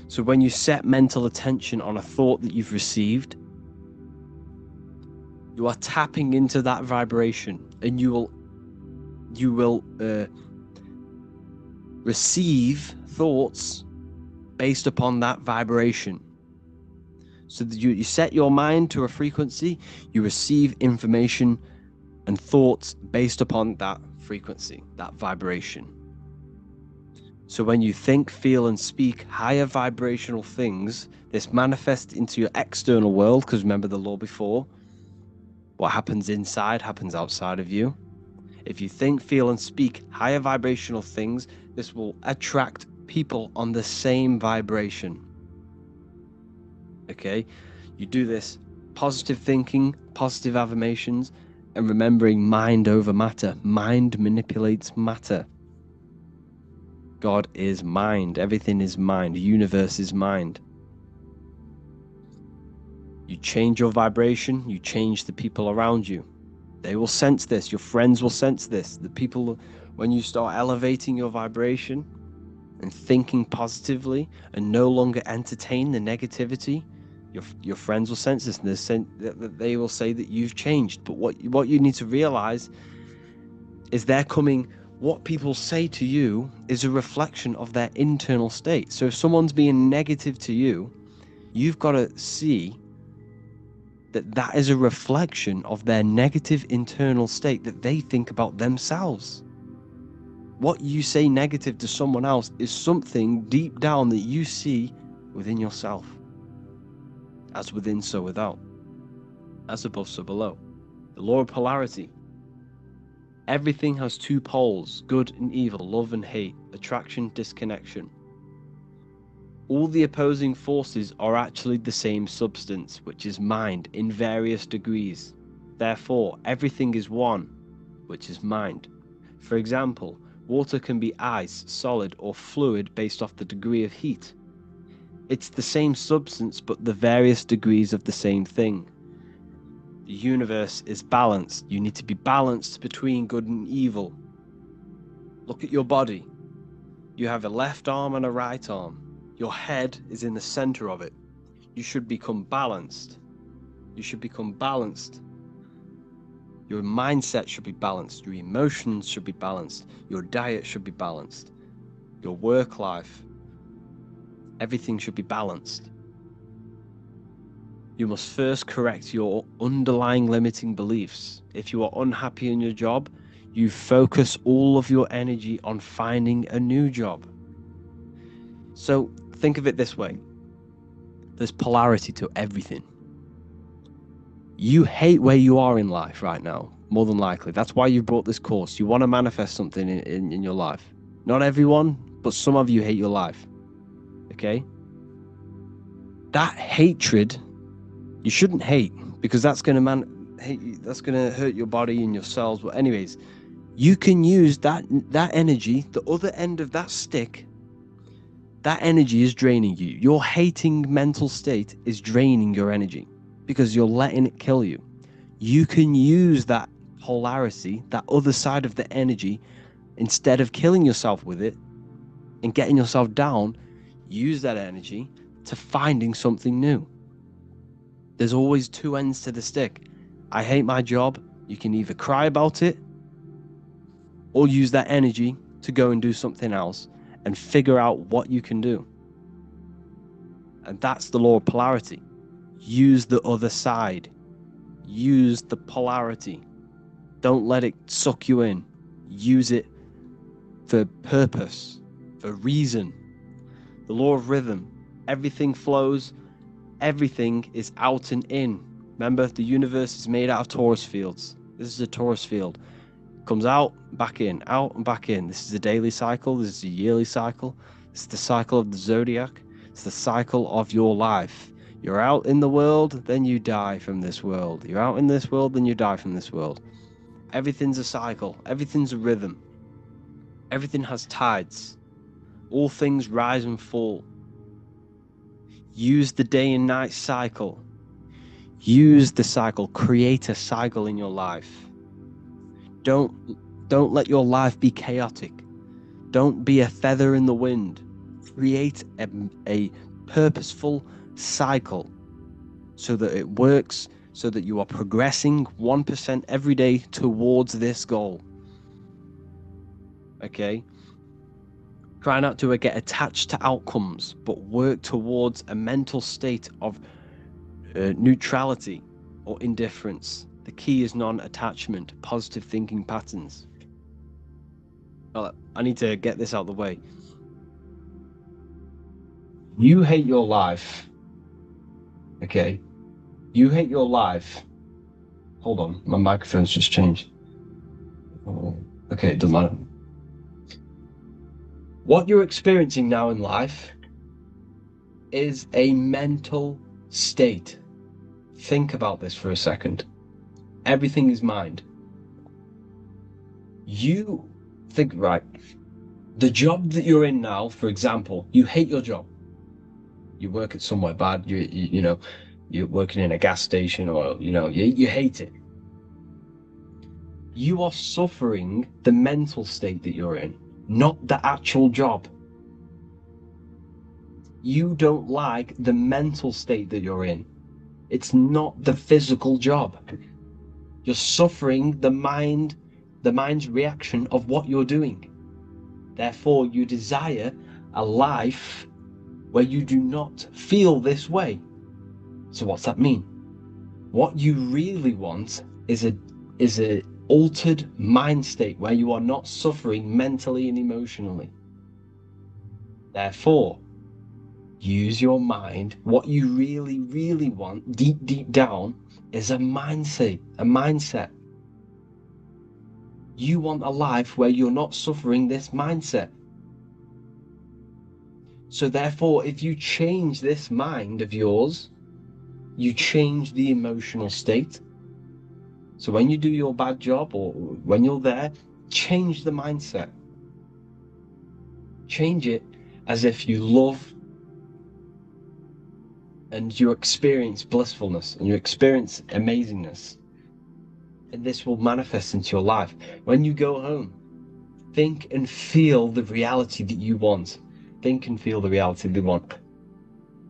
So when you set mental attention on a thought that you've received, you are tapping into that vibration, and you will receive thoughts based upon that vibration. So that you set your mind to a frequency, you receive information and thoughts based upon that frequency, that vibration. So when you think, feel, and speak higher vibrational things, this manifests into your external world, because remember the law before, what happens inside happens outside of you. If you think, feel, and speak higher vibrational things, this will attract people on the same vibration. Okay? You do this positive thinking, positive affirmations, and remembering mind over matter. Mind manipulates matter. God is mind. Everything is mind. The universe is mind. You change your vibration, you change the people around you. They will sense this. Your friends will sense this. The people, when you start elevating your vibration and thinking positively and no longer entertain the negativity, your friends will sense this, and they will say that you've changed. But what you need to realize is what people say to you is a reflection of their internal state. So if someone's being negative to you, you've got to see that is a reflection of their negative internal state that they think about themselves. What you say negative to someone else is something deep down that you see within yourself. As within, so without. As above, so below. The law of polarity. Everything has two poles, good and evil, love and hate, attraction, disconnection. All the opposing forces are actually the same substance, which is mind, in various degrees. Therefore, everything is one, which is mind. For example, water can be ice, solid, or fluid based off the degree of heat. It's the same substance, but the various degrees of the same thing. The universe is balanced. You need to be balanced between good and evil. Look at your body. You have a left arm and a right arm. Your head is in the center of it. You should become balanced. You should become balanced. Your mindset should be balanced. Your emotions should be balanced. Your diet should be balanced. Your work life, everything should be balanced. You must first correct your underlying limiting beliefs. If you are unhappy in your job, you focus all of your energy on finding a new job. So think of it this way. There's polarity to everything. You hate where you are in life right now, more than likely. That's why you brought this course. You want to manifest something in your life. Not everyone, but some of you hate your life. Okay? That hatred, you shouldn't hate, because that's going to hurt your body and your cells. But anyways, you can use that energy, the other end of that stick. That energy is draining you. Your hating mental state is draining your energy because you're letting it kill you. You can use that polarity, that other side of the energy, instead of killing yourself with it and getting yourself down, use that energy to finding something new. There's always two ends to the stick. I hate my job. You can either cry about it or use that energy to go and do something else and figure out what you can do. And that's the law of polarity. Use the other side. Use the polarity. Don't let it suck you in. Use it for purpose, for reason. The law of rhythm. Everything flows. Everything is out and in. Remember, the universe is made out of torus fields. This is a torus field. Comes out, back in, out and back in. This is a daily cycle. This is a yearly cycle. This is the cycle of the zodiac. It's the cycle of your life. You're out in the world, then you die from this world. You're out in this world, then you die from this world. Everything's a cycle. Everything's a rhythm. Everything has tides. All things rise and fall. Use the day and night cycle. Use the cycle. Create a cycle in your life. Don't let your life be chaotic. Don't be a feather in the wind. Create a purposeful cycle so that it works, so that you are progressing 1% every day towards this goal. Okay? Try not to get attached to outcomes, but work towards a mental state of neutrality or indifference. The key is non-attachment, positive thinking patterns. I need to get this out of the way. You hate your life. Okay? You hate your life. Hold on, my microphone's just changed. Okay, it doesn't matter. What you're experiencing now in life is a mental state. Think about this for a second. Everything is mind. You think, right, the job that you're in now, for example, you hate your job. You work at somewhere bad, you know, you're working in a gas station, or, you know, you hate it. You are suffering the mental state that you're in, not the actual job. You don't like the mental state that you're in. It's not the physical job. You're suffering the mind's reaction of what you're doing. Therefore, you desire a life where you do not feel this way. So what's that mean? What you really want is a altered mind state where you are not suffering mentally and emotionally. Therefore, use your mind. What you really, really want, deep down, is a mindset. You want a life where you're not suffering this mindset. So therefore, if you change this mind of yours, you change the emotional state. So when you do your bad job, or when you're there, change the mindset. Change it as if you love and you experience blissfulness and you experience amazingness. And this will manifest into your life. When you go home, think and feel the reality that you want. think and feel the reality they want.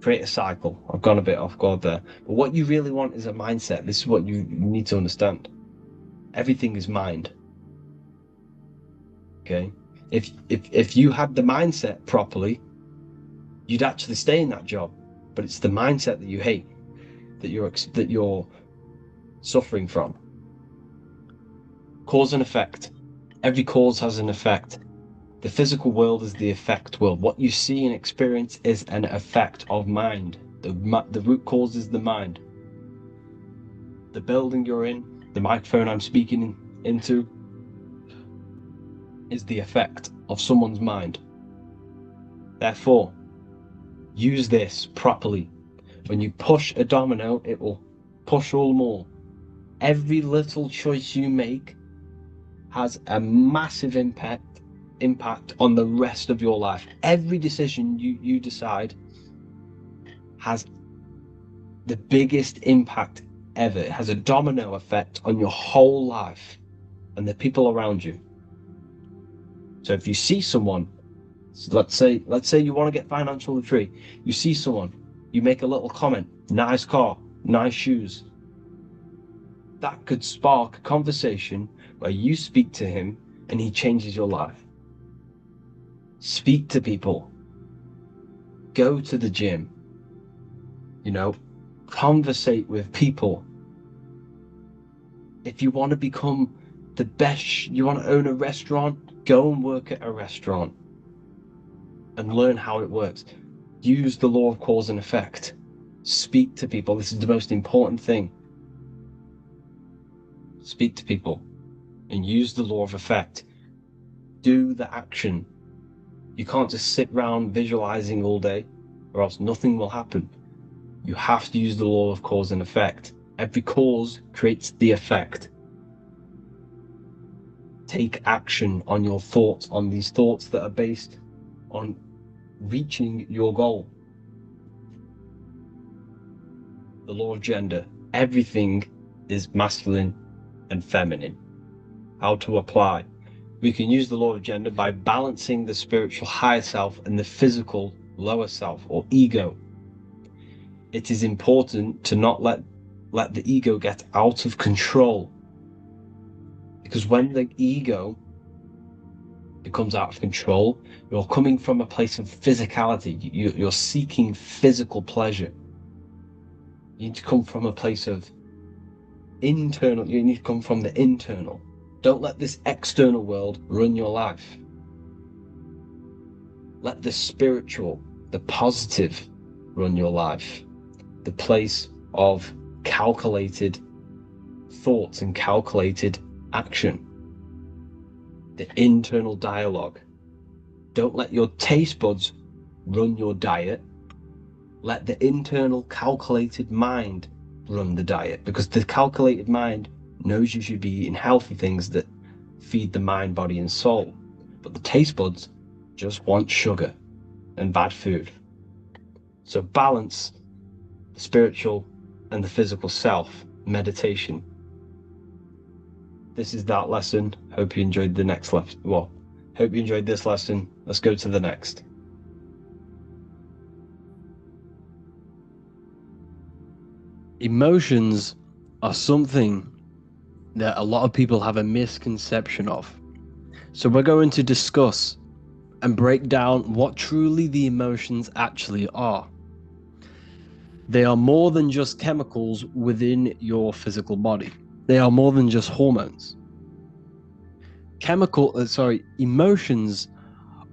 Create a cycle. I've gone a bit off guard there. But what you really want is a mindset. This is what you need to understand. Everything is mind. Okay? If you had the mindset properly, you'd actually stay in that job. But it's the mindset that you hate, that you're suffering from. Cause and effect. Every cause has an effect. The physical world is the effect world. What you see and experience is an effect of mind. The root cause is the mind. The building you're in, the microphone I'm speaking into, is the effect of someone's mind. Therefore, use this properly. When you push a domino, it will push all more. Every little choice you make has a massive impact on the rest of your life. Every decision you decide has the biggest impact ever. It has a domino effect on your whole life and the people around you. So if you see someone, let's say you want to get financially free, you see someone, you make a little comment, nice car, nice shoes. That could spark a conversation where you speak to him and he changes your life. Speak to people. Go to the gym. Conversate with people. If you want to become the best, you want to own a restaurant, go and work at a restaurant and learn how it works. Use the law of cause and effect. Speak to people. This is the most important thing. Speak to people and use the law of effect. Do the action. You can't just sit around visualizing all day, or else nothing will happen. You have to use the law of cause and effect. Every cause creates the effect. Take action on your thoughts, on these thoughts that are based on reaching your goal. The law of gender. Everything is masculine and feminine. How to apply. We can use the law of gender by balancing the spiritual higher self and the physical lower self or ego. It is important to not let the ego get out of control. Because when the ego becomes out of control, you're coming from a place of physicality. You're seeking physical pleasure. You need to come from a place of internal. You need to come from the internal. Don't let this external world run your life. Let the spiritual, the positive, run your life. The place of calculated thoughts and calculated action. The internal dialogue. Don't let your taste buds run your diet. Let the internal calculated mind run the diet, because the calculated mind knows you should be eating healthy things that feed the mind, body, and soul. But the taste buds just want sugar and bad food. So balance the spiritual and the physical self. Meditation. This is that lesson. Hope you enjoyed the next lesson. Well, hope you enjoyed this lesson. Let's go to the next. Emotions are something that a lot of people have a misconception of. So we're going to discuss and break down what truly the emotions actually are. They are more than just chemicals within your physical body. They are more than just hormones. Emotions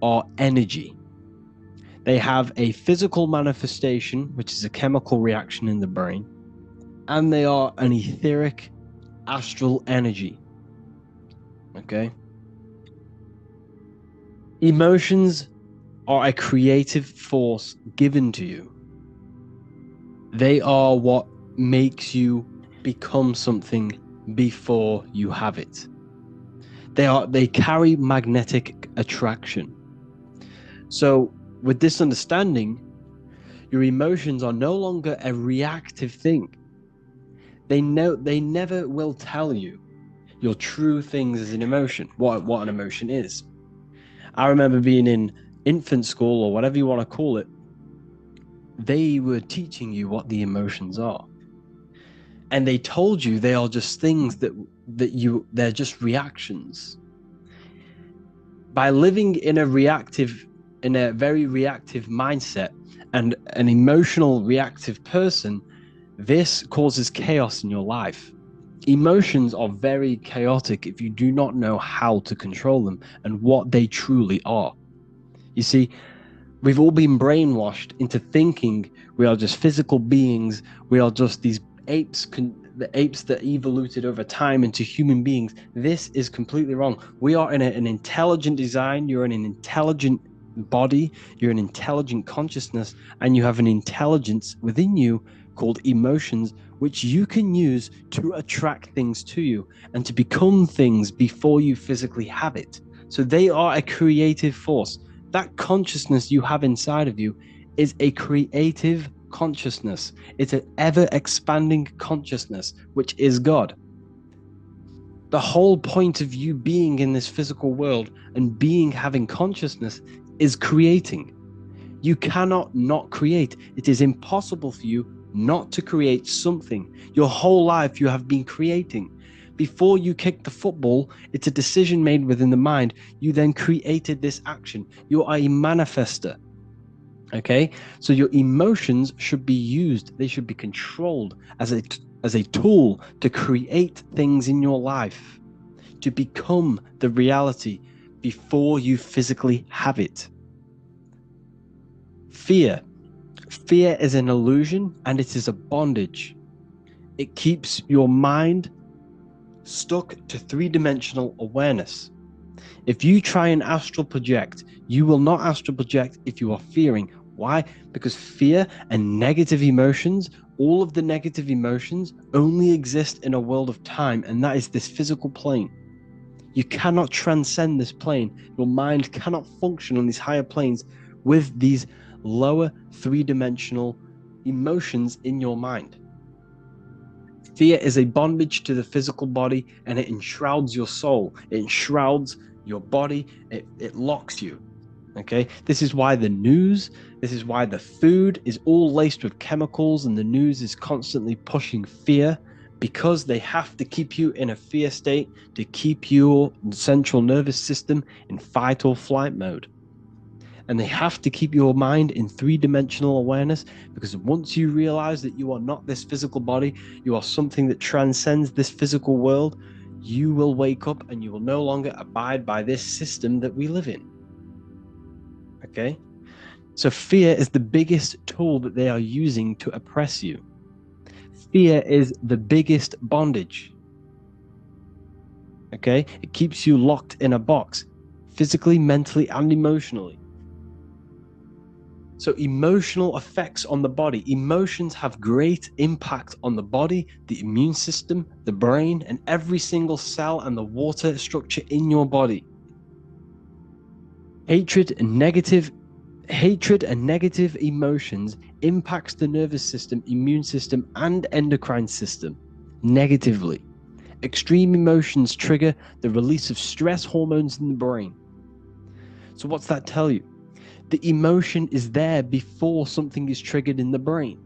are energy. They have a physical manifestation, which is a chemical reaction in the brain, and they are an etheric, astral energy. Okay? Emotions are a creative force given to you. They are what makes you become something before you have it. They carry magnetic attraction. So with this understanding, your emotions are no longer a reactive thing. They never will tell you your true things as an emotion, what an emotion is. I remember being in infant school or whatever you want to call it, they were teaching you what the emotions are. And they told you they are just things they're just reactions. By living in a very reactive mindset and an emotional reactive person, this causes chaos in your life. Emotions are very chaotic if you do not know how to control them and what they truly are. You see, we've all been brainwashed into thinking we are just physical beings. We are just these apes, the apes that evoluted over time into human beings. This is completely wrong. We are in an intelligent design. You're in an intelligent body. You're an intelligent consciousness, and you have an intelligence within you called emotions, which you can use to attract things to you and to become things before you physically have it. So they are a creative force. That consciousness you have inside of you is a creative consciousness. It's an ever-expanding consciousness, which is God. The whole point of you being in this physical world and having consciousness is creating. You cannot not create. It is impossible for you not to create something. Your whole life you have been creating. Before you kick the football, it's a decision made within the mind. You then created this action. You are a manifester. Okay? So your emotions should be used. They should be controlled as a tool to create things in your life, to become the reality before you physically have it. Fear. Fear is an illusion and it is a bondage. It keeps your mind stuck to three-dimensional awareness. If you try and astral project, you will not astral project if you are fearing. Why? Because fear and negative emotions, all of the negative emotions only exist in a world of time, and that is this physical plane. You cannot transcend this plane. Your mind cannot function on these higher planes with these lower three-dimensional emotions in your mind. Fear is a bondage to the physical body, and it enshrouds your soul. It enshrouds your body. It locks you. Okay? This is why the news, this is why the food is all laced with chemicals, and the news is constantly pushing fear, because they have to keep you in a fear state to keep your central nervous system in fight or flight mode. And they have to keep your mind in three-dimensional awareness, because once you realize that you are not this physical body, you are something that transcends this physical world, you will wake up and you will no longer abide by this system that we live in. Okay? So fear is the biggest tool that they are using to oppress you. Fear is the biggest bondage. Okay? It keeps you locked in a box, physically, mentally, and emotionally. So emotional effects on the body. Emotions have great impact on the body, the immune system, the brain, and every single cell and the water structure in your body. Hatred and negative emotions impacts the nervous system, immune system, and endocrine system negatively. Extreme emotions trigger the release of stress hormones in the brain. So what's that tell you? The emotion is there before something is triggered in the brain.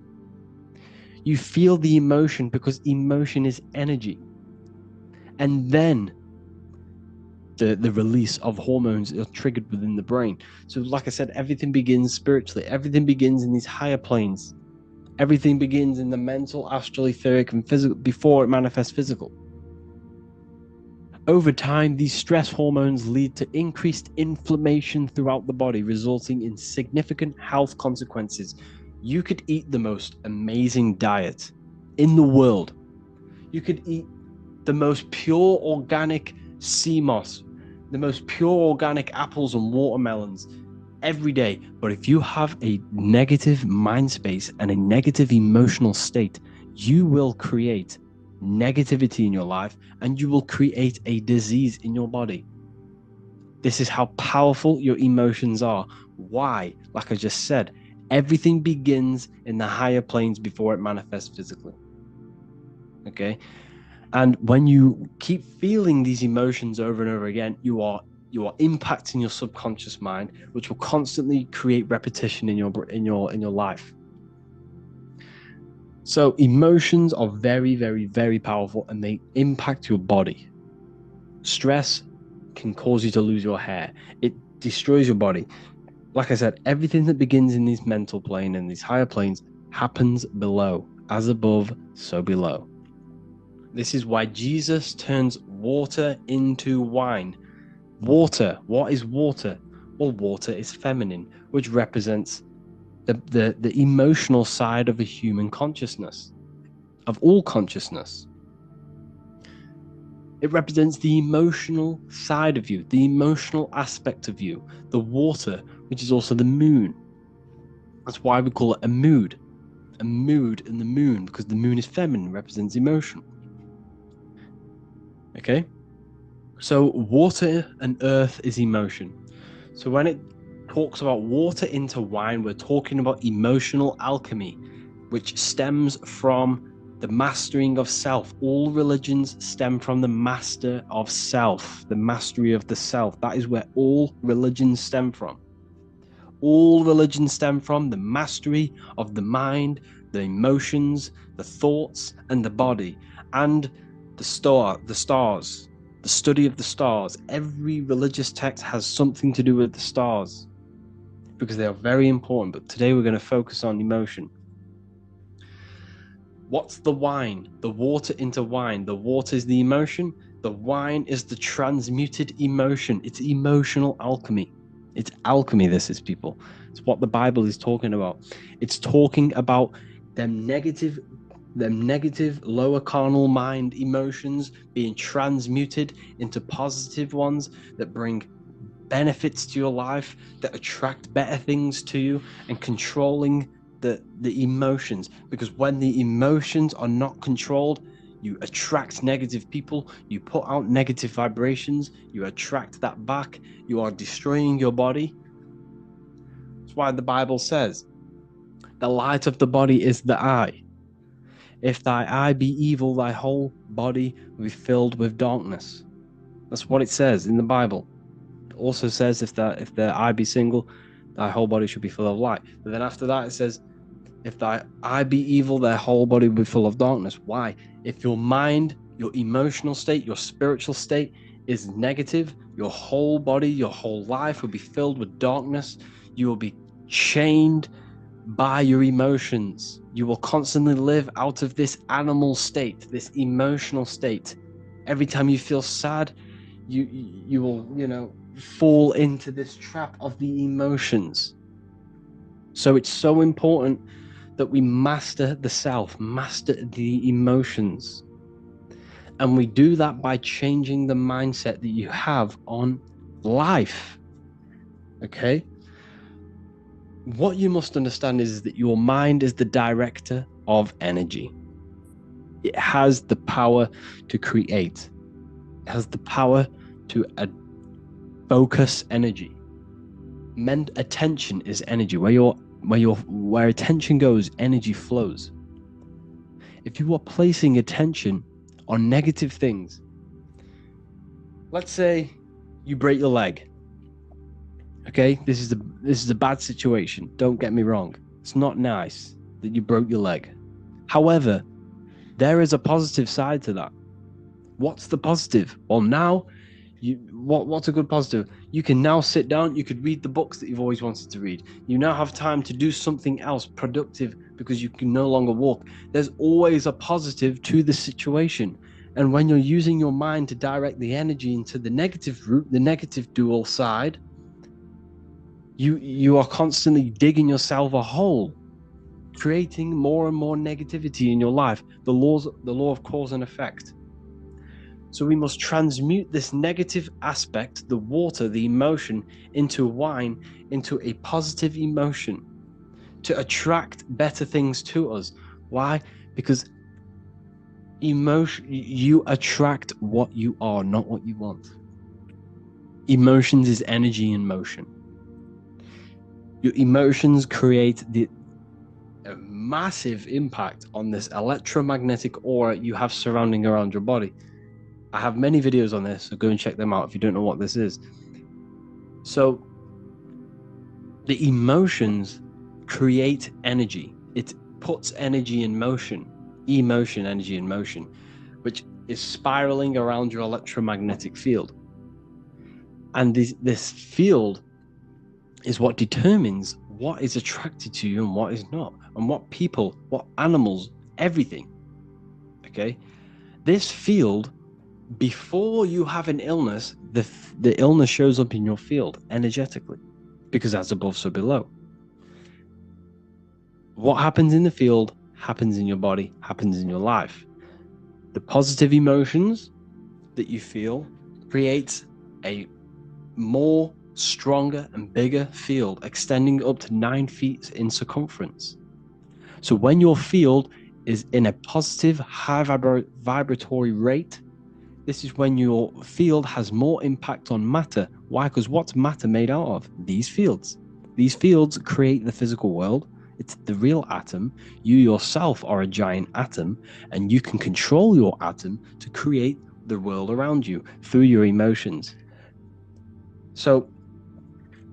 You feel the emotion because emotion is energy. And then the release of hormones are triggered within the brain. So like I said, everything begins spiritually. Everything begins in these higher planes. Everything begins in the mental, astral, etheric, and physical before it manifests physical. Over time, these stress hormones lead to increased inflammation throughout the body, resulting in significant health consequences. You could eat the most amazing diet in the world. You could eat the most pure organic sea moss, the most pure organic apples and watermelons every day. But if you have a negative mind space and a negative emotional state, you will create negativity in your life and you will create a disease in your body. This is how powerful your emotions are. Why? Like I just said, everything begins in the higher planes before it manifests physically. Okay? And when you keep feeling these emotions over and over again, you are You are impacting your subconscious mind, which will constantly create repetition in your life. So emotions are very, very, very powerful, and they impact your body. Stress can cause you to lose your hair. It destroys your body. Like I said, everything that begins in this mental plane and these higher planes happens below. As above, so below. This is why Jesus turns water into wine. Water, what is water? Well, water is feminine, which represents the emotional side of a human consciousness, of all consciousness. It represents the emotional side of you, the emotional aspect of you, the water, which is also the moon. That's why we call it a mood and the moon, because the moon is feminine, represents emotion. Okay? So water and earth is emotion. So when it talks about water into wine, we're talking about emotional alchemy, which stems from the mastering of self. All religions stem from the master of self, the mastery of the self. That is where all religions stem from. All religions stem from the mastery of the mind, the emotions, the thoughts, and the body, and the stars, the study of the stars. Every religious text has something to do with the stars because they are very important. But today we're going to focus on emotion. What's the wine? The water into wine. The water is the emotion. The wine is the transmuted emotion. It's emotional alchemy. It's alchemy, this is, people. It's what the Bible is talking about. It's talking about them negative lower carnal mind emotions being transmuted into positive ones that bring benefits to your life, that attract better things to you, and controlling the emotions. Because when the emotions are not controlled, you attract negative people, you put out negative vibrations, you attract that back, you are destroying your body. That's why the Bible says the light of the body is the eye. If thy eye be evil, thy whole body will be filled with darkness. That's what it says in the Bible. It also says if the eye be single, thy whole body should be full of light. But then after that it says, if thy eye be evil, thy whole body will be full of darkness. Why? If your mind, your emotional state, your spiritual state is negative, your whole body, your whole life will be filled with darkness. You will be chained by your emotions. You will constantly live out of this animal state, this emotional state. Every time you feel sad, you will, fall into this trap of the emotions. So it's so important that we master the self, master the emotions. And we do that by changing the mindset that you have on life. Okay? What you must understand is that your mind is the director of energy. It has the power to create. It has the power to focus energy. Attention is energy. Where attention goes, energy flows. If you are placing attention on negative things, let's say you break your leg. Okay, this is a bad situation. Don't get me wrong. It's not nice that you broke your leg. However, there is a positive side to that. What's the positive? Well, now what's a good positive? You can now sit down, you could read the books that you've always wanted to read. You now have time to do something else productive because you can no longer walk. There's always a positive to the situation. And when you're using your mind to direct the energy into the negative route, the negative dual side, you are constantly digging yourself a hole, creating more and more negativity in your life. The law of cause and effect. So we must transmute this negative aspect, the water, the emotion, into wine, into a positive emotion to attract better things to us. Why? Because you attract what you are, not what you want. Emotions is energy in motion. Your emotions create a massive impact on this electromagnetic aura you have surrounding around your body. I have many videos on this, so go and check them out if you don't know what this is. So the emotions create energy. It puts energy in motion, emotion, energy in motion, which is spiraling around your electromagnetic field. And this field is what determines what is attracted to you and what is not, and what people, what animals, everything. Okay? This field, before you have an illness, the illness shows up in your field energetically, because as above, so below. What happens in the field happens in your body, happens in your life. The positive emotions that you feel creates a more stronger and bigger field, extending up to 9 feet in circumference. So when your field is in a positive, high vibratory rate, this is when your field has more impact on matter. Why? Because what's matter made out of? These fields. These fields create the physical world. It's the real atom. You yourself are a giant atom, and you can control your atom to create the world around you through your emotions. So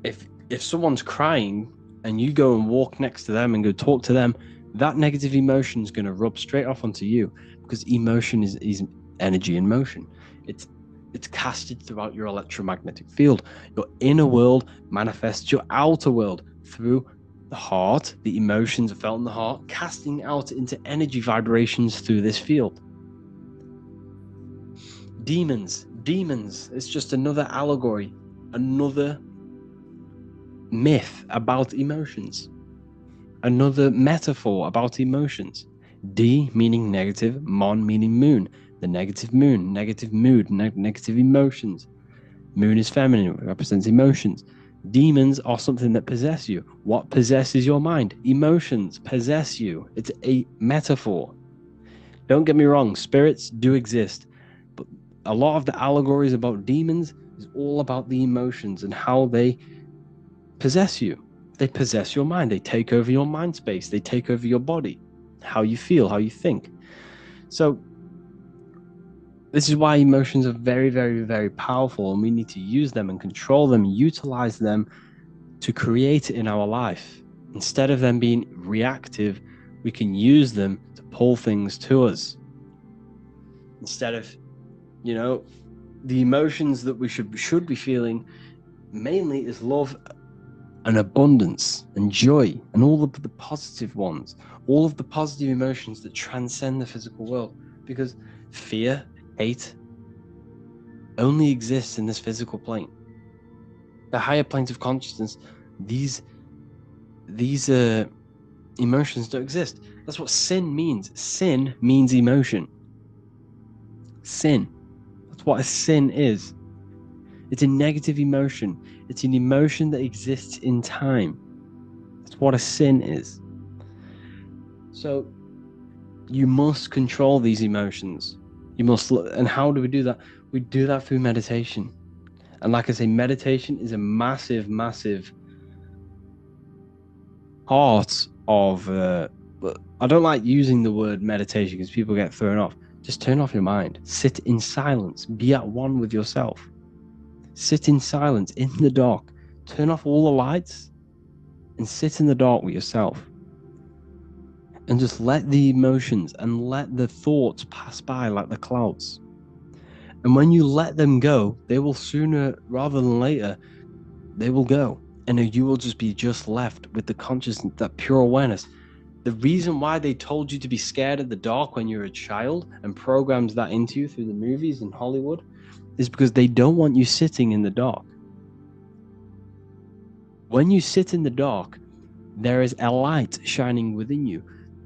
if someone's crying and you go and walk next to them and go talk to them, that negative emotion is going to rub straight off onto you, because emotion is energy in motion. It's casted throughout your electromagnetic field. Your inner world manifests your outer world through the heart. The emotions are felt in the heart, casting out into energy vibrations through this field. Demons, it's just another allegory, another myth about emotions, another metaphor about emotions. D meaning negative, mon meaning moon, the negative moon, negative mood, negative emotions. Moon is feminine, it represents emotions. Demons are something that possess you. What possesses your mind? Emotions possess you. It's a metaphor. Don't get me wrong, spirits do exist, but a lot of the allegories about demons is all about the emotions and how they possess you. They possess your mind. They take over your mind space. They take over your body, how you feel, how you think. So this is why emotions are very, very, very powerful, and we need to use them and control them, utilize them to create it in our life. Instead of them being reactive, we can use them to pull things to us. Instead of, the emotions that we should be feeling mainly is love and abundance and joy and all of the positive ones, all of the positive emotions that transcend the physical world, because fear, hate only exists in this physical plane. The higher planes of consciousness, these emotions don't exist. That's what sin means. Sin means emotion. Sin. That's what a sin is. It's a negative emotion. It's an emotion that exists in time. That's what a sin is. So you must control these emotions. You must, and how do we do that? We do that through meditation. And like I say, meditation is a massive, massive part of. I don't like using the word meditation because people get thrown off. Just turn off your mind. Sit in silence. Be at one with yourself. Sit in silence in the dark. Turn off all the lights and sit in the dark with yourself. And just let the emotions and let the thoughts pass by like the clouds. And when you let them go, they will sooner rather than later, they will go. And you will just be left with the consciousness, that pure awareness. The reason why they told you to be scared of the dark when you're a child and programs that into you through the movies in Hollywood is because they don't want you sitting in the dark. When you sit in the dark, there is a light shining within you,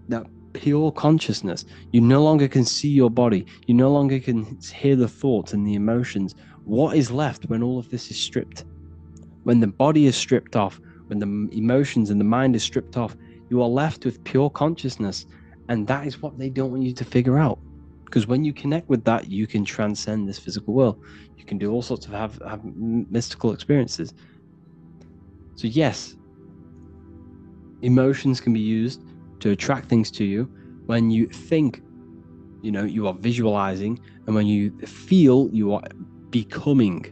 that pure consciousness. You no longer can see your body. You no longer can hear the thoughts and the emotions. What is left when all of this is stripped? When the body is stripped off, when the emotions and the mind is stripped off, you are left with pure consciousness. And that is what they don't want you to figure out. Because when you connect with that, you can transcend this physical world. You can do all sorts of have mystical experiences. So yes, emotions can be used to attract things to you. When you think, you are visualizing, and when you feel, you are becoming.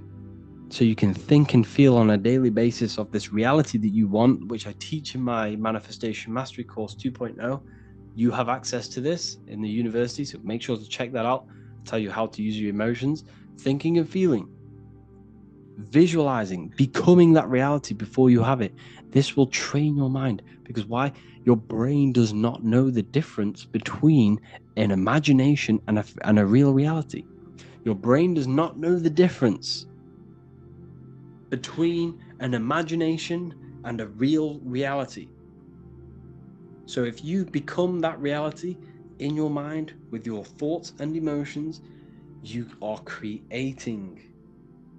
so you can think and feel on a daily basis of this reality that you want, which I teach in my Manifestation Mastery course 2.0. You have access to this in the university, so make sure to check that out. I'll tell you how to use your emotions, thinking and feeling, visualizing, becoming that reality before you have it. This will train your mind, because why? Your brain does not know the difference between an imagination and a real reality. Your brain does not know the difference between an imagination and a real reality. So if you become that reality in your mind with your thoughts and emotions, you are creating,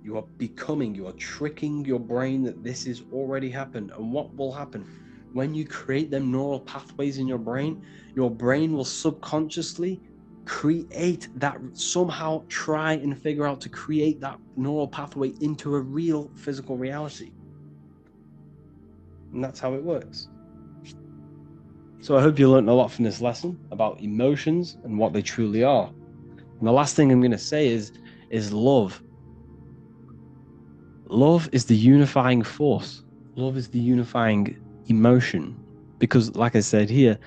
you are becoming, you are tricking your brain that this has already happened. And what will happen when you create them neural pathways in your brain will subconsciously create that, somehow try and figure out to create that neural pathway into a real physical reality. And that's how it works. So I hope you learned a lot from this lesson about emotions and what they truly are. And the last thing I'm going to say is love. Love is the unifying force. Love is the unifying emotion. Because, like I said here,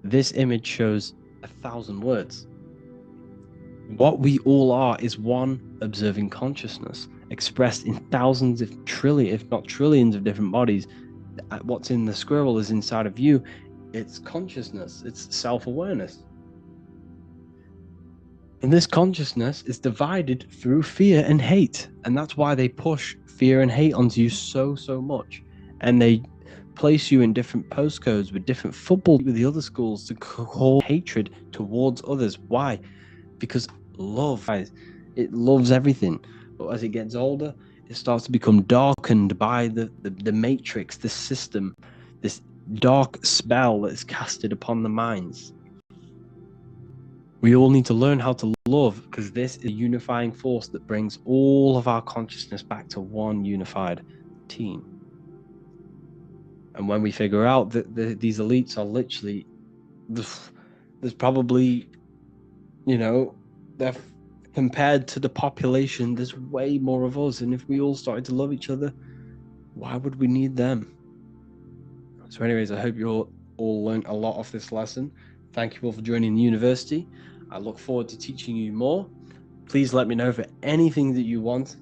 this image shows 1,000 words. What we all are is one observing consciousness expressed in thousands, if not trillions of different bodies. What's in the squirrel is inside of you. It's consciousness, it's self-awareness. And this consciousness is divided through fear and hate. And that's why they push fear and hate onto you so much. And they place you in different postcodes with different football with the other schools to call hatred towards others. Why? Because love, guys, it loves everything. But as it gets older, it starts to become darkened by the matrix, the system, this dark spell that is casted upon the minds. We all need to learn how to love, because this is a unifying force that brings all of our consciousness back to one unified team. And when we figure out that these elites are literally, there's probably, they're compared to the population, there's way more of us. And if we all started to love each other, why would we need them? So anyways, I hope you all learned a lot of this lesson. Thank you all for joining the university. I look forward to teaching you more. Please let me know for anything that you want.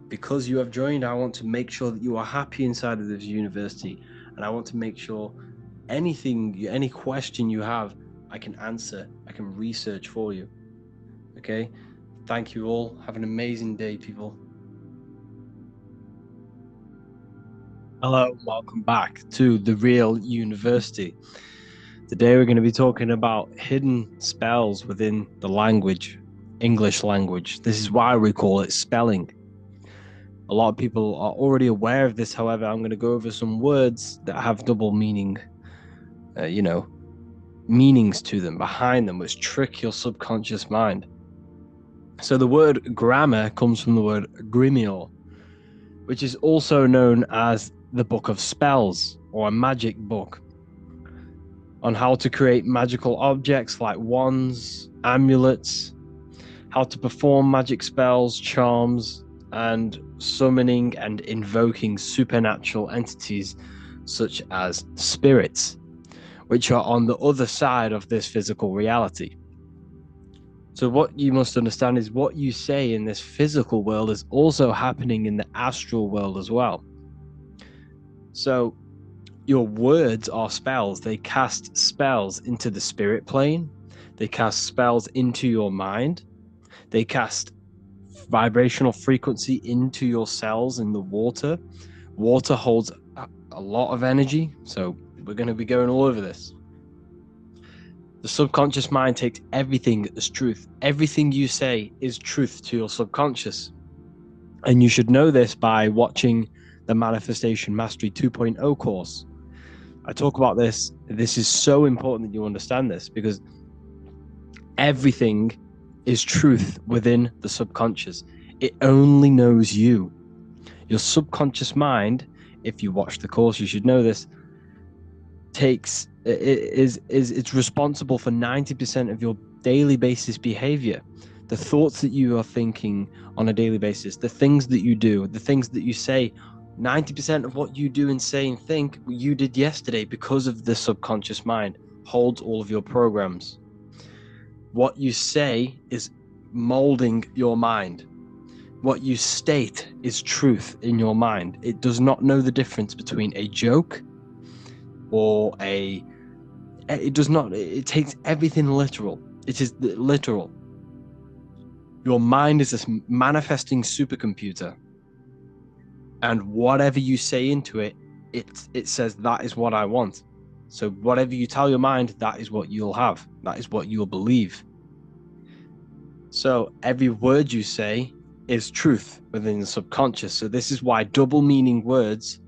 Because you have joined, I want to make sure that you are happy inside of this university. And I want to make sure any question you have, I can answer, I can research for you. Okay? Thank you all. Have an amazing day, people. Hello, welcome back to The Real University. Today we're going to be talking about hidden spells within the language, English language. This is why we call it spelling. A lot of people are already aware of this. However, I'm going to go over some words that have double meaning, meanings to them, behind them, which trick your subconscious mind. So the word grammar comes from the word grimoire, which is also known as the book of spells, or a magic book, on how to create magical objects like wands, amulets, how to perform magic spells, charms, and summoning and invoking supernatural entities such as spirits, which are on the other side of this physical reality. So what you must understand is what you say in this physical world is also happening in the astral world as well. So your words are spells. They cast spells into the spirit plane. They cast spells into your mind. They cast vibrational frequency into your cells in the water. Water holds a lot of energy, so we're going to be going all over this. The subconscious mind takes everything as truth. Everything you say is truth to your subconscious. And you should know this by watching the Manifestation Mastery 2.0 course. I talk about this. This is so important that you understand this, because everything is truth within the subconscious. It only knows you. Your subconscious mind, if you watch the course, you should know this, it's responsible for 90% of your daily basis behavior. the thoughts that you are thinking on a daily basis, the things that you do, the things that you say. 90% of what you do and say and think you did yesterday, because of the subconscious mind holds all of your programs. What you say is molding your mind. What you state is truth in your mind. It does not know the difference between a joke or it does not, it takes everything literal. It is literal. Your mind is a manifesting supercomputer, and whatever you say into it, it says that is what I want. So whatever you tell your mind, that is what you'll have. That is what you'll believe. So every word you say is truth within the subconscious. So this is why double meaning words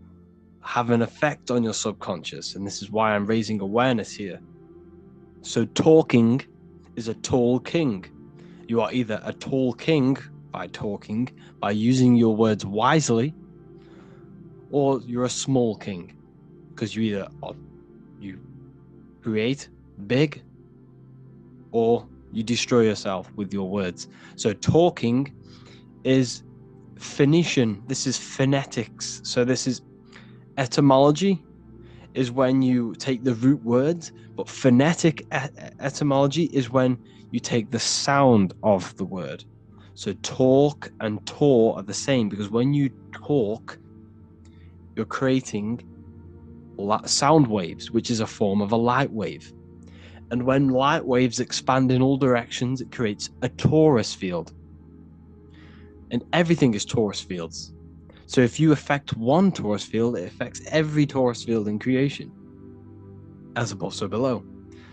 have an effect on your subconscious, and this is why I'm raising awareness here. So talking is a tall king. You are either a tall king by talking, by using your words wisely, or you're a small king because you either you create big or you destroy yourself with your words. So talking is Phoenician. This is phonetics. So this is etymology, is when you take the root words, but phonetic etymology is when you take the sound of the word. So talk and tor are the same, because when you talk, you're creating sound waves, which is a form of a light wave. And when light waves expand in all directions, it creates a torus field. And everything is torus fields. So if you affect one torus field, it affects every torus field in creation, as above, so below.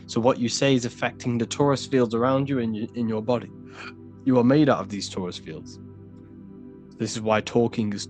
So what you say is affecting the torus fields around you in your body. You are made out of these torus fields. This is why talking is